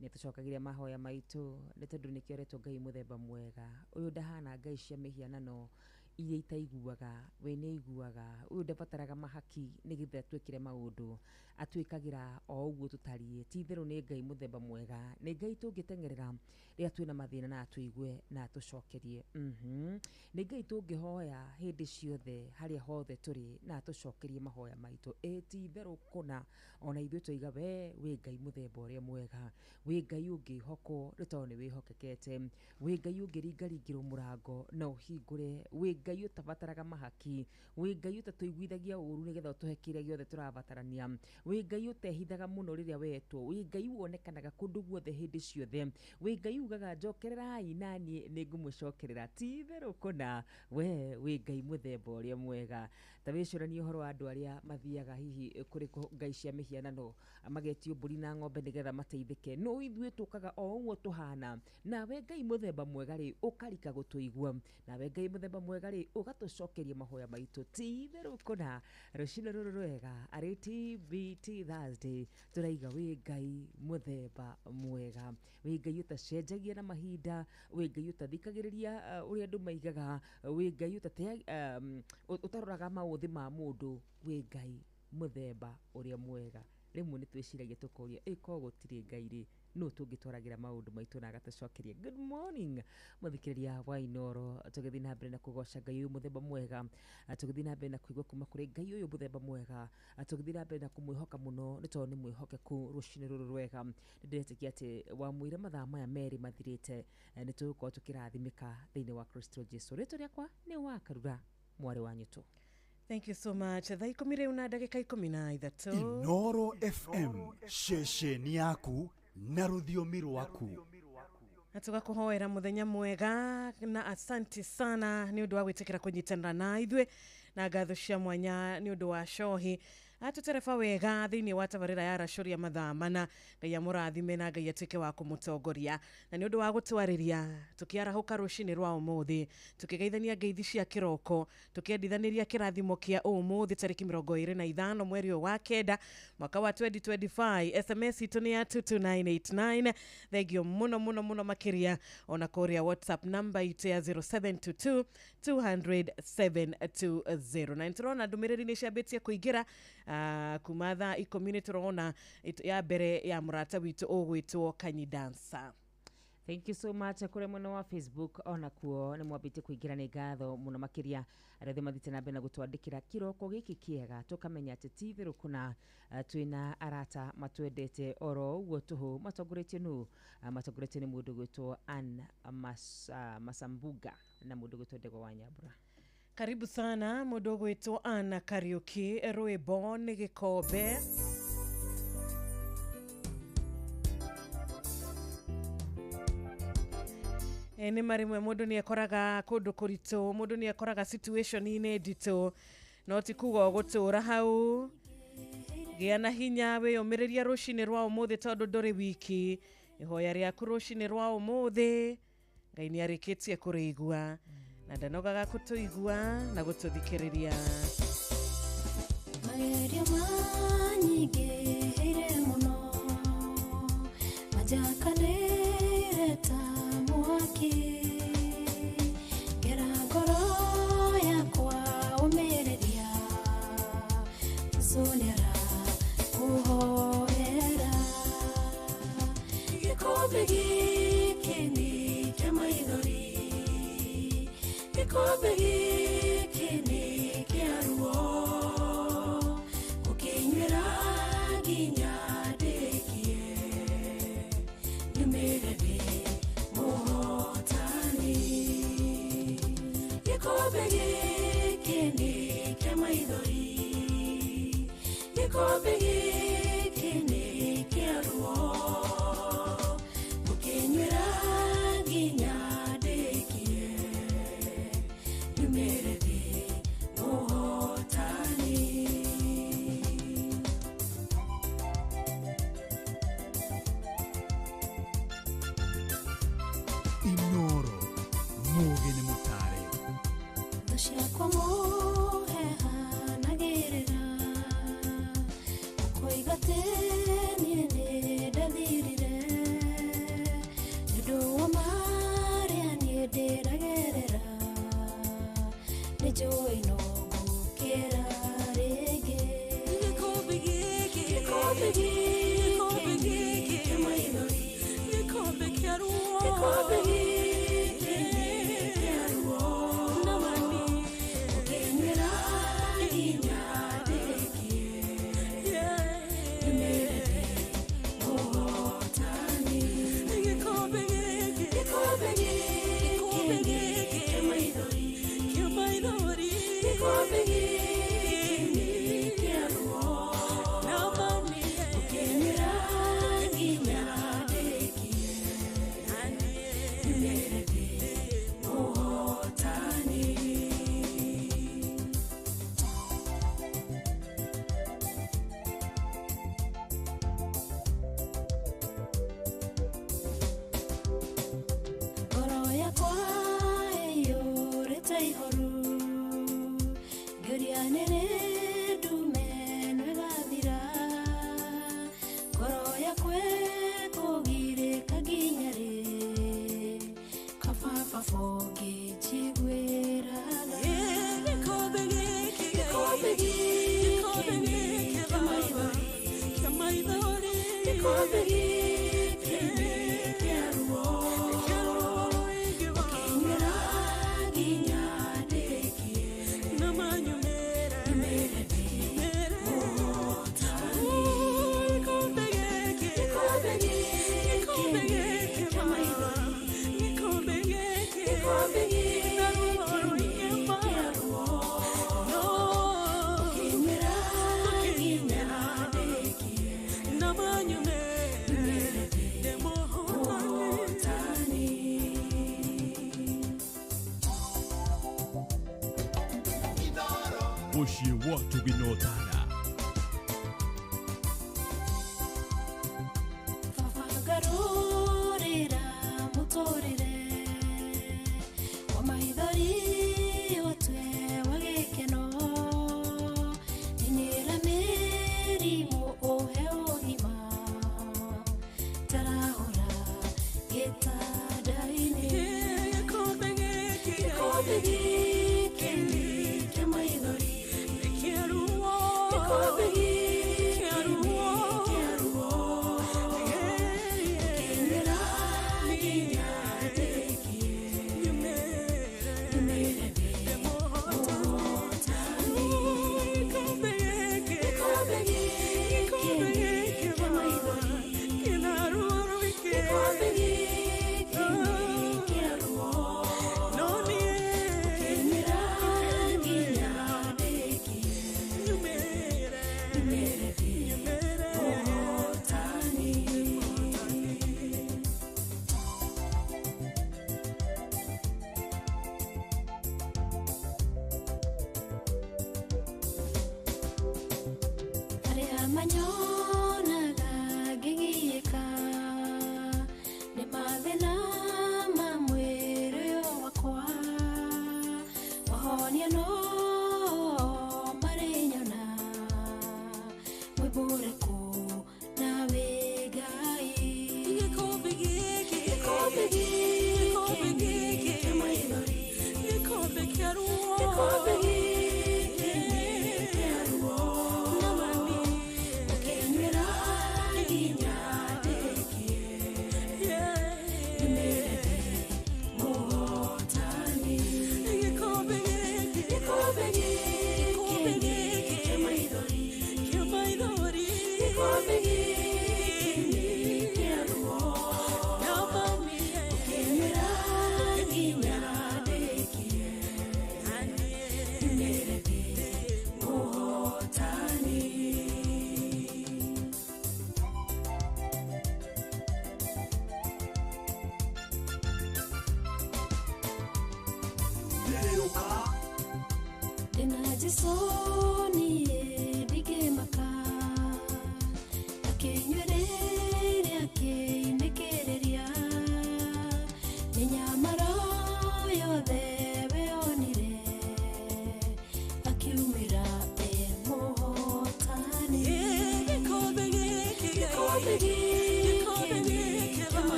ni tucokagiria mahoya maitu ni tondu ni kioretwo Ngai muthemba mwega uyu ndahana Ngai cia mehianano iria itaiguaga we ni iguaga uyu ndabataraga mahaki ni githe twikire maundu atwikagira o uguo tutarie ti theru ni Ngai muthemba mwega ni Ngai tungitengerera ria twina mathina na atwigue na atucokerie ni Ngai tungihoya hindi ciothe haria hothe turi na atucokerie mahoya maitu ti theru kuna ona ithuĩ twiga we Ngai muthemba uria mwega we Ngai ungihoko rito ni wihokekete we Ngai ungiringaringirwo murango na uhingure we Ngai utabataraga mahaki we Ngai utatuiguithagia uru nigetha utuhekire giothe turabatarania we Ngai utehithaga muno riria wetwo we Ngai wonekanaga kundu guothe hindi ciothe we Ngai ugaga njokererai nani ni ngumucokerera ti theru kuna we Ngai muthemba uria mwega. Tawicurania uhoro wa andu aria mathiaga hihi kuri Ngai cia mihianano magetio mburi na ng'ombe nigetha mateithike no ithuĩ tukaga o uguo tuhana nawe Ngai muthemba mwega ri ukarika gutuigua nawe Ngai muthemba mwega ri ugatucokeria mahoya maitu ti theru kuna rucini ruru rwega ari TBT Thursday turaiga we Ngai muthemba mwega we Ngai utacenjagia na mahinda we Ngai utathikagiriria uria andu maigaga we Ngai utaroraga mauthi ma mundu we Ngai muthemba uria mwega. Rimwe ni twiciragia tukoria ko gutiri Ngai ri no tungitwaragira maundu maitu na agatucokeria. Good morning muthikiriria wa Inoro tugithi na mbere na kugoca Ngai uyu muthemba mwega tugithi na mbere na kuigua kuma kuri Ngai uyu muthemba mwega tugithi na mbere na kumwihoka muno ni tondu ni mwihokeku rucini ruru rwega ndiretikia ati wa mwire mathaa maya meri mathirite ni tugukorwo tukirathimika thiini wa Kristo Jesu. Ritwa riakwa ni Wakarura mwari wa Nyutu. Thank you so much. Thaa 10 na ndagika 13. Inoro FM shesheni yaku na ruthiomi rwaku. Tugakuhoera muthenya mwega na asante sana ni undu wa gwitikira kunyitanira na ithuĩ na ngatho cia mwanya ni undu wa shohi atuterefa wega thiini wa tabarira ya racoria mathaa mana ngai amurathime na ngai atuike wa kumutongoria na ni undu wa gutwariria tukiarahuka rucini rwa umuthi tukigeithania ngeithi cia kiroko tukiendithaniria kirathimo kia umuthi tariki 25 mweri wa kenda mwaka wa 2025. SMS itu ni ya 22989. Thegio muno makiria ona korea WhatsApp number itu ya 0722 200 na nturona ndumiriri ni ciambitie kuingira kumatha i-community turona ya mbere ya murata witu ugwitwo Kanyi Dancer. Thank you so much kure muno wa Facebook ona kuo ni mwambite kuingira ni ngatho muno makiria arethe mathite na mbere na gutwandikira kiroko giki kiega tukamenya ati TV rukuna twina arata matwendete oro uguo tuhu matongoretio ni mundu gwitwo Ann Masambuga na mundu gwitwo Ndegwa wa Nyambura. Karibu sana mundu gwitwo Ann Kariuki rwimbo ni gikombe. Ni marimwe mundu ni ekoraga kundu kurito, mundu ni ekoraga situation ine ndito no ti kuga gutura hau gia na hinya we omiriria rucini rwa umuthi tondu nduri wiki ihoya riaku rucini rwa umuthi ngai ni arikitie kurigua na ndanogaga kutuigua na gututhikiriria magerio manyingi ire muno majakanire ta mwaki gera ngoro yakwa umereria zonera uhoera gikombe giki ni kia maithori gikombe giki ni kia ruo ukinywera nginya ndekie nyumirire muhotani gikombe giki ni kia maithori gikombe giki ni kia ruo ukinywera nginya ndekie nyumirire muhotani. Inoro mugeni mutare Doshia kwa muheha nagerera Koigate nene dadirire Nido wa maria niederagerera Nijo ino gukera rege Nikombe giki Nikombe giki Kema inori Nikombe kiaruo Nikombe giki Oshie watu ginotana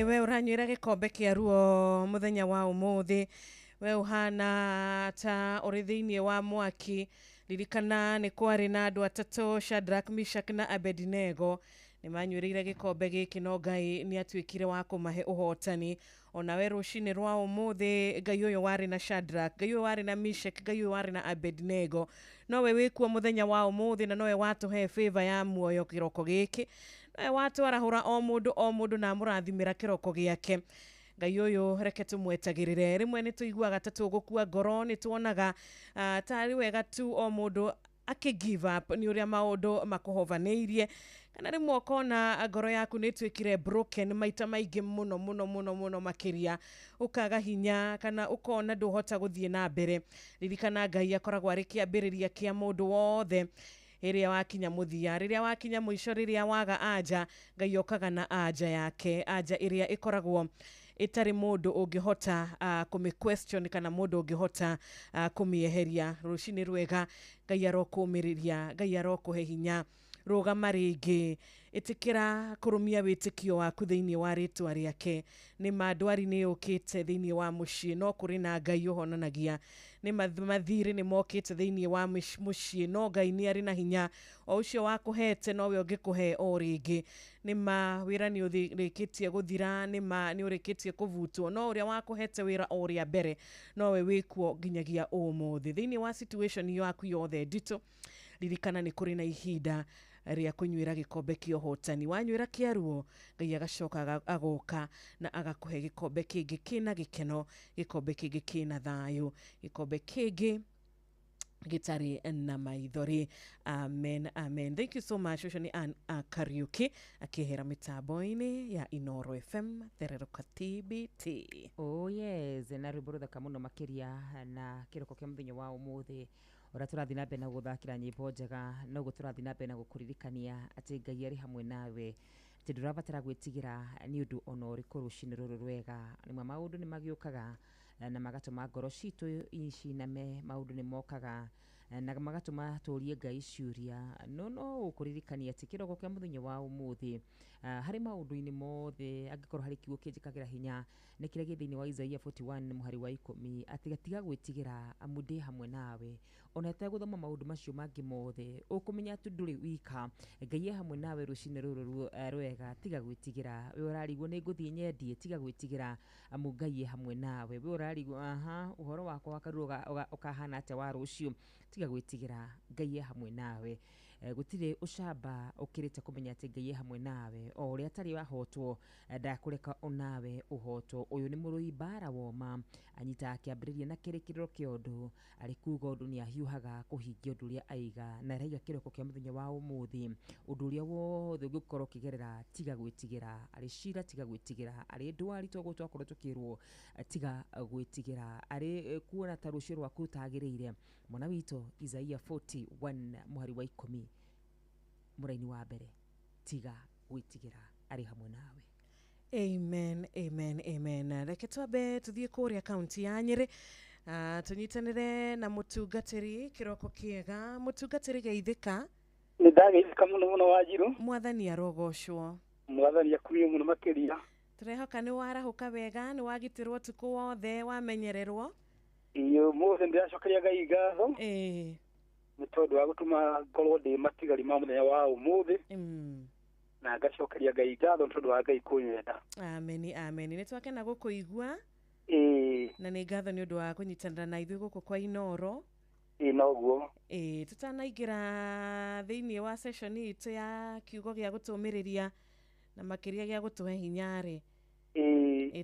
We uranywira gikombe kia ruo muthenya wa umuthi we uhana ta uri thiini wa mwaki ririkana ni kwari na andu atatu Shadrach, Meshach na Abednego ni manywirire gikombe giki no Ngai ni atwikire wa kumahe uhotani ona we rucini rwa umuthi Ngai uyu wari na Shadrach, Ngai uyu wari na Meshach, Ngai uyu wari na Abednego no we wikuo muthenya wa umuthi na no we watuhe favor ya muoyo kiroko giki watu arahura o mundu na murathimira kiroko giake Ngai uyu reke tumwetagirire rimwe ni tuiguaga tatugukua ngoro ni tuonaga tari wega tu o mundu give up ni uria maundu makuhovaneirie kana rimwe ukona ngoro yaku ni twikire broken maita maingi muno makiria ukaga hinya kana ukona nduhota guthie na mbere ririkana Ngai akoragwo ari kiambiriria kia mundu wothe iria wakinya muthia riria wakinya muico riria waga anja Ngai okaga na anja yake anja iria ikoragwo itari mundu ungihota kumi question kana mundu ungihota kumieheria rucini rwega Ngai arokumiriria Ngai arokuhe hinya rugama ringi itikira kurumia witikio waku thiini wa ritwa riake ni mandwari ni ukite thiini wa mucii no kuri na Ngai uhonanagia ni mathiri ni mokite thiini wa mucii no Ngai ni ari na hinya o ucio wakuhete no we ungikuhe o ringi ni mawira ni urikitie guthira ni urikitie kuvutwo no uria wakuhete wira o ria mbere no we wikuo nginyagia umuthi thiini wa situation yaku yothe ndito ririkana nĩ kũrĩ na ihinda rĩa kũnyuĩra gĩkombe kĩa ũhotani. Wanyuĩra kĩaruo, Ngai agacoka agoka na agakũhe gĩkombe kĩngĩ kĩna gĩkeno, gĩkombe kĩngĩ kĩna thayũ, gĩkombe kĩngĩ gĩtarĩ na maithori. Amen, amen. Thank you so much. Ucio nĩ Kariuki akĩhera mĩtambo-inĩ ya Inoro FM Thereruka TBT. Oh yes, na rwĩmbo rũthaka mũno makĩria na kĩroko kĩa mũthenya wa ũmũthĩ ũrĩa tũrathiĩ na mbere na gũthakĩra nyĩmbo njega, noguo tũrathiĩ na mbere na gũkũririkania atĩ Ngai arĩ hamwe nawe, atĩ ndũrabatara gwĩtigĩra nĩ ũndũ ona ũrĩkũ rũcinĩ rũrũ rwega. Nĩma maũndũ nĩ magĩũkaga na magatũma ngoro citũ iciname, maũndũ nĩ mokaga na magatũma tũrie Ngai ciũria. No ũkũririkania atĩ kĩroko kĩa mũthenya wa ũmũthĩ harĩ maũndũ-inĩ mothe, angĩkorwo harĩ kiugo kĩnjĩkagĩra hinya nĩ kĩrĩa gĩ thĩinĩ wa Isaia 41 mũhari wa 10, atĩ gatiga gwĩtigĩra amu ndĩ hamwe nawe. Ona ũtegũthoma maũndũ macio mangĩ mothe, ũkũmenya atĩ ndũrĩ wika, Ngai hamwe nawe rũcinĩ rũrũ rwega. Tiga gwĩtigĩra, we ũrarigwo nĩ ngũthiĩ nyendie, tiga gwĩtigĩra amu Ngai hamwe nawe. We ũrarigwo ũhoro wakwa wakarura ũkahana atĩa wa rũciũ, tiga gwĩtigĩra, Ngai hamwe nawe. Gũtirĩ ũcamba ũkĩrĩte kũmenya atĩ Ngai hamwe nawe, o ũrĩa atarĩ wahotwo ndakũreka onawe ũhotwo. Ũyũ nĩ mũrũi mbara woma, anyitaga kĩambĩrĩria na kĩrĩkĩrĩro kĩa ũndũ, arĩ kuuga ũndũ nĩ ahiũhaga kũhingia ũndũ ũrĩa aiga, na araiga kĩroko kĩa mũthenya wa ũmũthĩ, ũndũ ũrĩa wothe ũngĩkorwo ũkĩgerera, tiga gwĩtigĩra. Arĩ cira, tiga gwĩtigĩra. Arĩ ndwari twakorwo tũkĩrwo, tiga gwĩtigĩra. Arĩ kuona ta rũciũ rwaku rũtagĩrĩire, mwana witũ Isaia 41 mũhari wa 10 mũraini wa mbere, tiga gwĩtigĩra, arĩ hamwe nawe. Amen, amen, amen. Reke twambe tuthiĩ kũrĩa kaunti ya Nyĩrĩ, tunyitanĩre na mũtungatĩri kĩroko kĩega. Mũtungatĩri geithĩka. Nĩ ndageithĩka mũno mũno Wanjiru. Mwathani arogocwo. Mwathani akurie mũno makĩria. Tũrehoka nĩ warahũka wega, nĩ wagitĩrwo ũtukũ wothe, wamenyererwo. Iyo mũthĩ ndĩracokeria Ngai ngatho. Nĩ tondũ wa gũtũma ngorwo ndĩ matigari ma mũthenya wa ũmũthĩ. Na ngacokeria Ngai ngatho nĩ tondũ wa Ngai kũnyenda. Amen, amen. Nĩ twakena gũkũigua. Na nĩ ngatho nĩ ũndũ wa kũnyitanĩra na ithuĩ gũkũ kwa Inoro. Noguo. Tutanaingĩra thĩinĩ wa session itũ ya kiugo gĩa gũtũmĩrĩria na makĩria gĩa gũtũhe hinya-rĩ.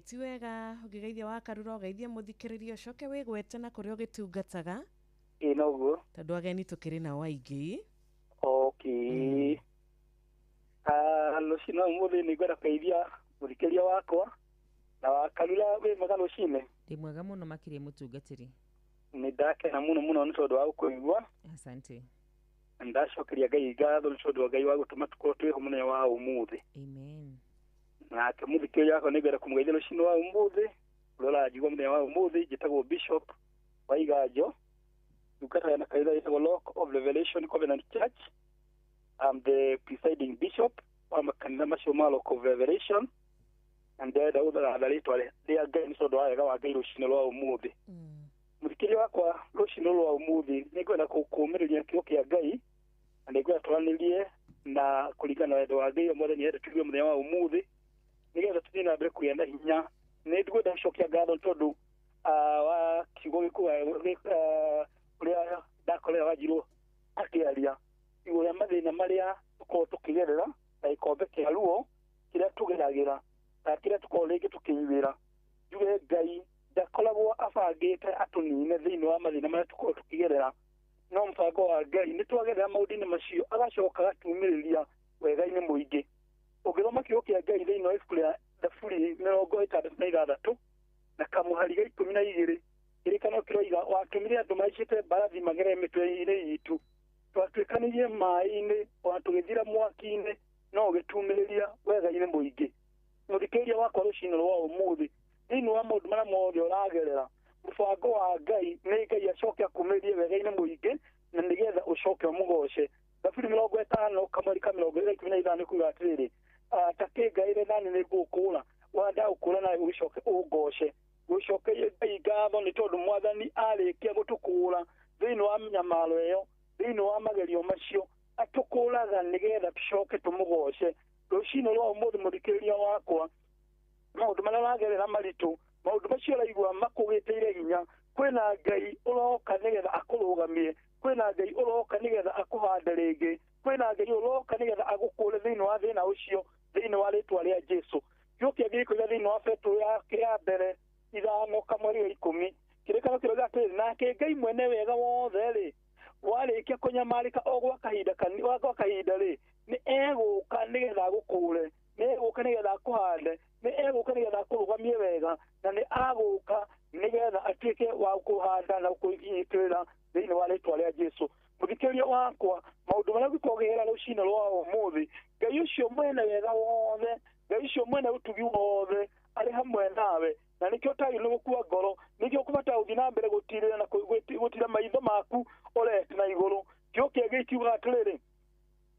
Ti wega ũngĩgeithia wa Karura ũgeithie mũthikĩrĩria ũcoke wĩgwete na kũrĩa ũgĩtungataga. Noguo. Tondũ ageni tũkĩrĩ nao aingĩ. Okay. Rũcinĩ ũmũthĩ nĩ ngwenda kũgeithia mũthikĩrĩria wakwa na wa Karura wĩ mwega rũcinĩ. Ndĩ mwega mũno makĩria mũtungatĩri. Nĩ ndakena mũno mũno nĩ tondũ wa gũkũigua. Asante. Ndacokeria Ngai ngatho nĩ tondũ wa Ngai wa gũtũma tũkorwo twĩ hamwe mũthenya wa ũmũthĩ. Amen. Nake mũthikĩrĩria wakwa nĩ ngwenda kũmũgeithia rũcinĩ wa ũmũthĩ, ũrĩa ũranjigua mũthenya wa ũmũthĩ. Njĩtagwo Bishop Waiganjo, ndungataga na kanitha wĩtagwo Rock of Revelation Covenant Church. I'm the presiding bishop wa makanitha macio ma Rock of Revelation, na ndĩrenda gũthagatha rĩtwa rĩa Ngai nĩ tondũ wa wega wa Ngai rũcinĩ rwa ũmũthĩ. Mũthikĩrĩria wakwa rũcinĩ rwa ũmũthĩ nĩ ngwenda kũmĩrĩria kiugo kĩa Ngai, na nĩ ngwenda tũranĩrie na kũringana na wendo wa Ngai mwathani nĩ tuigue mũthenya wa ũmũthĩ, nĩgetha tũthiĩ na mbere kũgĩa na hinya. Nĩ ngwenda gũcokia ngatho tondũ wa kiugo ũrĩa ndakorera Wanjiru akĩaria igũrũ rĩa mathĩna marĩa tũkorwo tũkĩgerera na gĩkombe kĩa ruo kĩrĩa tũgeragĩra na kĩrĩa tũkorwo rĩngĩ tũkĩnyuĩra. Njuge Ngai ndakoragwo abangĩte atũnine thĩinĩ wa mathĩna marĩa tũkorwo tũkĩgerera, no mũbango wa Ngai nĩ twagerera maũndũ-inĩ macio agacoka agatumĩrĩria wega-inĩ mũingĩ. Ũngĩthoma kiugo kĩa Ngai thĩinĩ wa ibuku rĩa Thaburi 66 na kamũhari ga 12, kĩrĩkanĩro kĩroiga watũmire andũ maicĩte mbarathi magere mĩtwe-inĩ itũ, twatuĩkanĩrie maĩ-inĩ, ona tũgĩthira mwaki-inĩ, no ũgĩtumĩrĩria wega-inĩ mũingĩ. Mũthikĩrĩria wakwa rũcinĩ rwa ũmũthĩ, thĩinĩ wa maũndũ marĩa mothe ũragerera, mũbango wa Ngai nĩ Ngai acoke akũmĩrĩrie wega-inĩ mũingĩ, na nĩgetha ũcoke ũmũgoce. Thaburi 50 kamũhari ka 15 kuuga atĩrĩrĩ, ta kĩngaĩre nani nĩ ngũkũũra, wanda ũkũũra nawe ũgĩcoke ũgoce. Gũcokeria Ngai ngatho nĩ tondũ mwathani arĩkia gũtũkũũra thĩinĩ wa mĩnyamaro ĩyo, thĩinĩ wa magerio macio, atũkũũraga nĩgetha tũcoke tũmũgoce. Rũcinĩ rwa ũmũthĩ mũthikĩrĩria wakwa, maũndũ marĩa wagerera maritũ, maũndũ macio ũraigua makũgĩtĩire hinya, kwĩna Ngai ũroka nĩgetha akũrũgamie, kwina ngai uroka nigetha akuhanda ringi kwina ngai uroka nigetha agukure thiini wa thina ucio thiini wa ritwa ria Jesu gioke gikuga thiini wa Petro ya mbere 5:10 kirikano kiroga atiri nake ngai mwene wega wothe ri warikia kunyamarika ogwa kahinda ri ni eguka nigetha agukure ni eguka nigetha akuhande ni eguka nigetha akurugamie wega na ni aguka nigetha atuike wa kuhanda na kuitirira thiini wa ritwa ria Jesu muthikĩria wakwa maundu maria gukogera rucino rwa umuthi ngai ucio mwene wega wothe ngai ucio mwene utugi wothe ari hamwe nawe na nikio tagirwo gukua ngoro nikio kubata uthi na mbere gutirira na gutira maitho maku orete na iguru gioke gikiuga atiriri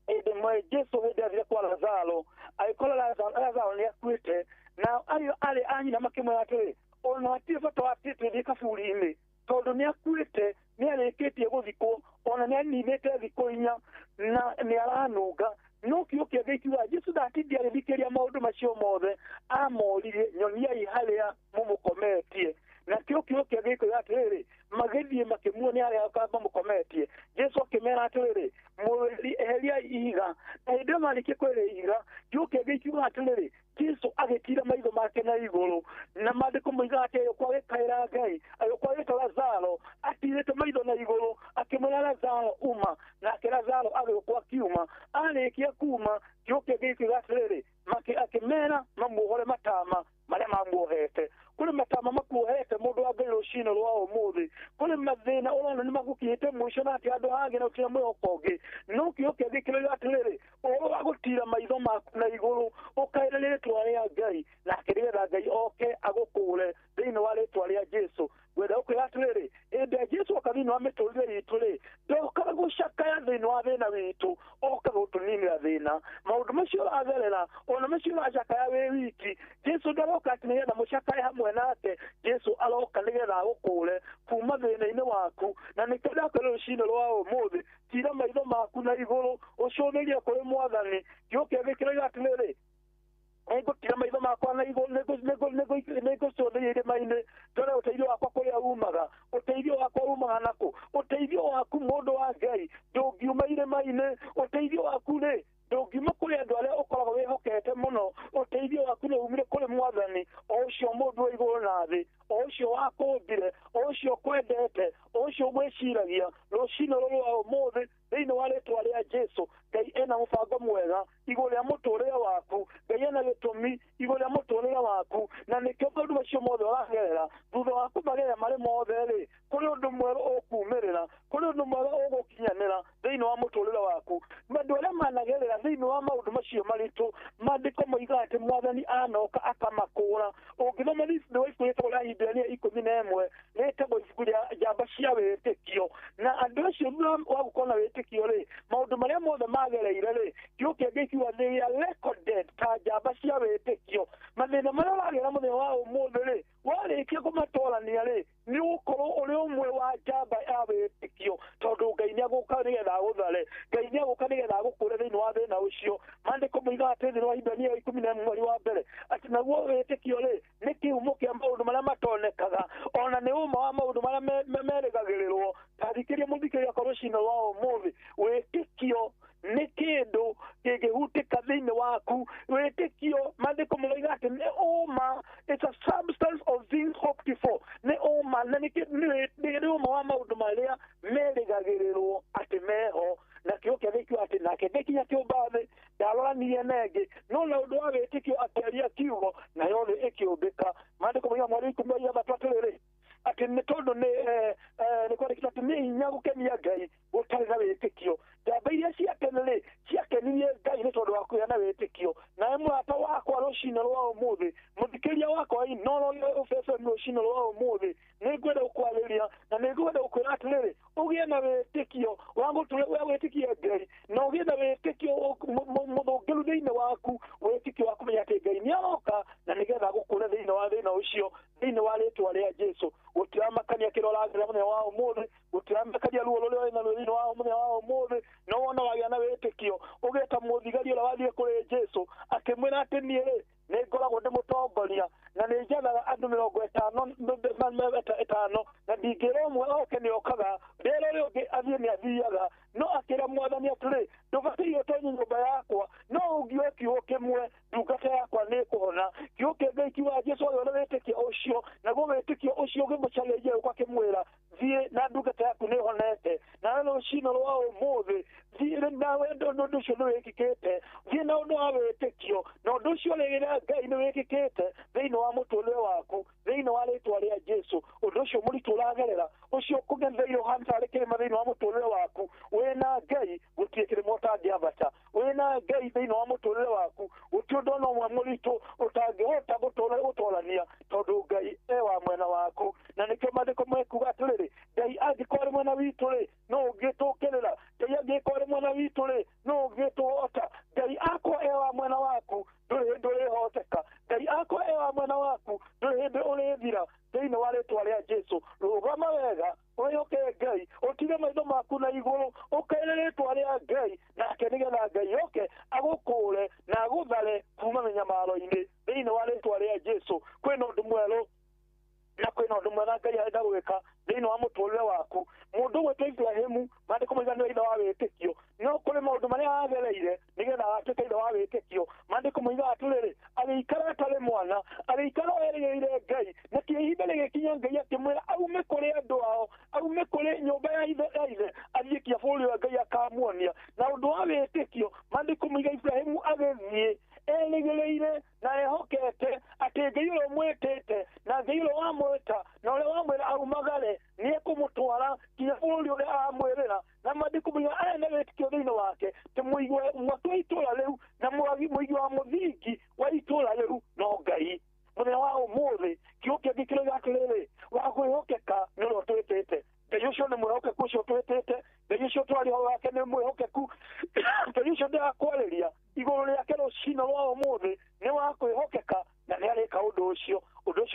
ende mwe Jesu hende athire kwa Lazaro aikola Lazaro ni akuite na ari anyina makimwe atiri ona atire bata watite thika buri-ini tondu ni akuite ni arikitie guthikwo ona ni aninite thikũ 4 na ni aranunga no kioke gikiuga Jesu ndatindi arithikiria maundu macio mothe amoririe nyoniai haria mumukometie na kioke gikuga atiriri magithie makimuonia aria akamba mukometie Jesu akimera atiriri mweri eheria ihiga na hĩndĩ marĩkia kwĩrĩ ihiga kioke gikiuga atiriri Jesu agĩtira maitho make na igũrũ na maandĩko moiga atĩ agĩũka gĩkaĩra Ngai agĩũka gĩta Lazaro atirĩte maitho na igũrũ akĩmwĩra Lazaro uma nake Lazaro agĩũka akiuma arĩkia kuma kioke gikiuga atiriri akĩmera mamuohore matama marĩa mamuohete kuri matama makuohete mundu wa Ngai rucino rwa umuthi kuri mathina urona ni magukiite mwisho na ati andu hangi na utira mwihoko ungi no kioke gikirira atiriri uru agutira maitho maku na iguru ukaire ritwa ria Ngai na akirira Ngai oke agukure thiini wa ritwa ria Jesu wenda ukwira atiriri ende Jesu akathini wa miturire yitu ri ndoka gucakaya thiini wa thina witu oka gutuninira thina maundu macio atherera ona macio acakaya wi wiki Jesu ndaroka atinia na mucakaya hamwe nake Jesu aroka nigetha agukure kuma thina-ini waku na nikenda kwĩra rucino rwa umuthi tira maitho maku na iguru ucũthĩrie kũrĩ Mwathani gĩũke gĩkĩroiga atirĩrĩ nĩngũtira maitho makwa na iguru nĩngũcũthĩria irĩma-inĩ ndore ũteithio wakwa kũrĩa umaga ũteithio wakwa umaga naku ũteithio waku mũndũ wa Ngai ndũngiuma irĩma-inĩ ũteithio waku rĩ ndũngiuma kũrĩ andũ arĩa ũkoragwo wĩhokete mũno ũteithio waku nĩ umire kũrĩ Mwathani o ũcio mũndũ wa igũrũ na thĩ o ũcio wakũmbire o ũcio kwendete o ũcio gwĩciragia rũcino rũrũ wa ũmũthĩ thĩinĩ wa rĩtwa rĩa Jesu Ngai ena mũbango mwega igũrũ rĩa mũtũrĩre waku Ngai ena gĩtũmi igũrũ rĩa mũtũrĩre waku na nĩkĩo maũndũ macio mothe ũragerera thutha wa kũmagerera marĩ mothe rĩ kũrĩ ũndũ mwerũ ũkumĩrĩra kũrĩ ũndũ mwega ũgũkinyanĩra thĩinĩ wa mũtũrĩre waku andũ arĩa managerera thĩinĩ wa maũndũ macio maritũ maandĩko moiga atĩ Mwathani anoka akamakũra ũngĩthoma ibuku rĩtagwo rĩa Iburania 11 rĩtagwo ibuku rĩa njamba cia wĩtĩkio na andũ acio wa gũkorwo na wĩtĩkio rĩ maũndũ marĩa mothe magereire rĩ gĩũke gĩkiuga they are recorded ta njamba cia wĩtĩkio mathĩna marĩa ũragera mũthenya wa ũmũthĩ rĩ warĩkia kũmatwarania rĩ nĩ ũgũkorwo ũrĩ ũmwe wa njamba ya wĩtĩkio tondũ Ngai nĩagũka nĩgetha agũthare Ngai nĩagũka nĩgetha agũkũre thĩinĩ wa thĩna ũcio maandĩko moiga atĩ thĩinĩ wa Iburania 11 mweri wa mbere atĩ naguo wĩtĩkio rĩ nĩ kĩhumo kĩa maũndũ marĩa matonekaga ona nĩ ũma wa maũndũ marĩa merĩgagĩrĩrwo tathikĩria mũthikĩria kwa rũcino rwa ũmũthĩ wĩtĩkio nĩ kĩndũ kĩngĩhutĩka thĩinĩ waku wĩtĩkio maandĩko moiga atĩ nĩ ũma it's a substance of things hoped for nĩ ũma na nĩ ũma wa maũndũ marĩa merĩgagĩrĩrwo atĩ meho na kĩũke gĩkiuga atĩ nake gĩkinya kĩũmba thĩ ndaroranirie na ĩngĩ no na ũndũ wa wĩtĩkio akĩaria kiugo nayo thĩ ĩkĩũmbĩka maandĩko moiga mweri 13 atĩrĩrĩ atĩ nĩ tondũ nĩ kwandĩkĩtwo atĩ nĩ hinya gũkenia Ngai gũtarĩ na wĩtĩkio njamba iria cia tene rĩ ciakenirie Ngai nĩ tondũ wa kũgĩa na wĩtĩkio nawe mũrata wakwa rũcino rwa ũmũthĩ mũthikĩria wakwa inororio ũbebe rũcino rwa ũmũthĩ nĩ ngwenda gũkwarĩria na nĩ ngwenda gũkwĩra atĩrĩrĩ ũgĩe na wĩtĩkio wa gwĩtĩkia Ngai na ũgĩe na wĩtĩkio mũthũngĩru thĩinĩ waku wĩtĩkio wa kũmenya atĩ Ngai nĩaroka na nĩgetha agũkũre thĩinĩ wa thĩna ũcio thĩinĩ wa rĩtwa rĩa Jesu gũtiramakania kĩroragĩra mũthenya wa ũmũthĩ gũtiramakania ruo rũrĩa wĩna thĩinĩ wa mũthenya wa ũmũthĩ no wona wagĩa na wĩtĩkio ũgeta mũthigari ũrĩa wathiĩ kũrĩ Jesu akĩmwĩra atĩ niĩ rĩ nĩ ngoragwo ndĩ mũtongoria na nĩ njethaga andũ 50 na ndingĩra ũmwe oke nĩ okaga rĩrĩa ũrĩa ũngĩ athiĩ rucino rwa umuthi thiire nawe ndu ucio nĩ wĩkĩkĩte thiĩ na ũndũ wa wĩtĩkio na ũndũ ũcio rĩrĩa Ngai nĩ wĩkĩkĩte thĩinĩ wa mũtũrĩre waku thĩinĩ wa rĩtwa rĩa Jesu ũndũ ũcio mũritũ ũragerera ũcio ũkũgetheirwo hana tarĩ kĩrĩma thĩinĩ wa mũtũrĩre waku wĩna Ngai gũtirĩ kĩrĩma ũtangĩambata wĩna Ngai thĩinĩ wa mũtũrĩre waku gũtirĩ ũndũ ona ũmwe mũritũ ũtangĩhota gũtũrania tondũ Ngai wa mwena waku na nĩkĩo maandĩko mekuga atĩrĩrĩ Ngai angĩkorwo arĩ mwena witũ-rĩ no ũngĩtũũkĩrĩra Ngai angĩkorwo arĩ mwena witũ-rĩ no ũngĩtũhota Ngai akorwo wa mwena waku ndũrĩ hĩndĩ ũrĩhoteka Ngai akorwo wa mwena waku ndũrĩ hĩndĩ ũrĩthira thĩinĩ wa rĩtwa rĩa Jesu rũgama wega wĩhoke Ngai ũtige maitho maku na igũrũ ũkaĩre rĩtwa rĩa Ngai nake nĩgetha Ngai oke agũkũũre na agũthare kuma mĩnyamaro-inĩ thĩinĩ wa rĩtwa rĩa Jesu kwĩna ũndũ mwerũ na kwĩna ũndũ mwega Ngai arenda gwĩka thĩinĩ wa mũtũrĩre waku mũndũ ũmwe ta Ibrahimu maandĩko maigana ithe wa wĩtĩkio no kũrĩ maũndũ marĩa agereire nĩgetha atuĩke ithe wa wĩtĩkio maandĩko moigaga atĩrĩrĩ agĩikara atarĩ mwana agĩikara erĩgĩrĩire Ngai na ihinda rĩgĩkinya Ngai akĩmwĩra aume kũrĩ andũ ao aume kũrĩ nyũmba ya ithe athiĩ bũrũri ũrĩa Ngai akamuonia na ũndũ wa wĩtĩkio maandĩko moiga Ibrahimu agĩthiĩ erĩgĩrĩire na ehokete atĩ Ngai ũrĩa ũmwĩtĩte na Ngai ũrĩa wamwĩta na ũrĩa wamwĩra aumagare nĩ ekũmũtwara nginya bũrũri ũrĩa amwĩrĩra na maandĩko moiga aya nĩ wĩtĩkio thĩinĩ wake tĩ mũigi wa itũũra rĩu na mũigi wa mũthingi wa itũũra rĩu no Ngai mũthenya wa ũmũthĩ kiugo kĩngĩ kĩroiga atĩrĩrĩ wa kwĩhokeka nĩ ũrĩa ũtwĩtĩte Ngai ũcio nĩ mwĩhokeku ũcio ũtwĩtĩte Ngai ũcio twaria wake nĩ mwĩhokeku Ngai ũcio ndĩrakwarĩria igũrũ rĩake rũciinĩ rwa ũmũthĩ nĩ wa kwĩhokeka na nĩ arĩka ũndũ ũcio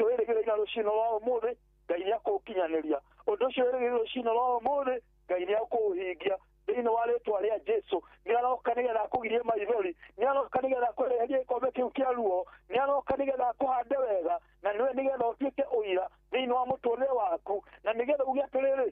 wĩrĩgĩrĩire rũciinĩ rwa ũmũthĩ Ngai nĩ akũũkinyanĩria ũndũ ũcio wĩrĩgĩrĩire rũciinĩ rwa ũmũthĩ Ngai nĩ akũũhingia thĩinĩ wa rĩtwa rĩa Jesu nĩ aroka nĩgetha akũgirie maithori nĩ aroka nĩgetha akweherie gĩkombe kĩu kĩa ruo nĩ aroka nĩgetha akũhande wega na nĩwe nĩgetha ũtuĩke ũira thĩinĩ wa mũtũrĩre waku na nĩgetha uge atĩrĩrĩ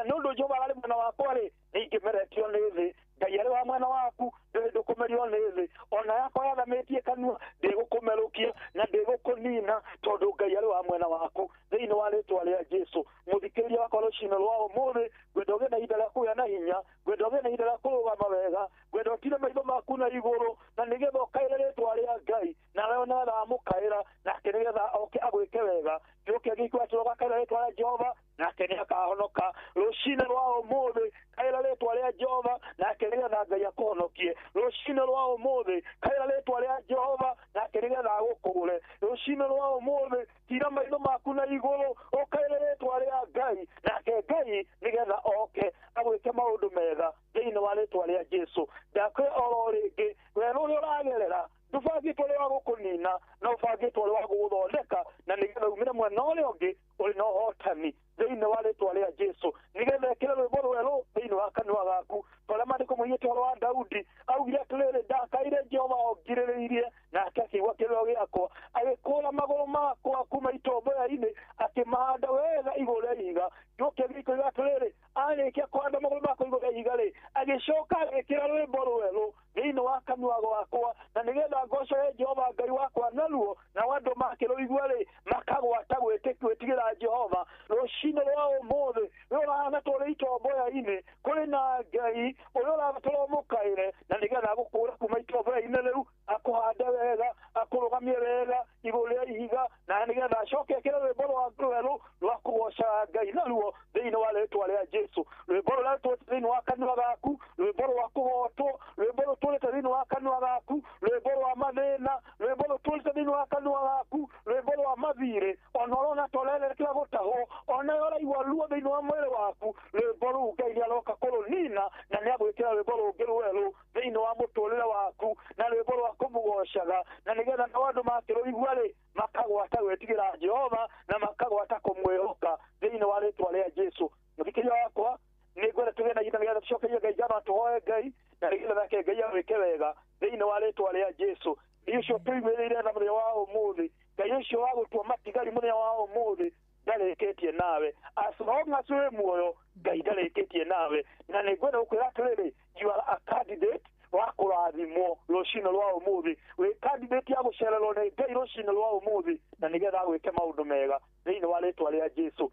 nĩ ũndũ Jehova arĩ mwena wakwa-rĩ nĩingĩmeretio nĩ thĩ Ngai arĩ wa mwena waku ndũkũmerio nĩ thĩ ona yakwa yathamĩtie kanua ndĩgũkũmerũkia na ndĩgũkũnina tondũ Ngai arĩ wa mwena waku thĩinĩ wa rĩtwa rĩa Jesu mũthikĩrĩria wakwa rũciinĩ rwa ũmũthĩ ngwenda ũgĩe na ihinda rĩa kũgĩa na hinya ngwenda ũgĩe na ihinda rĩa kũrũgama wega ngwenda ũtire maitho maku na igũrũ na nĩgetha ũkaĩre rĩtwa rĩa Ngai na we nĩgetha wamũkaĩra nake nĩgetha oke agwĩke wega gĩũke gĩkwo atĩ ũgakaĩra rĩtwa rĩa Jehova nake nĩ akahonoka rũciinĩ rwa ũmũthĩ kaĩra rĩtwa rĩa Jehova nake nĩgetha Ngai akũhonokie rũciinĩ rwa ũmũthĩ kaĩra rĩtwa rĩa Jehova nake nĩgetha agũkũũre rũciinĩ rwa ũmũthĩ tira maitho maku na igũrũ ũkaĩre rĩtwa rĩa Ngai nake Ngai nĩgetha oke agwĩke maũndũ mega thĩinĩ wa rĩtwa rĩa Jesu ndakwĩ oro rĩngĩ we rũrĩa ũragerera ndũbangĩtwo ũrĩ wa gũkũnina no ũbangĩtwo ũrĩ wa gũgũthondeka na nĩgetha umĩre mwena ũrĩa ũngĩ ũrĩ na ũhotani thĩinĩ wa rĩtwa rĩa Jesu nĩgetha ĩkĩre rwĩmbo rwerũ thĩinĩ wa kanua gaku twarĩa maandĩko moigĩte ũhoro wa Daudi augire atĩrĩrĩ ndakaire Jehova ongirĩrĩirie nake akĩigua kĩrĩro gĩakwa agĩkũũra magũrũ makwa kuma itomboya-inĩ akĩmahanda wega igũrũ rĩa ihiga gĩũke gĩkoiga atĩrĩrĩ arĩkia kũhanda magũrũ makwa igũrũ rĩa ihiga-rĩ agĩcoka agĩkĩra rwĩmbo rwerũ thĩinĩ wa kanua gwakwa na nĩgetha ngocore Jehova Ngai wakwa naruo na andũ makĩrũigua-rĩ makagwata gwĩtigĩra Jehova rũciinĩ rwa ũmũthĩ we ũrahana tũrĩ itomboya-inĩ kũrĩ na Ngai ũrĩa ũrabatara ũmũkaĩre na nĩgetha agũkũũra kuma itomboya-inĩ rĩu akũhande wega akũrũgamie wega igũrũ rĩa ihiga na nĩgetha acoke ekĩre rwĩmbo rwerũ rwa kũgoca Ngai naruo thĩinĩ wa rĩtwa rĩa Jesu rwĩmbo rũrĩa rũtũrĩte thĩinĩ wa kanua gaku rwĩmbo rwa kũhotwo rwĩmbo rũtũrĩte thĩinĩ wa kanua gaku rwĩmbo rwa mathĩna rwĩmbo rũtũrĩte thĩinĩ wa kanua gaku rwĩmbo rwa mathirĩ ona ũrona torerekera gũtahwo ona ũraigua ruo thĩinĩ wa mwĩrĩ waku rwĩmbo rũu Ngai nĩ aroka kũrũnina na nĩ agwĩkĩra rwĩmbo rũngĩ rwerũ thĩinĩ wa mũtũrĩre waku na rwĩmbo rwa kũmũgocaga na nĩgetha nao andũ makĩrũigua-rĩ makagwata gwĩtigĩra Jehova na makagwata kũmwĩhoka thĩinĩ wa rĩtwa rĩa Jesu mũthikĩrĩria wakwa nĩ ngwenda tũgĩe na ihinda nĩgetha tũcokerie Ngai ngatho na tũhoe Ngai na nĩgetha nake Ngai agwĩke wega thĩinĩ wa rĩtwa rĩa Jesu Ngai ũcio tũiguĩrĩire na mũthenya wa ũmũthĩ Ngai ũcio wa gũtua matigari mũthenya wa ũmũthĩ ndarĩkĩtie nawe as long as wĩ muoyo Ngai ndarĩkĩtie nawe na nĩ ngwenda gũkwĩra atĩrĩrĩ you are a candidate wa kũrathimwo rũciinĩ rwa ũmũthĩ wĩ candidate ya gũcererwo nĩ Ngai rũciinĩ rwa ũmũthĩ na nĩgetha agwĩke maũndũ mega thĩinĩ wa rĩtwa rĩa Jesu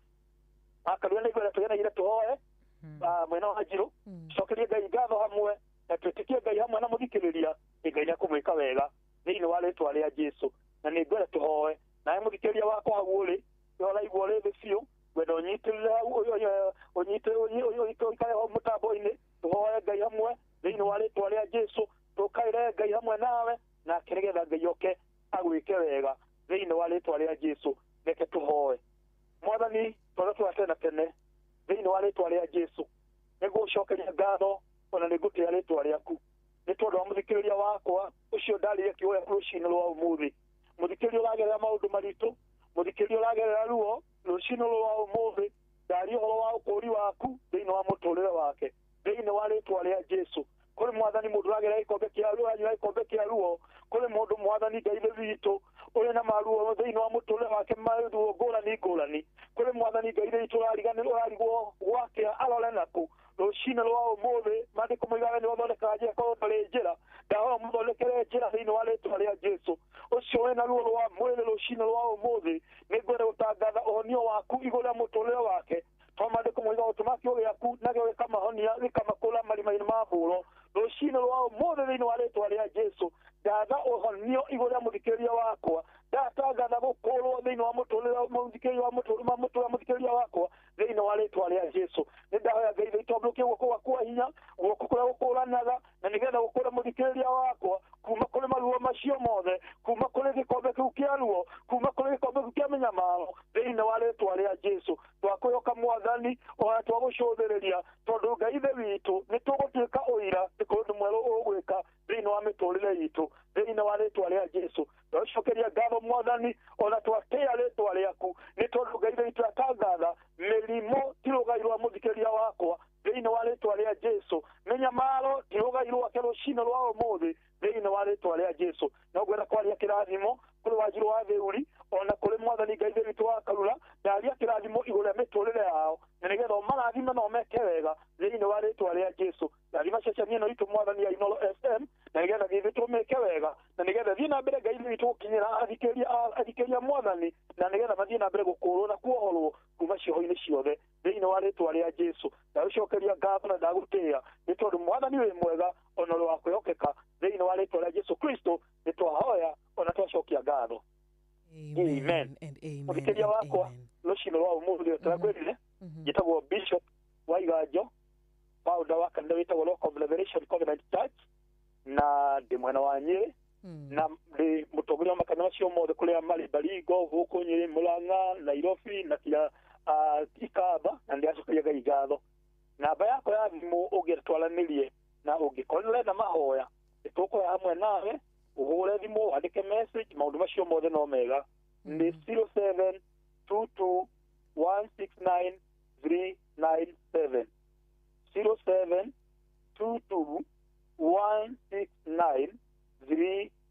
akarua nĩ ngwenda tũgĩe na ihinda tũhoe mwena wa Njiro cokerie Ngai ngatho hamwe na twitikie Ngai hamwe na muthikiriria Ngai na kumwika wega thiini wa ritwa ria Jesu na ni ngwenda tuhoe na muthikiriria wakwa haguri yora igore the biu wendo nyitirira ikare ho mutambo-ini tuhoe Ngai hamwe thiini wa ritwa ria Jesu tukaire Ngai hamwe nawe na kiregetha Ngai oke agwike wega thiini wa ritwa ria Jesu reke tuhoe mwathani twathe na tene thiini wa ritwa ria Jesu nigucokeria ngatho ona nigutia ritwa riaku ni tondu wa muthikiriria wakwa ucio ndaririe kioya rucini rwa umuthi muthikiriria uragerera maundu maritu muthikiriria uragerera ruo rucini rwa umuthi ndari uhoro wa ukuri waku thiini wa muturire wake thiini wa ritwa ria Jesu kuri mwathani mundu uragerera ikombe kia ruo anyua ikombe kia ruo kuri mundu mwathani Ngai witu uri na maruo thiini wa muturire wake maruo ngurani kuri mwathani Ngai witu urarigwo gwake arore naku rucini rwa umuthi mandiko moigaga ni wathondeka njira korwo ndari njira ndahoya muthondekere njira thiini wa ritwa ria Jesu ucio wina ruo rwa mwiri rucini rwa umuthi ni ngwenda gutangatha uhonio waku iguru ria muturire wake to mandiko moigaga utuma kio giaku nagio gikamahonia gikamakura marima-ini ma mburo rucini rwa umuthi thiini wa ritwa ria Jesu ndatha uhonio iguru ria muthikiriria wakwa ndatangatha gukurwo thiini wa muturire muthikiriria wa muthikiriria wakwa thiini wa ritwa ria Jesu ni ndahoya Ngai itombukie guoko gwaku hinya guoko kuria gukuranaga na nigetha gukura muthikiriria wakwa kuma kuri maruo macio mothe kuma kuri gikombe kiu kia ruo kuma kuri gikombe kiu kia minyamaro thiini wa ritwa ria Jesu twakwihoka mwathani ona twagucuthiriria tondu Ngai ithe witu ni tugutuika uira ni kundu mweru ugwika thiini wa miturire yitu thiini wa ritwa ria Jesu twacokeria ngatho mwathani ona twatia ritwa riaku ni tondu Ngai ithe witu atangatha mirimo tirugairwa muthikiriria wakwa thiini wa ritwa ria Jesu minyamaro tirugairwa rucini rwa umuthi thiini wa ritwa ria Jesu no ngwenda kwaria kirathimo kuri Wanjiru wa Theuri ona kuri mwathani Ngai ithe witu wa Karura ndaria kirathimo iguru ria miturire yao na nigetha marathime no meke wega thiini wa ritwa ria Jesu ndathima ceceni ino itu mwathani ya Inoro FM na nigetha githe tumeke wega na nigetha thii na mbere Ngai ithe witu gukinyira athikiria mwathani na nigetha mathii na mbere gukurwo na kuohorwo kuma cioho-ini ciothe thiini wa ritwa ria Jesu ndagucokeria ngatho na ndagutia ni tondu mwathani wi mwega ona uri wa kwihokeka thiini wa ritwa ria Jesu Kristo ni twahoya ona twacokia ngatho amen muthikiriria wakwa rucini rwa umuthi twagwirire njitagwo Bishop Waiganjo founder wa kanitha witagwo Rock of Revelation Covenant Church na ndi mwena wa Nyeri na ndi mutongoria wa makanitha macio mothe kuria mari Baringo guku Nyeri Murang'a Nairobi na kia Ikamba na ndiacokeria Ngai ngatho namba yakwa ya thimu ungitwaranirie na ungikorire na mahoya tukuya hamwe nawe uhure thimu wandike message maundu macio mothe no mega ni 0722169397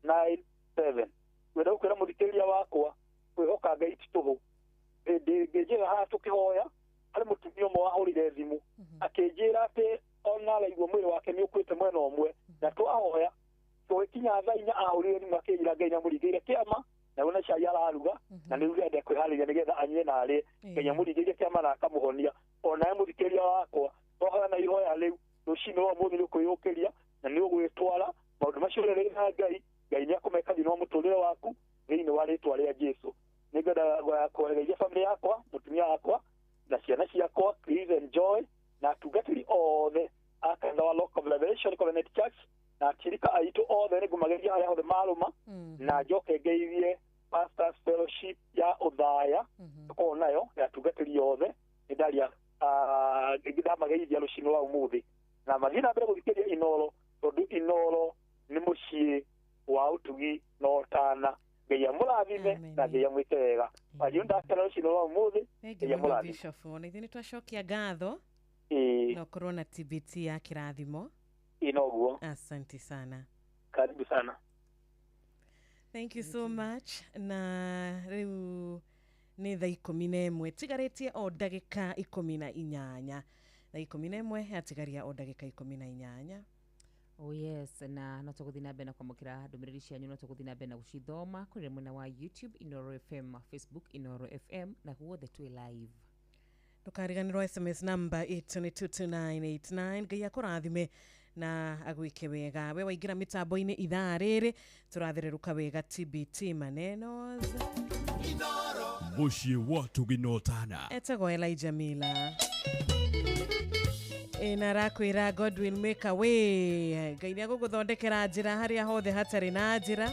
0722169397 wenda ukwira muthikiriria wakwa kwihoka Ngai tituhu ngĩnjĩra haha tũkĩhoya harĩ mũtumia ũmwe wahũrire thimũ akĩnjĩra atĩ ona araigua mwĩrĩ wake nĩ ũkuĩte mwena ũmwe na twahoya tũgĩkinya thaa inya ahũrire thimũ akĩnjĩra Ngai nĩamũringĩire kĩama na wona cai araruga na nĩ rĩu enda kwĩharĩria nĩgetha anyue na arĩe Ngai amũringĩire kĩama na akamũhonia onawe mũthikĩria wakwa twahoya na ihoya rĩu rũcinĩ rwa ũmũthĩ nĩ ũkwĩyũkĩria na nĩ ũgwĩtwara maũndũ macio rĩrĩ na Ngai nĩ akũmeka thĩinĩ wa mũtũrĩre waku thĩinĩ wa rĩtwa rĩa Jesu nĩngwenda kweregeria family yakwa mutumia wakwa na ciana ciakwa please enjoy na atungatĩri othe a kanitha wa Rock of Revelation Covenant Church na atirika aitu othe nĩngũmageria harĩa hothe marũma na njoke ngeithie Pastors Fellowship ya Uthaya tũkorwo nayo ya atungatĩri othe nĩ ndaria ndamageithia rũcinĩ rwa ũmũthĩ na mathiĩ na mbere gũthikĩria Inoro tondũ Inoro nĩ mũciĩ wa ũtugi na ũtana Ngai amũrathime na Ngai amwĩke wega Wanjiru ndakena rũcinĩ rwa ũmũthĩ Ngai amũrathime Bishop ona ithuĩ nĩtwacokia ngatho na ũkorwo na TBT ya kĩrathimo inoguo asante sana karibu sana thank you so much na rĩu nĩ thaa 11 tigarĩtie o ndagĩka 18 thaa 11 atigaria o ndagĩka 18 Oh yes, na no tũgũthiĩ na mbere na kwamũkĩra ndũmĩrĩri cianyu no tũgũthiĩ na mbere na gũcithoma kũrĩ mwena wa YouTube Inoro FM, Facebook Inoro FM na guothe twĩ live. ndukariganirwo SMS number 8222989 ngai akurathime na agwike wega we waigira mitambo-ini ithaa riri turathireruka wega TBT maneno muciĩ watu ginotana etagwo Elijah Mila ina rakwira Godwin make away ngai ni aguguthondekera njira haria hothe hatari na njira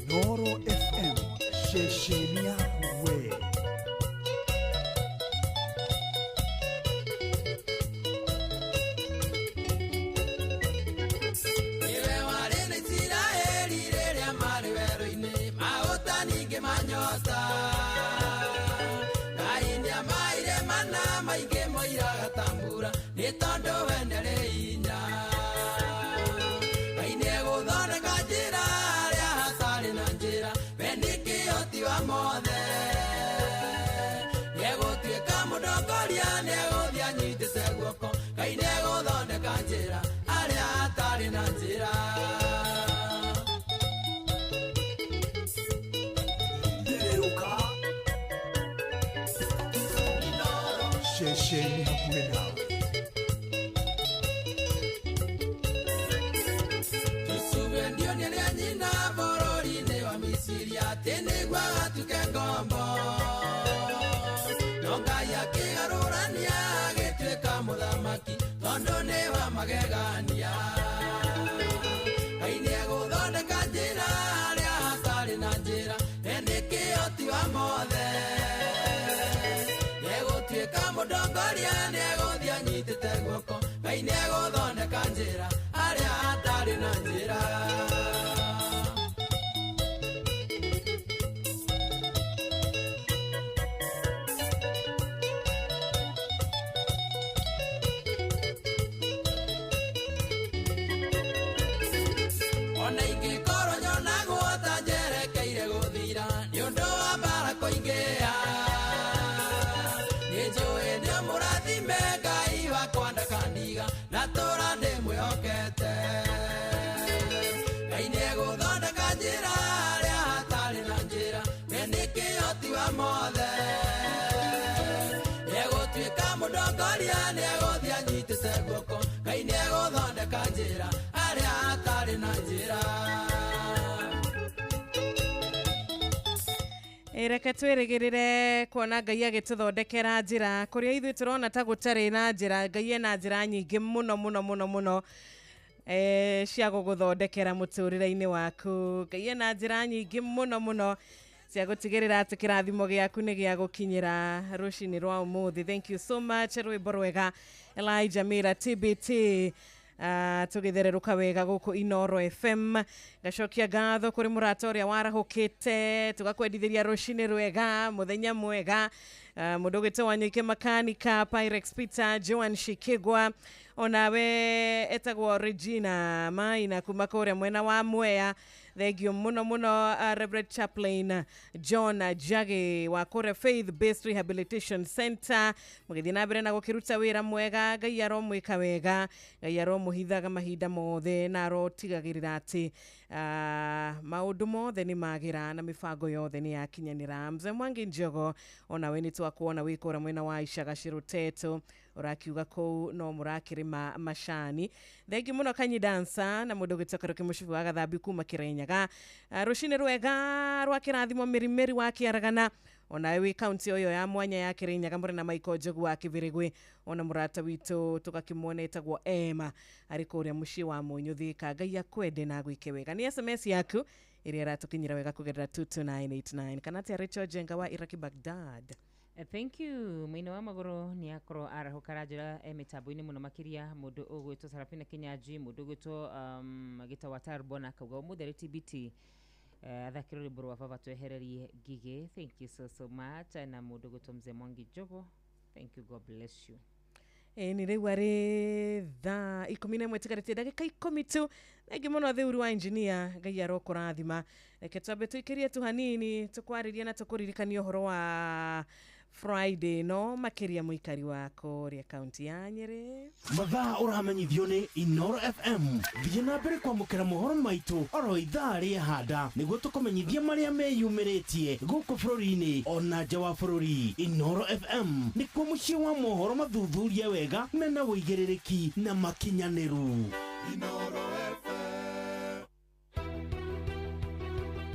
Inoro FM Sheshenia we Sheshenia we now. Nĩnjũĩ nĩ mũrathime Ngai wakwa ndakanĩ njĩra arĩa atarĩ na njĩra. Reke twĩrĩgĩrĩre kuona Ngai agĩtũthondekera njĩra kũrĩa ithuĩ tũrona ta gũtarĩ na njĩra. Ngai ena njĩra nyingĩ mũno cia gũgũthondekera mũtũrĩre-inĩ waku. Ngai ena njĩra nyingĩ mũno cia gũtigĩrĩra atĩ kĩrathimo gĩaku nĩ gĩa gũkinyĩra rũcinĩ rwa ũmũthĩ. Thank you so much. Rwĩmbo rwega Elijah Mira TBT. Tũgĩthererũka wega gũkũ Inoro FM. Gacokia ngatho kũrĩ mũrata ũrĩa warahũkĩte, tũgakwendithĩria rũcinĩ rwega, mũthenya mwega. Mũndũ ũgĩtwo Wanyike Makanika, Pyrex Peter, Joan Shikigwa, onawe etagwo Regina Maina kuma kũrĩa mwena wa Mwea. Thengio mũno Reverend Chaplain John Jage wa kũrĩa Faith Based Rehabilitation Center. Mũgĩthiĩ na mbere na gũkĩruta wĩra mwega. Ngai aromwĩka wega, Ngai aromũhithaga mahinda mothe na arotigagĩrĩra atĩ maũndũ mothe nĩ magĩra na mĩbango yothe nĩ yakinyanĩra. Mzee Mwangi Njogo, onawe nĩ twakuona wĩkũra mwena wa Icagaci Ruteto, ũrakiuga kũu no mũrakĩrĩma macani. Thengi mũno Kanyi Dancer na mũndũ ũgĩtoka Mũcibi wa Gathambi kuma Kĩrĩnyaga. Rũcinĩ rwega rwa kĩrathimo Mĩrimĩri wa Kĩaragana, onawe wĩ kaunti ũyũ ya mwanya ya Kĩrĩnyaga mũrĩ na Maiko Njogu wa Kĩbĩrĩgwi. Ona mũrata witũ tũgakĩmuona etagwo Emma arĩ kũrĩa mũciĩ wa Mũnyũ Thika. Ngai akwende na gwĩke wega. Nĩ SMS yaku ĩrĩa ĩratũkinyĩra wega kũgerera 22989 kana atĩa Rachel Jenga wa Iraki Baghdad. Thank you. Mwina wa magoro ni akorwo arahũkara njĩra mĩtambo-inĩ mũno makĩria. Mũndũ ũgwĩtwo Sarafina Kinyanji, mũndũ ũgwĩtwo Gita Watar Bona akauga ũmũthĩ TBT athakĩrwo rwĩmbo rwa baba twehererie ngigĩ. Thank you so much. Na mũndũ ũgwĩtwo Mzee Mwangi Njogo, thank you, God bless you. Nĩ rĩu arĩ thaa 11 tigarĩtie ndagĩka 10 tu. Thengi mũno thĩuru wa engineer, Ngai arokũrathima. Reke twambe tũikĩrie tu hanini tũkwarĩria na tũkũririkania ũhoro wa Friday no makĩria mũikari wa kũrĩa kaunti ya Nyĩrĩ. Mathaa ũramenyithio nĩ Inoro FM. Thiĩ na mbere kwamũkĩra mohoro maitũ oro ithaa rĩa handa nĩguo tũkũmenyithia marĩa meyumĩrĩtie gũkũ bũrũri-inĩ ona nja wa bũrũri. Inoro FM nĩkuo mũciĩ wa mohoro mathuthuria wega mena wũigĩrĩrĩki na makinyanĩru. Inoro FM.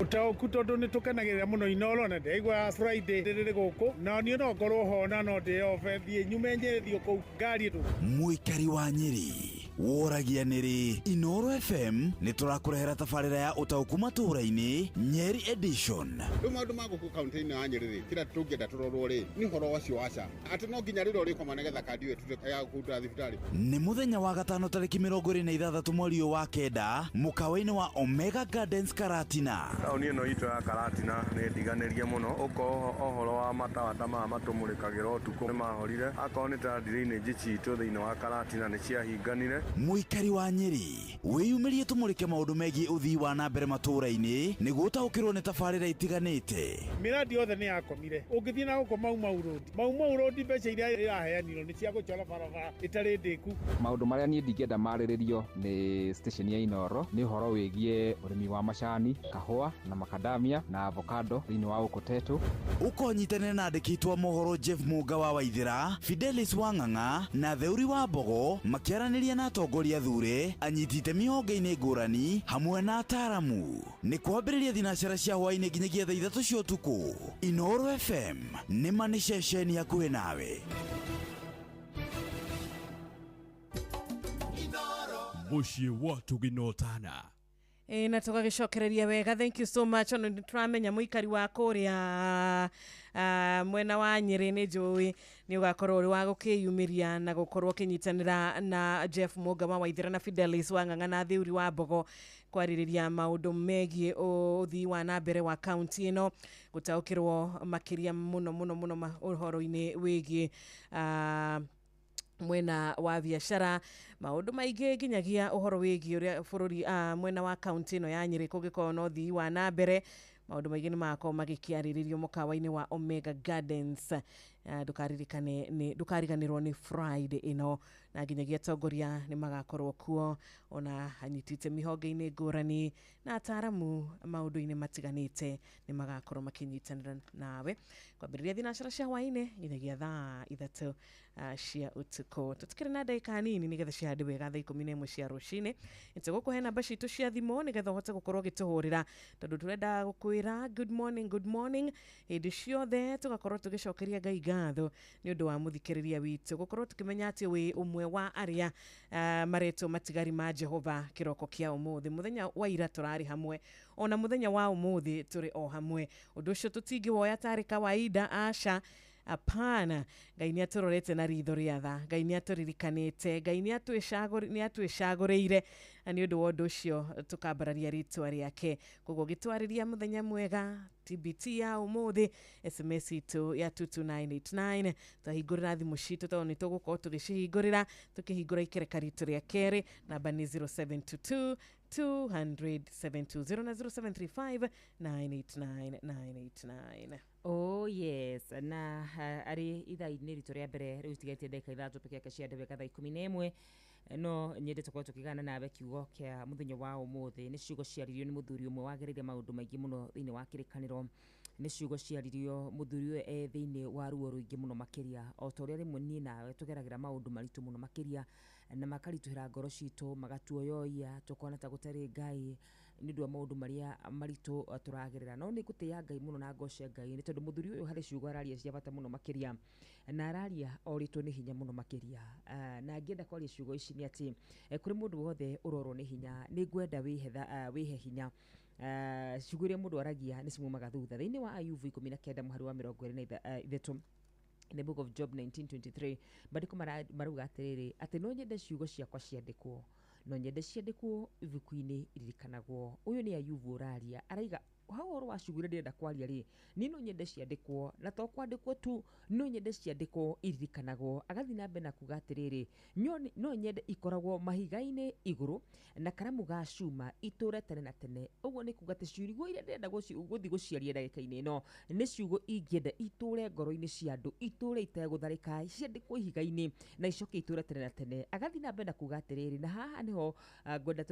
Utaoku tondu nĩ tũkenagĩrĩra mũno Inoro na ndaigua Friday rĩrĩ gũkũ na niĩ no ngorwo ho na no ndĩ ofe thiĩ nyume njĩrithio kũu ngari tu. Mũikari wa Nyĩrĩ woragia nĩrĩ Inoro FM nĩ tũrakũrehera tabarĩra ya ũtaũku matũũra-inĩ Nyeri edition. Rĩu maũndũ ma gũkũ kaunti-inĩ ya Nyĩrĩ kĩrĩa tũngĩenda tũrorwo rĩ nĩ ũhoro wacio waca atĩ no nginya rĩrĩa ũrĩkoma nĩgetha kandi ĩyo ĩtuĩke ya gũkũruta thibitarĩ. Nĩ mũthenya wa gatano tarĩki 26 mweri wa kenda mũkawa-inĩ wa Omega Gardens Karatina. Taũni ĩno itũ ya Karatina nĩ ndiganĩrie mũno ũko ohoro wa matawa ta maya matũmũrĩkagĩra ũtukũ nĩ mahorire akorwo nĩ ta drainage citũ thĩinĩ wa Karatina nĩ ciahinganire. Mũikari wa Nyĩrĩ wĩyumĩrie tũmũrĩke maũndũ megiĩ ũthii wa na mbere matũũra-inĩ nĩguo ũtaũkĩrwo nĩ tabarĩra itiganĩte. Mĩrandi yothe nĩ yakomire. Ũngĩthiĩ na gũkũ Mau Road mbeca iria iraheanirwo nĩ cia gũcora barabara ĩtarĩ ndĩku. Maũndũ marĩa niĩ ndingĩenda marĩrĩrio nĩ station ya Inoro nĩ ũhoro wĩgiĩ ũrĩmi wa macani, kahũa na macadamia na avocado thĩinĩ wa Ũkũtetũ. Ũkonyitanĩra na andĩki a mohoro Jeff Mũnga wa Waithĩra, Fidelis Wang'ang'a na Theuri wa Mbogo makĩaranĩria na atongoria thure anyiti itemi honge-inĩ ngũrani hamwe na ataaramu. Nĩ kwambĩrĩria thinacara cia hwaĩ-inĩ nginyagia thaa 3 cia ũtukũ. Inoro FM nĩ ma nĩ ceceni hakuhĩ nawe. Mũciĩ wa Tũginotana. Na tũgagĩcokereria wega. Thank you so much. Ono nĩtũramenya mũikari wa kũrĩa mwena wa Nyĩrĩ nĩ njũĩ nĩ ũgakorwo ũrĩ wa gũkĩyumĩria na gũkorwo ũkĩnyitanĩra na Jeff Mũnga wa Waithĩra na Fidelis Wang'ang'a na Theuri wa Mbogo kwarĩrĩria maũndũ megiĩ ũthii wa na mbere wa kaunti ĩno, gũtaũkĩrwo makĩria mũno ũhoro-inĩ wĩgiĩ mwena wa biacara, maũndũ maingĩ nginyagia ũhoro wĩgiĩ ũrĩa bũrũri mwena wa kaunti ĩno ya Nyĩrĩ kũngĩkorwo na ũthii wa na mbere. Maũndũ maingĩ nĩ magakorwo magĩkĩarĩrĩrio mũkawa-inĩ wa Omega Gardens ndukariganirwo ni Friday ino na nginyagia atongoria ni magakorwo kuo ona anyitite mihonge-ini ngurani na ataramu maundu-ini matiganite ni magakorwo makinyitanira nawe kwambiriria thinashara cia hwaini nginyagia thaa 3 cia utuko tutikire na ndagika nini nigetha ciande wega thaa 11 cia rucini nitugukuhe namba citu cia thimu nigetha uhote gukorwo gituhurira tondu turenda gukwira good morning hindi ciothe tugakorwo tugicokeria Ngai ngatho ni undu wa muthikiriria witu gukorwo tukimenya ati wi umwe wa aria mareto matigari ma Jehova kiroko kia umuthi muthenya wa ira turari hamwe ona muthenya wa umuthi turi o hamwe undu ucio tutingi woya tari kawaida asha apana Ngai ni aturorete na ritho ria tha Ngai ni aturirikanite Ngai ni atwicaguriire ani undu wa undu ucio tukambararia ritwa riake koguo gitwariria muthenya mwega TBT ya umuthi SMS itu ya 22989 tahingurira thimu citu to ni tugukorwo tugicihingurira tukihingura ikereka ritu ria keri namba ni 0722 200 na 0735989989. Oh yes, na ari ithaa-inĩ ritũ rĩa mbere rĩu tigetie ndagĩka ithatũ peke yake cia ndeweka thaa 11 no nyende tukorwo tukigana nawe kiugo kia muthenya wa umuthi ni ciugo ciaririo ni muthuri umwe wagereire maundu maingi muno thiini wa kirikaniro ni ciugo ciaririo muthuri we thiini wa ruo ruingi muno makiria o ta uria rimwe ni nawe tugeragira maundu maritu muno makiria na makarituhira ngoro citu magatuoyoia tukona ta gutari Ngai ni ndu maundu maria maritu turagerera no ni gutia Ngai muno na ngoce Ngai ni tondu muthuri uyu hari ciugo araria cia bata muno makiria na araria oritwo ni hinya muno makiria na ngienda kwaria ciugo ici ni ati kuri mundu wothe urorwo ni hinya ni ngwenda wihe hinya ciugo iria mundu aragia ni cimumaga thutha thiini wa Ayubu 19 muhari wa 23 in the book of Job 19:23 bandiko maruga atiriri ati no nyende ciugo ciakwa ciandikwo no nyende ciandikwo ibuku-ini iririkanagwo uyu ni Ayubu uraria araiga hau oro wacugire ndenda kwaria ri ni no nyende ciandikwo na to kwandikwo tu no nyende ciandikwo iririkanagwo agathi na mbe na kuga atiriri no nyende ikoragwo mahiga-ini iguru na karamu ga cuma iture tene na tene uguo ni kuga ati ciugo iria ndenda guthi guciaria ndagika-ini ino ni ciugo ingenda iture ngoro-ini cia andu iture itegutharika ciandikwo ihiga-ini na icoke iture tene na tene agathi na mbe na kuga atiriri na haha niho ngwenda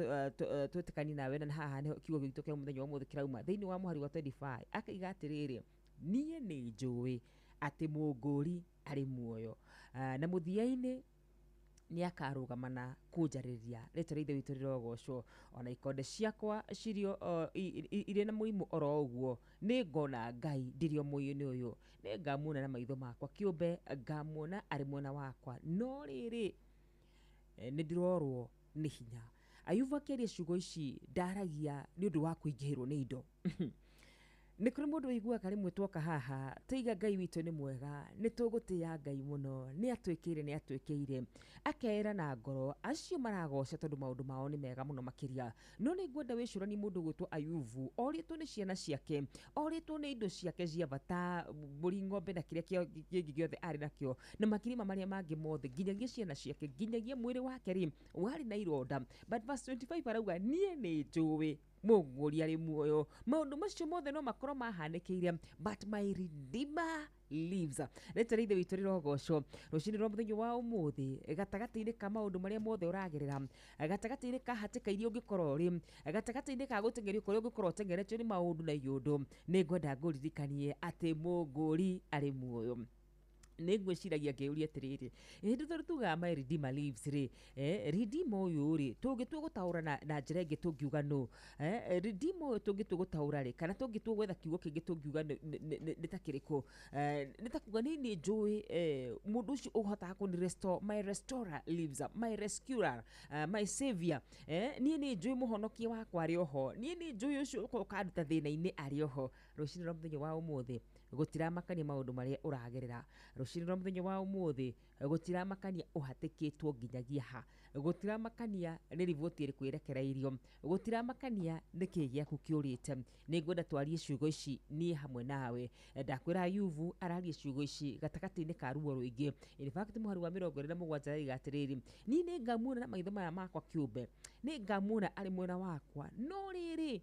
twetikani nawe na haha niho kiugo gitu kia muthenya wa umuthi kirauma thiini wa muhari wa 25 akaiga atiriri nie ni njui ati munguri ari muoyo na muthia-ini ni akarugamana kunjariria rĩtwa ithe witũ rĩrogocwo ona ikonde ciakwa cirio irĩ na mũrimũ oro ũguo nĩ ngona Ngai ndĩrĩ mũĩo-inĩ ũyũ nĩ ngamuona na maitho makwa kĩũmbe ngamuona arĩ mwena wakwa no rĩrĩ nĩ ndĩrorwo nĩ hinya Ayubu akĩaria ciugo ici ndaragia nĩ ũndũ wa kũingĩhĩrwo nĩ indo nĩ kũrĩ mũndũ wĩiguaga rĩmwe twoka haha tũiga Ngai witũ nĩ mwega nĩ tũgũtĩĩa Ngai mũno nĩ atwĩkĩire akera na ngoro acio maragoca tondũ maũndũ mao nĩ mega mũno makĩria no nĩ ngwenda wĩcũrani mũndũ gwĩtwo Ayubu orĩtwo nĩ ciana ciake orĩtwo nĩ indo ciake cia bata mbũri ng'ombe na kĩrĩa kĩngĩ gĩothe arĩ nakĩo na makirima marĩa mangĩ mothe nginyagia ciana ciake nginyagia mwĩrĩ wake rĩ warĩ na ironda but verse 25 arauga niĩ nĩ njũĩ munguri ari muoyo maundu macio mothe no makorwo mahanĩkĩire but my redeemer lives rĩtwa ithe witũ rĩrogocwo rũcinĩ rwa mũthenya wa ũmũthĩ gatagatĩ-inĩ ka maũndũ marĩa mothe ũragerera gatagatĩ-inĩ ka hatĩka iria ũngĩkorwo ũrĩ gatagatĩ-inĩ ka gũteng'erio kũrĩa ũngĩkorwo ũteng'eretio nĩ maũndũ na iũndũ nĩ ngwenda ngũririkanie atĩ mũngũri arĩ muoyo nĩ ngwĩciragia ngĩũria atĩrĩrĩ hĩndĩ ĩrĩa tugaga my redeemer lives rĩ redeemer ũyũ rĩ tũngĩtua gũtaũra na njĩra ĩngĩ tũngiuga no redeemer ũyũ tũngĩtua gũtaũra rĩ kana tũngĩtua gwetha kiugo kĩngĩ tũngiuga nĩ ta kĩrĩkũ nĩ ta kuga nĩ njũĩ mũndũ ũcio ũhotaga kũni restore my restorer lives my rescuer my savior niĩ nĩ njũĩ mũhonokia wakwa arĩ oho niĩ nĩ njũĩ ũcio ũkanduta thĩna-inĩ arĩ oho rũcinĩ rwa mũthenya wa ũmũthĩ gũtiramakania maũndũ marĩa ũragerera rũcinĩ rwa mũthenya wa ũmũthĩ gũtiramakania ũhatĩkĩtwo nginyagia ha gũtiramakania nĩ riboti ĩrĩkũ ĩrekereirio gũtiramakania nĩkĩ gĩaku kĩũrĩte nĩ ngwenda twarie ciugo ici niĩ hamwe nawe ndakwĩra Ayubu araria ciugo ici gatagatĩ-inĩ ka ruo rũingĩ in fact mũhari wa 27 aiga atĩrĩrĩ niĩ nĩ ngamuona na maitho maya makwa kĩũmbe nĩ ngamuona arĩ mwena wakwa no rĩrĩ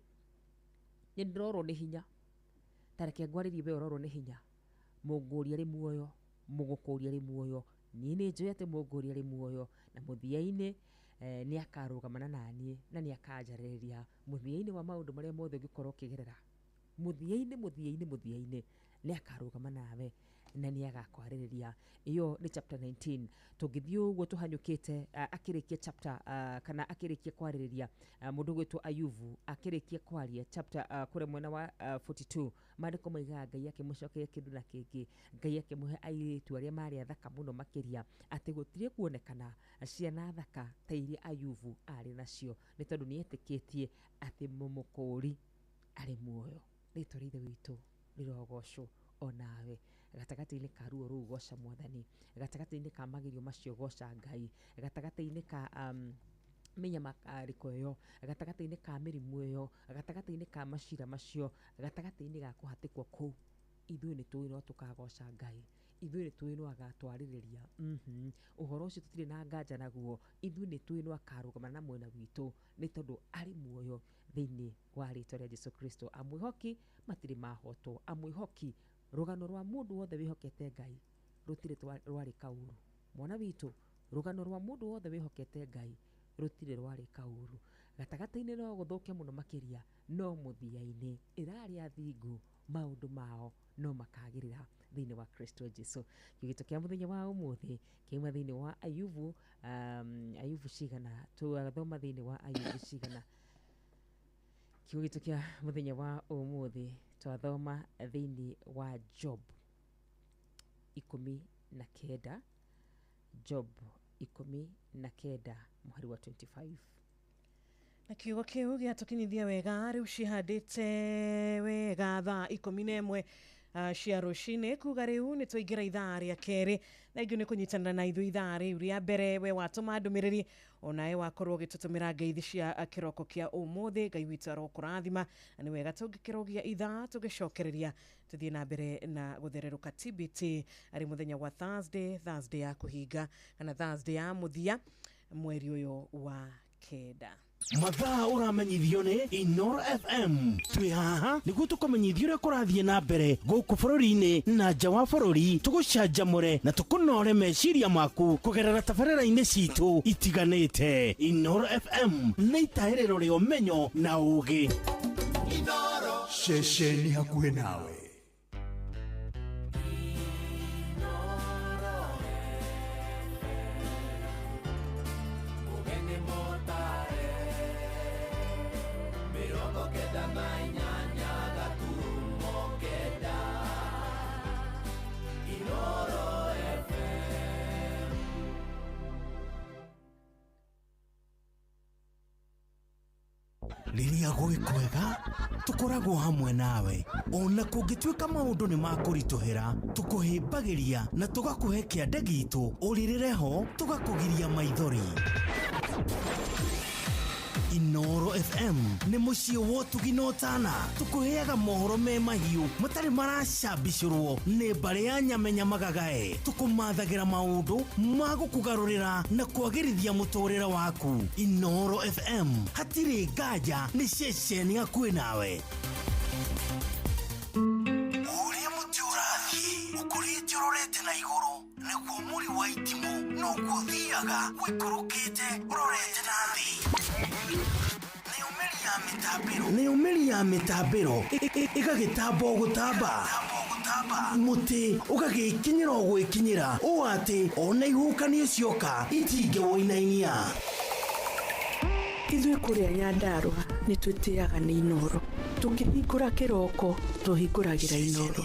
nĩ ndĩrorwo nĩ hinya tareke ngwarĩrie we ũrorwo nĩ hinya mũngũri arĩ muoyo mũgũkũria rĩ muoyo niĩ nĩ njũĩ atĩ mũngũria rĩ muoyo na mũthia-inĩ nĩ akarũgamana naniĩ na nĩ akanjarĩrĩria mũthia-inĩ wa maũndũ marĩa mothe ũngĩkorwo ũkĩgerera mũthia-inĩ nĩ akarũgama nawe na nĩ agakwarĩrĩria. Iyo nĩ chapter 19. Tũngĩthiĩ ũguo tũhanyũkĩte akĩrĩkia chapter kana akĩrĩkia kwarĩrĩria mũndũ gwĩtwo Ayubu akĩrĩkia kwaria chapter kũrĩa mwena wa 42 maandĩko maigaga Ngai akĩmũcokeria kĩndũ na kĩngĩ, Ngai akĩmũhe airĩtu arĩa marĩ athaka mũno makĩria, atĩ gũtirĩ kuonekana ciana thaka ta iria Ayubu arĩ nacio, nĩ tondũ nĩ etĩkĩtie atĩ mũmũkũri arĩ muoyo. Rĩtwa rĩa Ithe witũ rĩrogocwo onawe gatagata-inĩ ka ruo rũu goca Mwathani, gatagata-inĩ ka magerio macio goca Ngai, gatagata-inĩ ka mĩnyamarĩko ĩyo, gatagata-inĩ ka mĩrimũ ĩyo, gatagata-inĩ ka macira macio, gatagata-inĩ ga kũhatĩkwo kũu, ithuĩ nĩ tũĩ no tũkagoca Ngai, ithuĩ nĩ tũĩ no agatwarĩrĩria. Ũhoro ũcio tũtirĩ na nganja naguo, ithuĩ nĩ tũĩ no akarũgama na mwena witũ nĩ tondũ arĩ muoyo thĩinĩ wa rĩtwa rĩa Jesũ Kristo. Amwĩhoki matirĩ mahotwo, amwĩhoki rũgano rwa mũndũ wothe wĩhokete Ngai rũtirĩ rwarĩ kaũru. Mwana witũ, rũgano rwa mũndũ wothe wĩhokete Ngai rũtirĩ rwarĩ kaũru. Gatagata-inĩ no gũthũke mũno makĩria, no mũthia-inĩ ĩrarĩ athingu, maũndũ mao no makagĩrĩra thĩinĩ wa Kristo Jesũ. Kĩũgito kĩa mũthenya wa ũmũthĩ kĩuma thĩinĩ wa Ayubu, Ayubu cigana, tũgathoma thĩinĩ wa Ayubu cigana. Kĩũgito kĩa mũthenya wa ũmũthĩ twathoma thĩinĩ wa Job 19, Job 19 mũhari wa 25. Na kiugo kiu giatukinyithia wega riu cihandite wega thaa 11 cia rũcinĩ kuga riu nĩ twaingĩra ithaa rĩa kerĩ na ingĩ nĩ kũnyitanĩra na ithuĩ ithaa rĩu rĩa mbere. We watũma ndũmĩrĩri onawe wakorwo ũgĩtũtũmĩra ngeithi cia kĩroko kĩa ũmũthĩ, Ngai witũ arokũrathima na nĩ wega tũngĩkĩrogia ithaa tũgĩcokereria tũthiĩ na mbere na gũthererũka TBT arĩ mũthenya wa Thursday ya kũhinga kana Thursday ya mũthia mweri ũyũ wa kenda. Mathaa ũramenyithio nĩ Inoro FM. Twĩ haha nĩguo tũkũmenyithia ũrĩa kũrathiĩ na mbere gũkũ bũrũri-inĩ na nja wa bũrũri, tũgũcanjamũre na tũkũnore meciria maku kũgerera tabarĩra-inĩ citũ itiganĩte. Inoro FM nĩ itaĩrĩro rĩa ũmenyo na ũũgĩ. Inoro ceceni hakuhĩ nawe. Rĩrĩa gwĩ kwega tũkoragwo hamwe nawe, ona kũngĩtuĩka maũndũ nĩ makũritũhĩra, tũkũhĩmbagĩria na tũgakũhe kĩande gitũ ũrĩrĩre ho, tũgakũgiria maithori. Inoro FM nĩ mũciĩ wa ũtugi na ũtana, tũkũheaga mohoro me mahiũ matarĩ maracambicũrwo nĩ mbarĩ ya nyamenya magagae, tũkũmathagĩra maũndũ ma gũkũgarũrĩra na kwagĩrithia mũtũrĩre waku. Inoro FM, hatirĩ nganja, nĩ ceceni hakuhĩ nawe. Ũrĩa mũtĩ ũrathiĩ ũkũrĩte ũrorete na igũrũ, nĩguo mũri wa itimũ noguo ũthiaga wĩkũrũkĩte ũrorete na thĩ. Nĩ ũmeri ya mĩtambĩro ĩgagĩtamba o gũtamba, mũtĩ ũgagĩkinyĩra o gwĩkinyĩra, ũũ atĩ ona ihuhũkanio cioka itingĩwoinainia. Ithuĩ kũrĩa Nyandarua nĩ twĩtĩaga nĩ Inoro. Tũkĩhingũra kĩroko tũhingũragĩra Inoro.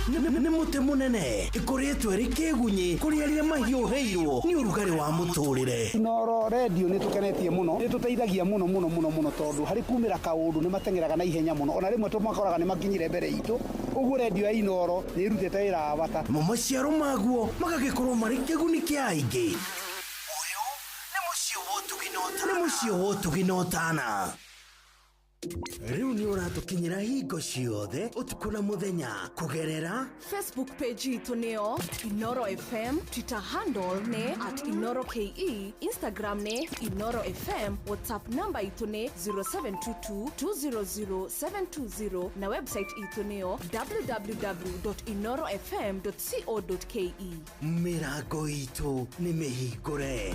Nĩ mũtĩ mũnene ĩkoretwo ĩrĩ kĩgunyi kũrĩ arĩa mahiũhĩirwo nĩ ũrugarĩ wa mũtũrĩre. Inoro radio nĩ tũkenetie mũno, nĩ tũteithagia mũno tondũ harĩ kumĩra kaũndũ nĩ matengeraga na ihenya mũno, ona rĩmwe tũmakoraga nĩ makinyire mbere itũ. Ũguo radio ya Inoro nĩ ĩrutĩte wĩra wa bata. Maciaro maguo magagĩkorwo marĩ kĩguni kĩa aingĩ. Ũyũ nĩ mũciĩ wa ũtugi na ũtana. Riu ni uratukinyira hingo ciothe utuku na muthenya kugerera Facebook page itu neo Inoro FM, Twitter handle ne @InoroKE, Instagram ne Inoro FM, WhatsApp number itu ne 0722200720 na website itu neo www.inorofm.co.ke. Mirago itu ni mihingure.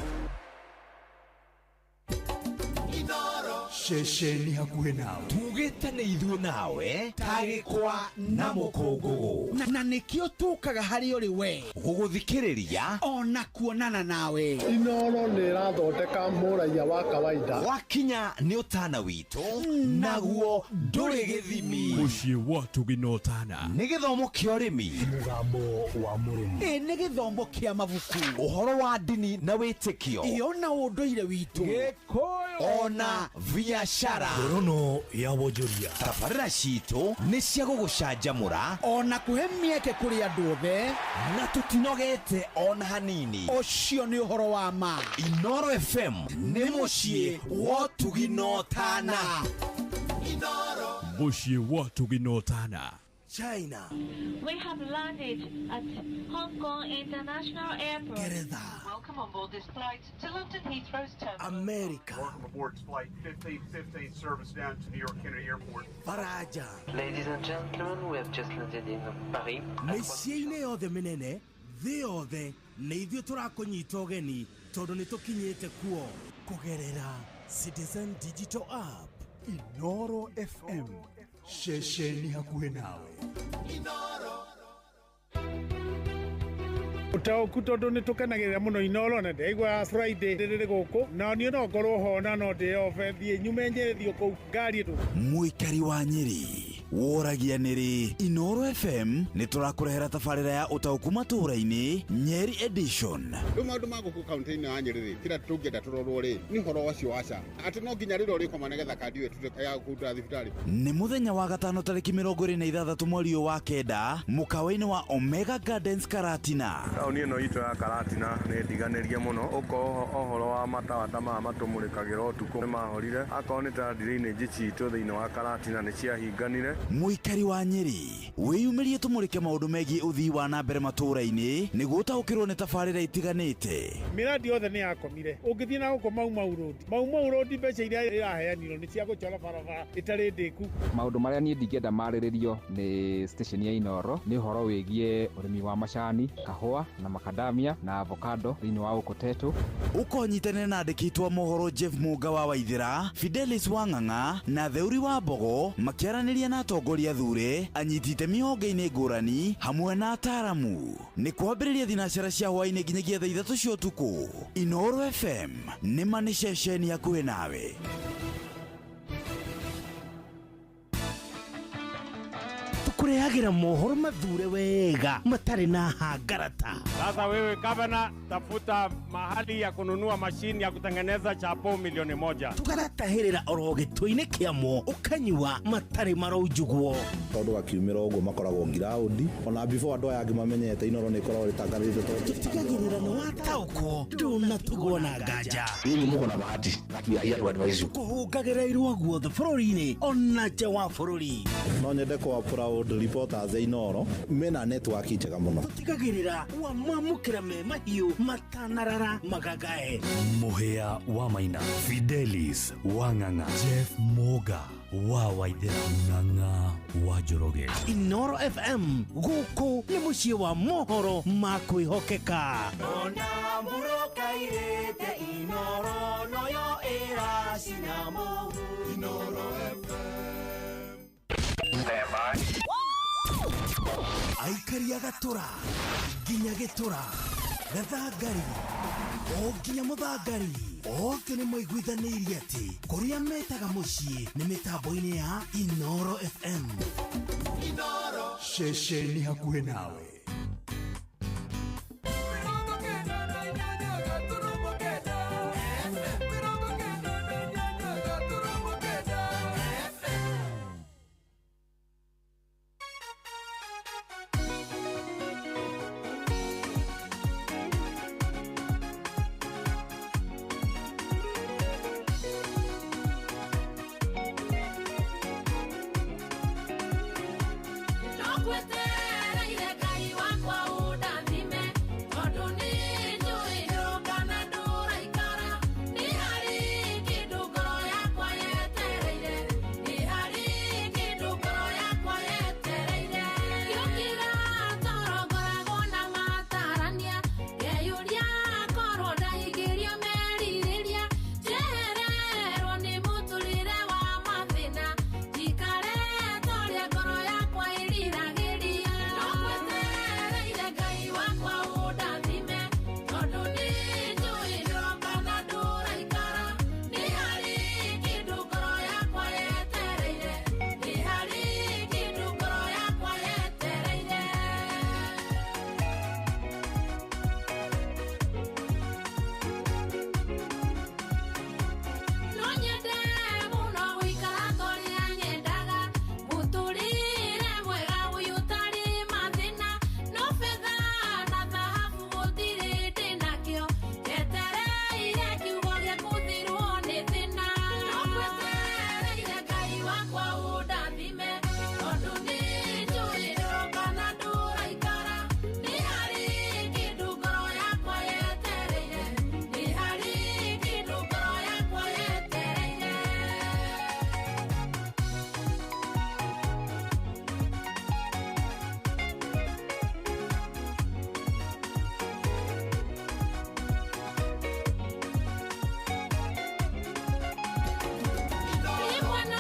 Shesheni hakuhe nawe tugitane ithuĩ nawe tagĩkwa na mũkũngũgũ na nĩkĩo tũkaga harĩ ũrĩ we gũgũthikĩrĩria ona kuonana nawe. Inoro nĩ ĩrathondeka mũraia wa kawaida wakinya nĩ ũtana witũ naguo ndũrĩ gĩthimi. Mũciĩ wa Tũginotana nĩ gĩthomo kĩa ũrĩmi, mũgambo wa mũrĩmi, nĩ gĩthomo kĩa mabuku, ũhoro wa ndini na wĩtĩkio, ona ũndũire witũ, gĩkũyũ ona biashara, ngorono ya wonjoria. tabarĩra citũ nĩ cia gũgũcanjamũra ona kũhe mĩeke kũrĩ andũ othe na tũtinogete ona hanini. ũcio nĩ ũhoro wa ma. Inoro FM nĩ mũciĩ wa Tũginotana. Mũciĩ wa Tũginotana. China. We have landed at Hong Kong International Airport. Gereza. Welcome on board this flight to London Heathrow's terminal. America. Welcome aboard flight 1515 service down to New York Kennedy Airport. Faraja. Ladies and gentlemen, we have just landed in Paris. Mĩciĩ-inĩ yothe mĩnene thĩ yothe nĩ ithuĩ tũrakũnyita ũgeni tondũ nĩ tũkinyĩte kuo kũgerera Citizen Digital App. Inoro FM. Shesheni hakuhe nawe. Utaoku tondu ni tukenagirira muno Inoro na ndeigua Friday riri guku na ni no ngorwo ho na no de ofe thie nyumenjerithio ku ngari tu. Muikari wa Nyeri woragia niri Inoro FM ni turakurehera tabarĩra ya utauku matũra-inĩ Nyeri edition. Maũndũ ma gũkũ kaunti-inĩ ya Nyeri kira tũngĩenda tũrorwo rĩ ni horo wacio waca atĩ no nginya rĩrĩa ũrĩkoma nĩgetha kandi ĩyo ya kũruta thibitarĩ. Nĩ mũthenya wa gatano tarĩki 26 mweri wa kenda mũkawa-inĩ wa Omega Gardens Karatina. Taũni ĩno itũ ya Karatina nĩ ndiganĩrie mũno ũko ohoro wa matawa ta maya matũmũrĩkagĩra ũtukũ nĩ mahorire akorwo nĩ ta drainage citũ thĩinĩ wa Karatina nĩ ciahinganire. Muikari wa Nyeri wĩyumĩrie tũmũrĩke maũndũ megiĩ ũthii wa na mbere matũra-inĩ nĩguo ũtaũkĩrwo nĩ tabarĩra itiganĩte. Miradi yothe nĩ yakomire ũngĩthiĩ na gũkũ Mau Road mbeca iria iraheanirwo nĩ cia gũcora barabara itarĩ ndĩku. Maũndũ marĩa niĩ ndingĩenda marĩrĩrio nĩ station ya Inoro nĩ ũhoro wĩgiĩ ũrĩmi wa macani, kahũa na macadamia na avocado thĩinĩ wa Ũkotetu. Ũkonyitanĩra na andĩki a mohoro Jeff Mũnga wa Waithĩra, Fidelis Wang'ang'a na Theuri wa Mbogo makĩaranĩria na atongoria thure anyiti itemi honge-inĩ ngũrani hamwe na ataramu. Nĩ kwambĩrĩria thinacara cia hwaĩ-inĩ nginyagia thaa 3 cia ũtukũ. Inoro FM nĩ ma nĩ ceceni hakuhĩ nawe. Tukurehagira mohoro mathure wega matari na hangarata. Sasa wewe gavana, tafuta mahali ya kununua mashini ya kutengeneza chapo 1,000,000. Tukaratahirira oro gĩtũ-inĩ kĩamo ukanyua matari maroujugwo. Tondu akiumira ũguo makoragwo ngiraundi ona before andũ aya angĩ mamenyete Inoro nĩ ikoragwo rĩtangathĩte to tutigagĩrĩra nĩ wataũkwo ndũnatugwo na nganja. Mimi muko na bahati I advise you kũhũngagĩra irua guothe bũrũri-inĩ ona nja wa bũrũri. No nyende kwa proud reporters Inoro mena network njega mũno. Tutigagĩrĩra wamwamũkĩra me mahiũ matanarara magagae. Mũhĩa wa Maina, Fidelis Wang'ang'a, Jeff Mũnga wa Waithĩra, Ng'ang'a wa Njoroge. Inoro FM gũkũ nĩ mũciĩ wa mohoro ma kwĩhokeka. Ona muroka irete Inoro noyo ĩracina mũhu. Inoro FM. Aikari a Gatũra nginya Gĩtũra, Gathangari o nginya Mũthangari othe nĩ maiguithanĩirie atĩ kũrĩa metaga mũciĩ nĩ mĩtambo-inĩ ya Inoro FM. Inoro Shesheni hakuhĩ nawe.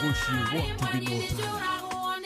Mushi wa Tuginotana.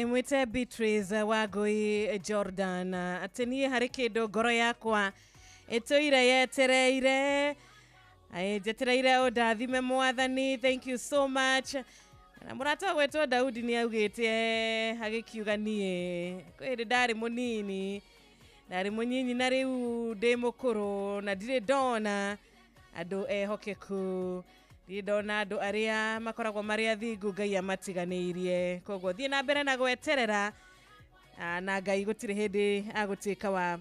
Mwite Beatrice Wagoi Jordan atenie hari kindu ngoro yakwa etoire yetereire jetereire odathime mwathani. Thank you so much. Na murata wetu Daudi ni augite hagikiuga nie kwiri ndari munini ndari munyinyi na riu ndi mukuru na ndire ndona andu ehokeku ndona andu aria makoragwo mari athingu Ngai amatiganirie koguo thie na mbere na gweterera na Ngai gutire hindi agutika wa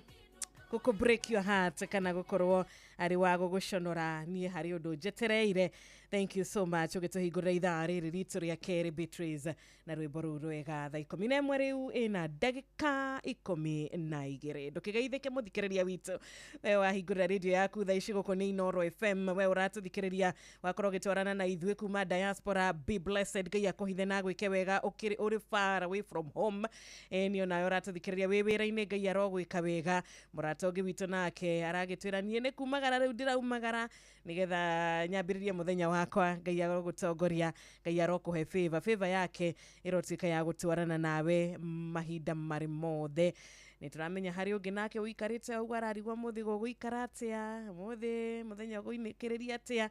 guku break your heart kana gukorwo ari wa guguconora nie hari undu jetereire. Thank you so much ugituhingurira ithaa riri ritu ria keri Beatrice na rwimbo ruu rwega thaa 11 riu ina ndagika 12 ndukigeithike muthikiriria witu we wahingurira radio yaku thaa ici guku ni Inoro FM we uratuthikiriria wakorwo gitwarana na ithuĩ kuma diaspora. Be blessed Ngai akuhithe na gwike wega ukiri uri far away from home ni ona uratuthikiriria wi wira-ini Ngai arogwika wega. Murata ungi witu nake aragitwira nie ni kumagara riu ndiraumagara nigetha nyambiririe muthenya wakwa. Ngai arogutongoria Ngai arokuhe favor yake irotuika ya gutwarana nawe mahinda mari mothe. Ni turamenya hari ungi nake uikarite au ararigwa muthi guguikara atia muthi muthenya guinikiriria atia.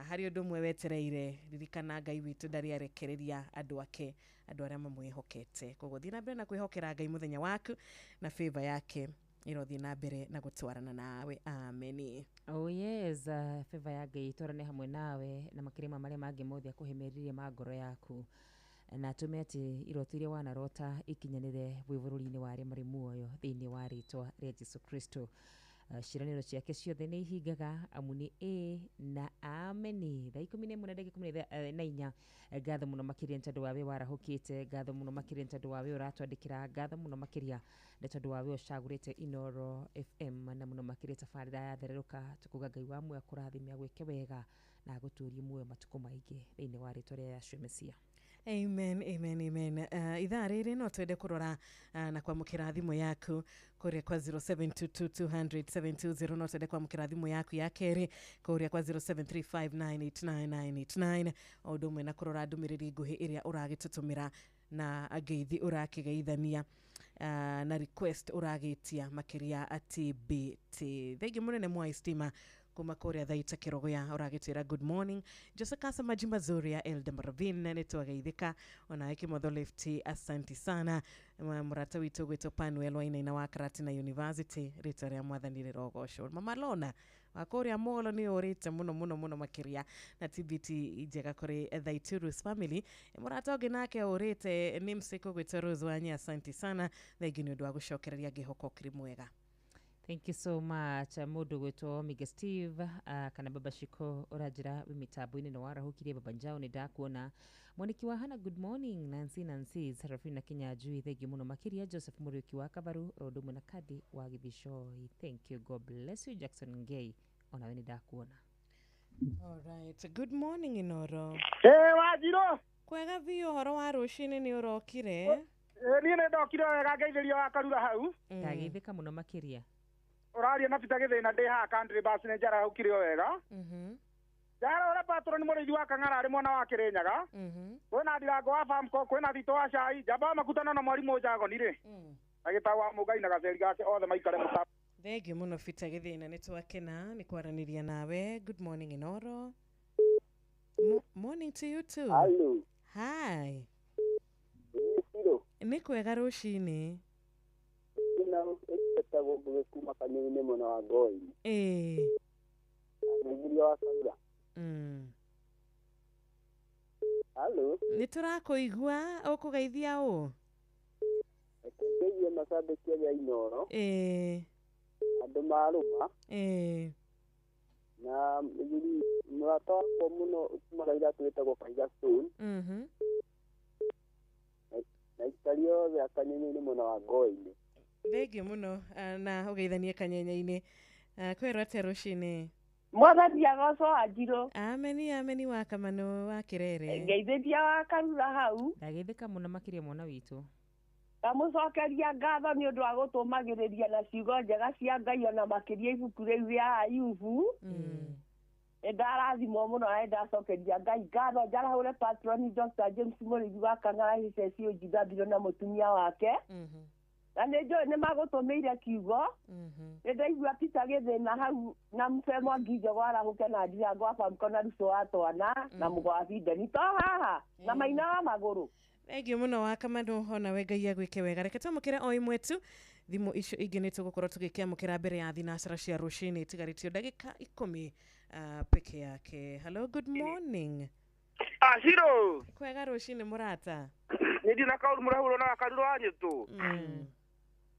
Hari undu mwe wetereire ririkana Ngai witu ndari arekereria andu ake andu aria mamwihokete koguo thina mbere na kwihokera Ngai muthenya waku na favor yake irothi na mbere na gutwarana nawe. Amen. Oh yes, favor ya Ngai twarane hamwe nawe na makirima maria mangi mothe akuhemeririe magoro yaku na tume ati irotirie wanarota ikinyanire bwivururi-ini wa aria mari muoyo thiini wa ritwa ria Jesu Kristo. Ciraniro ciake ciothe ni ihingaga amuni na ameni. Thaa 11:14 ngatho muno makiria tondu wawe warahukite, ngatho muno makiria tondu wawe uratwandikira, ngatho muno makiria tondu wawe ucagurite Inoro FM na muno makiria tabarira ya thereruka. Tukuga Ngai wa muoyo akurathime agwike wega na aguturie muoyo matuko maingi thiini wa ritwa ria Yeshua Mesia. Amen, amen, amen. Ithaa riri no twende kurora na kwamukira thimu yaku kuria kwa 0722200720 no twende kwamukira thimu yaku ya keri kuria kwa 0735989989 o ndumwe na kurora ndumiriri nguhi iria uragitutumira na ageithi urakigeithania na request uragitia makiria ati biti. Thegi munene mwa istima kuma korea thaita kirogoya uragitira good morning. Joseka maji mazuri ya Eldam Ravine nitwageithika ona ikimotho lefti asanti sana. Murata witu gwito Panuel Wainaina wa Karatina University rita ria mwathani rogosho mama Lona wa korea molo ni orite muno makiria na TBT ijega kore Thaiturus family murata oginake orite nimsiko gwito Rose Wanya asanti sana thegini ndwa gucokereria gihoko kiri mwega. Thank you so much. Mudu gweto Mega Steve kana baba Shiko urajira wimitabu-ini no warahukirie baba njao ni dakuona mwaniki wa hana good morning Nancy Sarafina Kenya Jui thegi muno makiria Joseph Muriuki wa Kabaru Rodumu na Kadi wa Githishoi. Thank you, God bless you. Jackson Ngei ona weni dakuona. All right, good morning Inoro. Wajiro kwega vio horo wa rushini ni urokire ni ne ndokire wega ngeithĩrio wa Karura hau ndageithĩka muno makiria ũraria na Peter Githĩna ndĩ haha country bus nĩ njara hau kire wega jara ora patron mũrĩithi wa Kang'ara arĩ mwana wa Kĩrĩnyaga kwĩna Ndirango wa Famco kwĩna Thito wa Cai jamba makutana na mwarimũ Njagoni rĩ agĩtawa Mũngai na gaceri gake othe maikare mũta. Thegi muno Peter Githĩna nĩ twakena nĩ kwaranĩria nawe. Good morning Inoro. Morning to you too. Hello. Hi. Ni kwega rushini. Ina eketa gogo kuma kanini mwana wa Ngoi. Ngirio wa Karura. Hello. Ni turakuigua ukugeithia u? Ekeithia masabiki ya Inoro. Andu maruma. Na mimi murata wako muno kumagaira twetagwo Kaiga Stone. Na itario ya kanyenye mwana wa Ngoi. Thegi muno na ugeithanie kanyenya-ini. Kwero ate rushini. Mwathani agoco Anjiro. Ameni wa Kamano wa Kirere. Ngeithĩtia wa Karura hau. Ndageithĩka muno makiria mwana witu. Ndamucokeria ngatho ni undu wa gutumagiriria na ciugo njega cia Ngai ona makiria ibuku riu ria Ayubu. Ndarathimwo muno na ndacokeria Ngai ngatho njarahure patron Dr. James Mũrĩithi wa Kang'ara hicecio njithambiro na mutumia wake. Na nĩ magutumĩire kiugo. Ndaigua Peter Githĩna hau na Mfemo Ngijo gwarahuke na Ndirango wa Famco na Ruso wa Twana na Mũgwathi Ndeni to haha na Maina wa Magũrũ. Thegi muno wa Kamano hona we Ngai agwĩke wega. Reke twamũkĩre o imwe tu thimũ icio ingĩ nĩ tũgũkorwo tũgĩkĩamũkĩra mbere ya thinacara cia rũcinĩ itigarĩtio ndagĩka 10 peke yake. Hello, good morning. Ashiro. Kwega rũcinĩ mũrata. Nĩ ndina kaũru mũrahũrwo na Karura wanyitũ.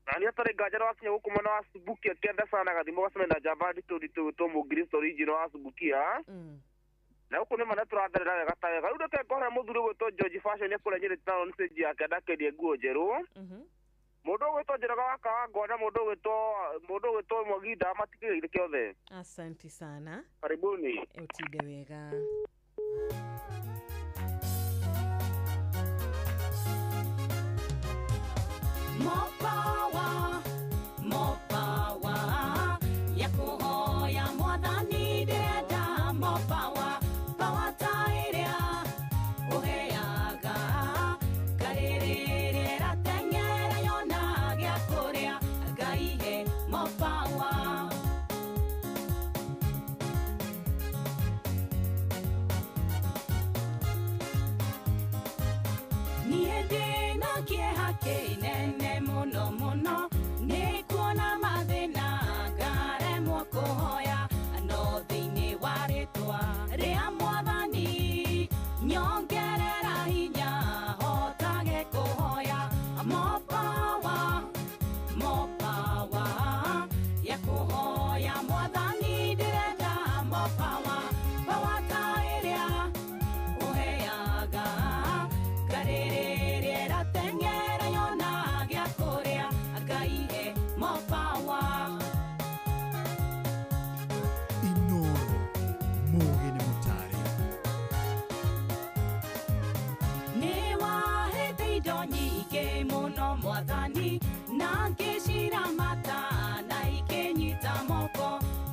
Na nĩ atare ngajara wakinya gũkũ mwena wa Subukia kenda sana gathimo gaceme na jamba nditũ mũgristo original wa Subukia. Na gũkũ nĩ mana tũratharĩra wega ta wega. Rĩu reke ngorera mũthuri gwĩtwo George Fashion nĩekũrenyerete tano nĩ stage yake ndakendie nguo njerũ. Mũndũ gwĩtwo Njĩraga wa Kawangwa na mũndũ gwĩtwo Mwaginda matigĩrĩire kĩothe. Asante sana. Karibuni. Utinde wega. More power, ya kuhoya mwathani ndĩrenda more power ta ĩrĩa ũheaga karĩrĩrĩa ĩrateng'era yona gĩa kũrĩa Ngai he more power. Niĩ ndĩna kĩeha kĩnene muno nĩ kuona mathĩna ngaremwo kũhoya no thĩinĩ wa rĩtwa rĩa Mwathani nyongerera hinya hotage kũhoya more power ya kũhoya Mwathani ndĩrenda more power ta ĩrĩa ũheaga ngarĩrĩrĩa ĩrateng'era yona gĩa kũrĩa Ngai he more power. Inoro Mũgeni Mũtari. Nĩ wahete indo nyingĩ mũno Mwathani na ngĩciramata na ikĩnyita moko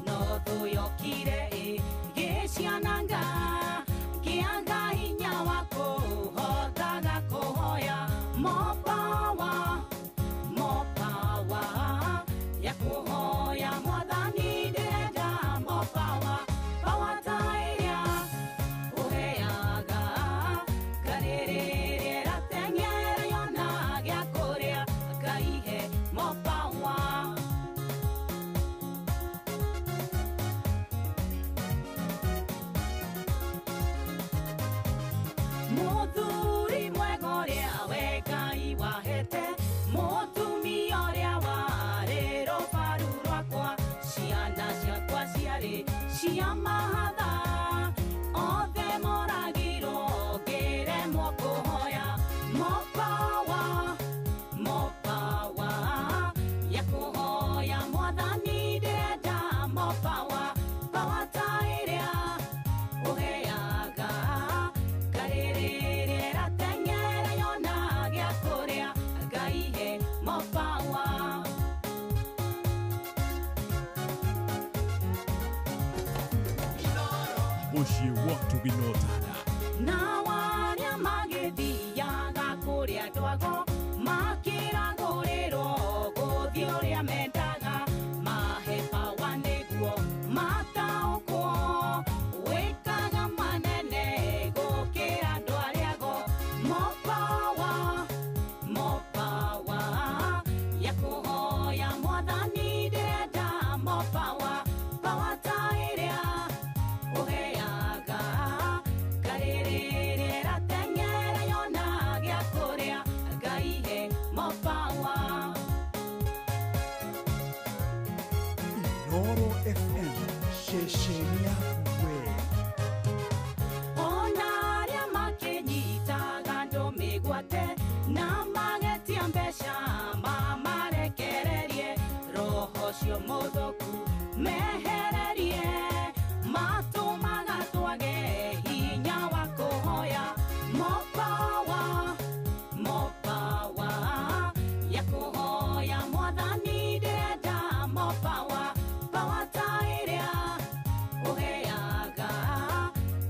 no thũ yokire ĩgĩciananga ngĩaga hinya wa kũhotaga kũhoya more power, more power. Ya kuhoya mwathani ndĩrenda more power, power ta ĩrĩa ũheaga ngarĩrĩrĩa ĩrateng'era yona gĩa kũrĩa Ngai he more power. Mũthuri mwega ũrĩa we Ngai wahete, mũtumia ũrĩa warĩ rũbaru rwakwa, ciana ciakwa ciarĩ cia mahatha, othe moragirwo ngĩremwo kũhoya more power, more power. Ya kũhoya mwathani ndĩrenda more power, power ta ĩrĩa ũheaga ngarĩrĩrĩa ĩrateng'era yona gĩa kũrĩa Ngai he more power. Mũciĩ watu binotana. Na warĩa magĩthiaga kũrĩa ndwago makĩragũrĩrwo gũthiĩ ũrĩa mendaga, mahe pawa nĩguo mataũkwo wĩkaga manene gũkĩra andũ arĩa ago. More power, more power. Ya kũhoya mwathani ndĩrenda more power, power ta ĩrĩa ũheaga ngarĩrĩrĩa ĩrateng'era yona gĩa kũrĩa Ngai he more power. Noro FM, ceceni yaku we. Ona arĩa makĩnyitaga andũ mĩgwate na magetia mbeca mamarekererie, roho cio mũthũku mehererie, matũmaga twage hinya wa kũhoya more power, more power. Ya kũhoya mwathani ndĩrenda more power, power ta ĩrĩa ũheaga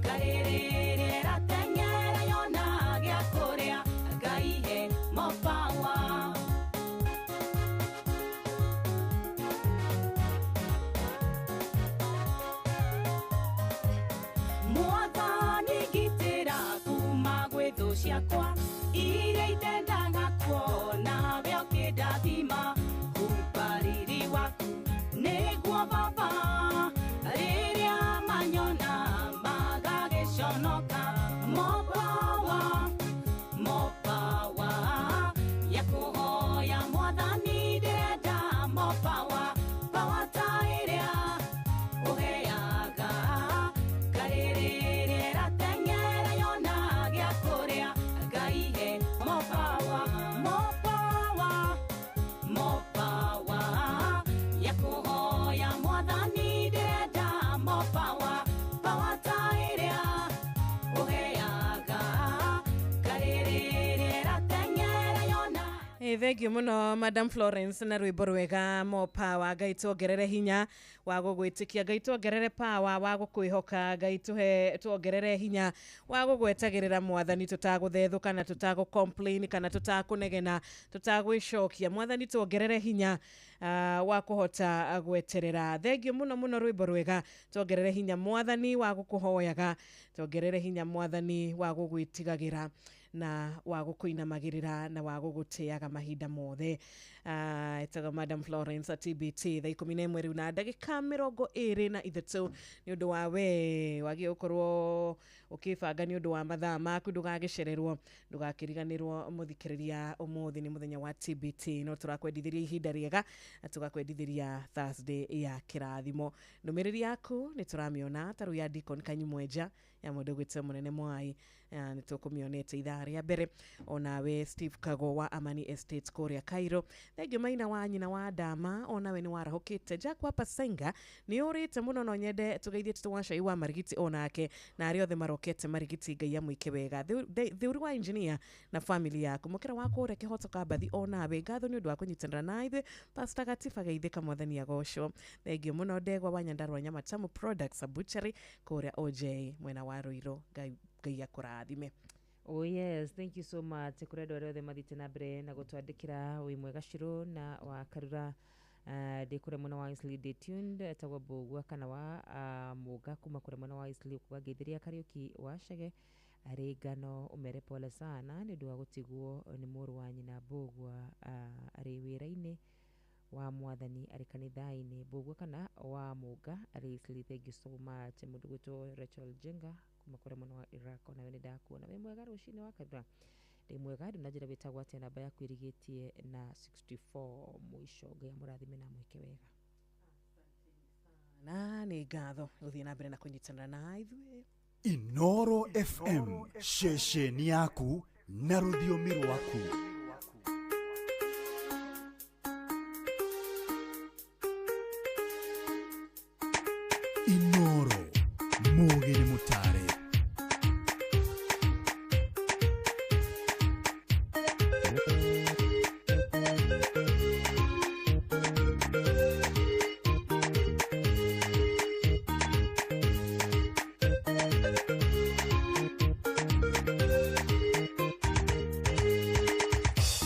ngarĩrĩrĩa ĩrateng'era yona gĩa kũrĩa Ngai he more power. Mwathani ngitĩra kuma gwĩ thũ ciakwa iria itendaga kuona we ũkĩndathima, humba riri waku nĩguo Baba, rĩrĩa manyona magagĩconoka. More power, more power. Ya kũhoya mwathani ndĩrenda more power, power ta ĩrĩa ũheaga ngarĩrĩrĩa ĩrateng'era yona gĩa kũrĩa Ngai he more power, more power, more power. Ya kũhoya mwathani ndĩrenda more power, power ta ĩrĩa ũheaga ngarĩrĩrĩa ĩrateng'era yona. Thengiũ mũno Madam Florence na rwĩmbo rwega more power. Ngai tuongerere hinya wa gũgwĩtĩkia, Ngai tuongerere power wa gũkwĩhoka, Ngai tuongerere hinya wa gũgwetagĩrĩra mwathani, tutagũthethũka na tutagũ-complain kana tutakũnegena, tutagwĩcokia. Mwathani tuongerere hinya wa kũhota gweterera. Thengiũ mũno mũno rwĩmbo rwega, tuongerere hinya mwathani wa gũkũhoyaga, tuongerere hinya mwathani wa gũgwĩtigagĩra na wa gũkũinamagĩrĩra na wa gũgũtĩaga mahinda mothe. Ĩtaga Madam Florence TBT, thaa 11 rĩu na ndagĩka 23 nĩ ũndũ wa we wagĩ ũkorwo ũkĩbanga nĩ ũndũ wa mathaa maku, ndũgagĩcererwo, ndũgakĩriganĩrwo mũthikĩrĩria. Ũmũthĩ nĩ mũthenya wa TBT, no tũrakwendithĩria ihinda rĩega na tũgakwendithĩria Thursday ya kĩrathimo. Ndũmĩrĩri yaku nĩ tũramĩona ta rĩu ya Deacon Kanyumwenja ya mũndũ gwĩtwo Mũnene Mwai, nĩ tũkũmĩonete ithaa rĩa mbere. Onawe Steve Kago wa Amani Estates kũrĩa Cairo, thengiũ Maina wa nyina wa Dama, onawe nĩ warahũkĩte. Jack wa Pasenga nĩ ũrĩte mũno no nyende tũgeithie tũtwacai wa Marigiti onake na arĩa othe marokete Marigiti, Ngai amũike wega. Thĩũri wa engineer na family yaku, mũkĩra wa kũrĩa Kĩhoto Kabathi, onawe ngatho nĩ ũndũ wa kũnyitanĩra na ithuĩ. Pastor Gatiba geithĩka mwathani agocwo. Thengiũ mũno Ndegwa wa Nyandarua Nyamatamu Products Butchery kũrĩa OJ mwena wa Ruiru, Ngai akũrathime. Oh yes, thank you so much. Kurendo arothe mathite na mbere na gutwandikira wi mwega Shiro na wa Karura. De kure mwana wa Isli de tuned tawa bogwa kana wa muga kuma kure mwana wa Isli kubagetheria Kariuki wa Shege arigano umere pole sana ni ndu gutigwo ni muru wa nyina bogwa ari wira-ini wa mwathani ari kanitha-ini bogwa kana wa muga ari Isli. Thank you so much mundu gwitu Rachel Jenga kuma kure mwana wa Iraq na wene ndakuona we mwega rucini wa Karura ndi mwega ndunajira bitagwa ati namba ya kwirigitie na 64 mwisho ngai murathime na mwike wega na ni ngatho uthie na mbere na kunyitana na ithuĩ Inoro FM shesheni yaku na rũthiomi rwaku. Inoro Mugire Mutare.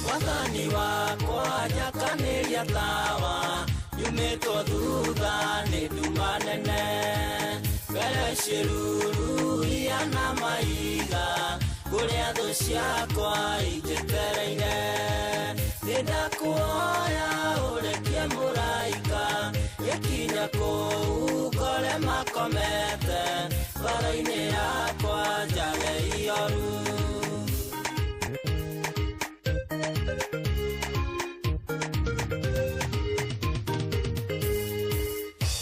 Wathani wakwa njakaniria tawa nyumĩtwo thutha nĩ nduma nene mbere ciruru iana maiga kũrĩa thũ ciakwa ingĩtereire nĩndakuoya ũrekie mũraika gĩkinya kũu kore makomete bara-inĩ yakwa njage ioru.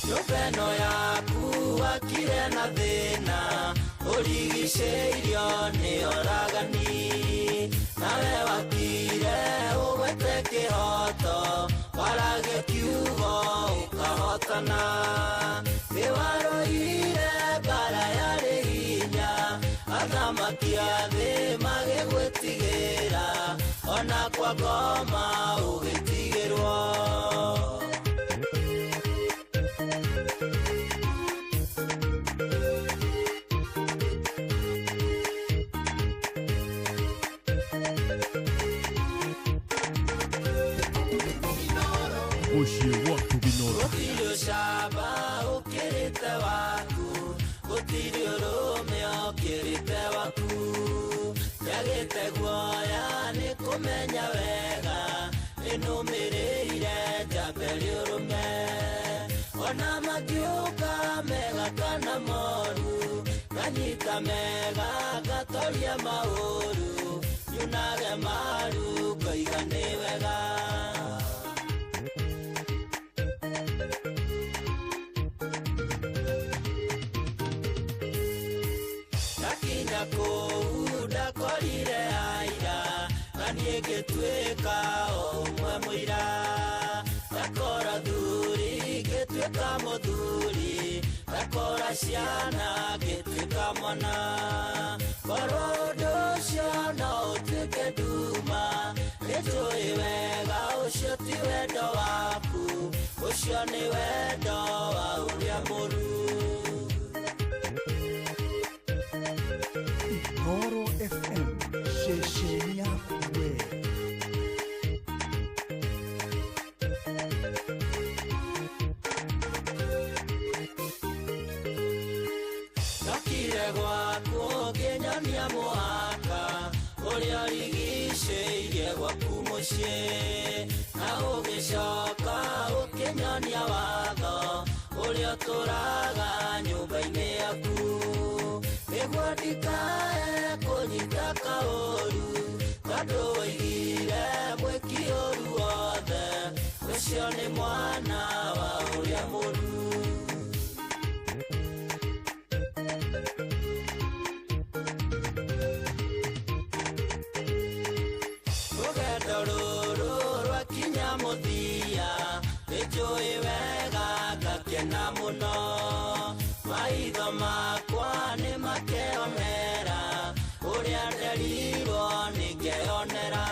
Nyũmba yaku wakire na thĩna ũrigicĩirio nĩ oragani nawe wakire ũgwete kĩhoto waragia kiugo ũkahotana nĩwarũire mbara yarĩ hinya athamaki a thĩ magĩgwĩtigĩra ona kwa ngoma ũgĩtigĩrwo. Gũtirĩ ũcamba ũkĩrĩte waku gũtirĩ ũrũme ũkĩrĩte waku njagĩte guoya nĩ kũmenya wega nĩnũmĩrĩire njamberi ũrũme ona mangiũka mega kana moru nganyita mega ngatoria maũru nyunage maru ngaiga nĩ wega. Nakinya kũu ndakorire aira na niĩ ngĩtuĩka ũmwe mũira ndakora thuri ngĩtuĩka mũthuri ndakora ciana ngĩtuĩka mwana korwo ũndũ ũcio no ũtuĩke nduma nĩnjũĩ wega ũcio ti wendo waku ũcio nĩ wendo wa ũrĩa mũru. Inoro FM shesheni yaku we. Nakire gwaku ngĩnyonia mũhaka ũrĩa ũrigicĩirie gwaku mũciĩ na ũgĩcoka ũkĩnyonia watho ũrĩa ũtũraga nyũmba-inĩ yaku nĩguo ndikae kũnyita kaũru tondũ woigire mwĩki ũru wothe ũcio nĩ mwana wa ũrĩa mũru. Rũgendo rũrũ rwakinya mũthia nĩnjũĩ wega ngakena mũno maitho makwa nĩ makeyonera ũrĩa nderirwo nĩngeyonera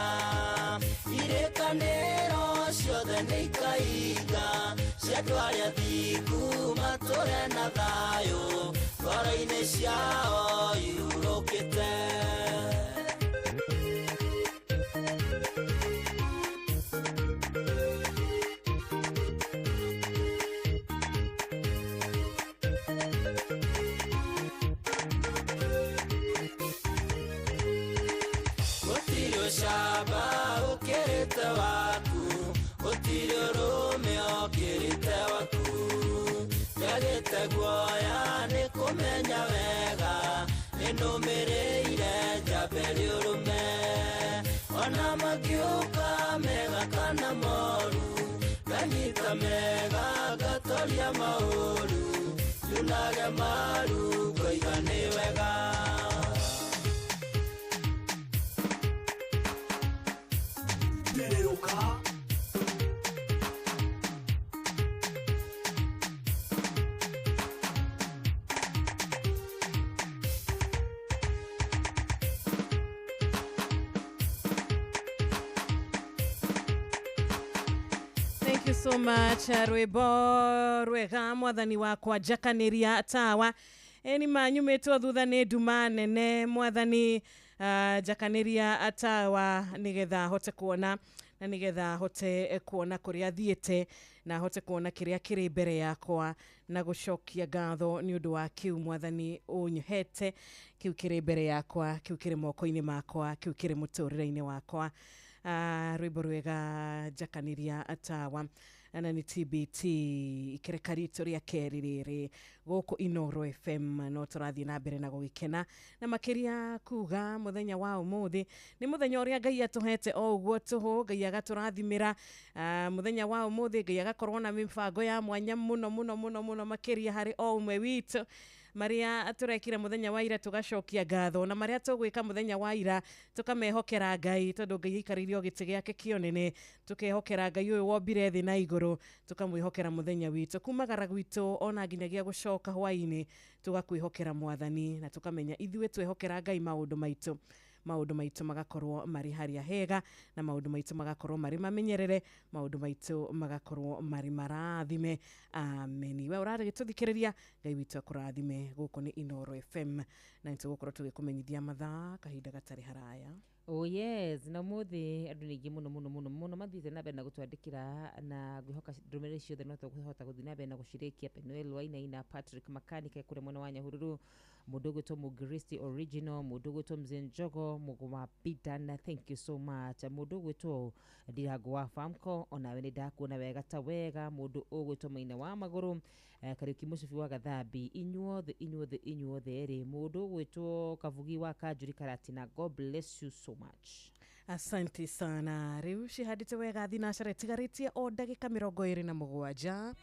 irĩkanĩro ciothe nĩ ikainga cia andũ arĩa thingu matũre na thayũ ngoro-inĩ ciao iurũkĩte. kirite waku utiri urume okirite waku yagite guoya ni kumenya wega ninumireire njamberi urume ona magiuka mega kana moru ganyita mega gatoria mauru yunage maru koigani wega Dereruka Thank you so much. Rwimbo rwega mwathani wakwa jakaniria tawa eni manyumetwo thutha ni nduma nene mwathani jakaniria atawa nigetha hote kuona na nigetha hote kuona kuria thiete na hote kuona kiria kiri mbere yakwa na gucokia ngatho ni undu wa kiu mwathani unyuhete kiu kiri mbere yakwa kiu kiri moko-ini makwa kiu kiri muturire-ini wakwa. Rwimbo rwega jakaniria atawa na ni TBT ikireka rito ria keri riri guku Inoro FM no turathie na mbere na gugikena na makiria kuga muthenya wa umuthi ni muthenya uria Ngai atuhete o uguo tuhu Ngai agaturathimira muthenya wa umuthi Ngai agakorwo na mibango ya mwanya muno makiria hari o umwe witu maria aturekire muthenya wa ira tugacokia ngatho na maria tugwika muthenya wa ira tukamehokera Ngai tondu Ngai ikaririo giti giake kionene tukehokera Ngai uyu wombire thi na iguru tukamwihokera muthenya witu kumagara gwitu ona nginyagia gucoka hwaini tugakwihokera mwathani na tukamenya ithue twehokera Ngai maundu maitu magakorwo mari haria hega na maundu maitu magakorwo mari mamenyerere maundu maitu magakorwo mari marathime amen. We urare gituthikiriria Ngai witu akurathime guku ni Inoro FM na nitugukorwo tugikumenyithia mathaa kahinda gatari haraya. Oh yes, na muthi andu ningi muno mathiite na mbere na gutwandikira na gwihoka ndumire ciothe no tukuhota guthii na mbere na gucirikia Penuel Wainaina, Patrick Makanika kure mwena wa Nyahururu, mundu gwitwo Mugristi Original, mundu gwitwo Mzee Njogo, Muguma Bidan, thank you so much. Mundu gwitwo Ndirango wa Famco, onawe ni ndakuona wega ta wega, mundu ugwitwo Maina wa Maguru, Kariuki Musufi wa Gathambi, inyuothe eri, mundu gwitwo Kavugi wa Kanjuri Karatina, God bless you so much. Asante sana. Riu cihadite wega thinacare tigaritie o ndagika 27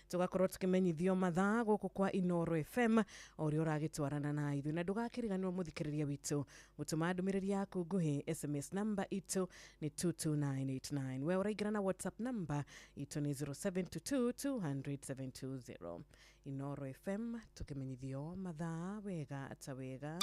tugakorwo tukimenyithio mathaa guku kwa Inoro FM ori uragitwarana na ithu na ndugakiriganirwo muthikiriria witu gutuma ndumiriri yaku nguhi SMS number itu ni 22989 we uraingira na WhatsApp number itu ni 0722200720 Inoro FM tukimenyithio mathaa wega atawega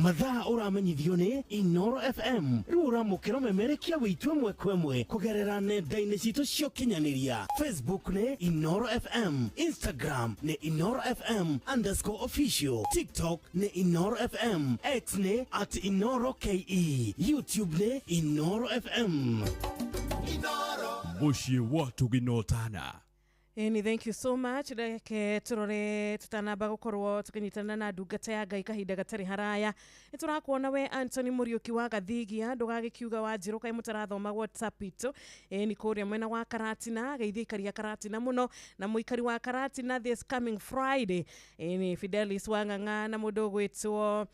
mathaa uramenyithio ni Inoro FM rura mukiro memerekia witwe mwekwemwe kugerera nenda-ini citu cio kinyaniria Facebook ni Inoro FM, Instagram ni Inoro FM _official, TikTok ni Inoro FM, X ni @InoroKE, YouTube ni Inoro FM. Mushie watu ginotana. Eni, thank you so much. Reke turore tutanamba gukorwo tukinyitana na ndungata ya Ngai kahinda gatari haraya. Niturakuona we Anthony Muriuki wa Gathigia ndugagikiuga wa Njiru kai mutarathoma WhatsApp itu. Ni kuria mwena wa Karatina, geithikaria Karatina muno na muikari wa Karatina this coming Friday. Ni Fidelis Wanganga na mundu gwitwo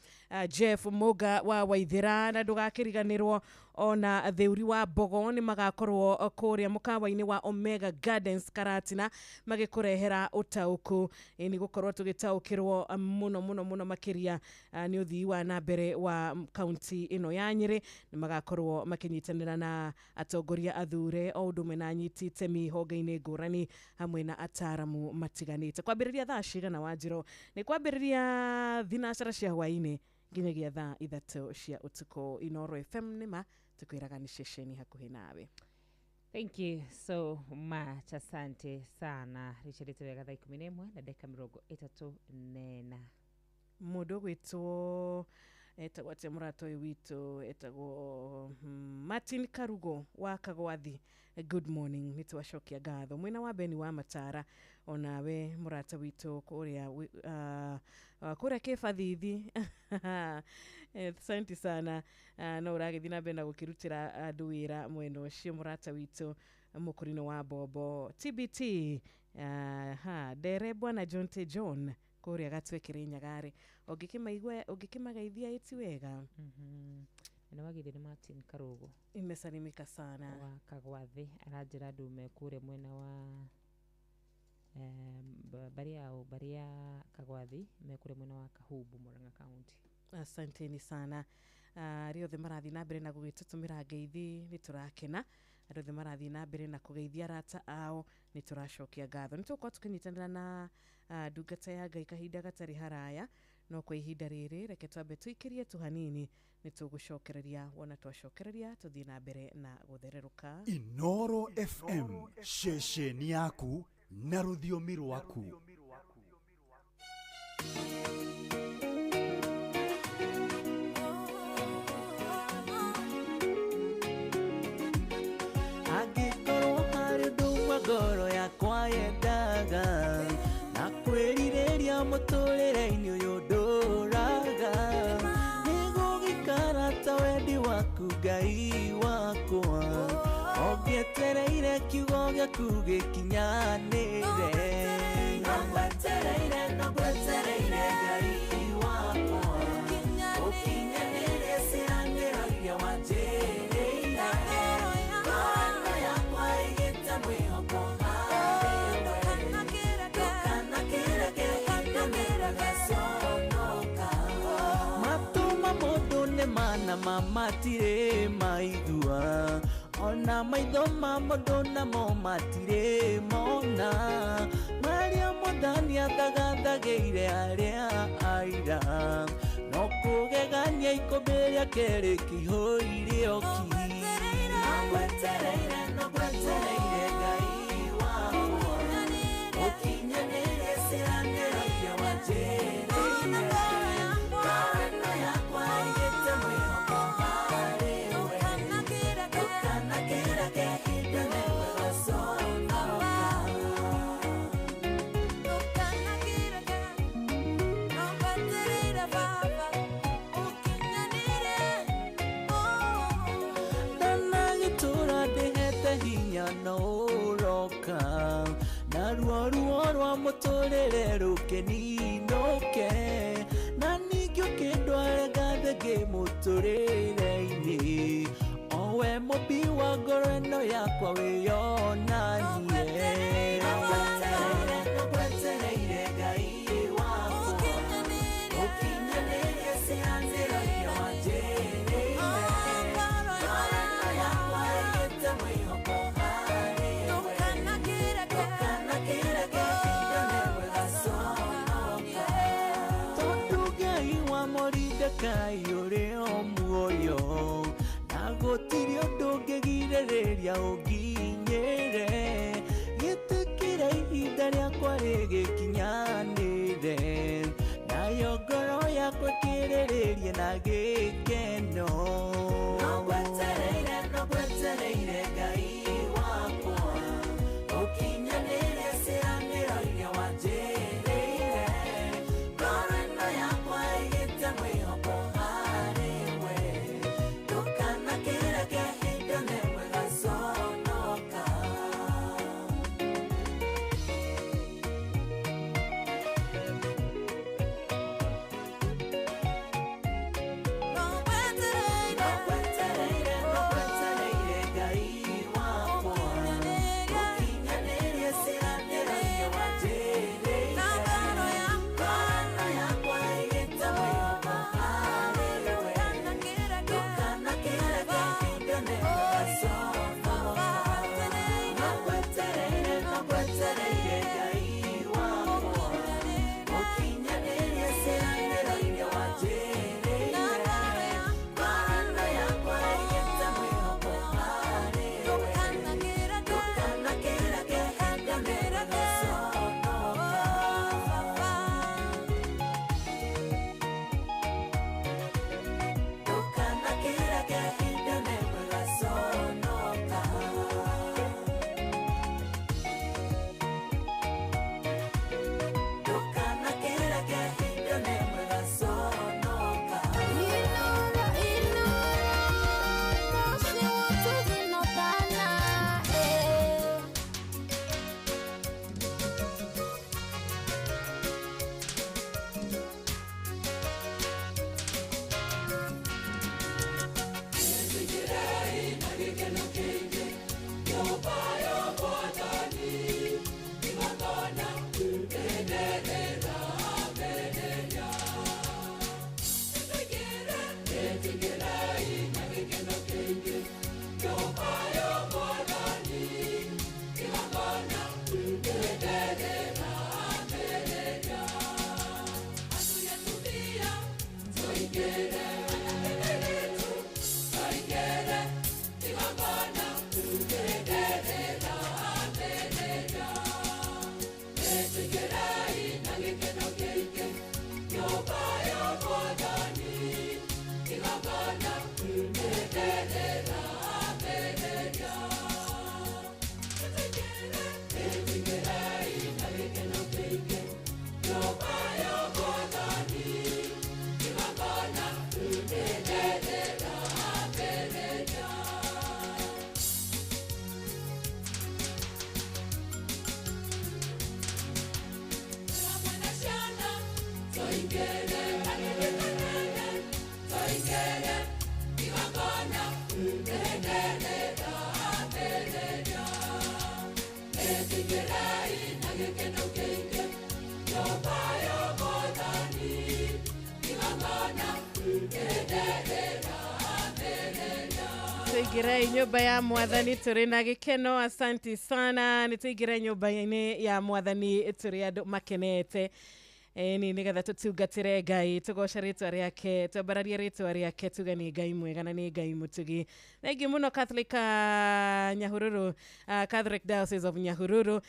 Jeff Moga wa Waithira na ndugakiriganirwo ona theuri wa Bogo ni magakorwo kuria mukawa-ini wa Omega Gardens Karatina magikurehera utauku ni gukorwo tugitaukirwo muno makiria ni uthii wa na mbere wa county ino ya Nyeri ni magakorwo makinyitanira na atongoria athure o undu mena nyiti temi honge-ini ngurani hamwe na ataramu matiganite kwambiriria thaa cigana wa Njiru ni kwambiriria thinacara cia hwaini nginyagia thaa 3 cia utuku. Inoro FM nima tukwiraga ni shesheni hakuhi nawe. Thank you so much. Asante sana. Richard Tewega thaa 11 na dakika 34 mundu gwitwo etagwo atia mũrata ũyũ witũ etagwo Martin Karugo wa Kagwathi. Good morning, nĩ twacokia ngatho mwena wa Beni wa Matara, onawe mũrata witũ kũrĩa kũrĩa Kĩbathithi. Asante sana. No ũragĩthiĩ na mbere na gũkĩrutĩra andũ wĩra mwena ũcio mũrata witũ mũkũrino wa Bobo TBT. Dere bwana John T. John kũrĩa Gatwekere Nyagare, ũngĩkĩmageithia ĩti wega. Na wagithiri Martin Karugo imesalimika sana wa Kagwathi, aranjira ndume kure mwena wa baria Kagwathi mekure mwena wa Kahubu, Murang'a County. Asanteni sana. Riothe marathi na mbere na gũgĩtũtũmĩra ngeithi nĩ tũrakena. Riothe marathi na mbere na kũgeithia arata ao nĩ tũracokia ngatho. Nĩ tũkorwo tũkĩnyitanĩra na ndungata ya Ngai kahinda gatarĩ haraya, no kwa ihinda rĩrĩ reke twambe tũikĩrie tũhanini nĩ tũgũcokereria, wona twacokereria tũthiĩ na mbere na gũthererũka. Inoro FM, shesheni yaku na rũthiomi rwaku. Angĩkorwo harĩ ndumwa ngoro yakwa yendaga na kwĩrirĩria mũtũrĩre-inĩ ũyũ ndũraga, nĩgũgĩikara ta wendi waku Ngai wakwa, ũngĩetereire kiugo gĩaku gĩkinyanĩre. Nongwetereire Ngai wakwa, ũkinyanĩre ciĩranĩro iria wanjĩrĩire. Ngoro yakwa ĩgĩte mwĩhoko harĩwe, ndũkanakĩreke ihinda rĩgaconoka. Matũ ma mũndũ nĩ manama matirĩ maigua, ona maitho ma mũndũ namo matirĩ mona, marĩa mũndani athagathagĩire arĩa aira, no kũgegania ikũmbĩ rĩake rĩkĩihũire oki. Nongwetereire Ngai wakwa, ũkinyanĩre ciĩranĩro iria wanjĩrĩire. Ngoro yakwa ĩgĩte mwĩhoko harĩwe, ndũkanakĩreke ihinda rĩmwe rĩgaconoka. Ndanagĩtũra ndĩhete hinya no ũroka, na ruo rwa mũtũrĩre rũkĩninũke, na ningĩ ũkĩndware ngathĩ mũtũrĩre-inĩ, owe mũmbi wa ngoro ĩno yakwa wĩyonanie. Nongwetereire Ngai wakwa, ũkinyanĩre ciĩranĩro iria wanjĩrĩire. Ngoro yakwa ĩgĩte mwĩhoko harĩwe, ndũkanakĩreke ihinda rĩmwe rĩgaconoka. Tondũ Ngai wa Moridekai ũrĩ o muoyo, na gũtirĩ ũndũ ũngĩgirĩrĩria ũnginyĩre, gĩtĩkĩre ihinda rĩakwa rĩgĩkinyanĩre, nayo ngoro yakwa ĩkĩrĩrĩrie na gĩkeno. Nongwetereire Ngai wakwa, ũkinyanĩre ciĩranĩro iria wanjĩrĩire. Ngoro ĩno yakwa ĩgĩte mwĩhoko harĩwe, ndũkanakĩreke ihinda rĩmwe rĩgaconoka. Nongwetereire Ngai wakwa, Tuigire nyumba ya mwathani turi na gikeno. Asanti sana. Nituigire nyumba ya mwathani turi andu makenete. Ni nigetha tutungatire Ngai, tugoca ritwa riake, twambararie ritwa riake, tuge ni Ngai mwega na ni Ngai mutugi. Thengi muno Catholic Nyahururu, Catholic Diocese of Nyahururu.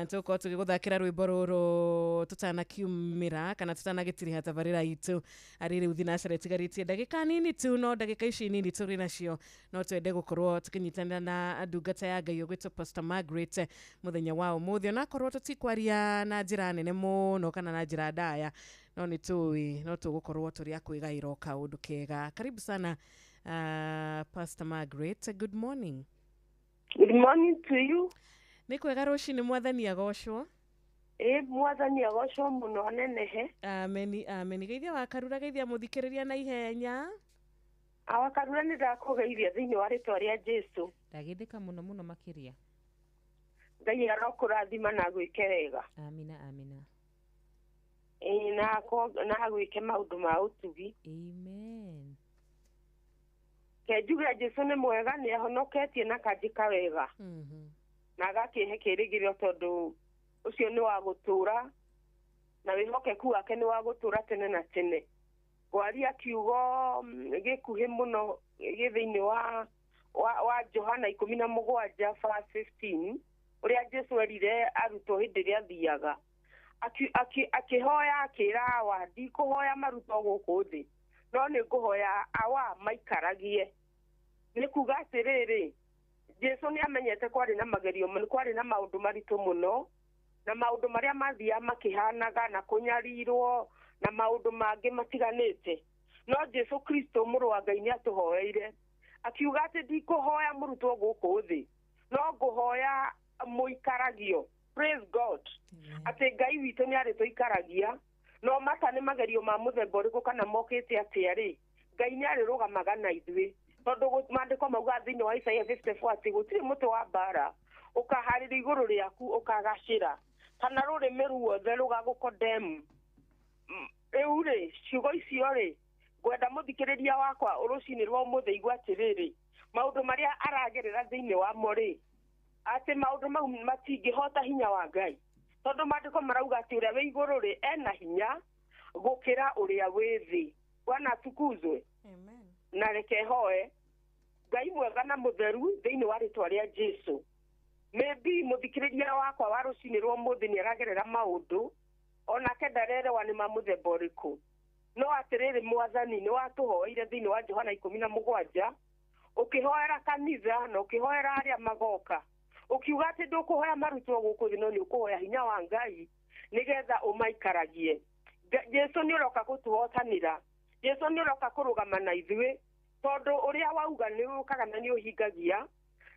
Tuko tugiguthakira rwimbo ruru tutanakiumira kana tutanagitiriha tabarira itu ariri uthinacare tigaritie ndagika nini tu, no ndagika ici nini turi nacio no twende gukorwo tukinyitanira na ndungata ya Ngai ugwitwo Pastor Margaret muthenya wa umuthi, na korwo tutikwaria na njira nene muno kana na njira ndaya, no ni tui no tugukorwo turi akwigaira kaundu kega. Karibu sana Pastor Margaret. Good morning. Good morning to you. Ni kwega rucini mwathani agocwo. Mwathani agocwo muno nenehe. Amen, amen. Geithia wakarura, geithia muthikiriria na ihenya. Awakarura ni ndakugeithia thiini wa ritwa ria Jesu. Ndagithika muno muno makiria. Ngai arokurathima na gwike wega. Amina, amina. Na gwike maundu ma utugi. Amen. Kenjuga Jesu ni mwega, ni ahonoketie na kanjika wega. Na gakihe kirigiro tondu ucio ni wa gutura na wihokeku wake ni wa gutura tene na tene. Gwaria kiugo gikuhi muno githiini wa Johana 17:15 uria Jesu erire arutwo hindi ria thiaga akihoya akira wadi kuhoya maruto guku thi, no ni kuhoya awa maikaragie. Ni kuga atiriri Jesu ni amenyete kwari na magerio muno, kwari na maundu maritu muno, na maundu maria mathia makihanaga na kunyarirwo na maundu mangi matiganite. No Jesu Kristo muru wa Ngai ni atuhoeire akiuga ati ndikuhoya murutwo guku thi, no nguhoya muikaragio. Praise God. Ati Ngai witu ni ari tuikaragia, no mata ni magerio ma muthemba uriku kana mokite atiari Ngai ni ari rugamaga na ithui. Tondu mandiko mauga thiini wa Isaia 54 ati gutiri mutu wa mbara ukaharira iguru riaku ukagacira kana rurimi ruothe rugagukondemu. Riu ri ciugo icio ri ngwenda muthikiriria wakwa urucini rwa umuthi igua atiriri maundu maria aragerera thiini wa mo ri ati maundu mau matingihota hinya wa Ngai, tondu mandiko marauga ati uria wi iguru ri ena hinya gukira uria wi thi. Bwana atukuzwe. Amen. Na reke hoe Ngai mwega na mutheru thiini wa ritwa ria Jesu. Maybe muthikiriria wakwa wa rucini rwa umuthi ni aragerera maundu ona kendarere wa ni ma muthemba uriku, no atiriri mwathani ni watuhoeire thiini wa Johana 17 ukihoera kanitha na ukihoera aria magoka ukiuga ati ndukuhoya marutwo guku thi, no ni ukuhoya hinya wa Ngai nigetha umaikaragie. Jesu ni uroka gutuhotanira, Jesu ni uroka kurugama na ithui, tondu uria wauga ni ukaga na ni uhingagia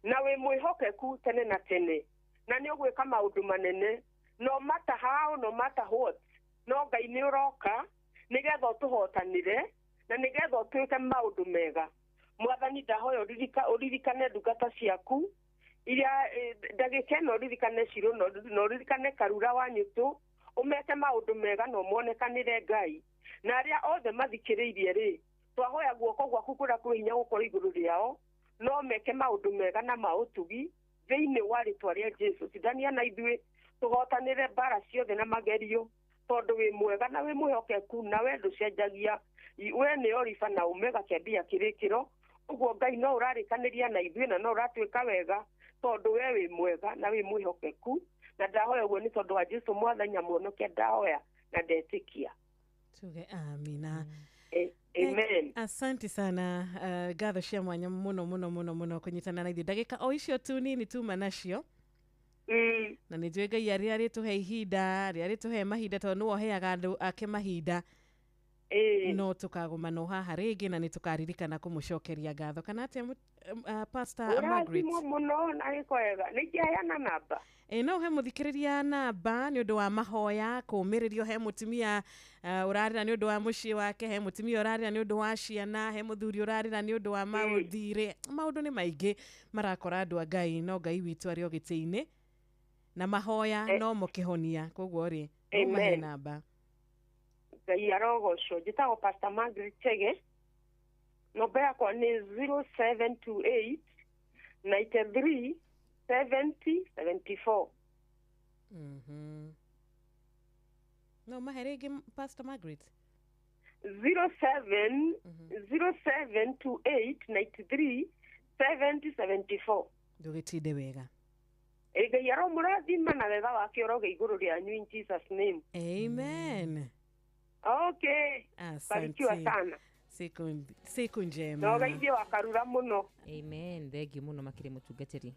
na we mwihokeku tene na tene, na ni ugwika maundu manene no matter how, no matter what. No Ngai ni uroka nigetha utuhotanire na nigetha utuike maundu mega. Mwathani ndahoya uririkane ndungata ciaku iria ndagika no uririkane Ciro no uririkane Karura wa Nyutu, umeke maundu mega no monekanire Ngai, na aria othe mathikiriirie ri twahoya guoko gwaku kura kuri hinya gukora iguru riao, no meke maundu mega na mautugi thiini wa ritwa ria Jesu. Sidania na ithui tuhotanire bara ciothe na magerio, tondu wi mwega na wi mwihokeku na we nducenjagia. We ni Orifa na Omega kiambia kirikiro, uguo Ngai no urarikaniria na ithui na no uratuika wega, tondu we wi mwega na wi mwihokeku, na ndahoya uguo ni tondu wa Jesu mwathani muonokia ndahoya na ndetikia. Tuge amina. Amen. Asante sana gatho cia mwanya muno kunyitana na ithui ndagika o icio tu nini tu manacio. Na nĩ njũĩ Ngai arĩ tuhe ihinda, arĩ tuhe mahinda, tondũ nĩ woheaga andũ ake mahinda no tukagumana haha ringi na nitukaririkana kumucokeria ngatho kana atia Pastor Margaret urathimwo muno na gikwega nikiheana namba no he muthikiriria namba ni undu wa mahoya kumiririo he mutumia urarira ni undu wa mucii wake he mutumia urarira ni undu wa ciana he muthuri urarira ni undu wa maunthire maundu ni maingi marakora andu a Ngai no Ngai witu ari o giti-ini na mahoya no mukihonia koguo ri mahe namba Ngai arogocwo njitagwo Pastor Margaret Chege namba yakwa ni 0728 93 70 74 no maherege Pastor Margaret 0728 93 70 74 ndugitinde wega Ngai aromurathima na wega wake oroge iguru ryanyu in Jesus name amen okay barikiwa sana siku njema no gaithie wakarura muno amen thegi muno makire mutungatiri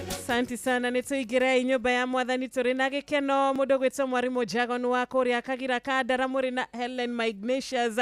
Asante sana nituigire nyumba ya mwathani turi na gikeno mundu gwitwo mwarimu Jagon wa kuria kagira kadara muri na Helen Ignatius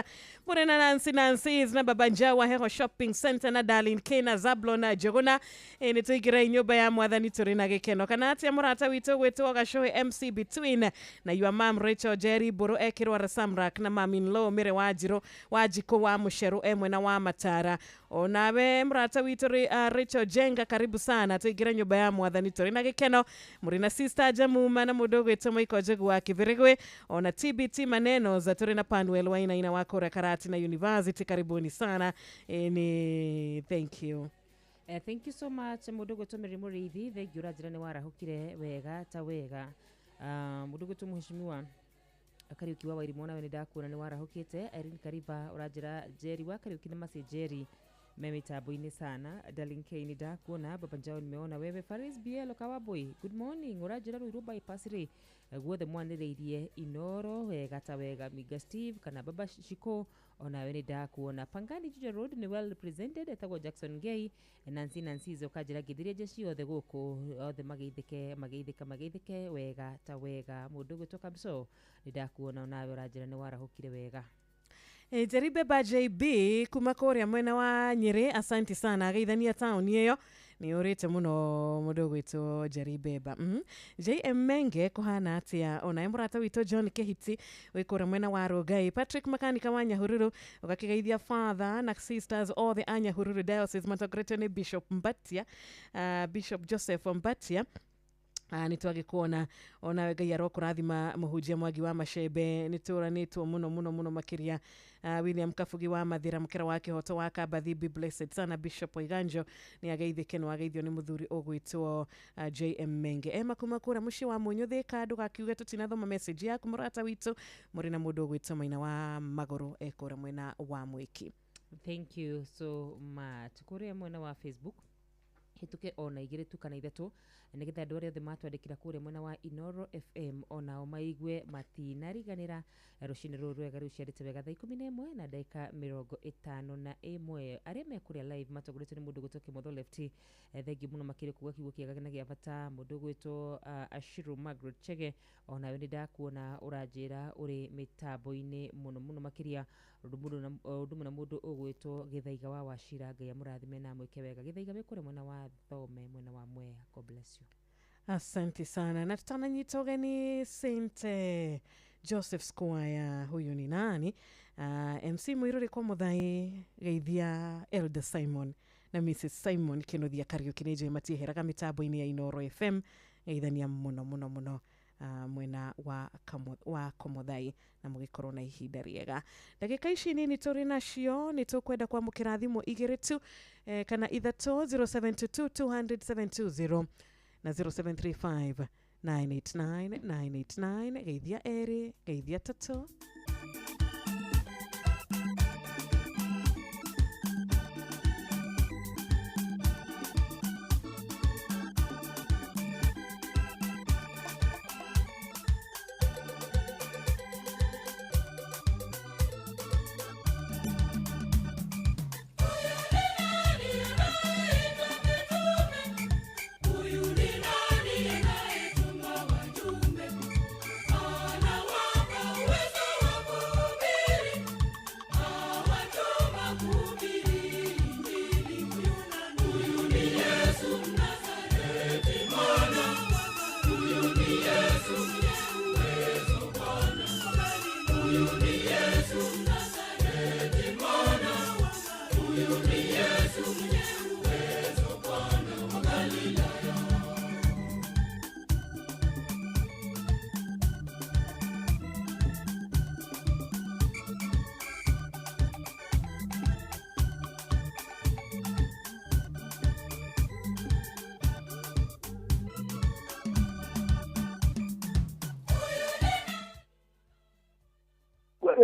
muri na Nancy's na baba Njawa Heho Shopping Center na Darlene Kena Zablon na Jogona nituigire nyumba ya mwathani turi na gikeno kana atia murata witu gwitwo gashowe MC Between na your mom Rachel Jerry Buru ekirwa Rasamrak na mamin lo mire wajiro wajiko wa musheru emwe na wa matara onawe murata witu Rachel Jenga karibu sana tuigire nyumba ya mwathani turi na gikeno muri na sister Jamuma na mudogo etomo ikojegu wa Kivirigwe ona TBT maneno za turi na Panwell wa ina wako Karati na University karibuni sana ni thank you thank you so much mudogo tomeri murithi thank you rajirani warahukire wega ta wega mudogo tumuheshimiwa Kariuki wa Irimona wene ndakuona ni warahukite Irene Kariba urajira Jerry wa Kariuki na masi Jerry meme tabuini sana Darlene Kane ndakuona baba Njao nimeona wewe Faris Bielo Kawaboy good morning urajira Ruiru bypass re guothe mwaniriirie Inoro wega ta wega Miga Steve kana baba Shiko ona wene ndakuona Pangani Juja Road ni well represented etago Jackson Gay Nancy zo kajira githirie jeshi othe guku othe mageithike wega ta wega mundu gutoka mso ndakuona nawe urajira ni warahukire wega Jaribe ba JB kuma kuria mwena wa Nyeri asante sana ageithania town iyo ni urite muno mudogo ito Jaribeba JM Menge kuhana atia ona emurata wito John Kehiti wikura mwena wa Rogai Patrick Makanika wa Nyahururu ukakigaithia father na sisters all the Nyahururu diocese Matogretone Bishop Mbatia Bishop Joseph Mbatia nitwage kuona ona Ngai arokurathima muhunjia Mwangi wa Macembe nituranitwo muno makiria William Kafugi wa Mathira mukera wake hoto wa Kabathi be blessed sana Bishop Iganjo ni ageithike no ageithio ni muthuri ogwitwo JM Menge ema kuma kura mushi wa Munyuthi kandu gakiuge tutinathoma message yaku murata witu muri na mundu ogwitwo Maina wa Magoro ekora mwena wa Mwiki. Thank you so much. Kuria mwena wa Facebook hituke ona igire tu kana ithatu nigetha andu aria othe matwandikira kuria mwena wa Inoro FM ona o maigwe matinariganira rucini ruru rwega ruciarite wega thaa 11 na dakika 51 aria mekuria live matogoretwo ni mundu gwitwo Kimotho Lefty thengi muno makiri kuga kiugo kiega na gia bata mundu gwitwo Ashiru Margaret Chege ona we ndakuona uranjira uri mitambo-ini muno makiria undu na mundu ugwitwo Githaiga wa Wachira Ngai amurathime na mwike wega Githaiga mekure mwena wa Thome mwena wa Mwea. God bless you. Asante sana. Na tutananyita ugeni Saint Joseph Squire. Huyu ni nani? MC Muiruri kwa Muthai geithia Elder Simon na Mrs. Simon Kinothia Kariuki neje matiheraga mitambo-ini ya Inoro FM geithania muno mwena wa Komuthai na mugikorwo na ihinda riega. Ndagika ici nini turi nacio ni tukwenda kwamukira thimu igiri tu kana ithatu 0722 na 0735 989 geithia eri geithia tatu.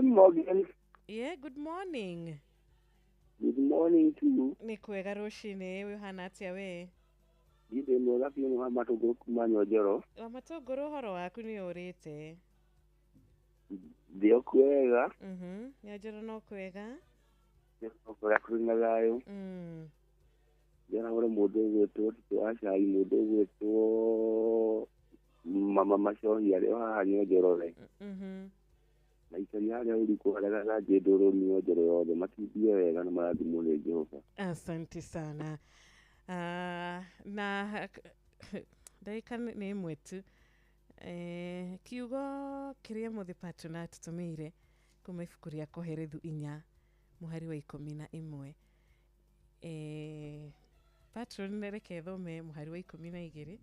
Morgan. Yeah, good morning. Good morning to you. Ni kwega rucini we hana atia we? Ide mwega pia ni wa Matogoro kuma Nyojoro. Wa Matogoro horo waku ni urite? Ndio kwega. Nyojoro no kwega? Ndio kwega kuringa gayo. Jana ore mundu gwetwo twashai mundu gwetwo mama Mashohi ari wa Nyojoro re. Na ikari haria uri kuharega na Jendoro Nyojoro yothe matithie wega na marathimwo ni Jehova. Asante sana. Na ndaika ni imwe tu kiugo kiria muthi patuna tutumire kuma ibuku ria Koherethu 4 muhari wa 11 patron nereke thome muhari wa 12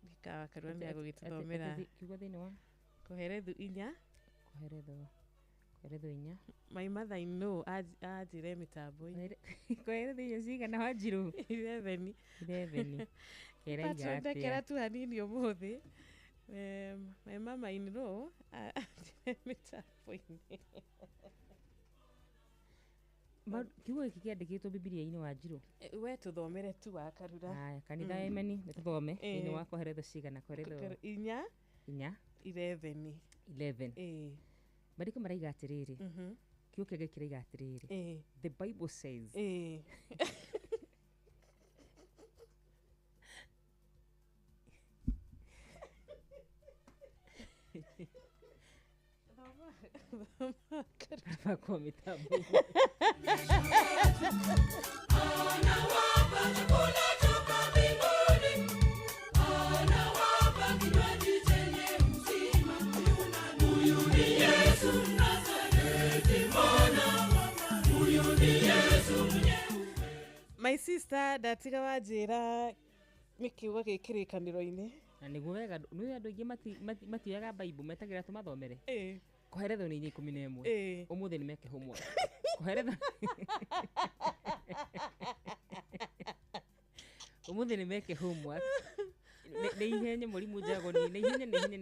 nika karwani ya gugituthomera kiugo thini wa Koherethu 4 Koherethu 4 my mother know ajire mitambo Koherethu 4 cigana Wanjiru 11 kera igatia kera tu hanini umuthi my mama know ajire mitambo-ini kiugo giki kiandikitwo Bibilia-ini Wanjiru we tuthomere tu wa Karura kanitha Emeni nituthome ini wa Koherethu cigana Koherethu 4 11 Bariko maraiga atiriri kiugo kege kiraiga atiriri the Bible says kwa mitambo my sister datiga wajira nĩ kiugo gĩkĩrĩkanĩro-inĩ na nĩguo wega nĩ andũ aingĩ matioyaga Bible metagĩra tũmathomere kũherethwo nĩ 11 ũmũthĩ nĩ meke homework kũherethwo ũmũthĩ nĩ meke homework nĩ ihenya mũrimũ njagoni nĩ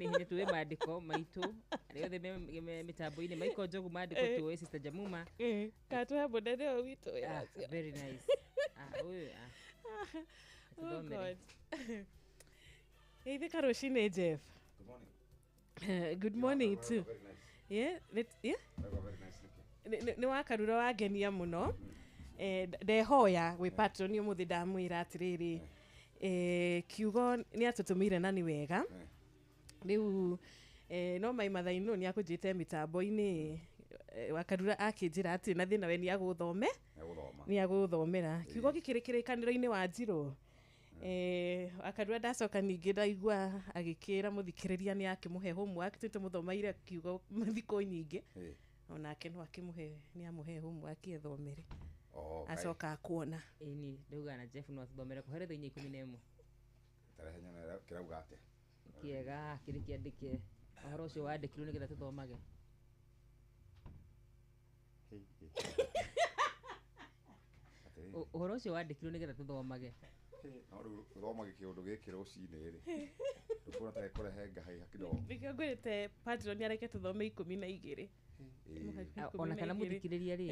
ihenya tuwe maandĩko maitũ arĩa othe mĩtambo-inĩ Michael Njogu maandĩko tuwe Sister Jamuma katũhe mũnene ũyũ witũ very nice ũyũ oh God. Hey, Karoshine Jeff. Good morning. Good morning too. Yeah, yeah. Nĩ wakarura wangenia mũno. Ndehoya gwĩ patron ũmũthĩ ndamwĩra atĩrĩrĩ kiugo nĩ atũtũmĩire na nĩ wega. Rĩu no maimathainũ nĩ akũnjĩte mĩtambo-inĩ wakarura akĩnjĩra atĩ na thĩna we nĩ agũthome nĩ agũthomera kiugo gĩkĩrĩ kĩrĩkanĩro-inĩ wa Njirũ. Akarua ndacoka ningĩ ndaigua agĩkĩra mũthikĩrĩria nĩ akĩmũhe homework tũmũthomeire kiugo thikũ nyingĩ onake no akĩmũhe nĩ amũhe homework ethomere acoka akuona ĩni ndauga na Jeff no atũthomere kũherethwo 11 tarehe nyana kĩrauga atĩ kĩega kĩrĩ kĩandĩke ũhoro ũcio wandĩkirwo nĩgetha tũthomage ũhoro ũcio wandĩkirwo nĩgetha tũthomage no rĩu thomage kĩũndũ gĩkĩ rũcinĩ rĩ ndũkũona ta kũrehe ngahaiha kidogo nĩkĩo ngwĩrĩte patron areke tũthome 12 ona kana mũthikĩrĩria rĩ